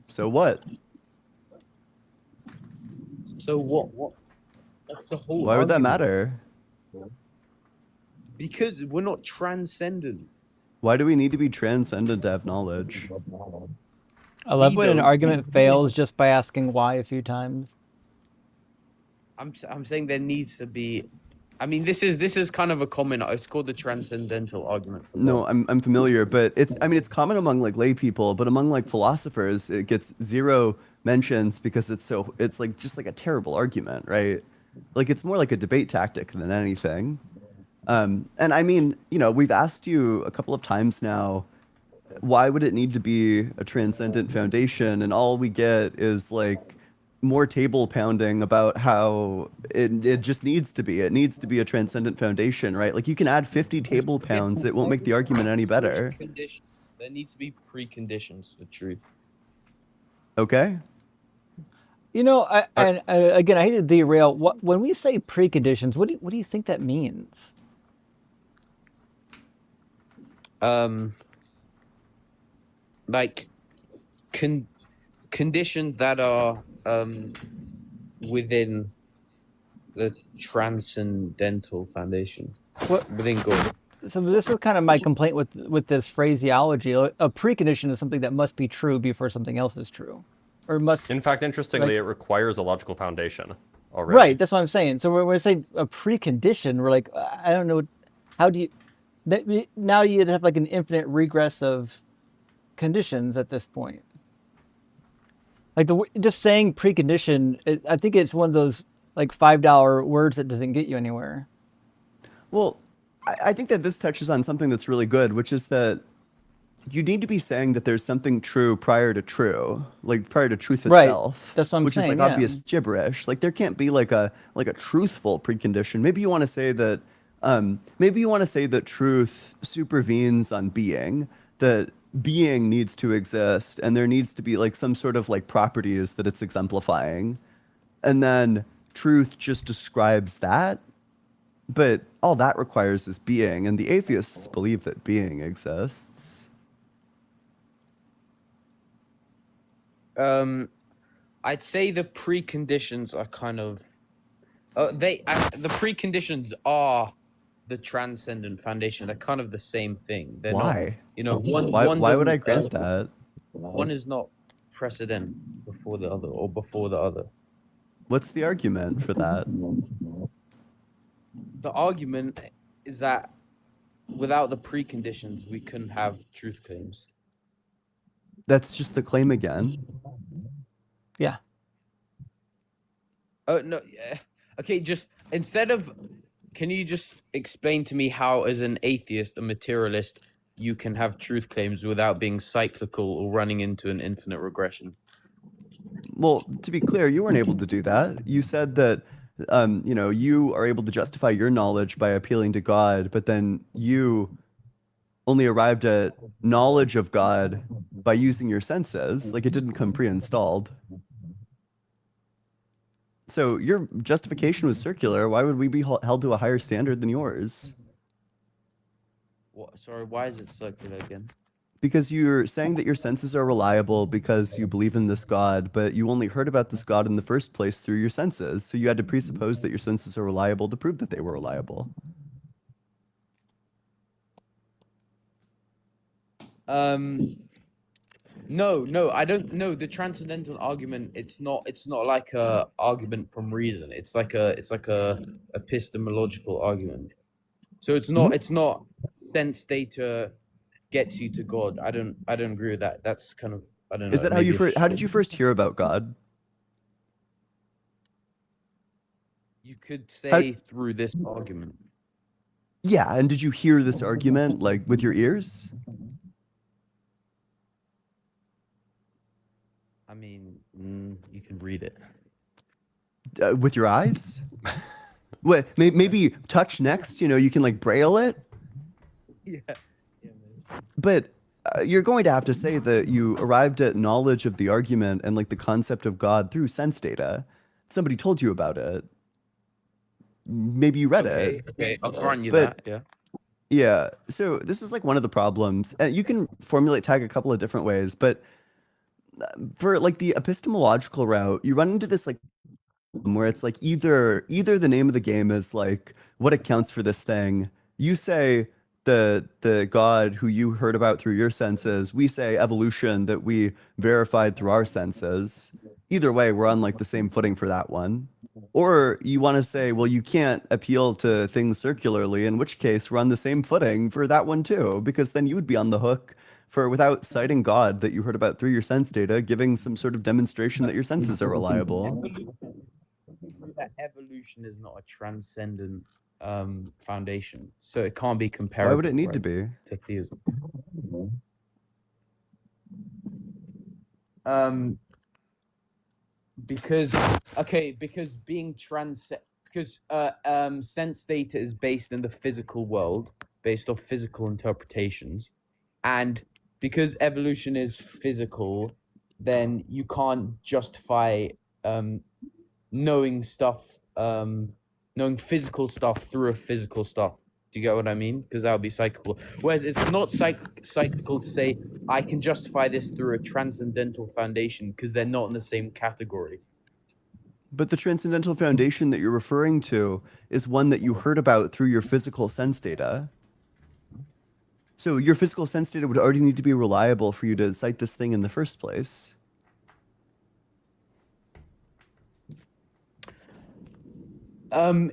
D: So what?
L: So what? What? That's the whole.
D: Why would that
L: argument.
D: matter?
L: Because we're not transcendent.
D: Why do we need to be transcendent to have knowledge?
A: I love when an
L: don't.
A: argument fails just by asking why a few times.
L: I'm saying there needs to be. I mean, this is kind of a common. It's called the transcendental argument.
D: No, I'm familiar, but it's common among like lay people, but among like philosophers, it gets zero mentions because it's like just like a terrible argument, right? Like it's more like a debate tactic than anything. And I mean, we've asked you a couple of times now, why would it need to be a transcendent foundation? And all we get is like more table pounding about how it just needs to be. It needs to be a transcendent foundation, right? Like you can add 50 table pounds, it won't make the argument any better.
L: There needs to be preconditions for truth.
D: Okay.
A: Again, I hate to derail. When we say preconditions, what do you think that means?
L: Like conditions that are within the transcendental foundation. Within God.
A: So this is kind of my complaint with this phraseology. A precondition is something that must be true before something else is true, or must.
B: In fact, interestingly, it requires a logical foundation already.
A: Right. That's what I'm saying. So when we say a precondition, we're like, I don't know, how do you? Now you'd have like an infinite regress of conditions at this point. Like just saying precondition, I think it's one of those like $5 words that doesn't get you anywhere.
D: Well, I think that this touches on something that's really good, which is that you need to be saying that there's something true prior to true, like prior to truth itself.
A: Right. That's what I'm
D: which
A: saying.
D: Which is like obvious gibberish. Like there can't be like a truthful precondition. Maybe you want to say that truth supervenes on being, that being needs to exist, and there needs to be like some sort of like properties that it's exemplifying, and then truth just describes that. But all that requires is being, and the atheists believe that being exists.
L: I'd say the preconditions are kind of the preconditions are the transcendent foundation. They're kind of the same thing. They're
D: Why?
L: Not,
D: why would I grant that?
L: One is not precedent before the other or before the other.
D: What's the argument for that?
L: The argument is that without the preconditions, we couldn't have truth claims.
D: That's just the claim again.
A: Yeah.
L: Oh, no. Okay, just can you just explain to me how, as an atheist, a materialist, you can have truth claims without being cyclical or running into an infinite regression?
D: Well, to be clear, you weren't able to do that. You said that you are able to justify your knowledge by appealing to God, but then you only arrived at knowledge of God by using your senses. Like it didn't come pre-installed. So your justification was circular. Why would we be held to a higher standard than yours?
L: What? Sorry, why is it circular again?
D: Because you're saying that your senses are reliable because you believe in this God, but you only heard about this God in the first place through your senses. So you had to presuppose that your senses are reliable to prove that they were reliable.
L: No, I don't know. The transcendental argument, it's not like a argument from reason. It's like a epistemological argument. So it's not sense data gets you to God. I don't agree with that. That's kind of, I don't know.
D: Is that how how did you first hear about God?
L: You could say through this argument.
D: Yeah, and did you hear this argument like with your ears?
L: I mean, you can read it.
D: With your eyes? What? Maybe touch next. You can like braille it.
L: Yeah.
D: But you're going to have to say that you arrived at knowledge of the argument and like the concept of God through sense data. Somebody told you about it. Maybe you read it.
L: Okay, I'll grant you that. Yeah.
D: Yeah. So this is like one of the problems. You can formulate tag a couple of different ways, but for like the epistemological route, you run into this like where it's like either the name of the game is like what accounts for this thing. You say the God who you heard about through your senses, we say evolution that we verified through our senses. Either way, we're on like the same footing for that one. Or you want to say, well, you can't appeal to things circularly, in which case we're on the same footing for that one too, because then you would be on the hook for, without citing God that you heard about through your sense data, giving some sort of demonstration that your senses are reliable.
L: That evolution is not a transcendent foundation, so it can't be comparable.
D: Why would it need to be?
L: To theism. Because being sense data is based in the physical world, based off physical interpretations, and because evolution is physical, then you can't justify knowing physical stuff through a physical stuff. Do you get what I mean? Because that would be cyclical. Whereas it's not cyclical to say I can justify this through a transcendental foundation because they're not in the same category.
D: But the transcendental foundation that you're referring to is one that you heard about through your physical sense data. So your physical sense data would already need to be reliable for you to cite this thing in the first place.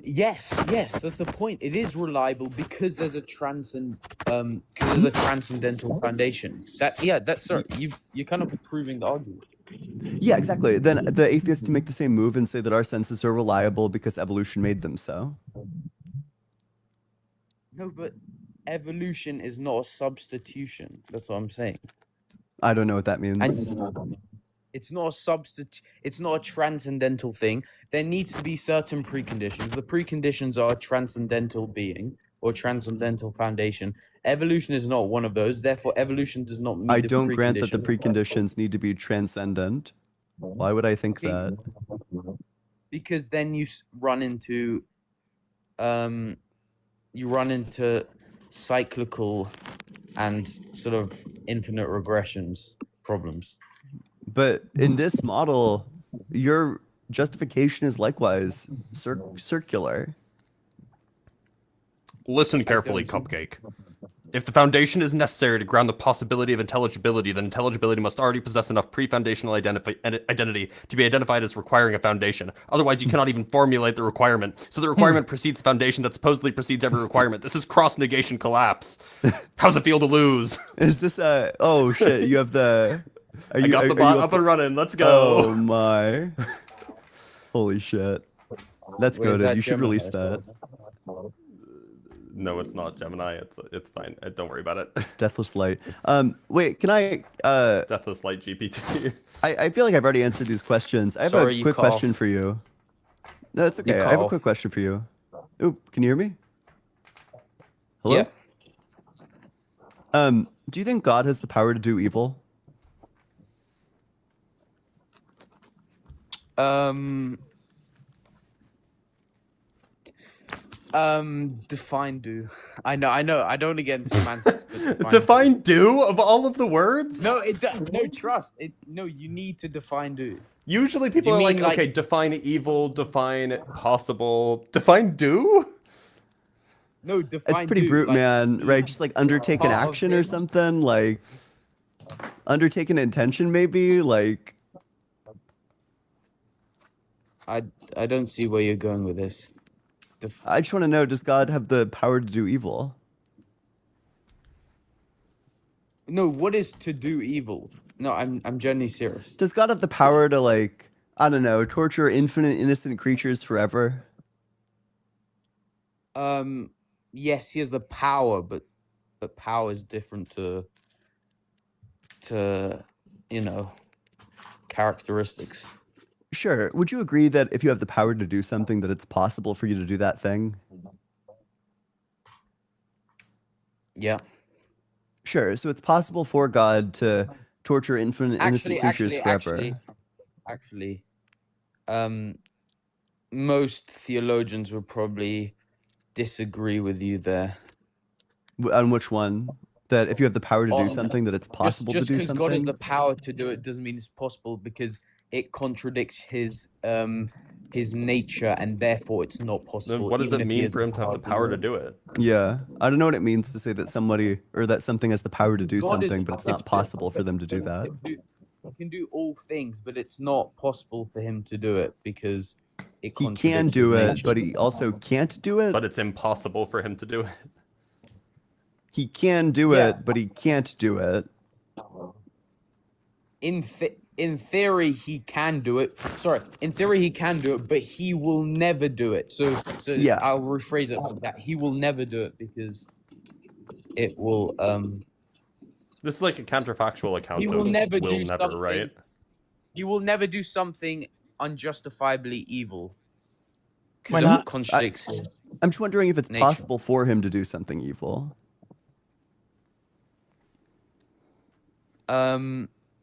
L: Yes, that's the point. It is reliable because there's a transcendental foundation. You're kind of proving the argument.
D: Yeah, exactly. Then the atheists can make the same move and say that our senses are reliable because evolution made them so.
L: No, but evolution is not a substitution. That's what I'm saying.
D: I don't know what that means.
L: It's not a substitute. It's not a transcendental thing. There needs to be certain preconditions. The preconditions are a transcendental being or transcendental foundation. Evolution is not one of those. Therefore, evolution does not meet
D: I
L: the
D: don't grant that the
L: precondition.
D: preconditions need to be transcendent. Why would I think that?
L: Because then you run into cyclical and sort of infinite regressions problems.
D: But in this model, your justification is likewise circular.
B: Listen carefully, Cupcake. If the foundation is necessary to ground the possibility of intelligibility, then intelligibility must already possess enough pre-foundational identity to be identified as requiring a foundation. Otherwise, you cannot even formulate the requirement. So the requirement precedes the foundation that supposedly precedes every requirement. This is cross-negation collapse. How's it feel to lose?
D: Is this a... Oh, shit, you have the...
B: I got the bot up and running. Let's go.
D: Oh, my. Holy shit. That's goated. You should release that.
B: No, it's not Gemini. It's fine. Don't worry about it.
D: It's Deathless Light. Wait, can I...
B: Deathless Light GPT.
D: I feel like I've already answered these questions. I have a quick question for you. No, it's okay. I have a quick question for you. Ooh, can you hear me? Hello?
L: Yeah.
D: Do you think God has the power to do evil?
L: Define do. I know. I don't want to get into semantics, but
B: Define do of all of the words?
L: No, no, trust. No, you need to define do.
B: Usually
L: Do
B: people
L: you
B: are
L: mean,
B: like, okay, define evil, define possible, define do?
L: No,
D: It's
L: define
D: pretty
L: do.
D: brute,
L: Like,
D: man, right? Just like undertake an
L: part of
D: action or
L: him.
D: something, like undertake an intention, maybe. Like
L: I don't see where you're going with this.
D: I just want to know: does God have the power to do evil?
L: No, what is to do evil? No, I'm genuinely serious.
D: Does God have the power to, like, I don't know, torture infinite innocent creatures forever?
L: Yes, he has the power, but power is different to characteristics.
D: Sure. Would you agree that if you have the power to do something, that it's possible for you to do that thing?
L: Yeah.
D: Sure. So it's possible for God to torture infinite innocent creatures forever.
L: Actually, most theologians would probably disagree with you there.
D: On which one? That if you have the power to do something, that it's possible
L: just
D: to do
L: because God has
D: something?
L: the power to do it doesn't mean it's possible, because it contradicts his nature, and therefore it's not possible.
B: Then what does
L: even
B: it
L: if he
B: mean
L: has
B: for him to have the power to do it?
D: Yeah. I don't know what it means to say that somebody or that something has the power to do
L: God is-
D: something, but it's not possible for them to do that.
L: He can do all things, but it's not possible for him to do it because it
D: He
L: contradicts
D: can
L: his
D: do it,
L: nature.
D: but he also can't do it.
B: But it's impossible for him to do it.
D: He can do
L: Yeah.
D: it, but he can't do it.
L: In theory, he can do it. Sorry, in theory he can do it, but he will never do it. So
D: Yeah.
L: I'll rephrase it like that. He will never do it because it will
B: This is like a counterfactual account
L: He
B: of
L: will never
B: will
L: do
B: never,
L: something.
B: right?
L: he will never do something unjustifiably evil.
A: Why
L: Because
A: not?
L: it contradicts his.
D: I'm just wondering if it's
L: Nature.
D: possible for him to do something evil.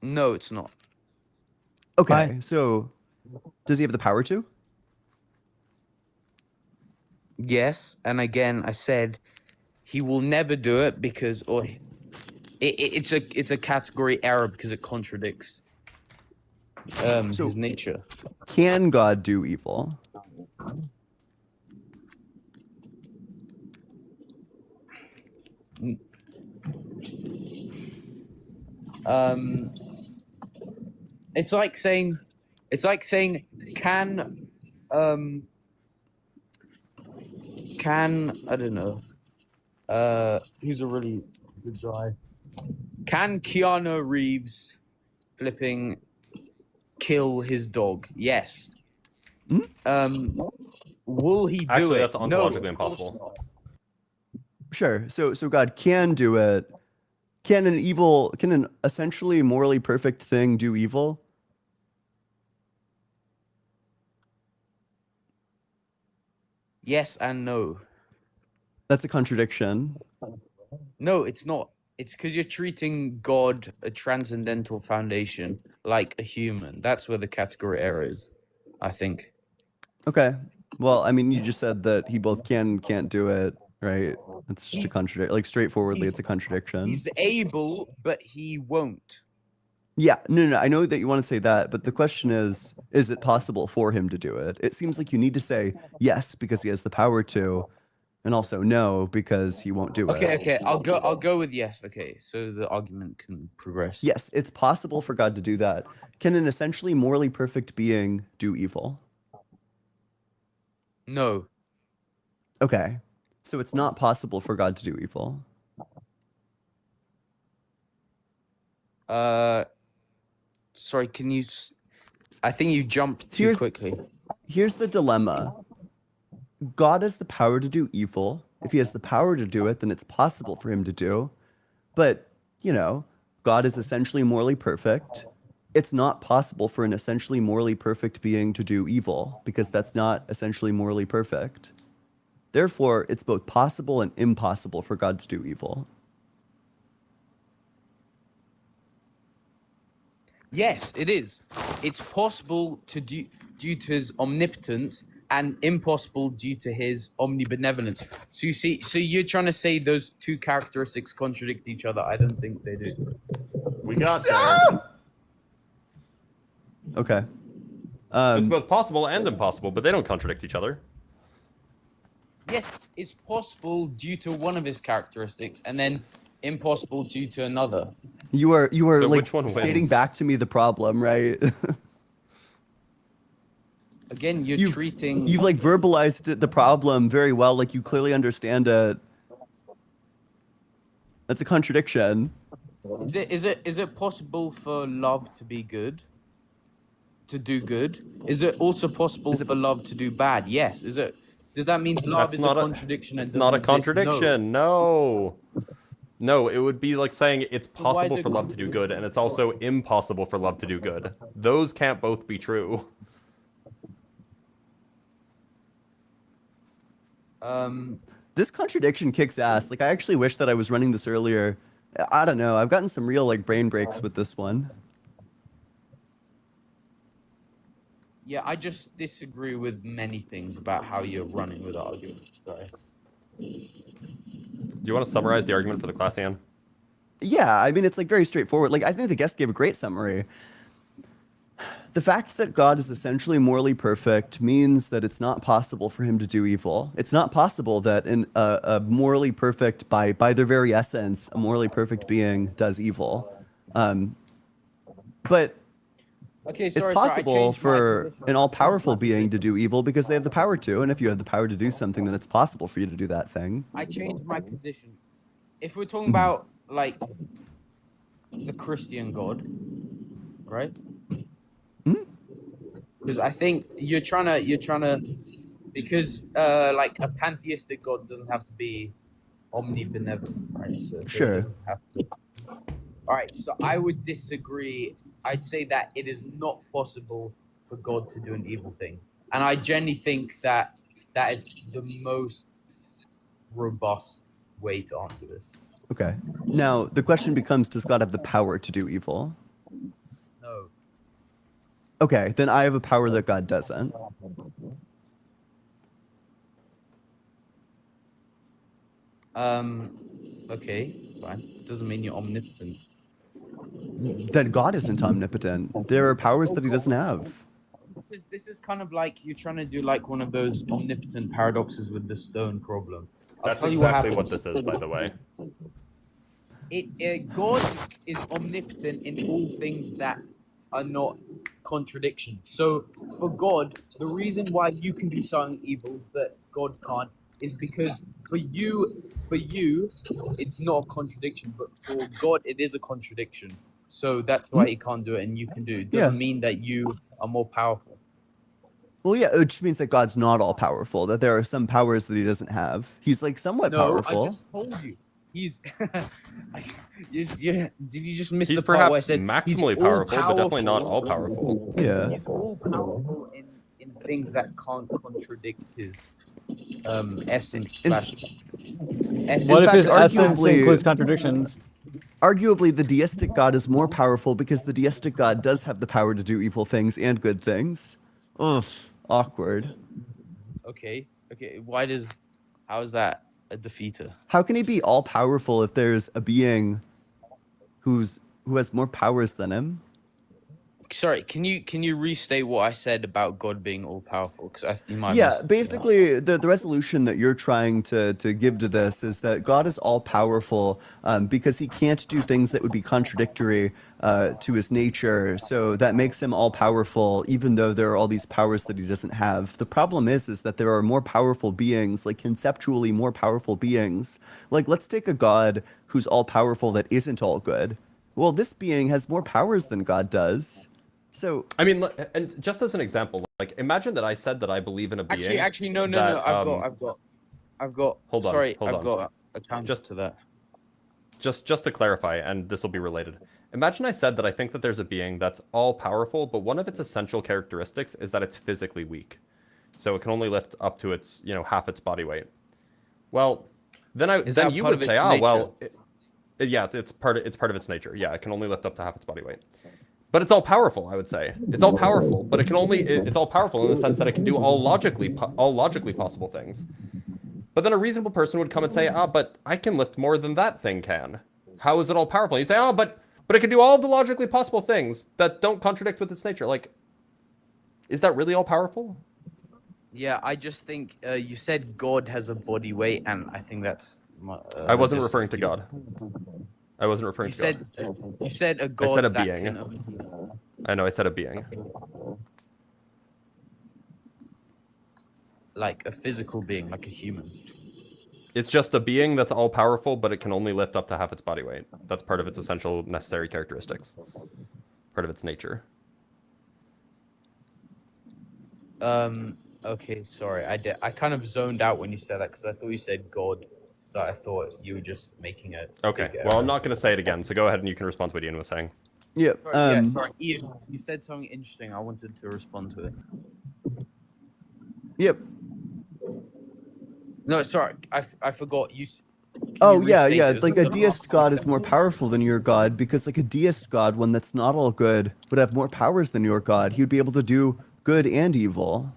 L: No, it's not.
D: Okay,
A: Why?
D: so does he have the power to?
L: Yes, and again, I said he will never do it because, it's a category error because it contradicts
D: So-
L: his nature.
D: Can God do evil?
L: It's like saying, can I don't know, who's a really good guy? Can Keanu Reeves flipping kill his dog? Yes. Will he do
B: Actually,
L: it?
B: that's
L: No,
B: ontologically
L: of course
B: impossible.
L: not.
D: Sure. So God can do it. Can an essentially morally perfect thing do evil?
L: Yes and no.
D: That's a contradiction.
L: No, it's not. It's because you're treating God, a transcendental foundation, like a human. That's where the category error is, I think.
D: Okay. Well, I mean, you just said that he both can and can't do it, right? It's just a contradiction. Like, straightforwardly, it's a contradiction.
L: He's able, but he won't.
D: Yeah, no, I know that you want to say that, but the question is it possible for him to do it? It seems like you need to say yes because he has the power to, and also no because he won't do it.
L: Okay, I'll go with yes. Okay, so the argument can progress.
D: Yes, it's possible for God to do that. Can an essentially morally perfect being do evil?
L: No.
D: Okay. So it's not possible for God to do evil.
L: Sorry, can you I think you jumped too quickly.
D: Here's the dilemma. God has the power to do evil. If he has the power to do it, then it's possible for him to do. But, God is essentially morally perfect. It's not possible for an essentially morally perfect being to do evil because that's not essentially morally perfect. Therefore, it's both possible and impossible for God to do evil.
L: Yes, it is. It's possible to due to his omnipotence and impossible due to his omnibenevolence. So you see, so you're trying to say those two characteristics contradict each other? I don't think they do.
B: We got there.
D: Okay.
B: It's both possible and impossible, but they don't contradict each other.
L: Yes, it's possible due to one of his characteristics, and then impossible due to another.
D: You are
B: So
D: like
B: which one
D: stating
B: wins?
D: back to me the problem, right?
L: Again, you're treating.
D: You've like verbalized the problem very well, like you clearly understand it. That's a contradiction.
L: Is it possible for love to be good? To do good? Is it also possible for love to do bad? Yes. Is it? Does that mean love
B: That's
L: is a
B: not
L: contradiction?
B: It's not a contradiction. No. No, it would be like saying it's
L: So why is
B: possible
L: it
B: for love to do good, and it's also impossible for love to do good. Those can't both be true.
D: This contradiction kicks ass. Like I actually wish that I was running this earlier. I don't know. I've gotten some real like brain breaks with this one.
L: Yeah, I just disagree with many things about how you're running with arguments. Sorry.
B: Do you want to summarize the argument for the class, Ian?
D: Yeah, I mean it's like very straightforward. Like I think the guest gave a great summary. The fact that God is essentially morally perfect means that it's not possible for him to do evil. It's not possible that a morally perfect, by their very essence, a morally perfect being does evil. But
L: Okay,
D: it's possible for an all-powerful being to do evil because they have the power to, and if you have the power to do something, then it's possible for you to do that thing.
L: I changed my position. If we're talking about like the Christian God, right? Because I think you're trying to, because like a pantheistic God doesn't have to be omnibenevolent, right? So
D: Sure.
L: It doesn't have to. All right, so I would disagree. I'd say that it is not possible for God to do an evil thing, and I genuinely think that that is the most robust way to answer this.
D: Okay. Now, the question becomes, does God have the power to do evil?
L: No.
D: Okay, then I have a power that God doesn't.
L: Okay, fine. Doesn't mean you're omnipotent.
D: Then God isn't omnipotent. There are powers that he doesn't have.
L: This is kind of like you're trying to do like one of those omnipotent paradoxes with the stone problem.
B: That's exactly what this is, by the way.
L: God is omnipotent in all things that are not contradictions. So for God, the reason why you can do something evil that God can't is because for you, it's not a contradiction, but for God, it is a contradiction. So that's why he can't do it and you can do it. Doesn't mean that you are more powerful.
D: Well, yeah, it just means that God's not all powerful, that there are some powers that he doesn't have. He's like somewhat powerful.
L: I just told you. He's did you just miss
B: He's
L: the part where I
B: perhaps
L: said
B: maximally powerful, but definitely not all powerful.
D: Yeah.
L: He's all powerful in things that can't contradict his essence.
A: What if his essence includes contradictions?
D: Arguably, the deistic God is more powerful because the deistic God does have the power to do evil things and good things. Oof, awkward.
L: Okay. How is that a defeater?
D: How can he be all powerful if there's a being who has more powers than him?
L: Sorry, can you restate what I said about God being all powerful? Because you might.
D: Yeah, basically, the resolution that you're trying to give to this is that God is all powerful because he can't do things that would be contradictory to his nature. So that makes him all powerful, even though there are all these powers that he doesn't have. The problem is that there are more powerful beings, like conceptually more powerful beings. Like, let's take a God who's all powerful that isn't all good. Well, this being has more powers than God does. So
B: I mean, and just as an example, like imagine that I said that I believe in a being.
L: Actually, no. I've got.
B: Hold on.
L: Sorry,
B: hold
L: I've
B: on.
L: got a counter to that.
B: Just to clarify, and this will be related. Imagine I said that I think that there's a being that's all powerful, but one of its essential characteristics is that it's physically weak, so it can only lift up to its half its body weight. Well, then you would say, oh well, yeah, it's part of its nature. Yeah, it can only lift up to half its body weight. But it's all powerful, I would say. It's all powerful, but it can only it's all powerful in the sense that it can do all logically possible things. But then a reasonable person would come and say, but I can lift more than that thing can. How is it all powerful? And you say, but it can do all the logically possible things that don't contradict with its nature. Like, is that really all powerful?
L: Yeah, I just think you said God has a body weight, and I think that's.
B: I wasn't referring to God. I wasn't referring to God.
L: You said a God
B: I said a
L: that
B: being.
L: can.
B: I know, I said a being.
L: Like a physical being, like a human.
B: It's just a being that's all powerful, but it can only lift up to half its body weight. That's part of its essential necessary characteristics. Part of its nature.
L: Okay, sorry. I kind of zoned out when you said that because I thought you said God. So I thought you were just making it.
B: Okay. Well, I'm not going to say it again, so go ahead and you can respond to what Ian was saying.
D: Yep.
L: Yeah, sorry, Ian. You said something interesting. I wanted to respond to it.
D: Yep.
L: No, sorry. I forgot.
D: Oh yeah, yeah. It's like a deist god is more powerful than your god because like a deist god, one that's not all good, would have more powers than your god. He would be able to do good and evil.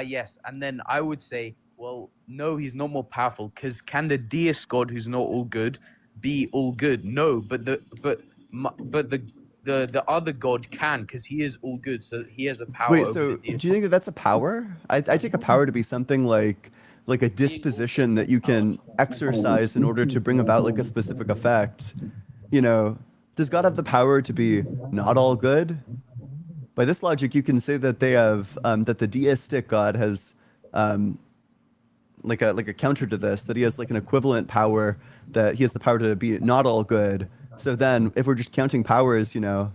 L: Yes. And then I would say, well, no, he's not more powerful because can the deist god who's not all good be all good? No, but the other god can because he is all good, so he has a power.
D: Wait,
L: over
D: so
L: the deist
D: do you think that that's a power? I take a power to be something like a disposition that you can exercise in order to bring about like a specific effect. You know, does God have the power to be not all good? By this logic, you can say that they have that the deistic God has like a counter to this, that he has like an equivalent power, that he has the power to be not all good. So then, if we're just counting powers, you know,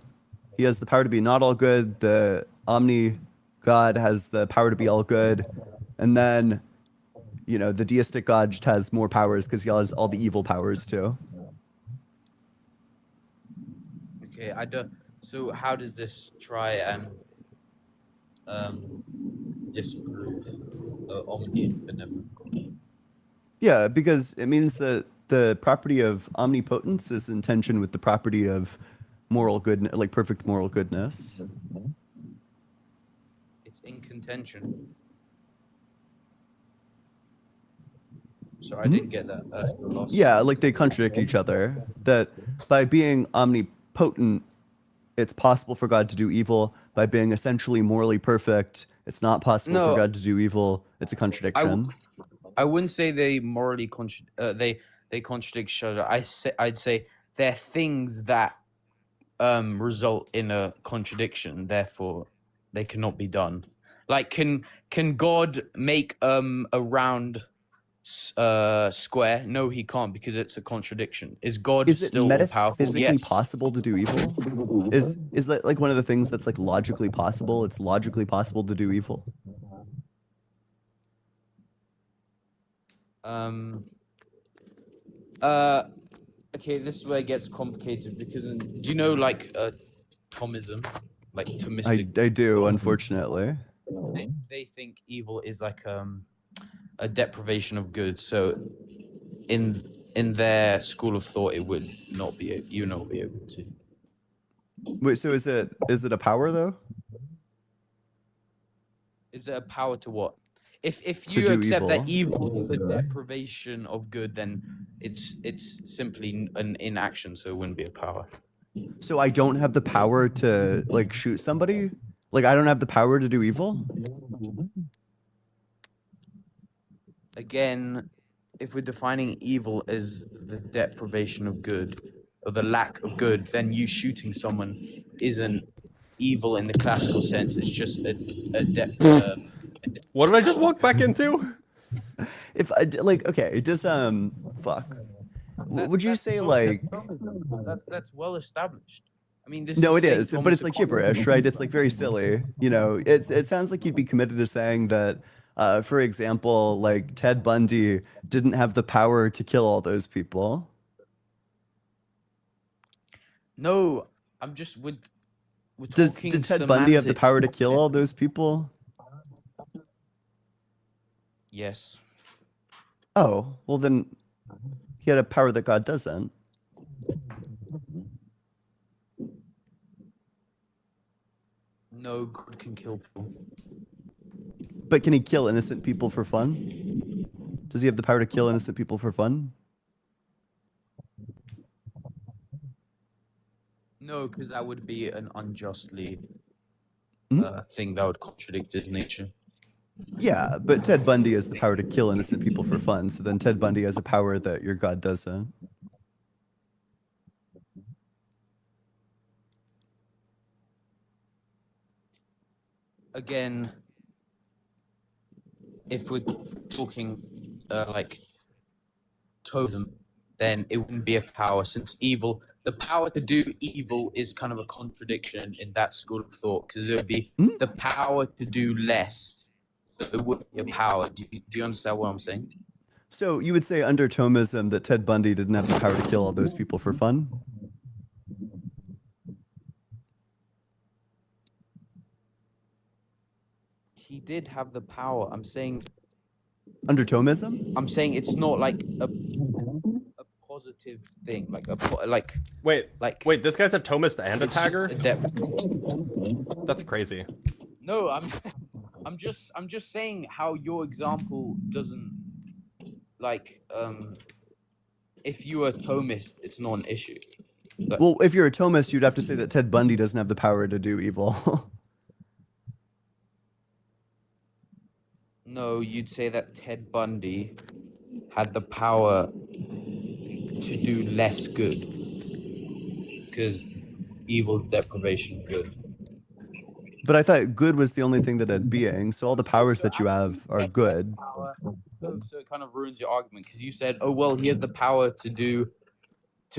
D: he has the power to be not all good. The Omni God has the power to be all good, and then, you know, the deistic God just has more powers because he has all the evil powers too.
L: Okay, I don't. So how does this try and disprove omnibenevolent God?
D: Yeah, because it means that the property of omnipotence is in tension with the property of moral goodness, like perfect moral goodness.
L: It's in contention. So I didn't get that.
D: Yeah, like they contradict each other. That by being omnipotent, it's possible for God to do evil. By being essentially morally perfect, it's not possible for God to do evil. It's a contradiction.
L: I wouldn't say they morally they contradict each other. I'd say they're things that result in a contradiction. Therefore, they cannot be done. Like, can God make a round square? No, he can't because it's a contradiction. Is God still all powerful?
D: Metaphysically possible to do evil? Is that like one of the things that's like logically possible? It's logically possible to do evil.
L: Okay, this is where it gets complicated because do you know like Thomism, like Thomistic?
D: I do, unfortunately.
L: They think evil is like a deprivation of good. So in their school of thought, it would not be you not be able to.
D: Wait, so is it a power though?
L: Is it a power to what? If you accept that evil is a deprivation of good, then it's simply an inaction, so it wouldn't be a power.
D: So I don't have the power to like shoot somebody? Like I don't have the power to do evil?
L: Again, if we're defining evil as the deprivation of good or the lack of good, then you shooting someone isn't evil in the classical sense. It's just a
B: what did I just walk back into?
D: If I like, okay, does fuck. Would you say like
L: that's well established? I mean, this
D: no,
L: is
D: it is, but it's like gibberish, right? It's like very silly. You know, it sounds like you'd be committed to saying that, for example, like Ted Bundy didn't have the power to kill all those people.
L: No, I'm just we're talking
D: did Ted Bundy have the power to kill all those people?
L: Yes.
D: Oh, well then he had a power that God doesn't.
L: No, God can kill people.
D: But can he kill innocent people for fun? Does he have the power to kill innocent people for fun?
L: No, because that would be an unjustly
D: Hmm?
L: thing that would contradict his nature.
D: Yeah, but Ted Bundy has the power to kill innocent people for fun. So then Ted Bundy has a power that your God doesn't.
L: Again, if we're talking like totem, then it wouldn't be a power, since the power to do evil is kind of a contradiction in that school of thought, because it would be
D: Hmm?
L: the power to do less. So it wouldn't be a power. Do you understand what I'm saying?
D: So you would say under Thomism that Ted Bundy didn't have the power to kill all those people for fun?
L: He did have the power. I'm saying
D: Under Thomism?
L: it's not like a positive thing,
B: Wait, this guy's a Thomist and a
L: it's just
B: Tagger? That's crazy.
L: No, I'm just saying how your example doesn't if you are a Thomist, it's not an issue.
D: Well, if you're a Thomist, you'd have to say that Ted Bundy doesn't have the power to do evil.
L: No, you'd say that Ted Bundy had the power to do less good, because evil is deprivation of good.
D: But I thought good was the only thing that had being, so all the powers that you have are good.
L: So it kind of ruins your argument, because you said, oh well, he has the power to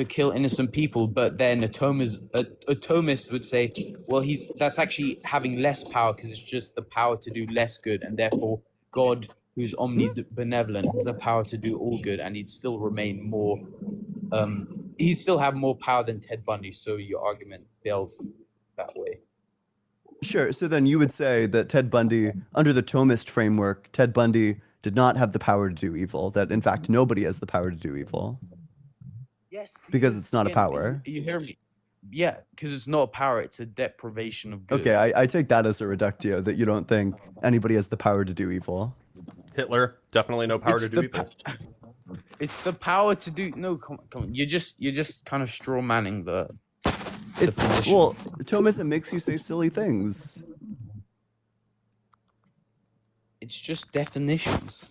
L: kill innocent people, but then a Thomist would say, well, that's actually having less power, because it's just the power to do less good, and therefore God, who's omnibenevolent, has the power to do all good, and he'd still remain more he'd still have more power than Ted Bundy. So your argument fails that way.
D: Sure, so then you would say that Ted Bundy, under the Thomist framework, Ted Bundy did not have the power to do evil, that in fact nobody has the power to do evil.
L: Yes,
D: because it's not a power.
L: You hear me? Yeah, because it's not a power, it's a deprivation of good.
D: Okay, I take that as a reductio, that you don't think anybody has the power to do evil.
B: Hitler, definitely no power to do evil.
L: It's the power to do come on. You're just kind of straw manning the definition.
D: Well, Thomism makes you say silly things.
L: It's just definitions.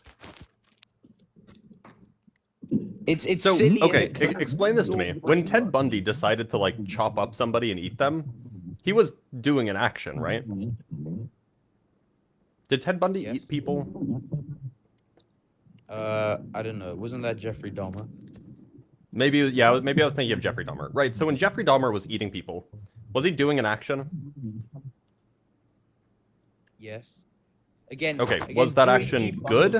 L: It's
B: so
L: silly.
B: Okay. Explain this to me. When Ted Bundy decided to like chop up somebody and eat them, he was doing an action, right? Did Ted Bundy eat people?
L: I don't know. Wasn't that Jeffrey Dahmer?
B: Maybe I was thinking of Jeffrey Dahmer. Right. So when Jeffrey Dahmer was eating people, was he doing an action?
L: Yes. Again.
B: Okay. Was that action good?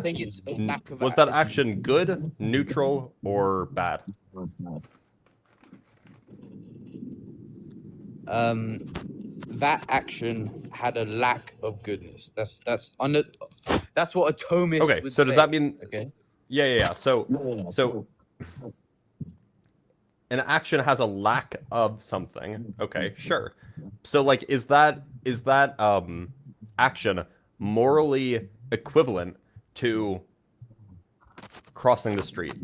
B: Was that action good, neutral, or bad?
L: That action had a lack of goodness. That's what a Thomist
B: would say. Okay. So does that mean?
L: Okay.
B: Yeah. So an action has a lack of something. Okay, sure. So like is that action morally equivalent to crossing the street?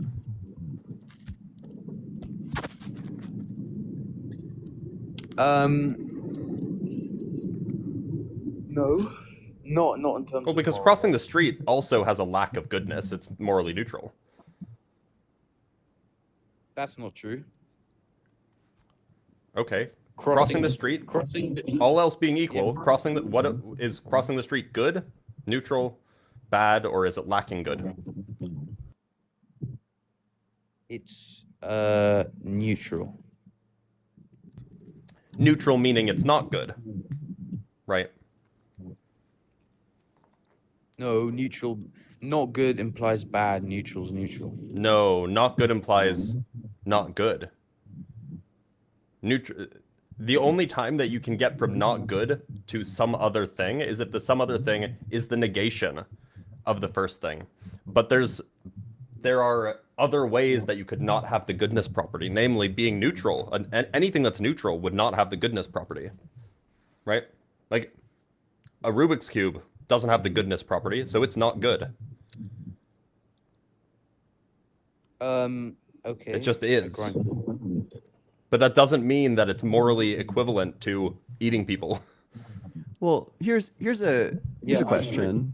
L: No. Not in terms
B: Well, because crossing the street also has a lack of goodness. It's morally neutral.
L: That's not true.
B: Okay. Crossing the street, all else being equal, crossing the street good, neutral, bad, or is it lacking good?
L: It's neutral.
B: Neutral meaning it's not good, right?
L: No, neutral. Not good implies bad. Neutral's neutral.
B: No, not good implies not good. The only time that you can get from not good to some other thing is if the some other thing is the negation of the first thing. But there are other ways that you could not have the goodness property, namely being neutral. And anything that's neutral would not have the goodness property, right? Like, a Rubik's Cube doesn't have the goodness property, so it's not good.
L: Okay.
B: It just is. But that doesn't mean that it's morally equivalent to eating people.
D: Well, here's a question.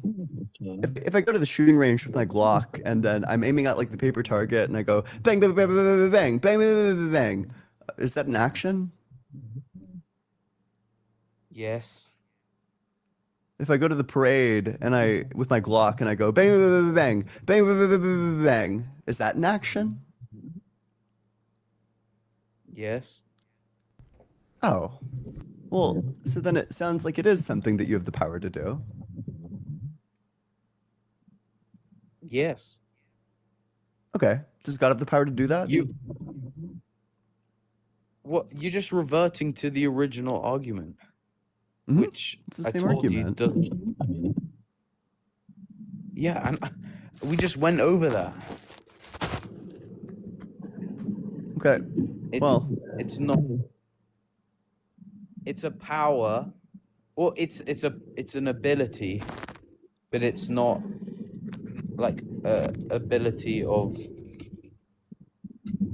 D: If I go to the shooting range with my Glock and then I'm aiming at like the paper target and I go bang bang bang bang bang bang bang bang bang bang, is that an action?
L: Yes.
D: If I go to the parade and I with my Glock and I go bang bang bang bang bang bang bang bang bang, is that an action?
L: Yes.
D: Oh. Well, so then it sounds like it is something that you have the power to do.
L: Yes.
D: Okay. Does God have the power to do that?
L: What? You're just reverting to the original argument,
D: Mhm.
L: which
D: It's the
L: I
D: same
L: told
D: argument.
L: you doesn't. Yeah, and we just went over that.
D: Okay. Well,
L: it's not. It's a power, or it's an ability, but it's not like ability of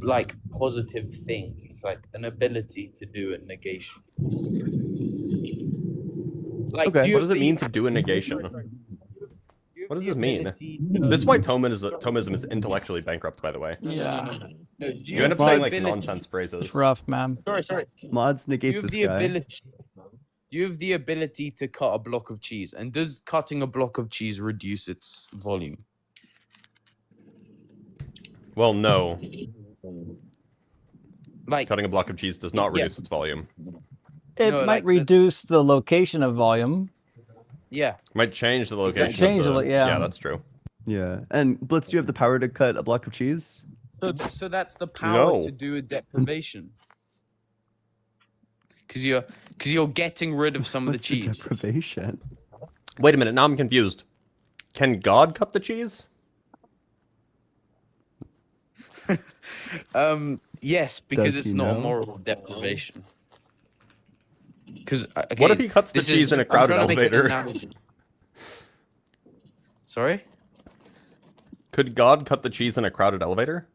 L: like positive things. It's like an ability to do a negation. Like,
D: okay.
B: What does it mean to do a negation? What does this mean? This is why Thomism is intellectually bankrupt, by the way.
A: Yeah.
L: No,
B: You end up saying like nonsense phrases.
A: It's rough, man.
L: Sorry.
D: Mods
L: Do
D: negate
L: you have
D: this
L: the
D: guy.
L: ability? Do you have the ability to cut a block of cheese? And does cutting a block of cheese reduce its volume?
B: Well, no.
L: Like
B: Cutting a block of cheese does not reduce its volume.
A: It
L: No,
A: might
L: like the-
A: reduce the location of volume.
L: Yeah.
B: Might change the location.
A: Change
B: of the,
A: the- yeah.
B: Yeah, that's true.
D: Yeah. And Blitz, do you have the power to cut a block of cheese?
L: So that's the power
B: No.
L: to do a deprivation. Because you're getting rid of some of the
D: What's the
L: cheese.
D: deprivation?
B: Wait a minute, now I'm confused. Can God cut the cheese?
L: Yes, because
D: Does
L: it's
D: he
L: not a
D: know?
L: moral deprivation. Because
B: What if he cuts the cheese in a crowded elevator?
L: Sorry?
B: Could God cut the cheese in a crowded elevator?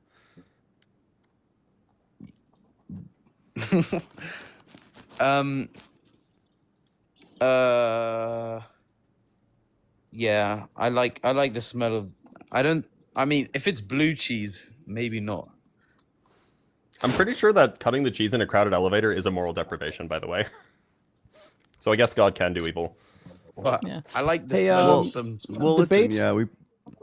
L: Yeah, I like the smell of. I mean, if it's blue cheese, maybe not.
B: I'm pretty sure that cutting the cheese in a crowded elevator is a moral deprivation, by the way. So I guess God can do evil.
L: But
A: Yeah.
L: I like the
A: Hey,
L: smell
A: um,
L: of some.
D: Well, listen,
A: Debates?
D: yeah,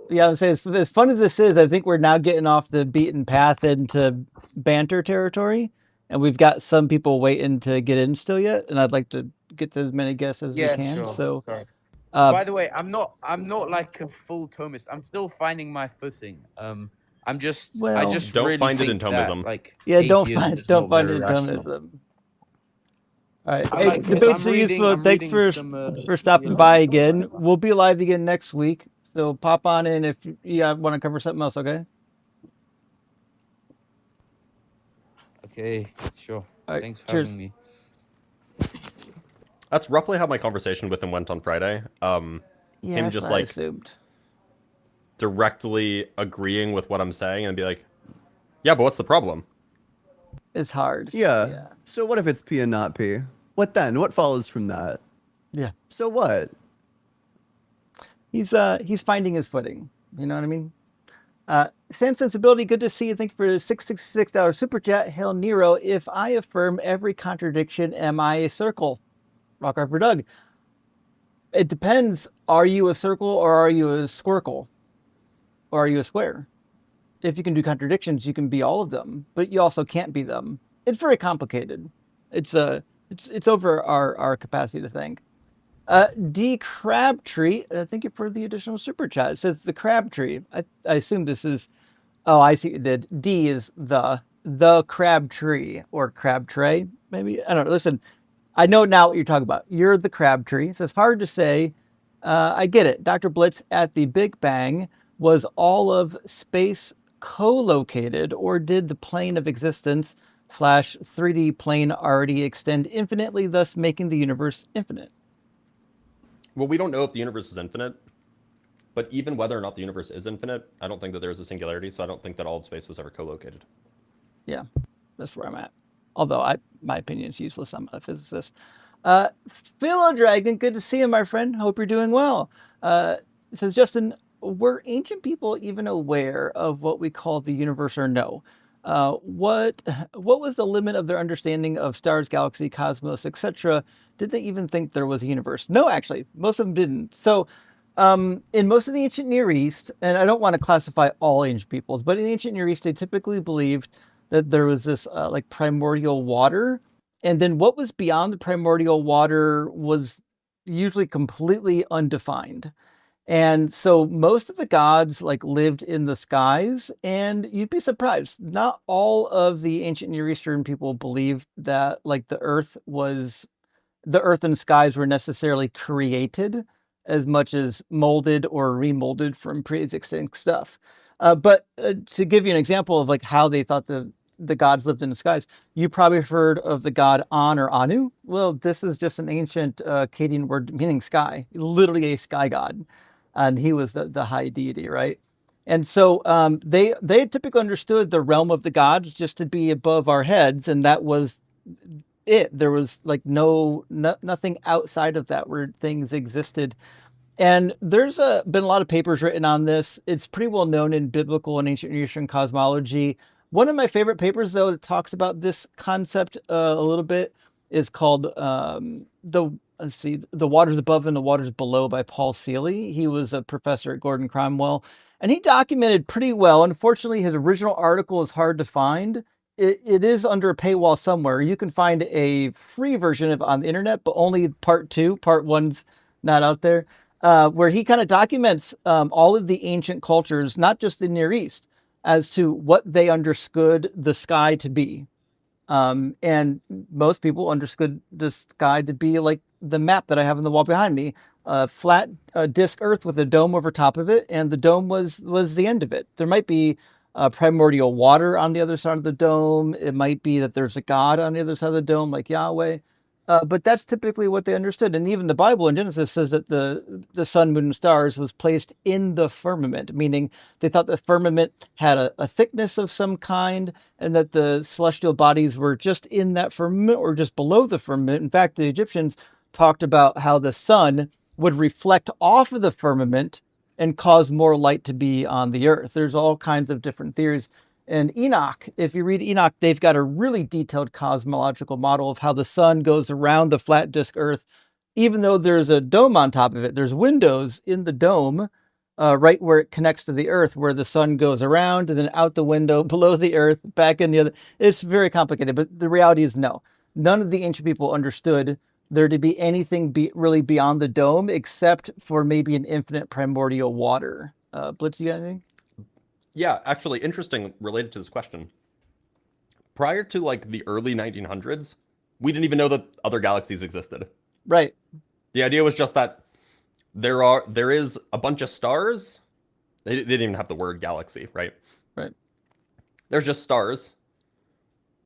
A: Yeah, I'm saying as fun as this is, I think we're now getting off the beaten path into banter territory, and we've got some people waiting to get in still yet, and I'd like to get to as many guests as we can.
L: Sure.
A: So,
L: Sorry.
A: uh,
L: By the way, I'm not like a full Thomist. I'm still finding my footing. I just
B: Don't
L: really
B: find it in
L: think that,
B: Thomism.
L: like,
A: yeah, don't
L: atheism is
A: don't
L: not
A: find
L: very
A: it
L: rational.
A: Thomism. All right,
L: I'm
A: hey,
L: like- 'cause
A: debates
L: I'm
A: are
L: reading-
A: useful.
L: I'm
A: Thanks
L: reading
A: for
L: some,
A: stopping
L: theology
A: by
L: books
A: again.
L: right now.
A: We'll be live again next week, so pop on in if you want to cover something else. Okay.
L: Okay, sure.
A: All right,
L: Thanks for
A: cheers.
L: having me.
B: That's roughly how my conversation with him went on Friday.
A: Yeah,
B: Him
A: that's
B: just
A: what I
B: like
A: assumed.
B: directly agreeing with what I'm saying and be like, yeah, but what's the problem?
A: It's hard.
D: yeah. So what if it's P and not P? What then? What follows from that?
A: Yeah.
D: So what?
A: He's finding his footing. You know what I mean? Sam Sensibility, good to see you. Thank you for the $666 super chat. Hail Nero. If I affirm every contradiction, am I a circle? Rock for Doug. It depends. Are you a circle or are you a squircle? Or are you a square? If you can do contradictions, you can be all of them, but you also can't be them. It's very complicated. It's over our capacity to think. D Crabtree, thank you for the additional super chat. It says the Crabtree. I assume this is. Oh, I see what it did. D is the Crabtree or crab tray, maybe. I don't know. Listen, I know now what you're talking about. You're the Crabtree. So it's hard to say. I get it. Dr. Blitz, at the Big Bang, was all of space co-located, or did the plane of existence / 3D plane already extend infinitely, thus making the universe infinite?
B: Well, we don't know if the universe is infinite, but even whether or not the universe is infinite, I don't think that there's a singularity, so I don't think that all of space was ever co-located.
A: Yeah, that's where I'm at. Although my opinion is useless. I'm not a physicist. Philo Dragon, good to see you, my friend. Hope you're doing well. It says, Justin, were ancient people even aware of what we call the universe or no? What was the limit of their understanding of stars, galaxy, cosmos, etc.? Did they even think there was a universe? No, actually, most of them didn't. So, in most of the ancient Near East, and I don't want to classify all ancient peoples, but in the ancient Near East, they typically believed that there was this like primordial water, and then what was beyond the primordial water was usually completely undefined. And so most of the gods like lived in the skies, and you'd be surprised. Not all of the ancient Near Eastern people believed that like the earth and skies were necessarily created as much as molded or remolded from pre-existing stuff. But to give you an example of like how they thought the gods lived in the skies, you probably heard of the god An or Anu. Well, this is just an ancient Akkadian word meaning sky, literally a sky god, and he was the high deity, right? And so they typically understood the realm of the gods just to be above our heads, and that was it. There was like nothing outside of that where things existed. And there's been a lot of papers written on this. It's pretty well known in biblical and ancient Eastern cosmology. One of my favorite papers, though, that talks about this concept a little bit is called The Waters Above and the Waters Below by Paul Seeley. He was a professor at Gordon Cromwell, and he documented pretty well. Unfortunately, his original article is hard to find. It is under a paywall somewhere. You can find a free version of it on the internet, but only part 2. Part 1's not out there. Where he kind of documents all of the ancient cultures, not just the Near East, as to what they understood the sky to be. And most people understood the sky to be like the map that I have on the wall behind me, a flat disk Earth with a dome over top of it, and the dome was the end of it. There might be primordial water on the other side of the dome. It might be that there's a god on the other side of the dome, like Yahweh. But that's typically what they understood. And even the Bible in Genesis says that the sun, moon, and stars was placed in the firmament, meaning they thought the firmament had a thickness of some kind and that the celestial bodies were just in that firmament or just below the firmament. In fact, the Egyptians talked about how the sun would reflect off of the firmament and cause more light to be on the earth. There's all kinds of different theories. And Enoch, if you read Enoch, they've got a really detailed cosmological model of how the sun goes around the flat disk Earth. Even though there's a dome on top of it, there's windows in the dome right where it connects to the Earth, where the sun goes around and then out the window, below the Earth, back in the other. It's very complicated, but the reality is no. None of the ancient people understood there to be anything really beyond the dome except for maybe an infinite primordial water. Blitz, you got anything?
B: Yeah, actually, interesting related to this question. Prior to like the early 1900s, we didn't even know that other galaxies existed.
A: Right.
B: The idea was just that there is a bunch of stars. They didn't even have the word galaxy, right?
A: Right.
B: There's just stars.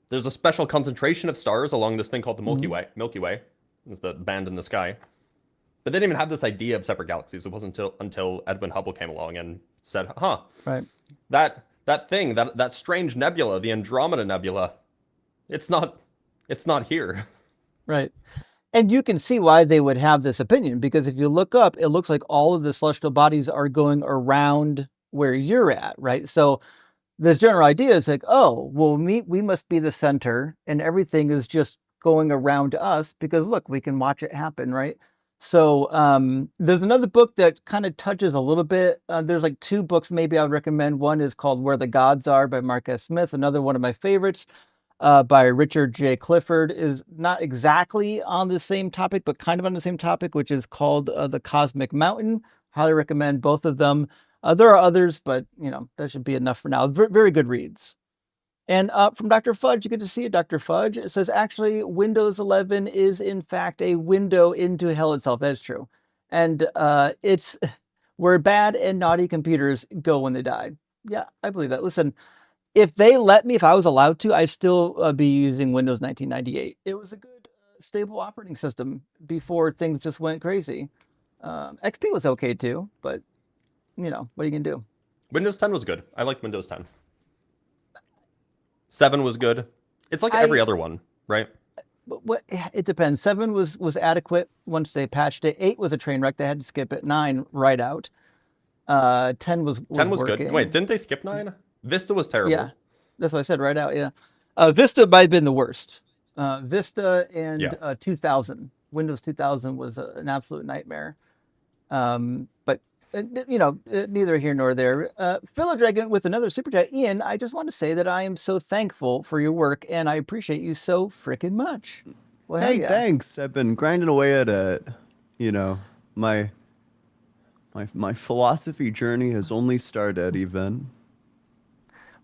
B: There's a special concentration of stars along this thing called the Milky Way. Milky Way is the band in the sky. But they didn't even have this idea of separate galaxies. It wasn't until Edwin Hubble came along and said,
A: right.
B: That thing, that strange nebula, the Andromeda Nebula, it's not here.
A: Right. And you can see why they would have this opinion, because if you look up, it looks like all of the celestial bodies are going around where you're at, right? So this general idea is like, oh, well, we must be the center and everything is just going around us because look, we can watch it happen, right? So there's another book that kind of touches a little bit. There's like 2 books maybe I would recommend. One is called Where the Gods Are by Mark S. Smith. Another one of my favorites by Richard J. Clifford is not exactly on the same topic, but kind of on the same topic, which is called The Cosmic Mountain. Highly recommend both of them. There are others, but that should be enough for now. Very good reads. And from Dr. Fudge, you get to see it, Dr. Fudge. It says, actually, Windows 11 is, in fact, a window into hell itself. That is true. And it's where bad and naughty computers go when they die. Yeah, I believe that. Listen, if they let me, if I was allowed to, I'd still be using Windows 1998. It was a good, stable operating system before things just went crazy. XP was okay too, but you know, what are you gonna do?
B: Windows 10 was good. I liked Windows 10. 7 was good. It's like every other one, right?
A: What it depends. 7 was adequate once they patched it. 8 was a train wreck. They had to skip it. 9 right out. 10 was
B: 10 was
A: working.
B: good. Wait, didn't they skip 9? Vista was terrible.
A: Yeah, that's what I said. Right out. Yeah. Vista might have been the worst. Vista and 2000. Windows 2000 was an absolute nightmare. But you know, neither here nor there. Fellow Dragon with another super chat. Ian, I just want to say that I am so thankful for your work, and I appreciate you so freaking much. Well, hell
D: Hey,
A: yeah.
D: thanks. I've been grinding away at it. You know, my philosophy journey has only started. Even.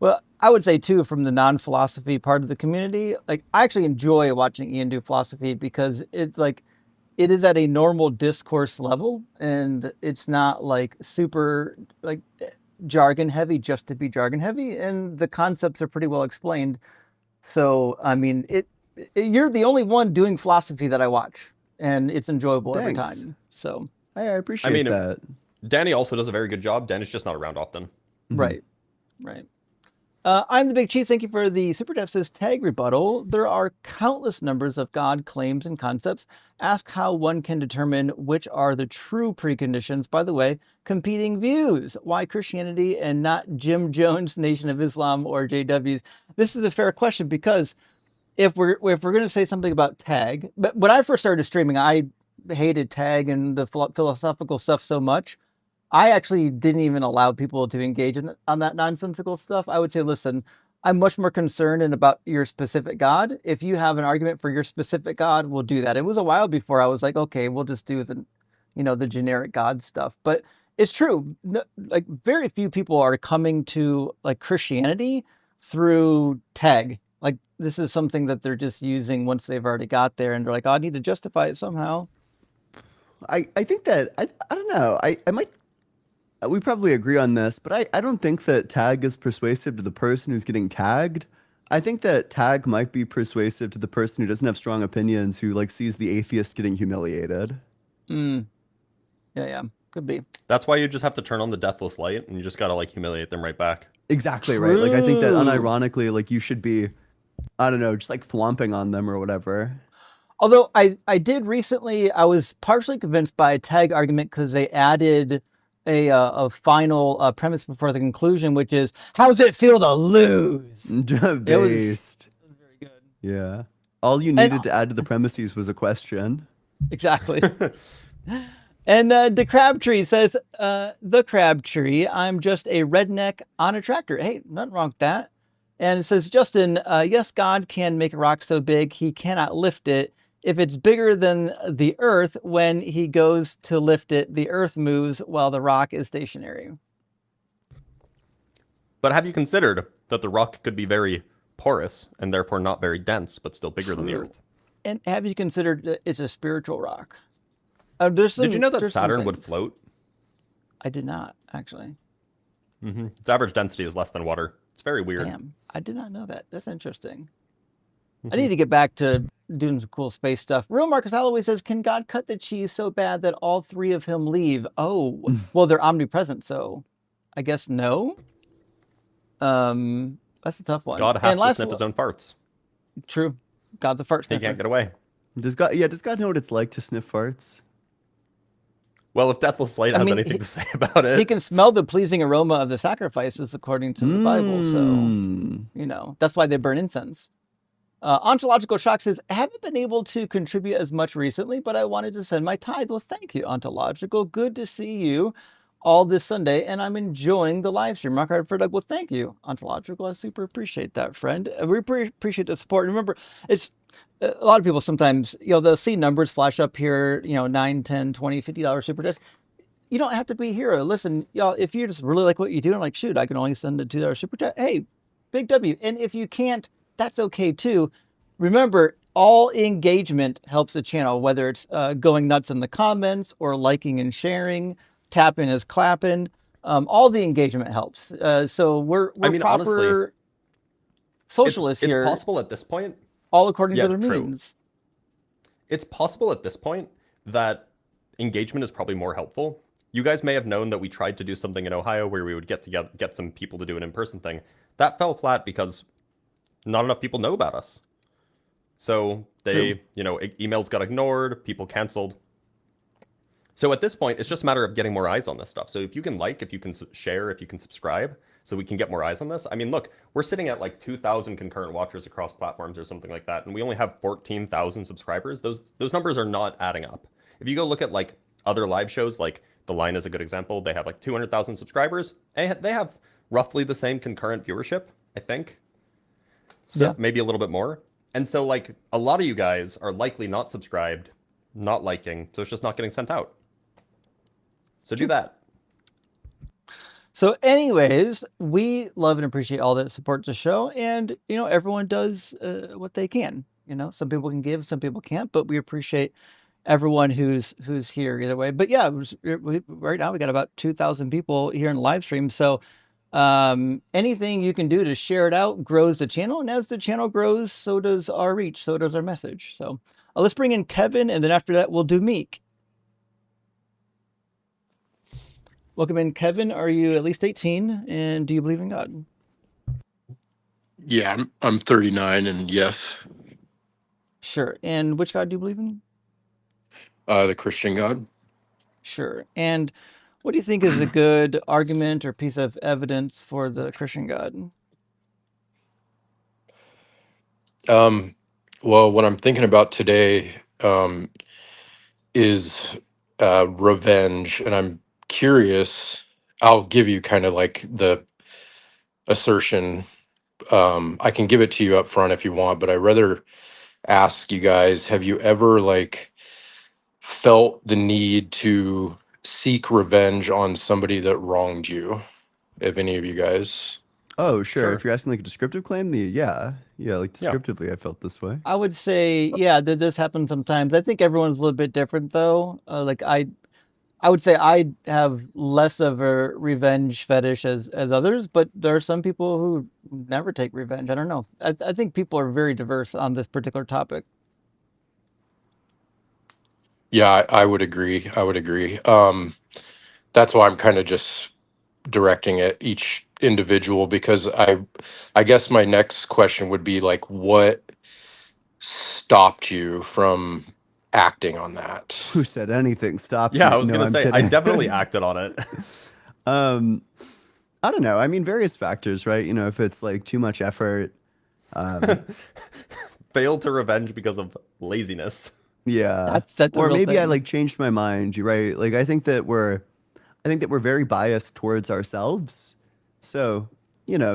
A: Well, I would say too, from the non-philosophy part of the community, like I actually enjoy watching Ian do philosophy because it is at a normal discourse level, and it's not like super like jargon heavy just to be jargon heavy, and the concepts are pretty well explained. So I mean, you're the only one doing philosophy that I watch, and it's enjoyable every
D: Thanks.
A: time. So
D: I appreciate that.
B: Danny also does a very good job. Danny's just not around often.
A: Right. I'm the Big Cheese. Thank you for the super chat. Says tag rebuttal. There are countless numbers of God claims and concepts. Ask how one can determine which are the true preconditions. By the way, competing views. Why Christianity and not Jim Jones, Nation of Islam, or JWs? This is a fair question because if we're going to say something about tag, but when I first started streaming, I hated tag and the philosophical stuff so much. I actually didn't even allow people to engage on that nonsensical stuff. I would say, listen, I'm much more concerned about your specific God. If you have an argument for your specific God, we'll do that. It was a while before I was like, okay, we'll just do the generic God stuff. But it's true. Like very few people are coming to like Christianity through tag. Like this is something that they're just using once they've already got there, and they're like, oh, I need to justify it somehow.
D: I think that I don't know. I might. We probably agree on this, but I don't think that tag is persuasive to the person who's getting tagged. I think that tag might be persuasive to the person who doesn't have strong opinions, who like sees the atheist getting humiliated.
A: Yeah, could be.
B: That's why you just have to turn on the deathless light, and you just gotta like humiliate them right back.
D: Exactly right. Like I think that unironically, like you should be, I don't know, just like thwomping on them or whatever.
A: Although I did recently, I was partially convinced by a tag argument because they added a final premise before the conclusion, which is how does it feel to lose?
D: Based.
A: It was very good.
D: Yeah. All you needed to add to the premises was a question.
A: Exactly. And the Crabtree says, the Crabtree, I'm just a redneck on a tractor. Hey, nothing wrong with that. And it says, Justin, yes, God can make a rock so big he cannot lift it. If it's bigger than the earth, when he goes to lift it, the earth moves while the rock is stationary.
B: But have you considered that the rock could be very porous and therefore not very dense, but still bigger than the earth?
A: And have you considered that it's a spiritual rock?
B: Did you know that Saturn would float?
A: I did not, actually.
B: Its average density is less than water. It's very weird.
A: Damn, I did not know that. That's interesting. I need to get back to doing some cool space stuff. Real Marcus Holloway says, can God cut the cheese so bad that all three of him leave? Oh, well, they're omnipresent, so I guess no. That's a tough one.
B: God has to sniff his own farts.
A: True. God's a fart sniffer.
B: He can't get away.
D: Does God know what it's like to sniff farts?
B: Well, if Deathless Light has anything to say about it.
A: He can smell the pleasing aroma of the sacrifices according to the Bible. So, that's why they burn incense. Ontological Shock says, I haven't been able to contribute as much recently, but I wanted to send my tithe. Well, thank you, Ontological. Good to see you all this Sunday, and I'm enjoying the live stream. Mark Hartford, well, thank you, Ontological. I super appreciate that, friend. We appreciate the support. Remember, it's a lot of people sometimes, they'll see numbers flash up here, $9, $10, $20, $50 super chats. You don't have to be a hero. Listen, y'all, if you just really like what you do and like, shoot, I can only send a $2 super chat. Hey, big W. And if you can't, that's okay too. Remember, all engagement helps the channel, whether it's going nuts in the comments or liking and sharing, tapping is clapping. All the engagement helps. So we're proper
B: honestly,
A: socialists here.
B: It's possible at this point.
A: All according to their means.
B: It's possible at this point that engagement is probably more helpful. You guys may have known that we tried to do something in Ohio where we would get some people to do an in-person thing. That fell flat because not enough people know about us. So they, emails got ignored, people canceled. So at this point, it's just a matter of getting more eyes on this stuff. So if you can if you can share, if you can subscribe, so we can get more eyes on this. I mean, look, we're sitting at like 2,000 concurrent watchers across platforms or something like that, and we only have 14,000 subscribers. Those numbers are not adding up. If you go look at like other live shows, like The Line is a good example. They have like 200,000 subscribers. And they have roughly the same concurrent viewership, I think. So maybe a little bit more. And so like a lot of you guys are likely not subscribed, not liking, so it's just not getting sent out. So do that.
A: So anyways, we love and appreciate all that supports the show, and everyone does what they can. Some people can give, some people can't, but we appreciate everyone who's here either way. But yeah, right now we got about 2,000 people here in live stream. So anything you can do to share it out grows the channel, and as the channel grows, so does our reach, so does our message. So let's bring in Kevin, and then after that we'll do Meek. Welcome in, Kevin. Are you at least 18, and do you believe in God?
M: Yeah, I'm 39, and yes.
A: Sure. And which God do you believe in?
M: The Christian God.
A: Sure. And what do you think is a good argument or piece of evidence for the Christian God?
M: Well, what I'm thinking about today is revenge, and I'm curious. I'll give you kind of like the assertion. I can give it to you up front if you want, but I'd rather ask you guys, have you ever like felt the need to seek revenge on somebody that wronged you? If any of you guys?
D: Oh, sure. If you're asking like a descriptive claim, like descriptively, I felt this way.
A: I would say, yeah, that does happen sometimes. I think everyone's a little bit different though. Like I would say I have less of a revenge fetish as others, but there are some people who never take revenge. I don't know. I think people are very diverse on this particular topic.
M: Yeah, I would agree. I would agree. That's why I'm kind of just directing at each individual, because I guess my next question would be like, what stopped you from acting on that?
D: Who said anything stopped
B: Yeah,
D: me?
B: I was gonna say, I definitely acted on it.
D: I don't know. I mean, various factors, right? If it's like too much effort.
B: Failed to revenge because of laziness.
D: Yeah.
A: That's
D: or
A: a real
D: maybe I
A: thing.
D: like changed my mind. You're right. Like I think that we're very biased towards ourselves. So,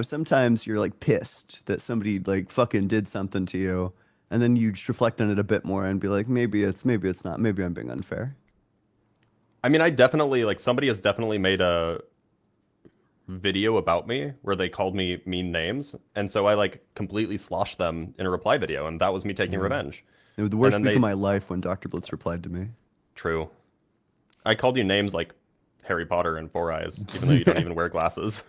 D: sometimes you're like pissed that somebody like fucking did something to you, and then you just reflect on it a bit more and be like, maybe it's not. Maybe I'm being unfair.
B: I mean, I definitely like somebody has definitely made a video about me where they called me mean names, and so I like completely sloshed them in a reply video, and that was me taking revenge.
D: It was the worst week of my life when Dr. Blitz replied to me.
B: True. I called you names like Harry Potter and Four Eyes, even though you don't even wear glasses.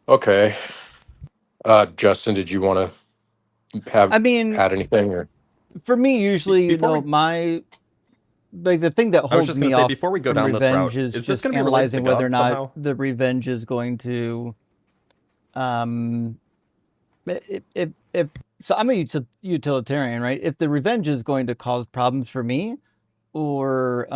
M: Okay. Justin, did you want to add anything? Or?
A: For me, usually, my the thing that holds me off
B: before we go
A: from
B: down this route,
A: revenge is
B: is this
A: just
B: going to be related to
A: analyzing whether or
B: God
A: not
B: somehow?
A: the revenge is going to, if so, I'm a utilitarian, right? If the revenge is going to cause problems for me, or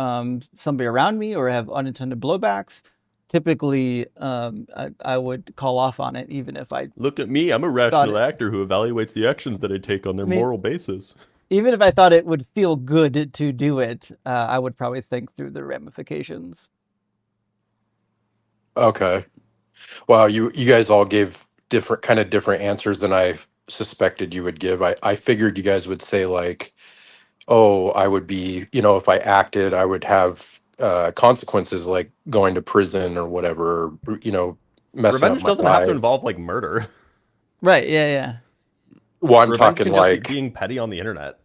A: somebody around me, or have unintended blowbacks, typically I would call off on it, even if I
B: look at me. I'm a rational actor who evaluates the actions that I take on their moral basis.
A: Even if I thought it would feel good to do it, I would probably think through the ramifications.
M: Okay. Wow, you guys all gave different answers than I suspected you would give. I figured you guys would say like, oh, I would be, if I acted, I would have consequences like going to prison or whatever, messing
B: Revenge
M: up my
B: doesn't have to
M: life.
B: involve like murder.
A: Right, yeah.
M: Well, I'm
B: Revenge
M: talking
B: can just be
M: like
B: being petty on the internet.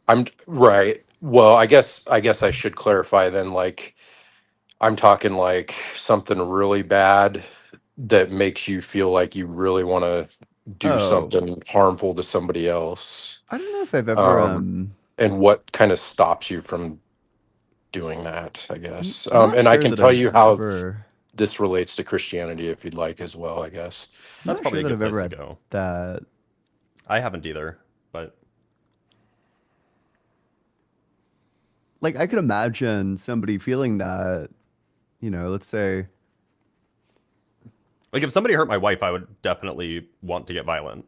M: I'm right. Well, I guess I should clarify then, like I'm talking like something really bad that makes you feel like you really want to do something harmful to somebody else.
D: I don't know if I've ever
M: And what kind of stops you from doing that, I guess.
D: I'm not
M: And I
D: sure
M: can
D: that
M: tell
D: I've
M: you how
D: ever
M: this relates to Christianity if you'd like as well, I guess.
D: I'm
B: That's
D: not
B: probably
D: sure
B: a
D: that
B: good
D: I've
B: place
D: ever
B: to
D: had
B: go.
D: that.
B: I haven't either, but
D: Like, I could imagine somebody feeling that, you know, let's say,
B: like if somebody hurt my wife, I would definitely want to get violent.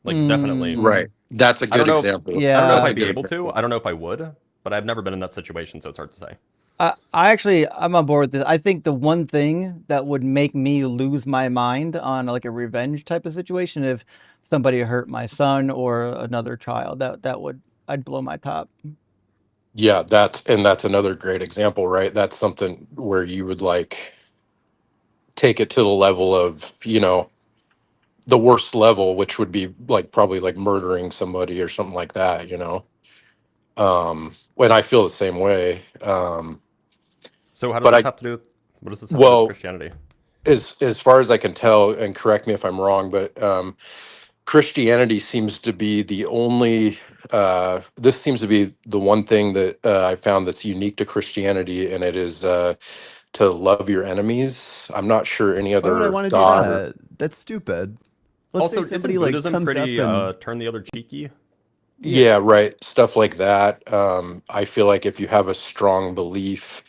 B: Like definitely.
M: Right. That's a
B: I don't
M: good
B: know.
M: example.
B: I don't know if
M: That's a
B: I'd be
M: good
B: able to.
M: example.
B: I don't know if I would, but I've never been in that situation, so it's hard to say.
A: I'm on board with this. I think the one thing that would make me lose my mind on like a revenge type of situation, if somebody hurt my son or another child, I'd blow my top.
M: Yeah, that's another great example, right? That's something where you would like take it to the level of, the worst level, which would be like probably like murdering somebody or something like that, when I feel the same way.
B: So how does
M: But
B: this
M: I,
B: have to do? What does this have to do with
M: well,
B: Christianity?
M: as far as I can tell, and correct me if I'm wrong, but Christianity seems to be the only. This seems to be the one thing that I found that's unique to Christianity, and it is to love your enemies. I'm not sure any
D: why would I
M: other
D: want to do
M: God.
D: that? That's stupid. Let's say
B: Also,
D: somebody
B: isn't
D: like
B: Buddhism
D: comes up
B: pretty
D: and
B: turn the other cheeky?
M: Yeah, right. Stuff like that. I feel like if you have a strong belief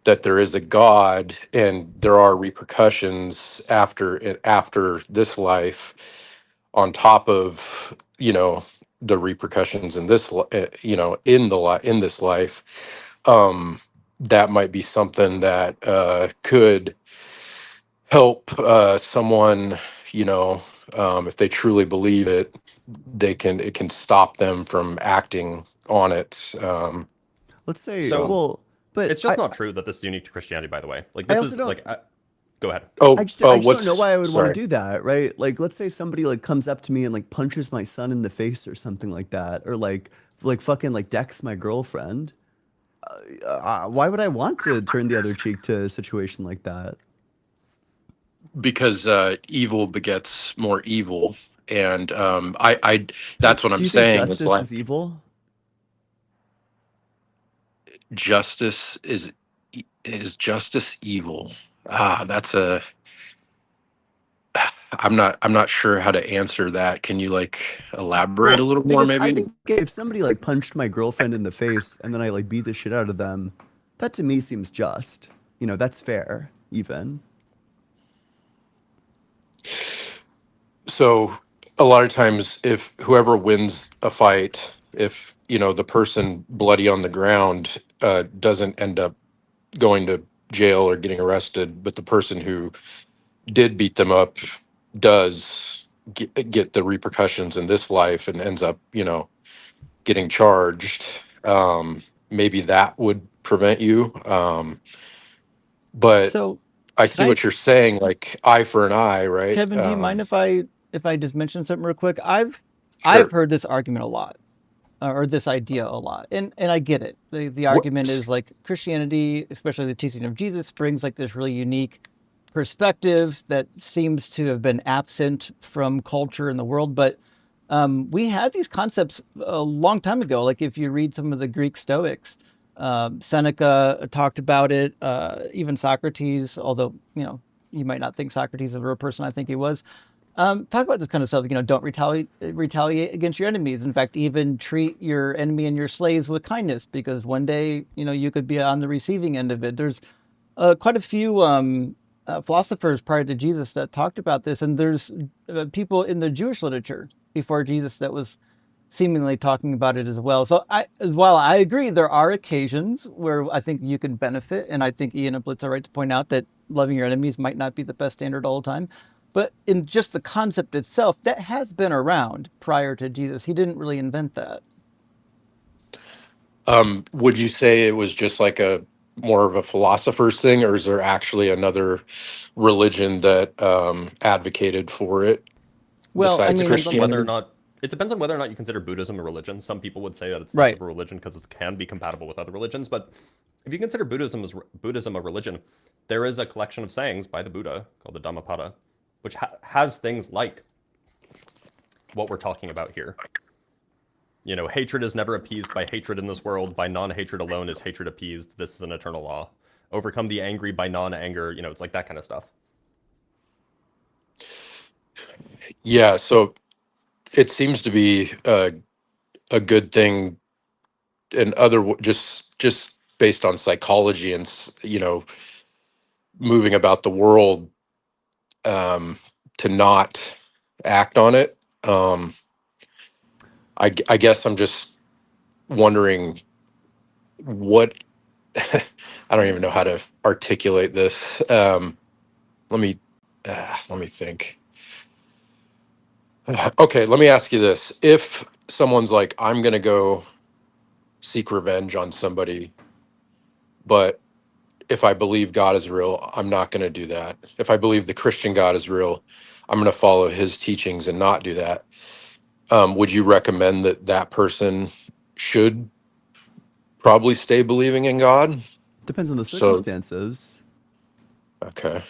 M: that there is a God and there are repercussions after this life, on top of the repercussions in this in this life, that might be something that could help someone, if they truly believe it, it can stop them from acting on it.
D: let's say,
B: So
D: well, but
B: it's just not true that this is unique to Christianity, by the way. Like
D: I
B: this
D: also
B: is
D: don't.
B: like, go ahead.
D: I just don't know
M: What's
D: why I would want to
M: sorry?
D: do that, right? Like, let's say somebody like comes up to me and like punches my son in the face or something like that, or like fucking like decks my girlfriend. Why would I want to turn the other cheek to a situation like that?
M: Because evil begets more evil, and I that's what
D: Do
M: I'm
D: you think
M: saying is
D: justice
M: like
D: is evil?
M: justice is justice evil? That's a I'm not sure how to answer that. Can you like elaborate a
D: Well,
M: little more
D: because I
M: maybe?
D: think if somebody like punched my girlfriend in the face and then I like beat the shit out of them, that to me seems just. You know, that's fair, even.
M: So a lot of times if whoever wins a fight, if the person bloody on the ground doesn't end up going to jail or getting arrested, but the person who did beat them up does get the repercussions in this life and ends up getting charged, maybe that would prevent you, but
A: So,
M: I
A: can
M: see
A: I,
M: what you're saying, like eye for an eye, right?
A: Kevin, do you mind if I just mention something real quick? I've
M: Sure.
A: heard this argument a lot, or this idea a lot, and I get it. The
M: What?
A: argument is like Christianity, especially the teaching of Jesus, brings like this really unique perspective that seems to have been absent from culture in the world. But we had these concepts a long time ago. Like if you read some of the Greek Stoics, Seneca talked about it. Even Socrates, although you might not think Socrates is a real person, I think he was. Talk about this kind of stuff. Don't retaliate against your enemies. In fact, even treat your enemy and your slaves with kindness, because one day, you could be on the receiving end of it. There's quite a few philosophers prior to Jesus that talked about this, and there's people in the Jewish literature before Jesus that was seemingly talking about it as well. So while I agree there are occasions where I think you can benefit, and I think Ian and Blitz are right to point out that loving your enemies might not be the best standard all the time. But in just the concept itself, that has been around prior to Jesus. He didn't really invent that.
M: Would you say it was just like a more of a philosopher's thing, or is there actually another religion that advocated for it
A: Well, I
M: besides
A: mean,
M: Christianity?
B: It depends on whether or not you consider Buddhism a religion. Some people would say that it's less
A: right.
B: of a religion because it can be compatible with other religions. But if you consider Buddhism a religion, there is a collection of sayings by the Buddha called the Dhammapada, which has things like what we're talking about here. You know, hatred is never appeased by hatred in this world. By non-hatred alone is hatred appeased. This is an eternal law. Overcome the angry by non-anger. You know, it's like that kind of stuff.
M: Yeah, so it seems to be a good thing, and just based on psychology and you know, moving about the world, to not act on it. I guess I'm just wondering what I don't even know how to articulate this. Let me think. Okay, let me ask you this: if someone's like, "I'm going to go seek revenge on somebody," but if I believe God is real, I'm not going to do that. If I believe the Christian God is real, I'm going to follow his teachings and not do that. Would you recommend that that person should probably stay believing in God?
D: Depends on the
M: So,
D: circumstances.
M: okay.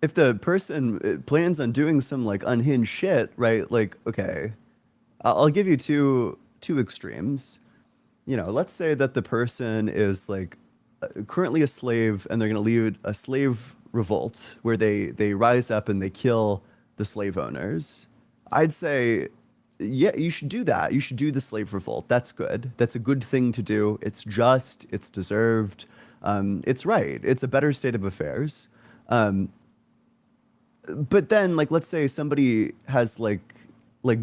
D: If the person plans on doing some like unhinged shit, right? Like, okay, I'll give you two extremes. You know, let's say that the person is like currently a slave, and they're going to lead a slave revolt where they rise up and they kill the slave owners. I'd say, yeah, you should do that. You should do the slave revolt. That's good. That's a good thing to do. It's just. It's deserved. It's right. It's a better state of affairs. But then, like, let's say somebody has like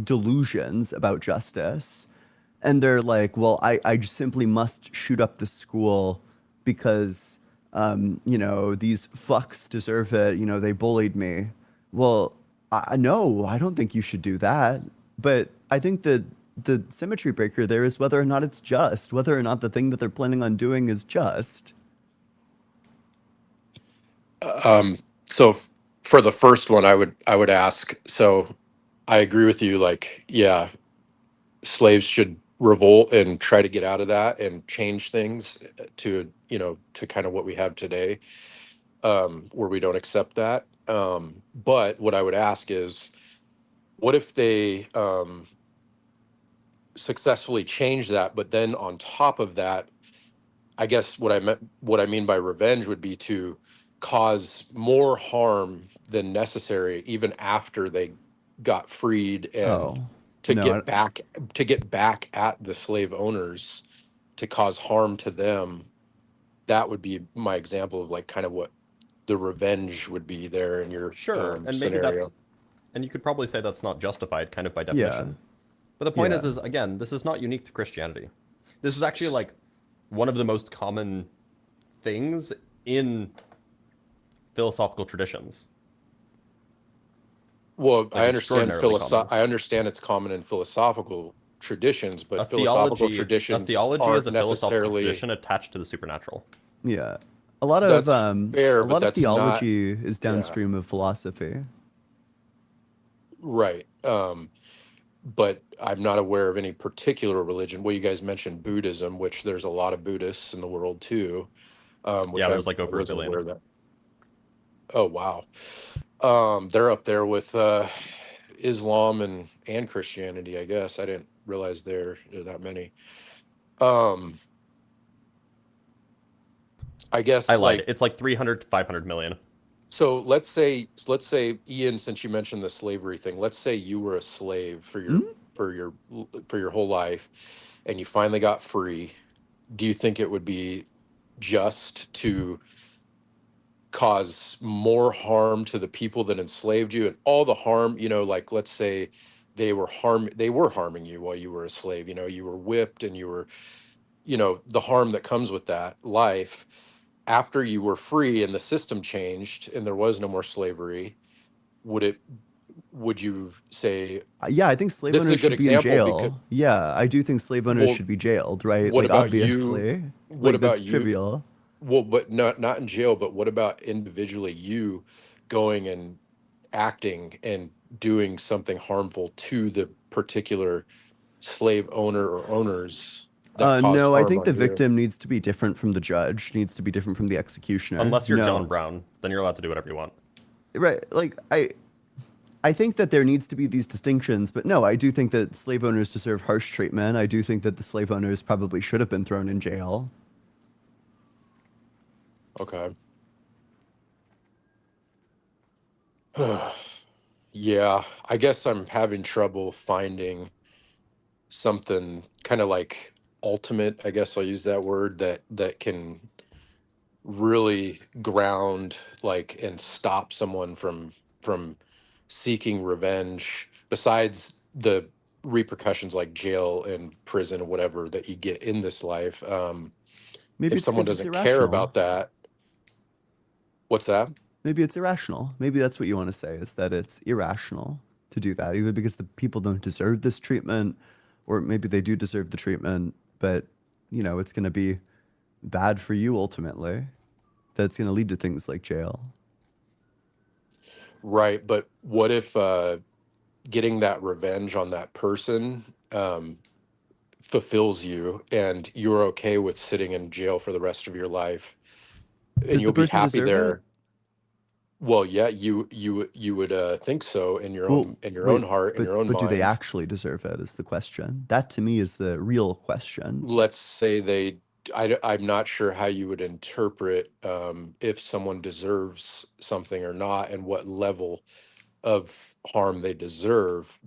D: delusions about justice, and they're like, well, I just simply must shoot up the school because you know, these fucks deserve it, you know, they bullied me. Well, no, I don't think you should do that. But I think that the symmetry breaker there is whether or not it's just, whether or not the thing that they're planning on doing is just.
M: So for the first one, I would ask. So I agree with you. Like, yeah, slaves should revolt and try to get out of that and change things to, you know, to kind of what we have today, where we don't accept that. But what I would ask is, what if they successfully change that, but then on top of that, I guess what I mean by revenge would be to cause more harm than necessary, even after they got freed, and
D: Oh,
M: to
D: no,
M: get back at the slave owners, to cause harm to them. That would be my example of like kind of what the revenge would be there in your
B: Sure, and maybe
M: scenario.
B: and you could probably say that's not justified, kind of by
D: yeah,
B: definition. But the point
D: yeah.
B: is again, this is not unique to Christianity. This is actually like one of the most common things in philosophical traditions.
M: Well,
B: Like extraordinarily common.
M: I understand it's common in philosophical traditions, but
B: A
M: philosophical
B: theology
M: traditions
B: is
M: aren't
B: a philosophical
M: necessarily.
B: tradition attached to the supernatural.
D: Yeah. A lot of
M: That's fair,
D: a
M: but
D: lot of
M: that's not.
D: theology is
M: Yeah,
D: downstream of philosophy.
M: right. But I'm not aware of any particular religion. Well, you guys mentioned Buddhism, which there's a lot of Buddhists in the world too, which
B: Yeah,
M: I
B: there's like
M: I
B: over a
M: wasn't
B: billion.
M: aware of that. Oh, wow. They're up there with Islam and Christianity, I guess. I didn't realize there are that many. Um, I guess
B: I lied.
M: like
B: It's like 300 to 500 million.
M: so. Let's say Ian, since you mentioned the slavery thing, let's say you were a slave for your whole life, and you finally got free. Do you think it would be just to cause more harm to the people that enslaved you, and all the harm, you know, like let's say they were harming you while you were a slave, you know, you were whipped and you were, you know, the harm that comes with that life. After you were free and the system changed and there was no more slavery, would you say
D: Yeah, I think slave
M: this is a
D: owners
M: good
D: should be in
M: example? Because,
D: jail. Yeah, I do think slave owners
M: well,
D: should be jailed, right?
M: what
D: Like,
M: about you?
D: obviously,
M: What
D: like that's
M: about you?
D: trivial.
M: Well, but not in jail, but what about individually you going and acting and doing something harmful to the particular slave owner or owners that caused
D: No, I
M: harm
D: think the
M: on you?
D: victim needs to be different from the judge, needs to be different from the executioner.
B: Unless you're John
D: No,
B: Brown, then you're allowed to do whatever you want.
D: right? Like I think that there needs to be these distinctions, but no, I do think that slave owners deserve harsh treatment. I do think that the slave owners probably should have been thrown in jail.
M: Okay. Yeah, I guess I'm having trouble finding something kind of like ultimate, I guess I'll use that word, that can really ground like and stop someone from seeking revenge besides the repercussions like jail and prison or whatever that you get in this life.
D: Maybe
M: If
D: it's
M: someone
D: because it's
M: doesn't care
D: irrational.
M: about that, what's that?
D: Maybe it's irrational. Maybe that's what you want to say, is that it's irrational to do that, either because the people don't deserve this treatment, or maybe they do deserve the treatment, but it's going to be bad for you ultimately. That's going to lead to things like jail.
M: Right, but what if getting that revenge on that person fulfills you and you're okay with sitting in jail for the rest of your life and
D: Does
M: you'll
D: the
M: be
D: person
M: happy
D: deserve it?
M: there? Well, yeah, you would think so in your
D: Well,
M: own
D: wait,
M: heart, in your own
D: but do they
M: mind.
D: actually deserve it is the question. That to me is the real question.
M: Let's say I'm not sure how you would interpret if someone deserves something or not and what level of harm they deserve.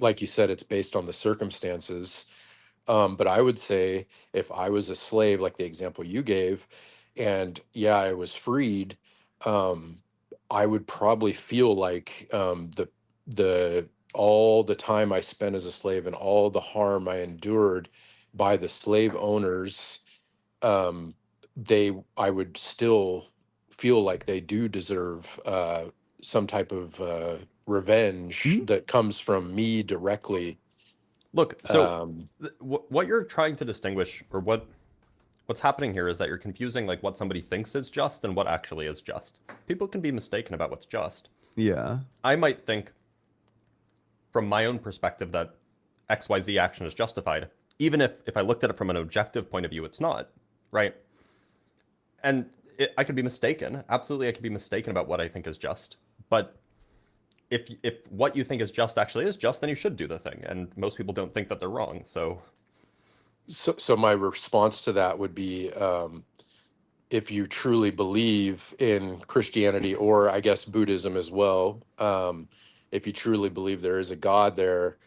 M: Like you said, it's based on the circumstances. But I would say if I was a slave, like the example you gave, and yeah, I was freed, um, I would probably feel like the all the time I spent as a slave and all the harm I endured by the slave owners, um, I would still feel like they do deserve some type of revenge that comes from me directly.
B: Look, so
M: Um,
B: what you're trying to distinguish, or what's happening here, is that you're confusing like what somebody thinks is just and what actually is just. People can be mistaken about what's just.
D: Yeah.
B: I might think, from my own perspective, that XYZ action is justified, even if I looked at it from an objective point of view, it's not, right? And I could be mistaken. Absolutely, I could be mistaken about what I think is just. But if what you think is just actually is just, then you should do the thing. And most people don't think that they're wrong. So
M: So my response to that would be, if you truly believe in Christianity, or I guess Buddhism as well, if you truly believe there is a God there,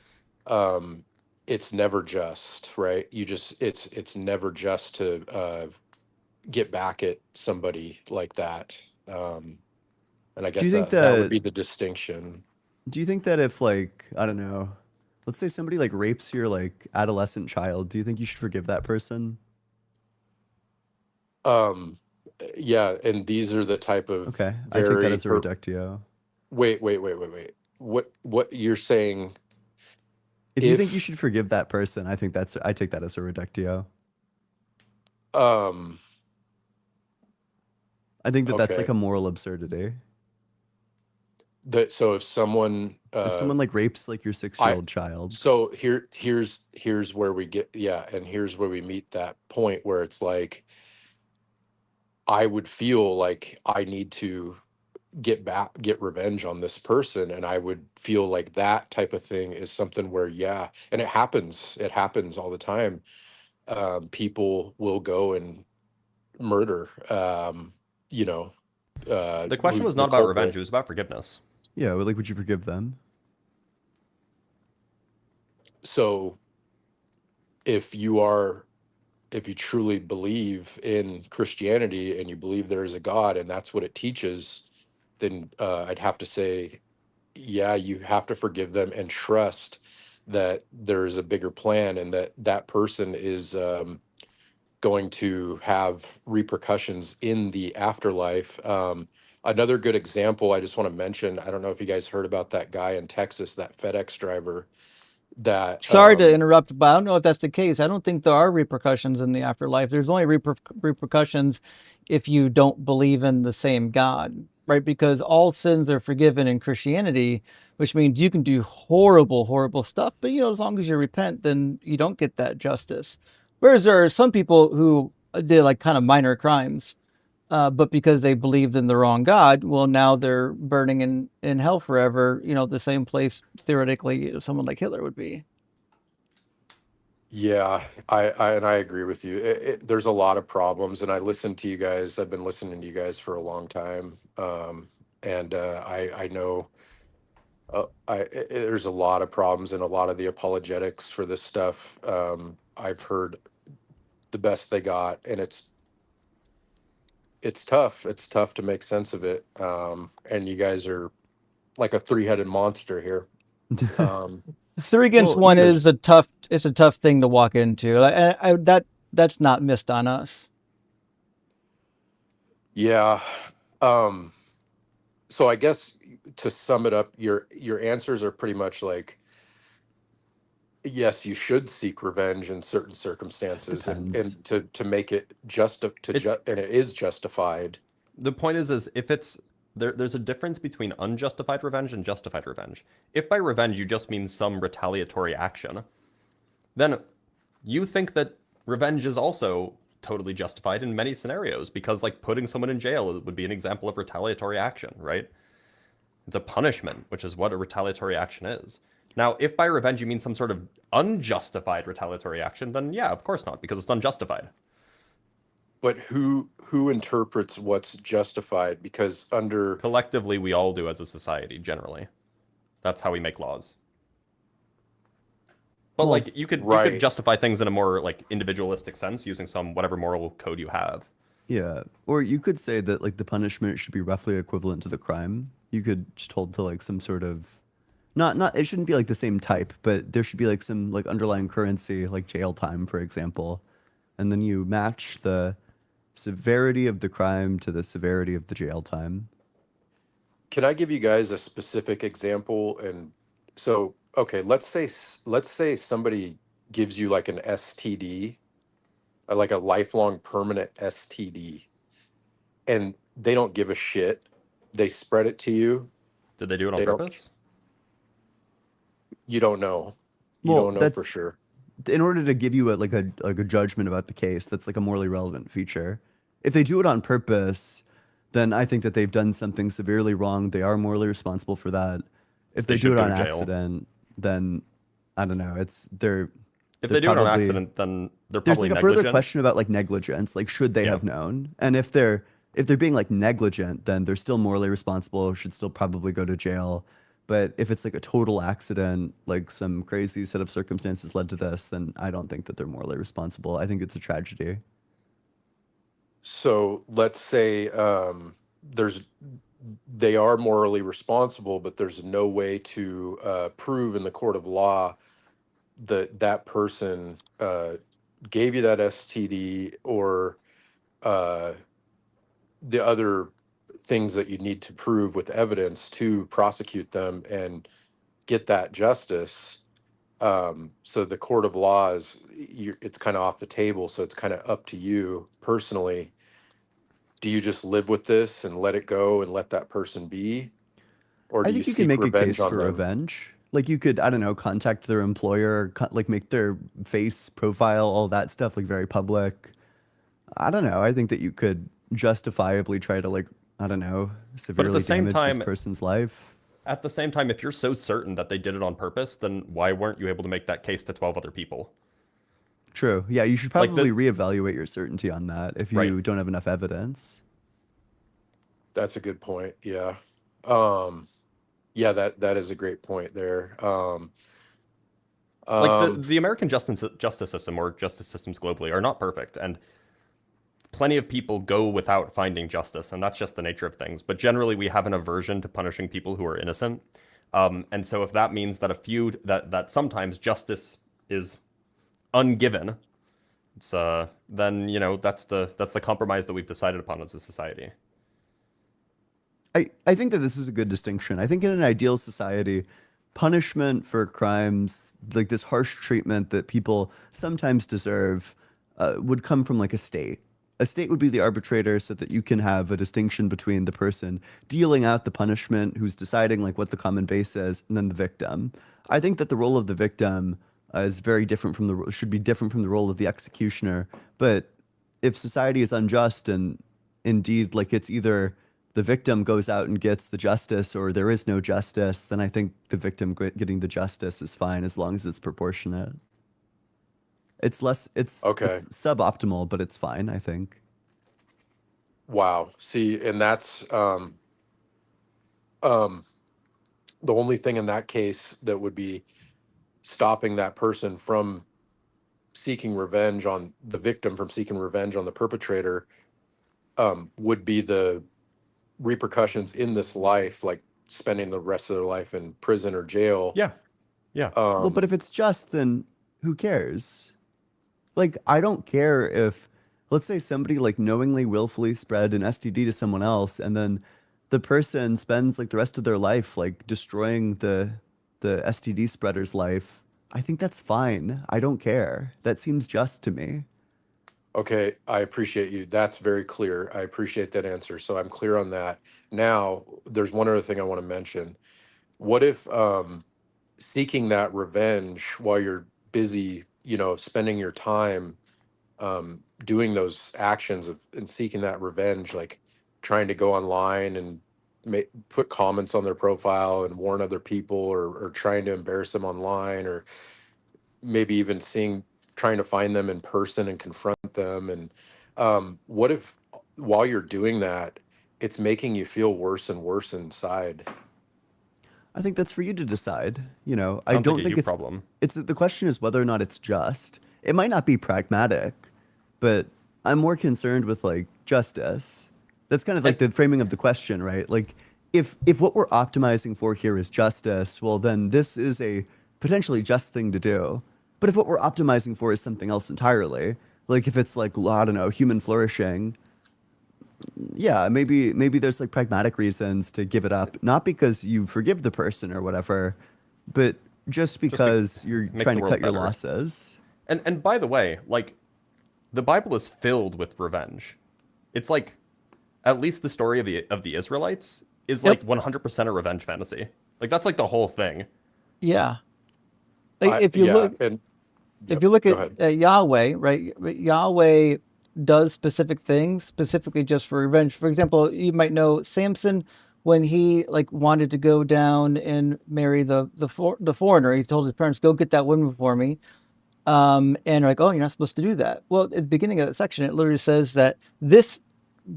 M: um, it's never just, right? It's never just to get back at somebody like that. And I
D: Do
M: guess
D: you think
M: that would
D: that
M: be the distinction.
D: do you think that if, like, I don't know, let's say somebody like rapes your like adolescent child, do you think you should forgive that person?
M: Um, yeah, and these are the type of
D: Okay, I take that
M: very
D: as a reductio.
M: wait. What you're saying?
D: If you think you
M: If
D: should forgive that person, I take that as a reductio.
M: um
D: I think that that's like
M: okay,
D: a moral absurdity.
M: that so if someone
D: If someone like rapes like your 6-year
M: I
D: old child,
M: so here's where we get, yeah, and here's where we meet that point where it's like I would feel like I need to get revenge on this person, and I would feel like that type of thing is something where, yeah, and it happens all the time. People will go and murder you know
B: the question was
M: the
B: not about revenge;
M: culprit.
B: it was about forgiveness.
D: yeah, like would you forgive them?
M: So if you truly believe in Christianity and you believe there is a God and that's what it teaches, then I'd have to say, yeah, you have to forgive them and trust that there is a bigger plan and that that person is going to have repercussions in the afterlife. Another good example I just want to mention, I don't know if you guys heard about that guy in Texas, that FedEx driver that
A: Sorry to interrupt, but I don't know if that's the case. I don't think there are repercussions in the afterlife. There's only repercussions if you don't believe in the same God, right? Because all sins are forgiven in Christianity, which means you can do horrible, horrible stuff, but as long as you repent, then you don't get that justice. Whereas there are some people who did like kind of minor crimes, but because they believed in the wrong God, well, now they're burning in hell forever. The same place theoretically someone like Hitler would be.
M: Yeah, I agree with you. There's a lot of problems, and I listen to you guys. I've been listening to you guys for a long time, and I know there's a lot of problems and a lot of the apologetics for this stuff. I've heard the best they got, and it's tough. It's tough to make sense of it. And you guys are like a three-headed monster here.
A: 3 against
D: Well,
A: 1
D: you
A: is
D: guys-
A: it's a tough thing to walk into. That's not missed on us.
M: Yeah. So I guess to sum it up, your answers are pretty much like, yes, you should seek revenge in certain circumstances, and
D: Depends.
M: to make it and it is justified.
B: The point is if it's there's a difference between unjustified revenge and justified revenge. If by revenge you just mean some retaliatory action, then you think that revenge is also totally justified in many scenarios, because like putting someone in jail would be an example of retaliatory action, right? It's a punishment, which is what a retaliatory action is. Now, if by revenge you mean some sort of unjustified retaliatory action, then yeah, of course not, because it's unjustified.
M: But who interprets what's justified? Because under
B: Collectively, we all do as a society, generally. That's how we make laws. But
D: Well,
B: like you could justify things in a more like individualistic sense using some whatever moral code you have.
D: Yeah, or you could say that like the punishment should be roughly equivalent to the crime. You could just hold to like some sort of not it shouldn't be like the same type, but there should be like some like underlying currency, like jail time, for example. And then you match the severity of the crime to the severity of the jail time.
M: Can I give you guys a specific example? And so, okay, let's say somebody gives you like an STD, like a lifelong permanent STD, and they don't give a shit. They spread it to you.
B: Did they do it on
M: They don't-
B: purpose?
M: You don't know. You
D: Well,
M: don't know for
D: that's-
M: sure.
D: In order to give you like a judgment about the case, that's like a morally relevant feature. If they do it on purpose, then I think that they've done something severely wrong. They are morally responsible for that. If
B: They
D: they do
B: should
D: it
B: go
D: on
B: to jail.
D: accident, then I don't know.
B: If
D: they're
B: they do it on
D: probably-
B: accident, then they're
D: There's
B: probably
D: like a further
B: negligent.
D: question about like negligence. Like, should they
B: Yeah.
D: have known? And if they're being like negligent, then they're still morally responsible. Should still probably go to jail. But if it's like a total accident, like some crazy set of circumstances led to this, then I don't think that they're morally responsible. I think it's a tragedy.
M: So let's say they are morally responsible, but there's no way to prove in the court of law that that person gave you that STD or the other things that you need to prove with evidence to prosecute them and get that justice. So the court of law it's kind of off the table. So it's kind of up to you personally. Do you just live with this and let it go and let that person be? Or do
D: I think you
M: seek
D: can make a
M: revenge
D: case
M: on
D: for
M: them?
D: revenge. Like you could, I don't know, contact their employer, like make their face profile, all that stuff, like very public. I don't know. I think that you could justifiably try to like, I don't know, severely
B: same
D: damage
B: time-
D: this person's life.
B: At the same time, if you're so certain that they did it on purpose, then why weren't you able to make that case to 12 other people?
D: True. Yeah, you should
B: Like
D: probably reevaluate your certainty on that if you
B: Right.
D: don't have enough evidence.
M: That's a good point. Yeah. Yeah, that is a great point there.
B: Like the American justice system or justice systems globally are not perfect, and plenty of people go without finding justice, and that's just the nature of things. But generally, we have an aversion to punishing people who are innocent, and so if that means that that sometimes justice is ungiven, it's then that's the compromise that we've decided upon as a society.
D: I think that this is a good distinction. I think in an ideal society, punishment for crimes, like this harsh treatment that people sometimes deserve, would come from like a state. A state would be the arbitrator so that you can have a distinction between the person dealing out the punishment, who's deciding like what the common base is, and then the victim. I think that the role of the victim is very different should be different from the role of the executioner. But if society is unjust and indeed like it's either the victim goes out and gets the justice or there is no justice, then I think the victim getting the justice is fine as long as it's proportionate. It's less, it's suboptimal, but it's fine, I think.
M: Wow. See, and that's the only thing in that case that would be stopping that person from seeking revenge on the victim, from seeking revenge on the perpetrator, would be the repercussions in this life, like spending the rest of their life in prison or jail.
B: Yeah. Yeah.
D: Well, but if it's just, then who cares? Like, I don't care if, let's say somebody like knowingly, willfully spread an STD to someone else, and then the person spends like the rest of their life like destroying the STD spreader's life. I think that's fine. I don't care. That seems just to me.
M: Okay, I appreciate you. That's very clear. I appreciate that answer. So I'm clear on that. Now, there's one other thing I want to mention. What if seeking that revenge while you're busy, spending your time doing those actions of and seeking that revenge, like trying to go online and put comments on their profile and warn other people, or trying to embarrass them online, or maybe even trying to find them in person and confront them. And what if while you're doing that, it's making you feel worse and worse inside?
D: I think that's for you to decide.
B: Sounds
D: I don't
B: like a
D: think
B: you
D: it's
B: problem.
D: It's the question is whether or not it's just. It might not be pragmatic, but I'm more concerned with like justice. That's kind of like the framing of the question, right? Like if what we're optimizing for here is justice, well then this is a potentially just thing to do. But if what we're optimizing for is something else entirely, like if it's like, I don't know, human flourishing, yeah, maybe there's like pragmatic reasons to give it up, not because you forgive the person or whatever, but just because you're
B: makes
D: trying
B: the
D: to
B: world
D: cut your
B: better.
D: losses.
B: And by the way, like the Bible is filled with revenge. It's like at least the story of the Israelites is like 100% a revenge fantasy. Like that's like the whole thing.
A: Yeah. If you look
M: go ahead.
A: at Yahweh, right? Yahweh does specific things specifically just for revenge. For example, you might know Samson when he like wanted to go down and marry the foreigner. He told his parents, "Go get that woman for me." And they're like, "Oh, you're not supposed to do that." Well, at the beginning of that section, it literally says that this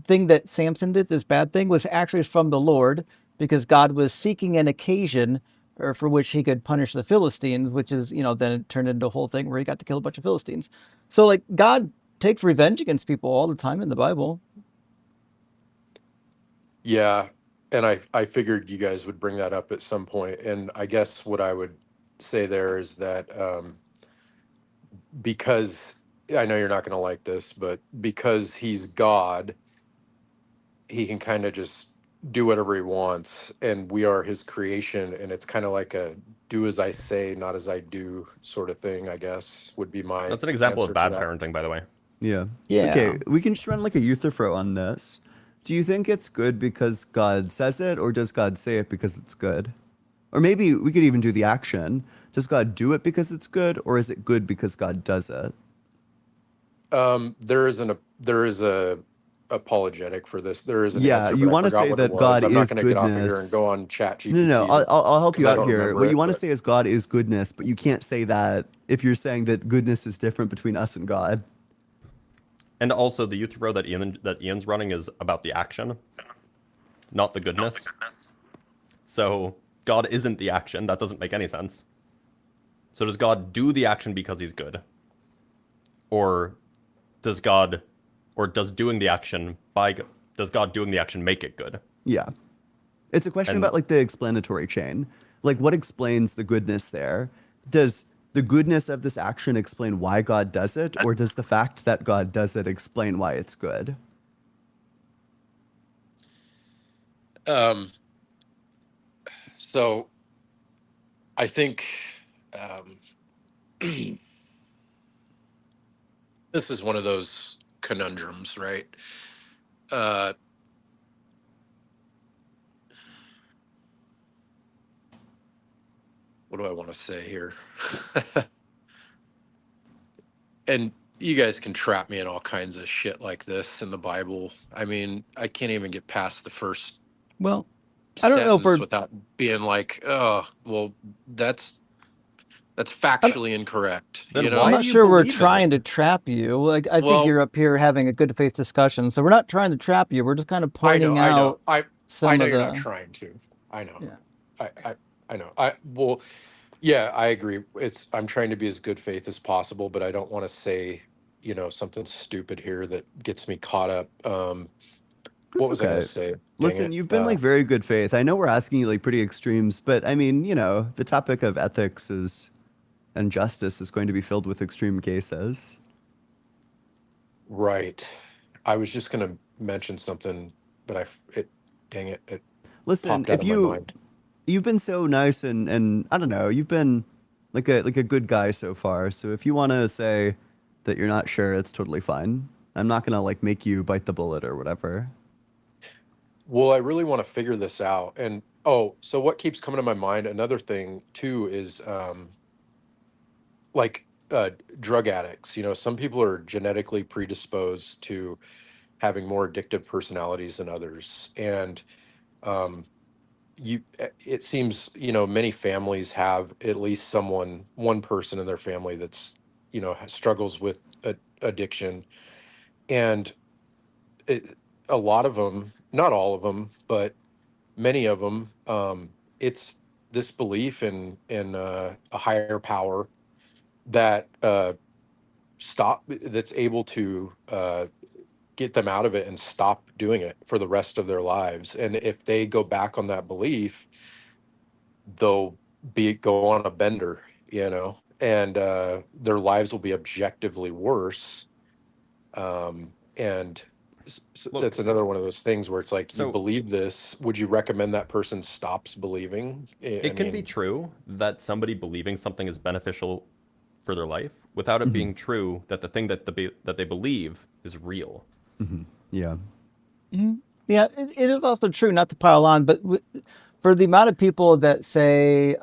A: thing that Samson did, this bad thing, was actually from the Lord because God was seeking an occasion or for which he could punish the Philistines, which is, then it turned into a whole thing where he got to kill a bunch of Philistines. So like God takes revenge against people all the time in the Bible.
M: Yeah, and I figured you guys would bring that up at some point, and I guess what I would say there is that because I know you're not going to like this, but because he's God, he can kind of just do whatever he wants, and we are his creation, and it's kind of like a do as I say, not as I do sort of thing, I guess, would be my
B: That's an example of
M: answer to
B: bad
M: that.
B: parenting, by the way.
D: Yeah.
A: Yeah.
D: Okay, we can just run like a Euthyphro on this. Do you think it's good because God says it, or does God say it because it's good? Or maybe we could even do the action. Does God do it because it's good, or is it good because God does it?
M: There is a apologetic for this. There is an
D: Yeah,
M: answer,
D: you
M: but I
D: want to
M: forgot
D: say
M: what
D: that
M: it was.
D: God
M: I'm not
D: is
M: going to get off of here and
D: goodness.
M: go on Chat GPT.
D: No, I'll help you out here.
M: Remember
D: What you
M: it,
D: want to
M: but-
D: say is God is goodness, but you can't say that if you're saying that goodness is different between us and God.
B: And also the youth row that Ian's running is about the action, not the goodness. So God isn't the action. That doesn't make any sense. So does God do the action because he's good? Or does doing the action does God doing the action make it good?
D: Yeah. It's a question about like the explanatory chain. Like what explains the goodness there? Does the goodness of this action explain why God does it, or does the fact that God does it explain why it's good?
M: So I think this is one of those conundrums, right? What do I want to say here? And you guys can trap me in all kinds of shit like this in the Bible. I mean, I can't even get past the first
A: Well, I don't know if
M: sentence
A: we're.
M: without being like, oh, well, that's
A: I don't,
M: factually incorrect,
B: Then
M: you
A: I'm
B: why
M: know?
A: not
B: do you
A: sure we're
B: believe in it?
A: trying to trap you. Like, I think
M: Well,
A: you're up here having a good faith discussion, so we're not trying to trap you. We're just kind of pointing
M: I know.
A: out
M: I
A: some
M: know
A: of
M: you're not
A: the.
M: trying to. I know.
A: Yeah.
M: I know. Well, yeah, I agree. I'm trying to be as good faith as possible, but I don't want to say, something stupid here that gets me caught up. What
D: It's
M: was I going
D: okay.
M: to say? Dang
D: Listen,
M: it.
D: you've been like very good faith. I know we're asking you like pretty extremes, but I mean, the topic of ethics is and justice is going to be filled with extreme cases.
M: Right. I was just going to mention something, but dang it, it
D: Listen,
M: popped out of my mind.
D: you've been so nice and I don't know, you've been like a good guy so far. So if you want to say that you're not sure, it's totally fine. I'm not gonna like make you bite the bullet or whatever.
M: Well, I really want to figure this out. And so what keeps coming to my mind, another thing too, is like drug addicts. Some people are genetically predisposed to having more addictive personalities than others. And um, it seems, many families have at least one person in their family that's, struggles with addiction. And it, a lot of them, not all of them, but many of them, it's this belief in a higher power that that's able to get them out of it and stop doing it for the rest of their lives. And if they go back on that belief, they'll go on a bender, and their lives will be objectively worse. And
B: Look,
M: that's another one of those things where it's like, you
B: so
M: believe this, would you recommend that person stops believing? I
B: it can be
M: mean,
B: true that somebody believing something is beneficial for their life without it
D: Hmm.
B: being true that the thing that they believe is real.
D: Yeah.
A: Yeah, it is also true, not to pile on, but for the amount of people that say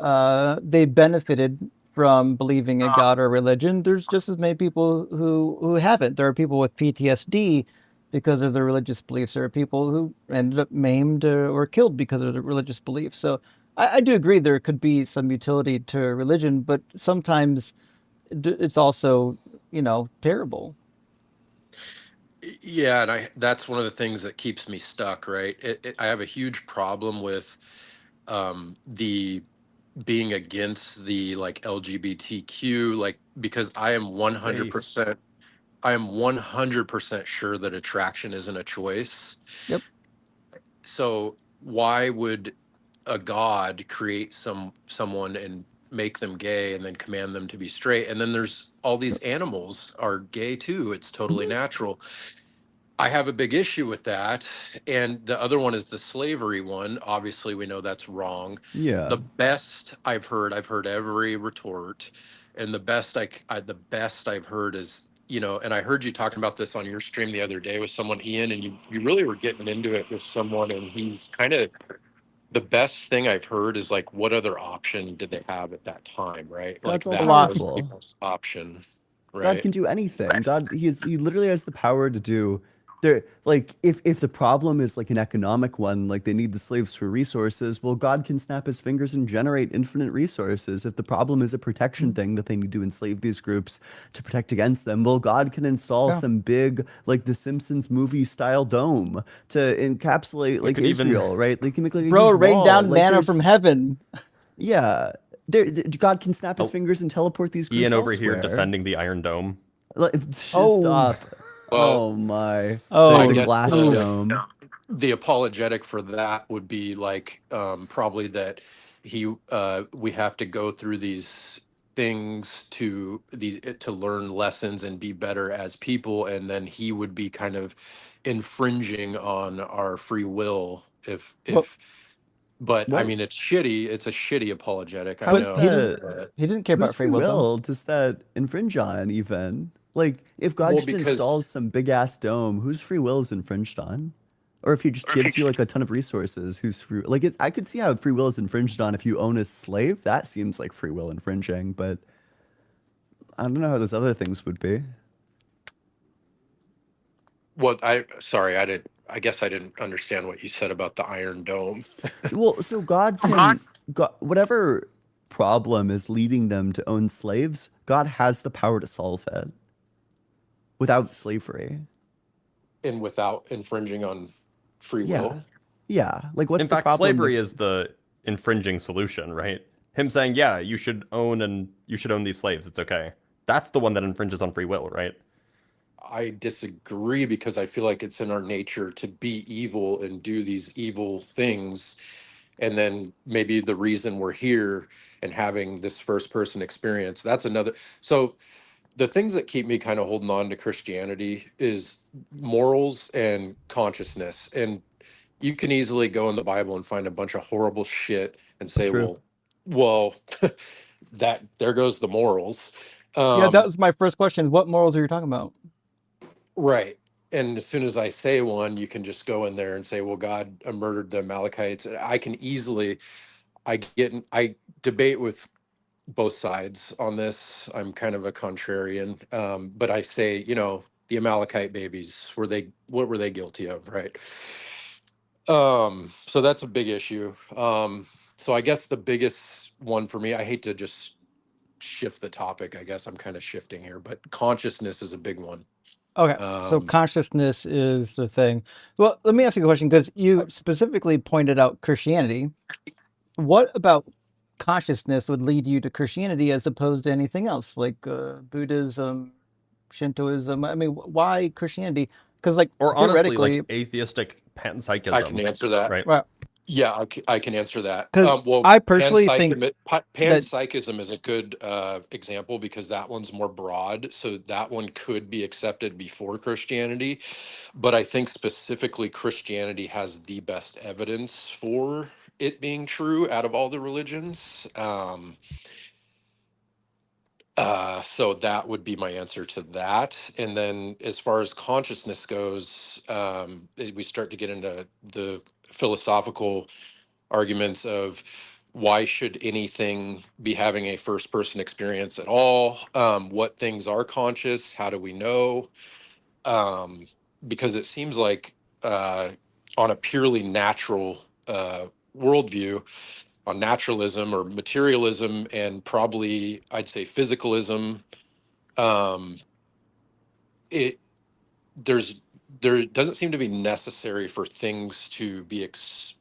A: they benefited from believing in God or religion, there's just as many people who haven't. There are people with PTSD because of their religious beliefs. There are people who ended up maimed or killed because of their religious beliefs. So I do agree there could be some utility to religion, but sometimes it's also, terrible.
M: yeah, and that's one of the things that keeps me stuck, right? I have a huge problem with the being against the like LGBTQ, like, because
B: Based.
M: I am 100% sure that attraction isn't a choice.
A: Yep.
M: So why would a god create someone and make them gay and then command them to be straight? And then there's all these animals are gay too. It's totally natural. I have a big issue with that. And the other one is the slavery one. Obviously, we know that's wrong.
D: Yeah.
M: The best I've heard every retort, and the best I've heard is, and I heard you talking about this on your stream the other day with someone, Ian, and you really were getting into it with someone, and he's kind of, the best thing I've heard is like, what other option did they have at that time, right? Like
D: God's all
A: A
M: that
A: lot.
M: was the
D: powerful.
M: best option,
D: God
M: right?
D: can do anything. He literally has the power to do there. Like if the problem is like an economic one, like they need the slaves for resources, well, God can snap his fingers and generate infinite resources. If the problem is a protection thing that they need to enslave these groups to protect against them, well, God can install
A: Yeah.
D: some big like the Simpsons movie style dome to encapsulate
B: It
D: like
B: could even
D: Israel, right? They can make like a
A: Bro,
D: huge
A: rain
D: wall.
A: down
D: Like
A: manna from heaven.
D: yeah. God can snap his
B: oh,
D: fingers and teleport these groups
B: Ian over here
D: elsewhere.
B: defending the Iron Dome.
D: Like, just
A: Oh.
D: stop.
M: Well,
D: Oh my.
A: Oh.
M: I
D: The
M: guess
D: glass dome.
M: the apologetic for that would be like, probably that we have to go through these things to learn lessons and be better as people, and then he would be kind of infringing on our free will
A: Well,
M: if but I
D: What
M: mean, it's a shitty apologetic, I
D: how
A: but
D: is
A: he
M: know,
A: didn't.
D: that
A: He didn't care
D: whose
A: about free
D: free
A: will, though.
D: will does that infringe on even? Like if God
M: well,
D: just installs
M: because
D: some big ass dome, whose free will is infringed on? Or if he just gives you like a ton of resources, whose free like I could see how free will is infringed on if you own a slave. That seems like free will infringing, but I don't know how those other things would be.
M: Well, sorry, I guess I didn't understand what you said about the Iron Dome.
D: Well, so God can, God, whatever problem is leading them to own slaves, God has the power to solve it without slavery.
M: And without infringing on free will.
D: Yeah. Yeah. Like, what's
B: In
D: the
B: fact,
D: problem
B: slavery
D: with,
B: is the infringing solution, right? Him saying, "Yeah, you should own these slaves. It's okay." That's the one that infringes on free will, right?
M: I disagree because I feel like it's in our nature to be evil and do these evil things. And then maybe the reason we're here and having this first person experience, that's another. So the things that keep me kind of holding on to Christianity is morals and consciousness. And you can easily go in the Bible and find a bunch of horrible shit and say,
D: true.
M: well, that there goes the morals.
A: Yeah, that was my first question. What morals are you talking about?
M: Right. And as soon as I say one, you can just go in there and say, well, God murdered the Amalekites. I can easily, I debate with both sides on this. I'm kind of a contrarian. But I say, the Amalekite babies, what were they guilty of? Right. So that's a big issue. So I guess the biggest one for me, I hate to just shift the topic. I guess I'm kind of shifting here, but consciousness is a big one.
A: Okay, so consciousness is the thing. Well, let me ask you a question because you specifically pointed out Christianity. What about consciousness would lead you to Christianity as opposed to anything else, like Buddhism, Shintoism? I mean, why Christianity? Because, like,
B: Or honestly, like
A: theoretically,
B: atheistic panpsychism.
M: I can answer that.
B: Right.
A: well,
M: Yeah, I can answer that.
A: because
M: Well,
A: I personally think that
M: panpsychism is a good example because that one's more broad. So that one could be accepted before Christianity. But I think specifically Christianity has the best evidence for it being true out of all the religions. So that would be my answer to that. And then as far as consciousness goes, we start to get into the philosophical arguments of why should anything be having a first person experience at all? What things are conscious? How do we know? Because it seems like on a purely natural worldview, on naturalism or materialism, and probably I'd say physicalism, um, it there doesn't seem to be necessary for things to be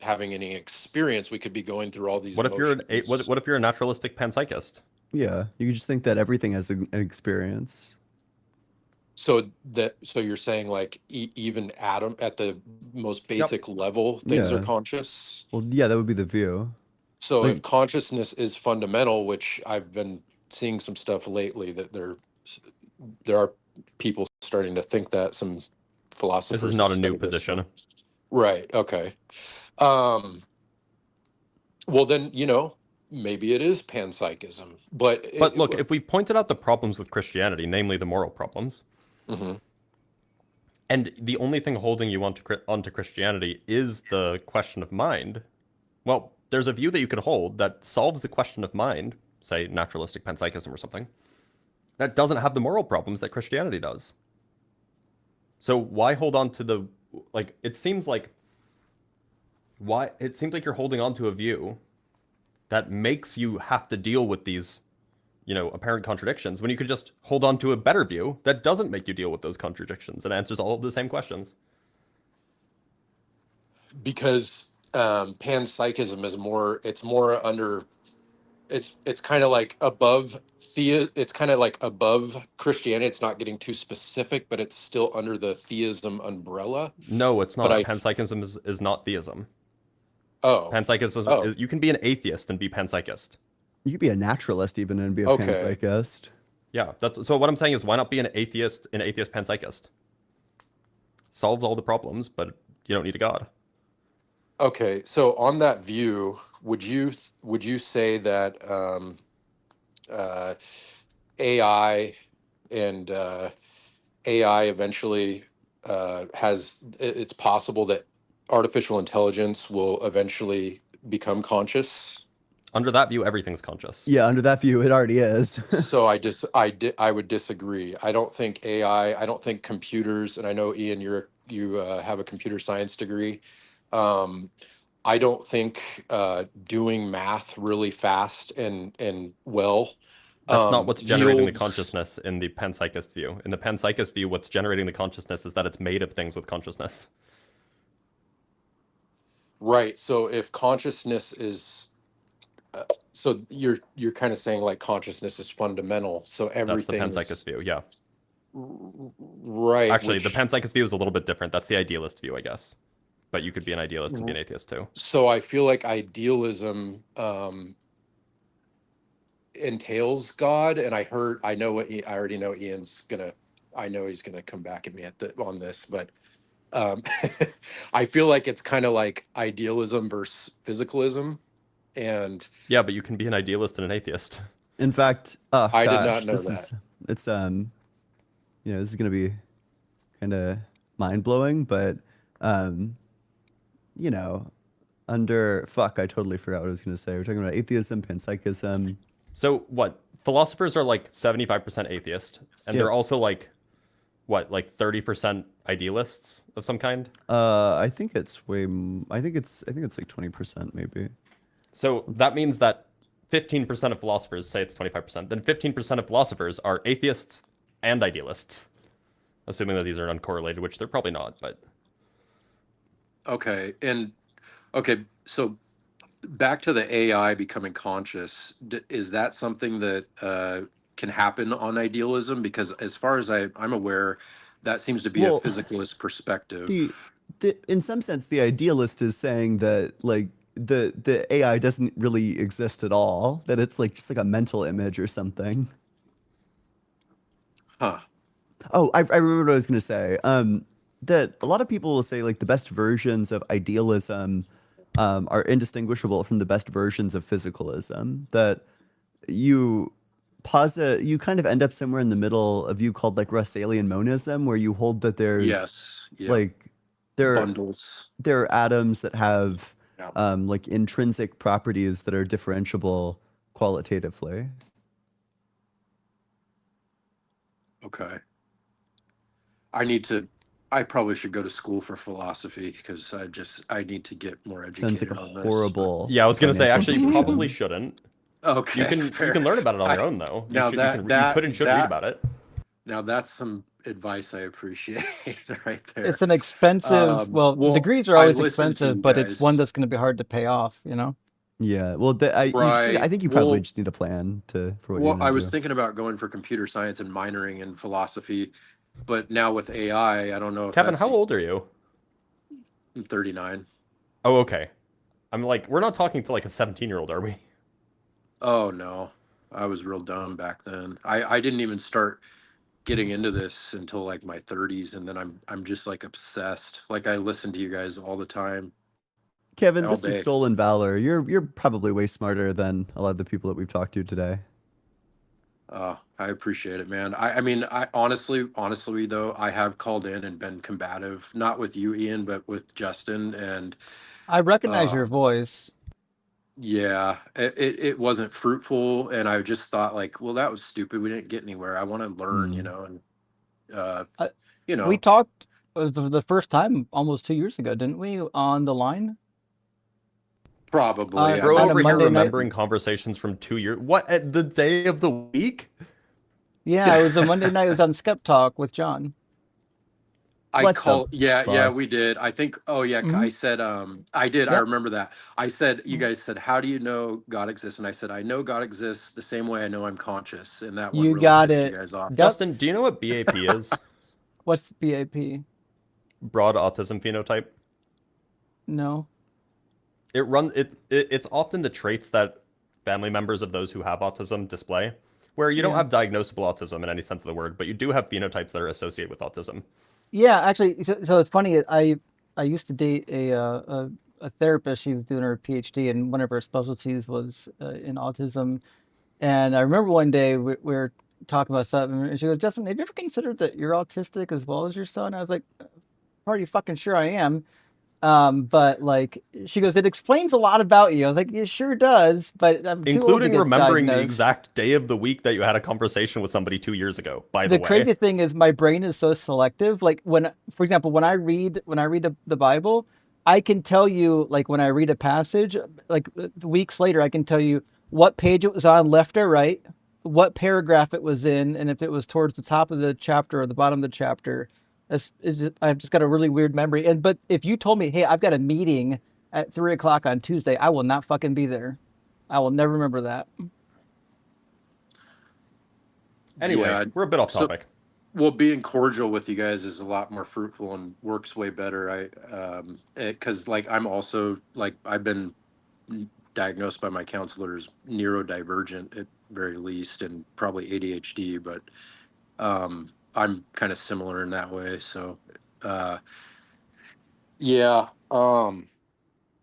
M: having any experience. We could be going through all these
B: What if you're
M: motions.
B: what if you're a naturalistic panpsychist?
D: Yeah. You just think that everything has an experience.
M: So you're saying like even atom at the most basic level, things are
D: Yeah.
M: conscious.
D: Well, yeah, that would be the view.
M: So
D: Like,
M: if consciousness is fundamental, which I've been seeing some stuff lately that there are people starting to think that, some philosophers.
B: This is not a new position.
M: Right. Okay. Well then, maybe it is panpsychism, but
B: look, if we pointed out the problems with Christianity, namely the moral problems, and the only thing holding you onto Christianity is the question of mind, well, there's a view that you could hold that solves the question of mind, say naturalistic panpsychism or something, that doesn't have the moral problems that Christianity does. So why hold on to it seems like you're holding on to a view that makes you have to deal with these, apparent contradictions when you could just hold on to a better view that doesn't make you deal with those contradictions and answers all of the same questions.
M: Because panpsychism is more, it's kind of like above it's kind of like above Christianity. It's not getting too specific, but it's still under the theism umbrella.
B: No, it's not. Panpsychism is not theism.
M: Oh.
B: Panpsychism is, you can be an atheist and be panpsychist.
D: You could be a naturalist even and be a panpsychist.
B: Yeah. So what I'm saying is, why not be an atheist panpsychist? Solves all the problems, but you don't need a god.
M: Okay, so on that view, would you say that AI and AI eventually it's possible that artificial intelligence will eventually become conscious?
B: Under that view, everything's conscious.
D: Yeah, under that view, it already is.
M: So I would disagree. I don't think AI, I don't think computers, and I know Ian, you have a computer science degree. I don't think doing math really fast and well
B: That's not what's generating the
M: yields.
B: consciousness in the panpsychist view. In the panpsychist view, what's generating the consciousness is that it's made of things with consciousness.
M: Right. So if consciousness is, so you're kind of saying like consciousness is fundamental. So
B: That's the
M: everything's
B: panpsychist view, yeah.
M: right.
B: Actually, the
M: which-
B: panpsychist view is a little bit different. That's the idealist view, I guess. But you could be an idealist and be an atheist too.
M: So I feel like idealism entails God, and I already know I know he's gonna come back at me on this, but I feel like it's kind of like idealism versus physicalism, and
B: Yeah, but you can be an idealist and an atheist.
D: In fact, oh,
M: I did
D: gosh,
M: not know
D: this is this is gonna be kind of mind blowing, but I totally forgot what I was gonna say. We're talking about atheism, panpsychism.
B: So what? Philosophers are like 75% atheist, and they're also like, what, like 30% idealists of some kind?
D: I think it's I think it's like 20% maybe.
B: So that means that 15% of philosophers say it's 25%. Then 15% of philosophers are atheists and idealists, assuming that these are uncorrelated, which they're probably not. But
M: okay, so back to the AI becoming conscious, is that something that can happen on idealism? Because as far as I'm aware, that seems to be a physicalist perspective.
D: In some sense, the idealist is saying that like the AI doesn't really exist at all, that it's like just like a mental image or something.
M: Huh.
D: Oh, I remember what I was going to say. That a lot of people will say like the best versions of idealism are indistinguishable from the best versions of physicalism. That you kind of end up somewhere in the middle, a view called like Russellian monism, where you hold that there's like
M: bundles.
D: There are atoms that have like intrinsic properties that are differentiable qualitatively.
M: Okay. I probably should go to school for philosophy because I need to get more educated.
D: Sounds like a
M: on this,
D: horrible.
B: yeah, I was gonna say
D: financial
B: actually you
D: decision.
B: probably shouldn't.
M: Okay.
B: You can learn about it on your own though.
M: Now
B: You could and should read about it.
M: Now that's some advice I appreciate right there.
A: It's an expensive. Well, degrees are
M: I
A: always
M: listened to
A: expensive,
M: you
A: but it's one
M: guys.
A: that's going to be hard to pay off. You know.
D: Yeah, well, I think you probably just need a plan for what you're gonna
M: I was
D: do.
M: thinking about going for computer science and minoring in philosophy, but now with AI, I don't know if
B: Kevin, how old are you?
M: I'm 39.
B: Oh, okay. I'm like, we're not talking to like a 17-year-old, are we?
M: Oh no, I was real dumb back then. I didn't even start getting into this until like my 30s, and then I'm just like obsessed. Like I listen to you guys all the time.
D: Kevin,
M: all
D: this is
M: day.
D: stolen valor. You're probably way smarter than a lot of the people that we've talked to today.
M: I appreciate it, man. I mean, I honestly though, I have called in and been combative, not with you, Ian, but with Justin, and
A: I recognize your voice.
M: yeah, it wasn't fruitful, and I just thought like, well, that was stupid. We didn't get anywhere. I want to learn, you know, and
A: We talked the first time almost 2 years ago, didn't we? On the line.
M: Probably.
B: Bro,
A: on a
B: over here
A: Monday night.
B: remembering conversations from 2 years. What, at the day of the week?
A: Yeah, it was a Monday night. It was on Skep Talk with John.
M: Yeah, we did. I think, I said, I did. I
A: Yep.
M: remember that. I said, you guys said, how do you know God exists? And I said, I know God exists the same way I know I'm conscious. And that one
A: You
M: really
A: got
M: pissed
A: it.
M: you guys off.
A: Yep.
B: Justin, do you know what BAP is?
A: What's BAP?
B: Broad autism phenotype.
A: No.
B: It's often the traits that family members of those who have autism display, where you don't
A: Yeah.
B: have diagnosable autism in any sense of the word, but you do have phenotypes that are associated with autism.
A: Yeah, actually, so it's funny. I used to date a therapist. She was doing her PhD, and one of her specialties was in autism. And I remember one day we were talking about something, and she goes, "Justin, have you ever considered that you're autistic as well as your son?" I was like, "Pretty fucking sure I am." But like, she goes, it explains a lot about you. I was like, it sure does, but I'm too old to
B: Including
A: get
B: remembering the
A: diagnosed.
B: exact day of the week that you had a conversation with somebody 2 years ago, by the
A: The
B: way.
A: crazy thing is my brain is so selective. Like when, for example, when I read the Bible, I can tell you, like when I read a passage, like weeks later, I can tell you what page it was on, left or right, what paragraph it was in, and if it was towards the top of the chapter or the bottom of the chapter. I've just got a really weird memory. But if you told me, hey, I've got a meeting at 3 o'clock on Tuesday, I will not fucking be there. I will never remember that.
B: Anyway,
M: Yeah,
B: we're a bit off
M: so-
B: topic.
M: Well, being cordial with you guys is a lot more fruitful and works way better. Because like I'm also like I've been diagnosed by my counselors neurodivergent at very least, and probably ADHD, but I'm kind of similar in that way. So, yeah.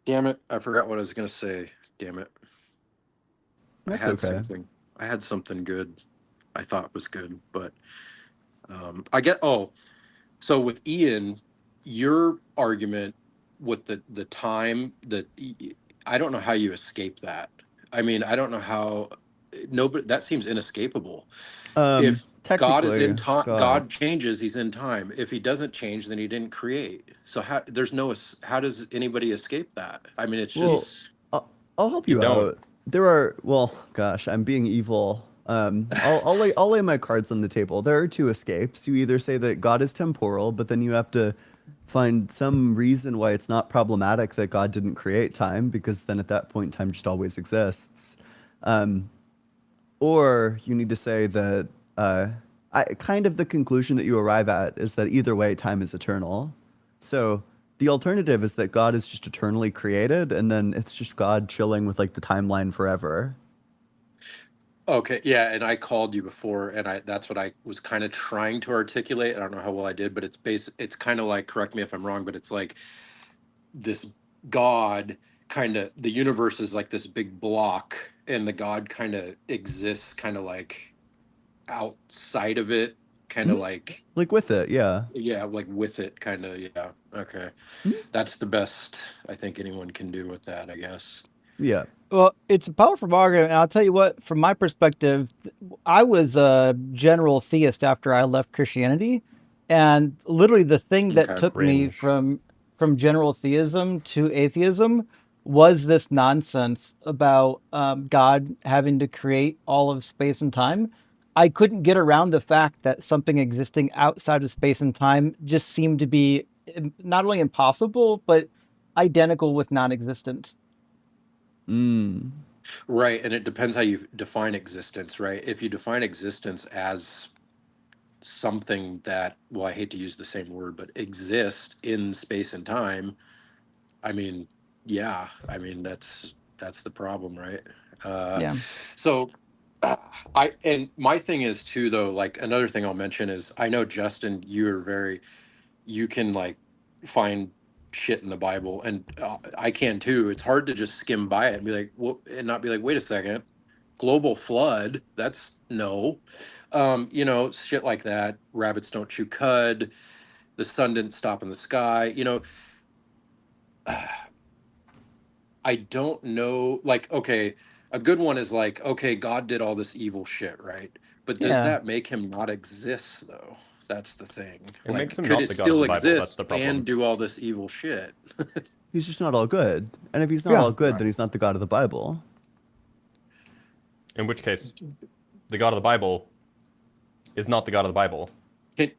M: Damn it, I forgot what I was gonna say. Damn it,
D: That's okay.
M: I had something good. I thought was good, but I get. Oh, so with Ian, your argument with the time that I don't know how you escape that. I mean, I don't know how. Nobody, that seems inescapable. If God is in
D: Technically,
M: time,
D: God.
M: God changes, he's in time. If he doesn't change, then he didn't create. So how does anybody escape that? I mean, it's
D: Well,
M: just
D: I'll help
B: You
D: you
B: don't.
D: out. There are, well, gosh, I'm being evil. I'll lay my cards on the table. There are two escapes. You either say that God is temporal, but then you have to find some reason why it's not problematic that God didn't create time, because then at that point, time just always exists. Or you need to say that kind of the conclusion that you arrive at is that either way, time is eternal. So the alternative is that God is just eternally created, and then it's just God chilling with like the timeline forever.
M: okay. Yeah, and I called you before, and that's what I was kind of trying to articulate. I don't know how well I did, but it's kind of like, correct me if I'm wrong, but it's like this God kind of, the universe is like this big block, and the God kind of exists kind of like outside of it, kind of like
D: Like with it, yeah.
M: like with it, kind of. Yeah, okay.
D: Mhm.
M: That's the best I think anyone can do with that, I guess.
D: Yeah.
A: Well, it's a powerful argument, and I'll tell you what. From my perspective, I was a general theist after I left Christianity, and literally the thing that
M: Okay.
A: took me
B: Cringe.
A: from general theism to atheism was this nonsense about God having to create all of space and time. I couldn't get around the fact that something existing outside of space and time just seemed to be not only impossible, but identical with non-existent.
D: Mm.
M: Right, and it depends how you define existence, right? If you define existence as something that, well, I hate to use the same word, but exist in space and time, I mean, yeah, I mean that's the problem, right?
A: Yeah.
M: So and my thing is too, though, like another thing I'll mention is, I know Justin, you can like find shit in the Bible, and I can too. It's hard to just skim by it and be like, well, and not be like, wait a second, global flood, that's no. Shit like that. Rabbits don't chew cud. The sun didn't stop in the sky. I don't know. Like, okay, a good one is like, okay, God did all this evil shit, right? But does
A: Yeah.
M: that make him not exist, though? That's the thing.
B: It makes him
M: could
B: not
M: it
B: the God of
M: still
B: the Bible. That's
M: exist
B: the problem.
M: and do all this evil shit?
D: He's just not all good. And if he's not
A: Yeah.
D: all good, then he's not the God of the Bible.
B: In which case, the God of the Bible is not the God of the Bible.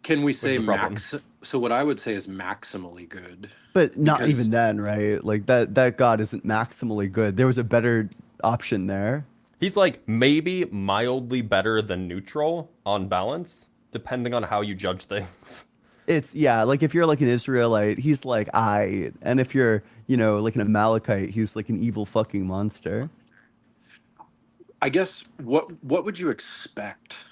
M: Can we say
B: is the problem.
M: max? So what I would say is maximally good.
D: But not
M: Because-
D: even then, right? Like that God isn't maximally good. There was a better option there.
B: He's like maybe mildly better than neutral on balance, depending on how you judge things.
D: It's like if you're like an Israelite, he's like and if you're, like an Amalekite, he's like an evil fucking monster.
M: I guess what would you expect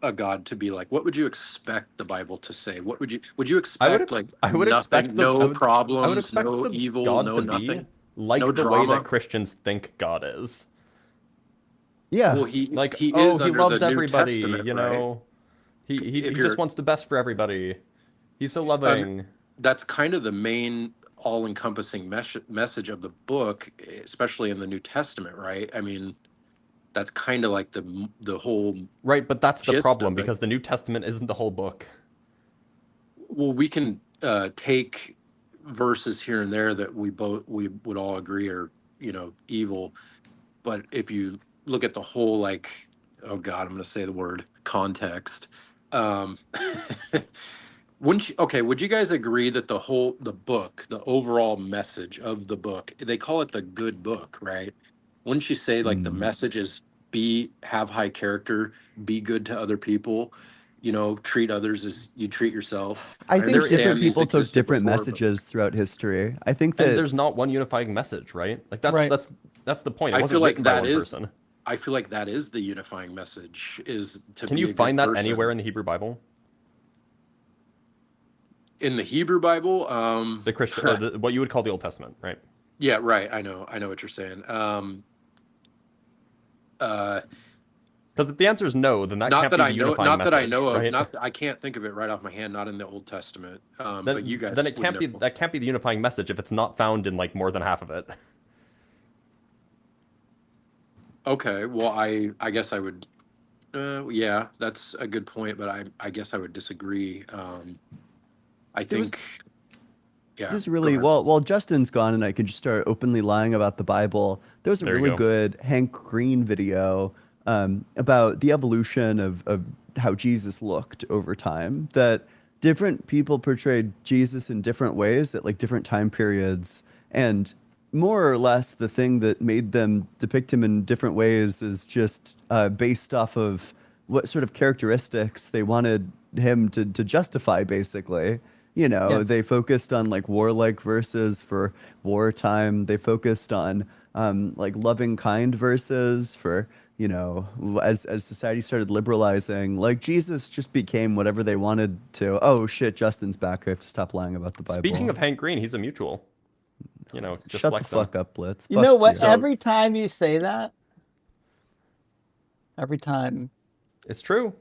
M: a God to be like? What would you expect the Bible to say? What would you expect?
B: I would
M: nothing,
B: expect
M: no problems,
B: I would expect
M: no
B: the
M: evil,
B: God
M: no
B: to
M: nothing,
B: be like
M: no
B: the way
M: drama.
B: that Christians think God is.
D: Yeah.
M: Well, he
B: Like,
M: he
B: oh,
M: is
B: he
M: under
B: loves
M: the New
B: everybody,
M: Testament,
B: you
M: right?
B: know. He
M: If
B: just
M: you're-
B: wants the best for everybody. He's so loving.
M: That's kind of the main all-encompassing message of the book, especially in the New Testament, right? I mean, that's kind of like the whole
B: Right, but that's the
M: gist
B: problem
M: of it.
B: because the New Testament isn't the whole book.
M: Well, we can take verses here and there that we would all agree are, evil, but if you look at the whole, like, oh God, I'm going to say the word context. Um, would you guys agree that the book, the overall message of the book, they call it the good book, right? Wouldn't you say like the message is have high character, be good to other people, treat others as you treat yourself?
D: I think different
M: understand these
D: people took
M: existed
D: different
M: before, but
D: messages throughout history. I think
B: And
D: that
B: there's not one unifying message, right? Like
A: Right.
B: that's the point. It
M: I
B: wasn't
M: feel like
B: written by
M: that
B: one
M: is
B: person.
M: I feel like that is the unifying message, is to
B: Can
M: be
B: you
M: a good
B: find that
M: person.
B: anywhere in the Hebrew Bible?
M: In the Hebrew Bible,
B: The Christian, or what you would call the Old Testament, right?
M: yeah, right. I know what you're saying.
B: Because if the answer is no, then that
M: Not
B: can't
M: that
B: be
M: I
B: the
M: know,
B: unifying
M: not that I
B: message,
M: know of,
B: right?
M: I can't think of it right off my hand. Not in the Old Testament,
B: Then,
M: but you guys
B: then it
M: would
B: can't be
M: know.
B: that can't be the unifying message if it's not found in like more than half of it.
M: Okay, well, I guess I would. Yeah, that's a good point, but I guess I would disagree. I
D: There was-
M: think, yeah.
D: there's
M: go
D: really
M: ahead.
D: while Justin's gone and I can just start openly lying about the Bible. There was a
B: There you
D: really
B: go.
D: good Hank Green video about the evolution of how Jesus looked over time. That different people portrayed Jesus in different ways at like different time periods, and more or less the thing that made them depict him in different ways is just based off of what sort of characteristics they wanted him to justify, basically.
A: Yeah.
D: They focused on like warlike verses for wartime. They focused on like loving kind verses for, as society started liberalizing, like Jesus just became whatever they wanted to. Oh shit, Justin's back. I have to stop lying about the Bible.
B: Speaking of Hank Green, he's a mutual. Just
D: shut the
B: flex him.
D: fuck up, Blitz.
A: You
D: Fuck
A: know what?
D: you.
A: Every time you say that, every time.
B: It's true.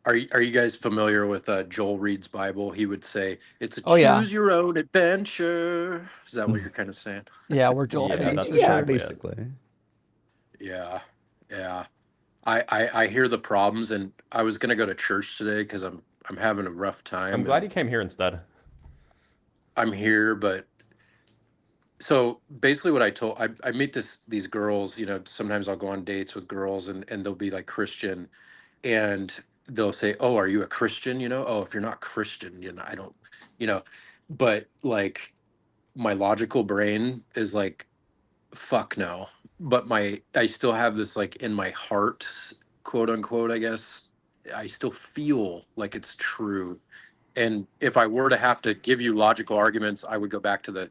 M: Are you guys familiar with Joel Reed's Bible? He would say it's a
A: Oh, yeah.
M: choose your own adventure. Is that what you're kind of saying?
A: Yeah, we're Joel
B: Yeah,
A: fans
B: that's
A: for
D: Yeah,
A: sure.
D: basically.
M: Yeah, yeah. I hear the problems, and I was gonna go to church today because I'm having a rough time.
B: I'm glad
M: and
B: he came here instead.
M: I'm here, but so basically what I meet these girls, sometimes I'll go on dates with girls and they'll be like Christian, and they'll say, "Oh, are you a Christian?" Oh, if you're not Christian, I don't, but like my logical brain is like, fuck no. But I still have this like in my heart, quote unquote, I guess. I still feel like it's true. And if I were to have to give you logical arguments, I would go back to the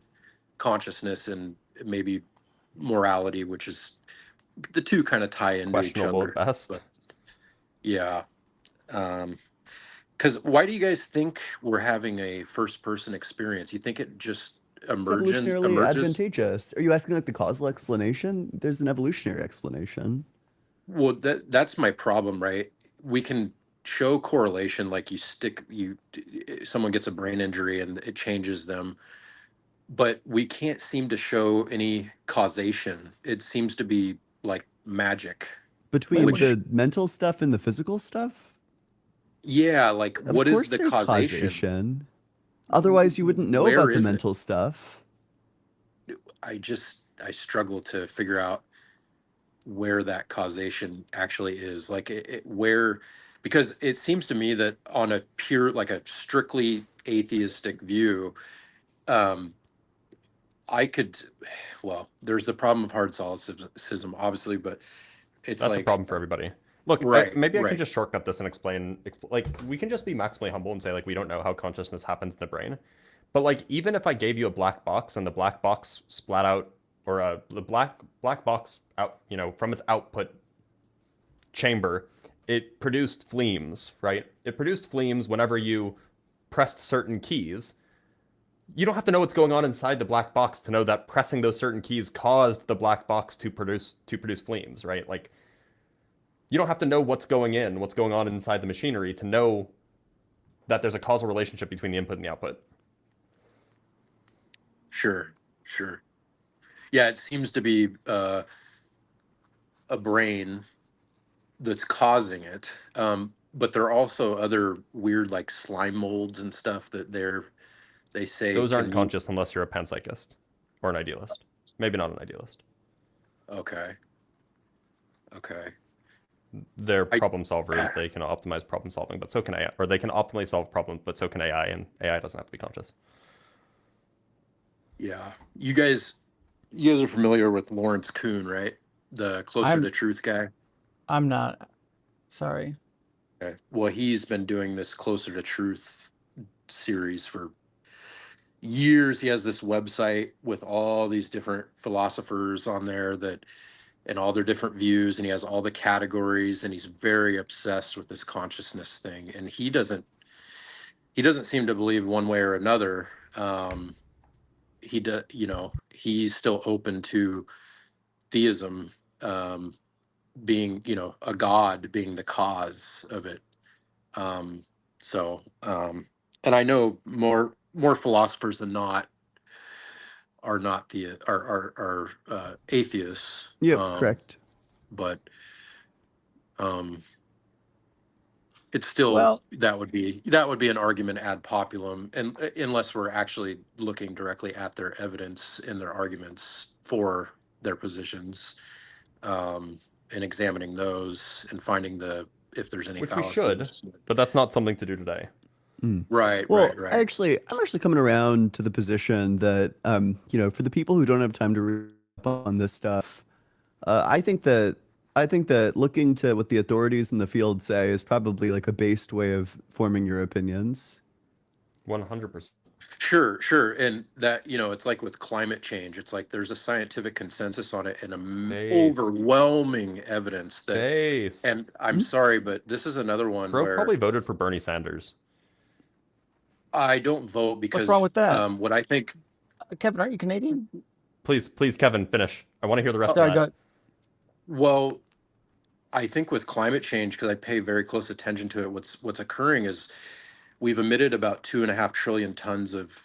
M: consciousness and maybe morality, which is the two kind of tie into each
B: Questionable
M: other.
B: at best.
M: But yeah. Because why do you guys think we're having a first person experience? You think it just
D: It's
M: emerges?
D: evolutionarily advantageous. Are you asking like the causal explanation? There's an evolutionary explanation.
M: Well, that's my problem, right? We can show correlation, like someone gets a brain injury and it changes them, but we can't seem to show any causation. It seems to be like magic.
D: Between
M: Which-
D: the mental stuff and the physical stuff?
M: Yeah, like
D: Of
M: what is
D: course
M: the
D: there's
M: causation?
D: Otherwise, you wouldn't know
M: Where
D: about the
M: is it?
D: mental stuff.
M: I struggle to figure out where that causation actually is, like where, because it seems to me that on a pure, like a strictly atheistic view, I could, well, there's the problem of hard solipsism, obviously, but it's
B: That's
M: like
B: a problem for everybody. Look,
M: Right,
B: maybe I
M: right.
B: can just shortcut this and explain. Like, we can just be maximally humble and say, like, we don't know how consciousness happens in the brain. But, like, even if I gave you a black box and the black box splat out, or the black box out, from its output chamber, it produced flames, right? It produced flames whenever you pressed certain keys. You don't have to know what's going on inside the black box to know that pressing those certain keys caused the black box to produce flames, right? Like, you don't have to know what's going on inside the machinery to know that there's a causal relationship between the input and the output.
M: Sure, sure. Yeah, it seems to be a brain that's causing it. But there are also other weird like slime molds and stuff that they say
B: Those aren't
M: can be
B: conscious unless you're a panpsychist or an idealist. Maybe not an idealist.
M: okay. Okay.
B: They're
M: I
B: problem solvers. They can optimize problem solving, but so can AI. Or they can optimally solve problems, but so can AI, and AI doesn't have to be conscious.
M: yeah. You guys are familiar with Lawrence Kuhn, right? The Closer to Truth guy.
A: I'm not. Sorry.
M: Okay. Well, he's been doing this Closer to Truth series for years. He has this website with all these different philosophers on there that and all their different views, and he has all the categories, and he's very obsessed with this consciousness thing. And he doesn't seem to believe one way or another. He's still open to theism, being, a god being the cause of it. And I know more philosophers than not are not atheists.
D: Yep, correct.
M: But it's still
A: Well,
M: that would be an argument ad populum, and unless we're actually looking directly at their evidence and their arguments for their positions, and examining those and finding if there's any
B: Which we
M: fallacies.
B: should, but that's not something to do today.
M: Right,
D: Well,
M: right.
D: I'm actually coming around to the position that, for the people who don't have time to read up on this stuff, I think that looking to what the authorities in the field say is probably like a based way of forming your opinions.
B: 100%.
M: Sure. And that, it's like with climate change, it's like there's a scientific consensus on it and
B: Based.
M: overwhelming evidence that,
B: Based.
M: and I'm sorry, but this is another one
B: Bro
M: where
B: probably voted for Bernie Sanders.
M: I don't vote because
A: what's wrong with that?
M: What I think,
A: Kevin, aren't you Canadian?
B: Please, Kevin, finish. I want to hear the rest
A: Sorry,
B: of that.
M: well, I think with climate change, because I pay very close attention to it, what's occurring is we've emitted about 2.5 trillion tons of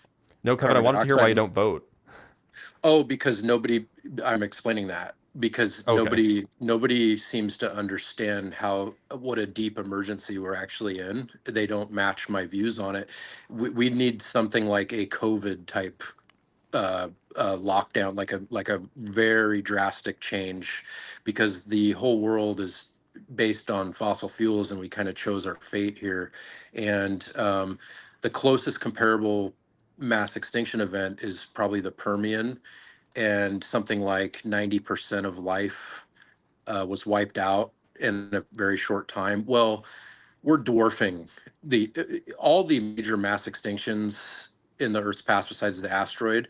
B: No, Kevin, I wanted to hear why you don't vote.
M: Oh, because I'm explaining that because
B: Okay.
M: nobody seems to understand what a deep emergency we're actually in. They don't match my views on it. We need something like a COVID type lockdown, like a very drastic change, because the whole world is based on fossil fuels, and we kind of chose our fate here. And the closest comparable mass extinction event is probably the Permian, and something like 90% of life was wiped out in a very short time. Well, we're dwarfing all the major mass extinctions in the Earth's past, besides the asteroid,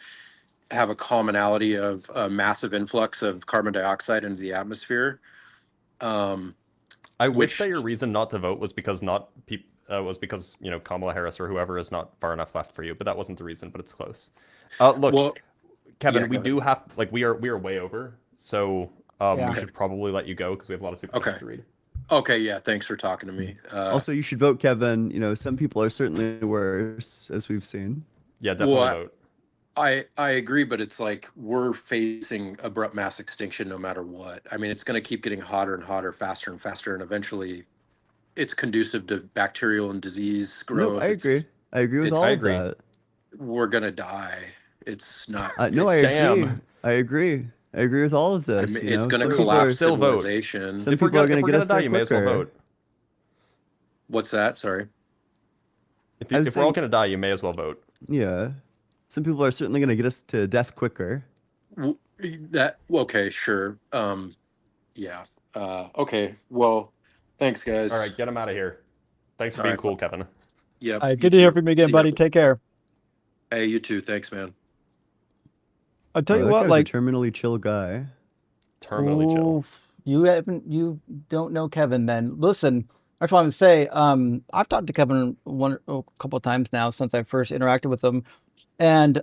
M: have a commonality of a massive influx of carbon dioxide into the atmosphere.
B: I wish that your reason not to vote was because Kamala Harris or whoever is not far enough left for you, but that wasn't the reason. But it's close. Look, Kevin, we do have we are way over, so we should probably let you go because we have a lot of super chats to read.
M: Okay, yeah, thanks for talking to me.
D: Also, you should vote, Kevin. Some people are certainly worse, as we've seen.
B: Yeah, definitely vote.
M: I agree, but it's like we're facing abrupt mass extinction no matter what. I mean, it's going to keep getting hotter and hotter, faster and faster, and eventually it's conducive to bacterial and disease growth.
D: No, I agree. I agree with all of that.
M: We're going to die. It's not.
D: No, I agree. I agree. I agree with all of this.
M: I mean, it's going to collapse civilization.
D: Some people are going to get us there
B: you may as well vote.
M: What's that? Sorry.
B: If we're all going to die, you may as well vote.
D: Yeah. Some people are certainly going to get us to death quicker.
M: Okay, sure. Yeah. Okay. Well, thanks, guys.
B: All right, get him out of here. Thanks for being cool, Kevin.
M: Yeah.
A: All right, good to hear from you again, buddy. Take care.
M: Hey, you too. Thanks, man.
A: I'll tell you what, like
D: a terminally chill guy.
B: Terminally chill.
A: You don't know Kevin then. Listen, I just want to say, I've talked to Kevin a couple of times now since I first interacted with him. And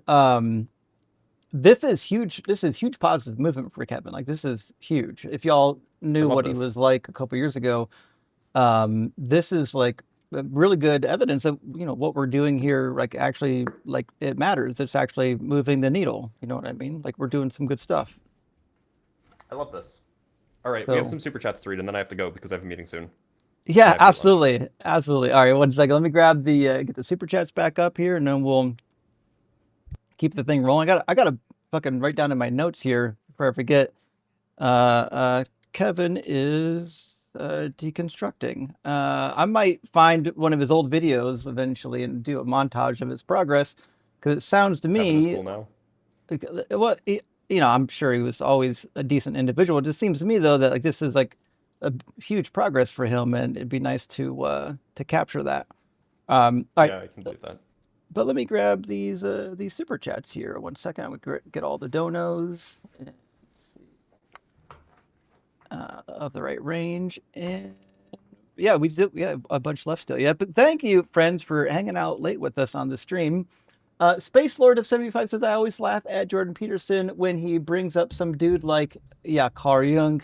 A: this is huge. This is huge positive movement for Kevin. Like, this is huge. If y'all knew what he was like a couple years ago, this is like really good evidence of what we're doing here. Like actually, like it matters. It's actually moving the needle. You know what I mean? Like we're doing some good stuff.
B: I love this. All right, we have
A: So-
B: some super chats to read, and then I have to go because I have a meeting soon.
A: Yeah,
B: I have to eat lunch.
A: absolutely, absolutely. All right, 1 second. Let me grab the get the super chats back up here, and then we'll keep the thing rolling. I gotta fucking write down in my notes here before I forget. Kevin is deconstructing. I might find one of his old videos eventually and do a montage of his progress, because it sounds to
B: Kevin is
A: me
B: cool now.
A: what I'm sure he was always a decent individual. It just seems to me though that like this is like a huge progress for him, and it'd be nice to capture that. All right,
B: Yeah, I can believe that.
A: but let me grab these super chats here. 1 second. We get all the donos and see, of the right range, and yeah, we have a bunch left still. Yeah, but thank you, friends, for hanging out late with us on the stream. Space Lord of 75 says, I always laugh at Jordan Peterson when he brings up some dude like, Carl Jung.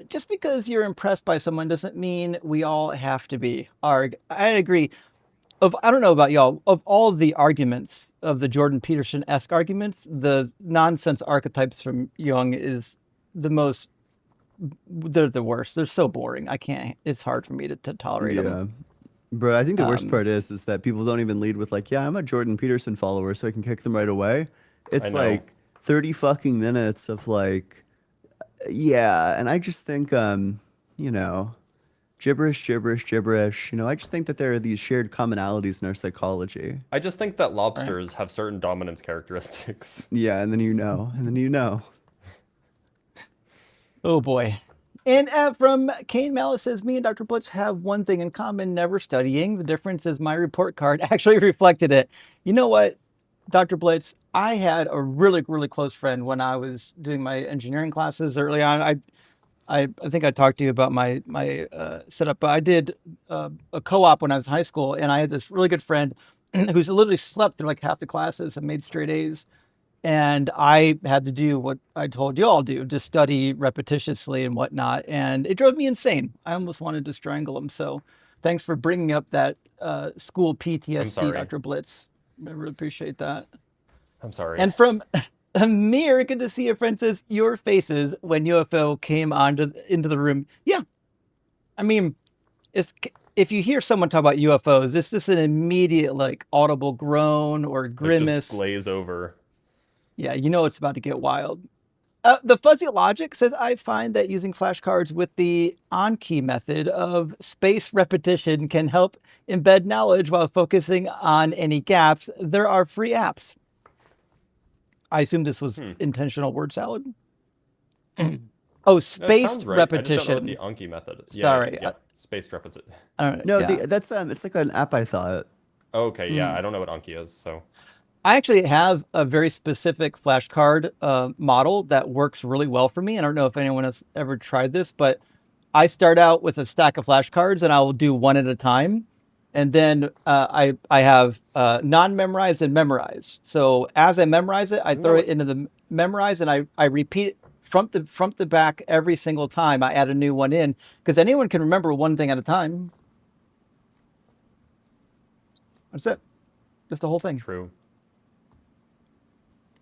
A: Just because you're impressed by someone doesn't mean we all have to be. Arg. I agree. I don't know about y'all, of all the arguments, of the Jordan Peterson-esque arguments, the nonsense archetypes from Jung is the most, they're the worst. They're so boring. It's hard for me to tolerate them.
D: Yeah. Bro, I think the worst part is that people don't even lead with like, yeah, I'm a Jordan Peterson follower, so I can kick them right away. It's
B: know.
D: like 30 fucking minutes of like, yeah, and I just think, gibberish, gibberish, gibberish. I just think that there are these shared commonalities in our psychology.
B: I just think that lobsters have certain dominance characteristics.
D: Yeah, and then you know.
A: Oh boy. And from Kane Malice says, me and Dr. Blitz have one thing in common, never studying. The difference is my report card actually reflected it. You know what, Dr. Blitz? I had a really, really close friend when I was doing my engineering classes early on. I think I talked to you about my setup, but I did a co-op when I was in high school, and I had this really good friend who's literally slept through like half the classes and made straight A's. And I had to do what I told you all do, just study repetitiously and whatnot. And it drove me insane. I almost wanted to strangle him. So thanks for bringing up that school PTSD, Dr. Blitz. I really appreciate that.
B: I'm sorry.
A: And from Amir, good to see you, Francis. Your faces when UFO came into the room. Yeah. I mean, if you hear someone talk about UFOs, it's just an immediate like audible groan or grimace.
B: Just glaze over.
A: Yeah, it's about to get wild. The Fuzzy Logic says, I find that using flashcards with the Anki method of space repetition can help embed knowledge while focusing on any gaps. There are free apps. I assume this was intentional word salad. Oh, spaced
B: right.
A: repetition.
B: I just don't know what the Anki method is.
A: Sorry.
B: Yeah. Spaced repetition.
A: I don't know.
D: No, that's it's like an app, I thought.
B: Okay, yeah, I don't know what Anki is, so.
A: I actually have a very specific flashcard model that works really well for me. I don't know if anyone has ever tried this, but I start out with a stack of flashcards and I will do one at a time. And then I have non-memorized and memorized. So as I memorize it, I throw it into the memorize and I repeat it from the back every single time I add a new one in, because anyone can remember one thing at a time. That's it. Just the whole thing.
B: True.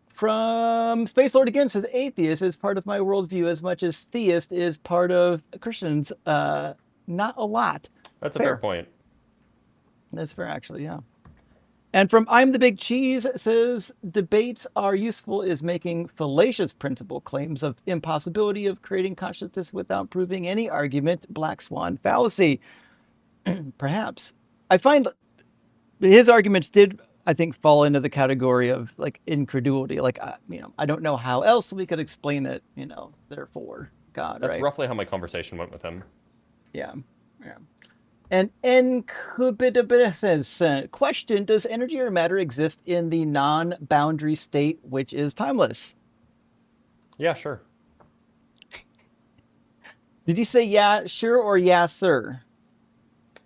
A: From Space Lord again says, atheist is part of my worldview as much as theist is part of Christians. Not a lot.
B: That's a fair point.
A: That's fair, actually, yeah. And from I'm the Big Cheese says, debates are useful is making fallacious principle claims of impossibility of creating consciousness without proving any argument. Black swan fallacy. Perhaps. I find his arguments did, I think, fall into the category of like incredulity. Like, I don't know how else we could explain it, therefore God,
B: That's
A: right?
B: roughly how my conversation went with him.
A: Yeah. And Encubitabilis says, question, does energy or matter exist in the non-boundary state, which is timeless?
B: Yeah, sure.
A: Did you say yeah, sure, or yeah, sir?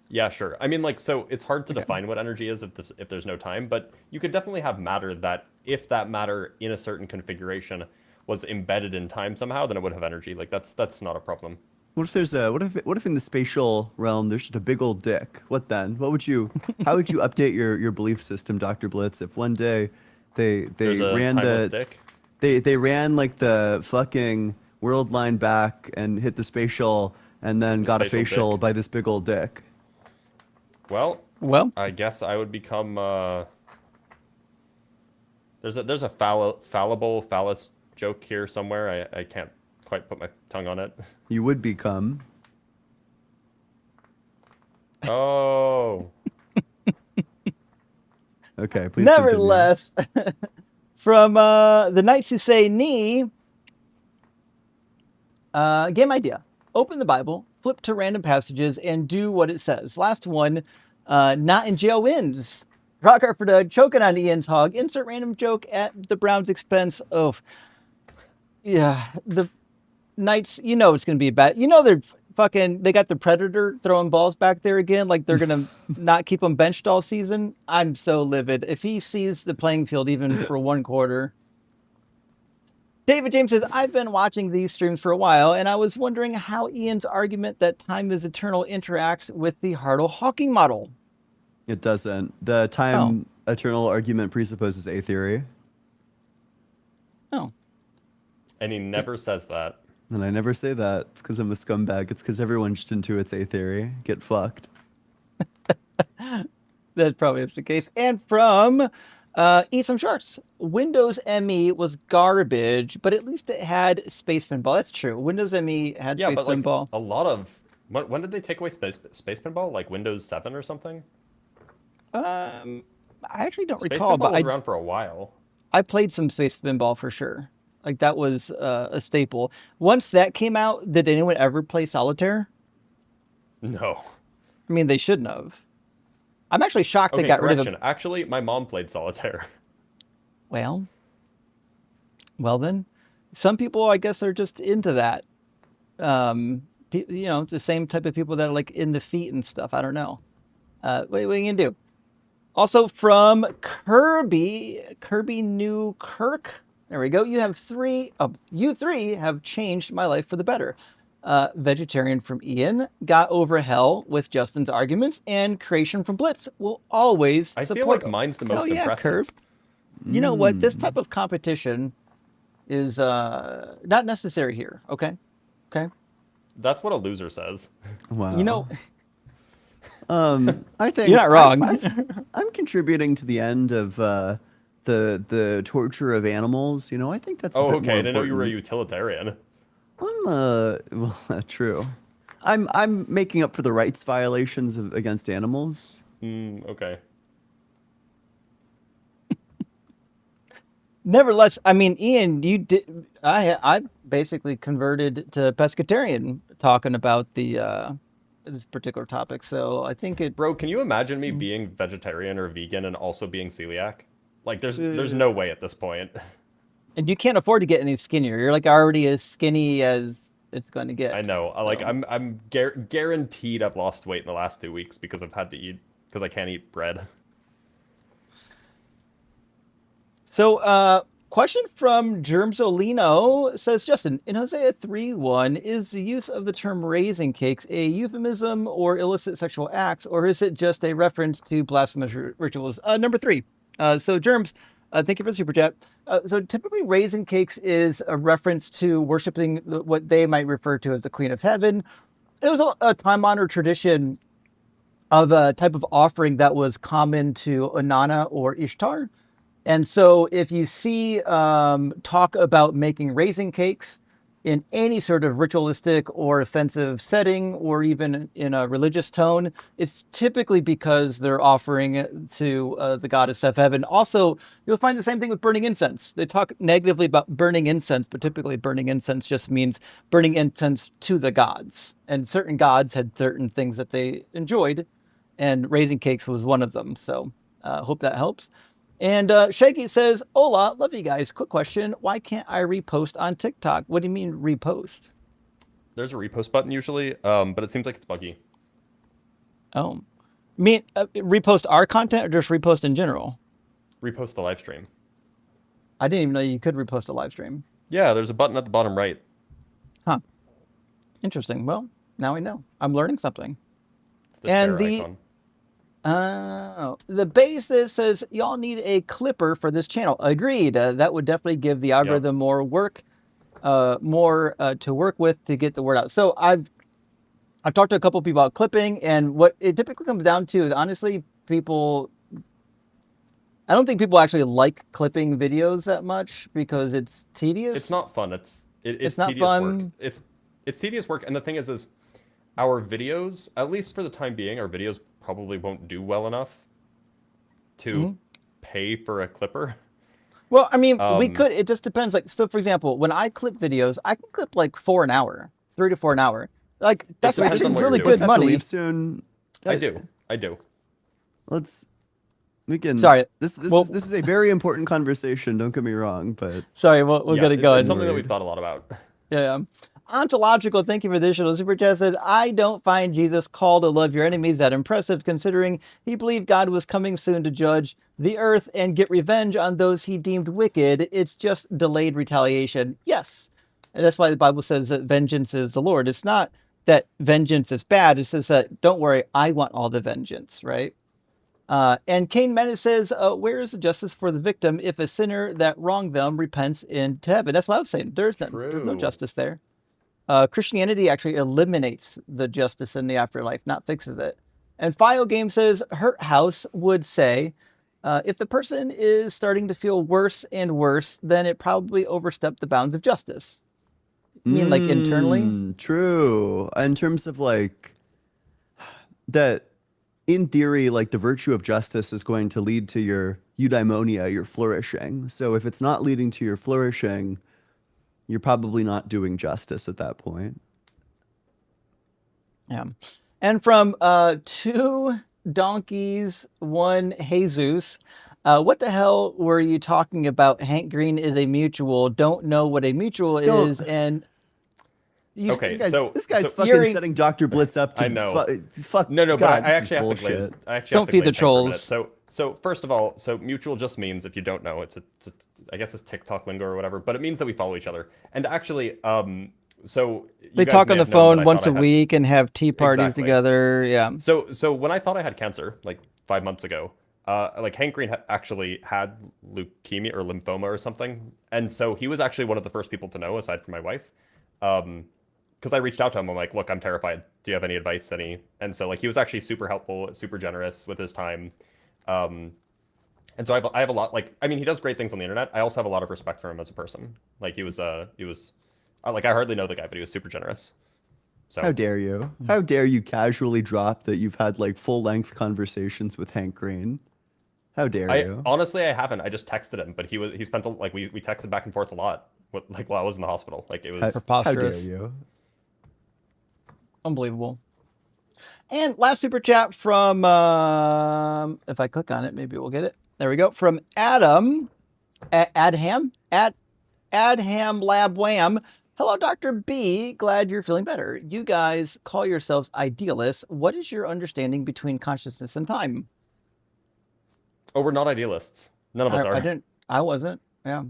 B: Yeah, sure. I mean, so it's hard to define what energy is if there's no time, but you could definitely have matter that if that matter in a certain configuration was embedded in time somehow, then it would have energy. Like that's not a problem.
D: What if there's a what if in the spatial realm there's just a big old dick? What then? What would you how would you update your belief system, Dr. Blitz, if one day
B: There's
D: they
B: a
D: ran
B: timeless
D: the
B: dick.
D: they ran like the fucking world line back and hit the spatial and then
B: The
D: got a
B: spatial
D: facial
B: dick.
D: by this big old dick?
B: Well,
A: Well,
B: I guess I would become. There's a fallible phallus joke here somewhere. I can't quite put my tongue on it.
D: You would become.
B: Oh.
D: Okay, please continue.
A: nevertheless, from the Knights Who Say Knee, game idea. Open the Bible, flip to random passages, and do what it says. Last one, not in jail wins. Rock Harper choking on Ian's hog. Insert random joke at the Browns' expense. Oh, yeah. The Knights, you know it's going to be bad. You know they're they got the Predator throwing balls back there again. Like they're going to not keep him benched all season. I'm so livid. If he sees the playing field even for one quarter. David James says, I've been watching these streams for a while, and I was wondering how Ian's argument that time is eternal interacts with the Hartle-Hawking model.
D: It doesn't. The time eternal argument presupposes a theory.
A: Oh.
B: And he never says that.
D: And I never say that. It's because I'm a scumbag. It's because everyone just intuits a theory. Get fucked.
A: That probably is the case. And from Eat Some Sharks. Windows ME was garbage, but at least it had Space Pinball. That's true. Windows ME had
B: Yeah,
A: Space
B: but like
A: Pinball.
B: a lot of when did they take away Space Pinball? Like Windows 7 or something?
A: I actually don't
B: Space
A: recall,
B: Pinball
A: but
B: was around for a while.
A: I played some Space Pinball for sure. Like that was a staple. Once that came out, did anyone ever play Solitaire?
B: No.
A: I mean, they shouldn't have. I'm actually shocked
B: Okay,
A: they got rid of it.
B: correction. Actually, my mom played Solitaire.
A: Well then, some people I guess are just into that. You know, the same type of people that are like into feet and stuff. I don't know. What are you gonna do? Also from Kirby New Kirk. There we go. You have three. You three have changed my life for the better. Vegetarian from Ian, got over hell with Justin's arguments, and creation from Blitz will always
B: I
A: support
B: feel like
A: him.
B: mine's the
A: Hell
B: most
A: yeah,
B: impressive.
A: Curb. You know what? This type of competition is not necessary here. Okay.
B: That's what a loser says.
D: Wow.
A: You know,
D: I think
A: you're not wrong.
D: I'm contributing to the end of the torture of animals. You know, I think that's a
B: Oh,
D: bit
B: okay.
D: more
B: I didn't know you were a
D: important.
B: utilitarian.
D: I'm well, true. I'm making up for the rights violations against animals.
B: Okay.
A: Nevertheless, I mean, Ian, you did. I basically converted to pescatarian talking about the this particular topic. So I think it.
B: Bro, can you imagine me being vegetarian or vegan and also being celiac? Like, there's no way at this point.
A: And you can't afford to get any skinnier. You're like already as skinny as it's going to get.
B: I know. Like,
A: So.
B: I'm guaranteed I've lost weight in the last 2 weeks because I've had to eat because I can't eat bread.
A: So, question from Germsolino says, Justin, in Hosea 3:1, is the use of the term raising cakes a euphemism or illicit sexual acts, or is it just a reference to blasphemous rituals? Number 3. So, Germs, thank you for the super chat. So, typically, raising cakes is a reference to worshiping what they might refer to as the Queen of Heaven. It was a time-honored tradition of a type of offering that was common to Inanna or Ishtar. And so if you see talk about making raisin cakes in any sort of ritualistic or offensive setting, or even in a religious tone, it's typically because they're offering it to the goddess of heaven. Also, you'll find the same thing with burning incense. They talk negatively about burning incense, but typically burning incense just means burning incense to the gods. And certain gods had certain things that they enjoyed, and raising cakes was one of them. So hope that helps. And Shaggy says, hola, love you guys. Quick question. Why can't I repost on TikTok? What do you mean repost?
B: There's a repost button usually, but it seems like it's buggy.
A: Oh. You mean repost our content or just repost in general?
B: Repost the live stream.
A: I didn't even know you could repost a live stream.
B: Yeah, there's a button at the bottom right.
A: Huh. Interesting. Well, now we know. I'm learning something.
B: It's the
A: And
B: share icon.
A: the basis says y'all need a clipper for this channel. Agreed. That would definitely give the algorithm more work, more to work with to get the word out. So I've talked to a couple people about clipping, and what it typically comes down to is honestly, I don't think people actually like clipping videos that much because it's tedious.
B: It's not fun. It's
A: not
B: tedious
A: fun.
B: work. It's tedious work, and the thing is our videos, at least for the time being, our videos probably won't do well enough to pay for a clipper.
A: Well, I mean, we could. It just depends. Like, so for example, when I clip videos, I can clip like 4 an hour, 3 to 4 an hour. Like that's
B: depends on
A: actually
B: what
A: really
B: you're
A: good
B: doing.
D: Have to
A: money.
D: leave soon.
B: I do.
D: We can.
A: Sorry.
D: This is a very important conversation. Don't get me wrong, but
A: Sorry, we'll get it going.
B: It's something that we've thought a lot about.
A: Yeah. Ontological, thank you for additional super chat. Said, I don't find Jesus' call to love your enemies that impressive, considering he believed God was coming soon to judge the earth and get revenge on those he deemed wicked. It's just delayed retaliation. Yes. And that's why the Bible says that vengeance is the Lord. It's not that vengeance is bad. It says that, don't worry, I want all the vengeance, right? And Cain Menace says, where is the justice for the victim if a sinner that wronged them repents into heaven? That's what I was saying. There's no justice there. Christianity actually eliminates the justice in the afterlife, not fixes it. And File Game says, Hurt House would say, if the person is starting to feel worse and worse, then it probably overstepped the bounds of justice. You mean like internally?
D: True. In terms of like that, in theory, like the virtue of justice is going to lead to your eudaimonia, your flourishing. So if it's not leading to your flourishing, you're probably not doing justice at that point.
A: Yeah. And from 2 donkeys, 1 Jesus, what the hell were you talking about? Hank Green is a mutual. Don't know what a mutual is. And
D: this guy's fucking setting Dr. Blitz up to.
B: I know.
D: Fuck.
B: No,
D: God,
B: but I
D: this
B: actually
D: is
B: have to
D: bullshit.
B: glaze.
A: Don't feed the trolls.
B: So first of all, mutual just means, if you don't know, I guess it's TikTok lingo or whatever, but it means that we follow each other. And actually, so
A: they talk on the phone once a week and have tea parties together. Yeah.
B: So when I thought I had cancer, like 5 months ago, like Hank Green actually had leukemia or lymphoma or something, and so he was actually one of the first people to know, aside from my wife. Because I reached out to him, I'm like, look, I'm terrified. Do you have any advice? And so like he was actually super helpful, super generous with his time. And so I have a lot, like, I mean, he does great things on the internet. I also have a lot of respect for him as a person. Like he was like, I hardly know the guy, but he was super generous. So
D: how dare you? How dare you casually drop that you've had like full length conversations with Hank Green? How dare you?
B: Honestly, I haven't. I just texted him, but he spent like we texted back and forth a lot. While I was in the hospital, like it was
A: preposterous.
D: How dare you?
A: Unbelievable. And last super chat from, if I click on it, maybe we'll get it. There we go. From Adam, Adham Lab Wham. Hello, Dr. B. Glad you're feeling better. You guys call yourselves idealists. What is your understanding between consciousness and time?
B: Oh, we're not idealists. None of us are.
A: I wasn't. Yeah.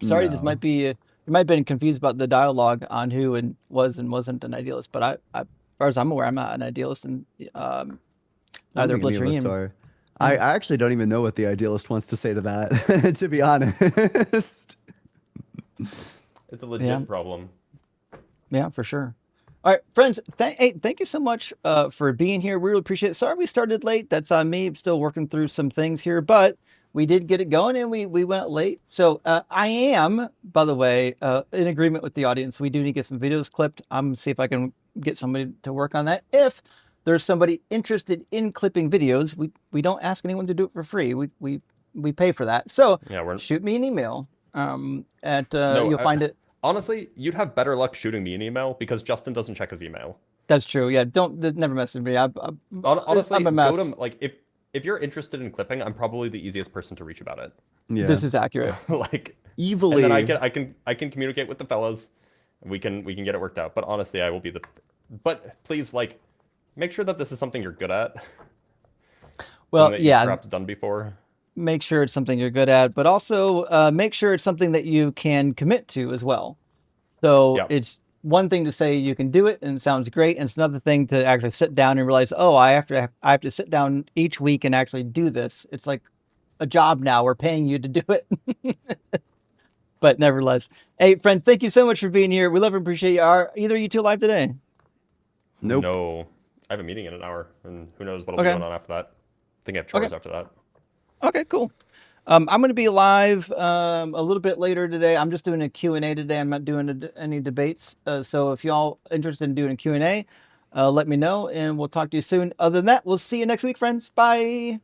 A: This might be, you might have been confused about the dialogue on who was and wasn't an idealist, but as far as I'm aware, I'm not an idealist, and neither Blitz or Ian.
D: I actually don't even know what the idealist wants to say to that, to be honest.
B: It's a legit problem.
A: Yeah, for sure. All right, friends, thank you so much for being here. We really appreciate it. Sorry we started late. That's on me. I'm still working through some things here, but we did get it going, and we went late. So I am, by the way, in agreement with the audience. We do need to get some videos clipped. I'm going to see if I can get somebody to work on that. If there's somebody interested in clipping videos, we don't ask anyone to do it for free. We pay for that. So yeah, shoot me an email. You'll find it.
B: Honestly, you'd have better luck shooting me an email because Justin doesn't check his email.
A: That's true. Yeah, never mess with me.
B: Honestly,
A: I'm a mess.
B: Go to, like if you're interested in clipping, I'm probably the easiest person to reach about it.
D: Yeah.
A: This is accurate.
B: Like
D: evilly,
B: and then I can communicate with the fellas. We can get it worked out. But honestly, I will be the. But please, like, make sure that this is something you're good at.
A: Well, yeah,
B: perhaps done before.
A: Make sure it's something you're good at, but also make sure it's something that you can commit to as well. So one thing to say you can do it and it sounds great, and it's another thing to actually sit down and realize, oh, I have to sit down each week and actually do this. It's like a job now. We're paying you to do it. But nevertheless, hey, friend, thank you so much for being here. We love and appreciate you. Are either of you two live today?
D: Nope.
B: No. I have a meeting in an hour, and who knows what'll be
A: Okay.
B: going on after that. I think I have chores
A: Okay.
B: after that.
A: Okay, cool. I'm going to be live a little bit later today. I'm just doing a Q&A today. I'm not doing any debates. So if y'all interested in doing a Q&A, let me know, and we'll talk to you soon. Other than that, we'll see you next week, friends. Bye.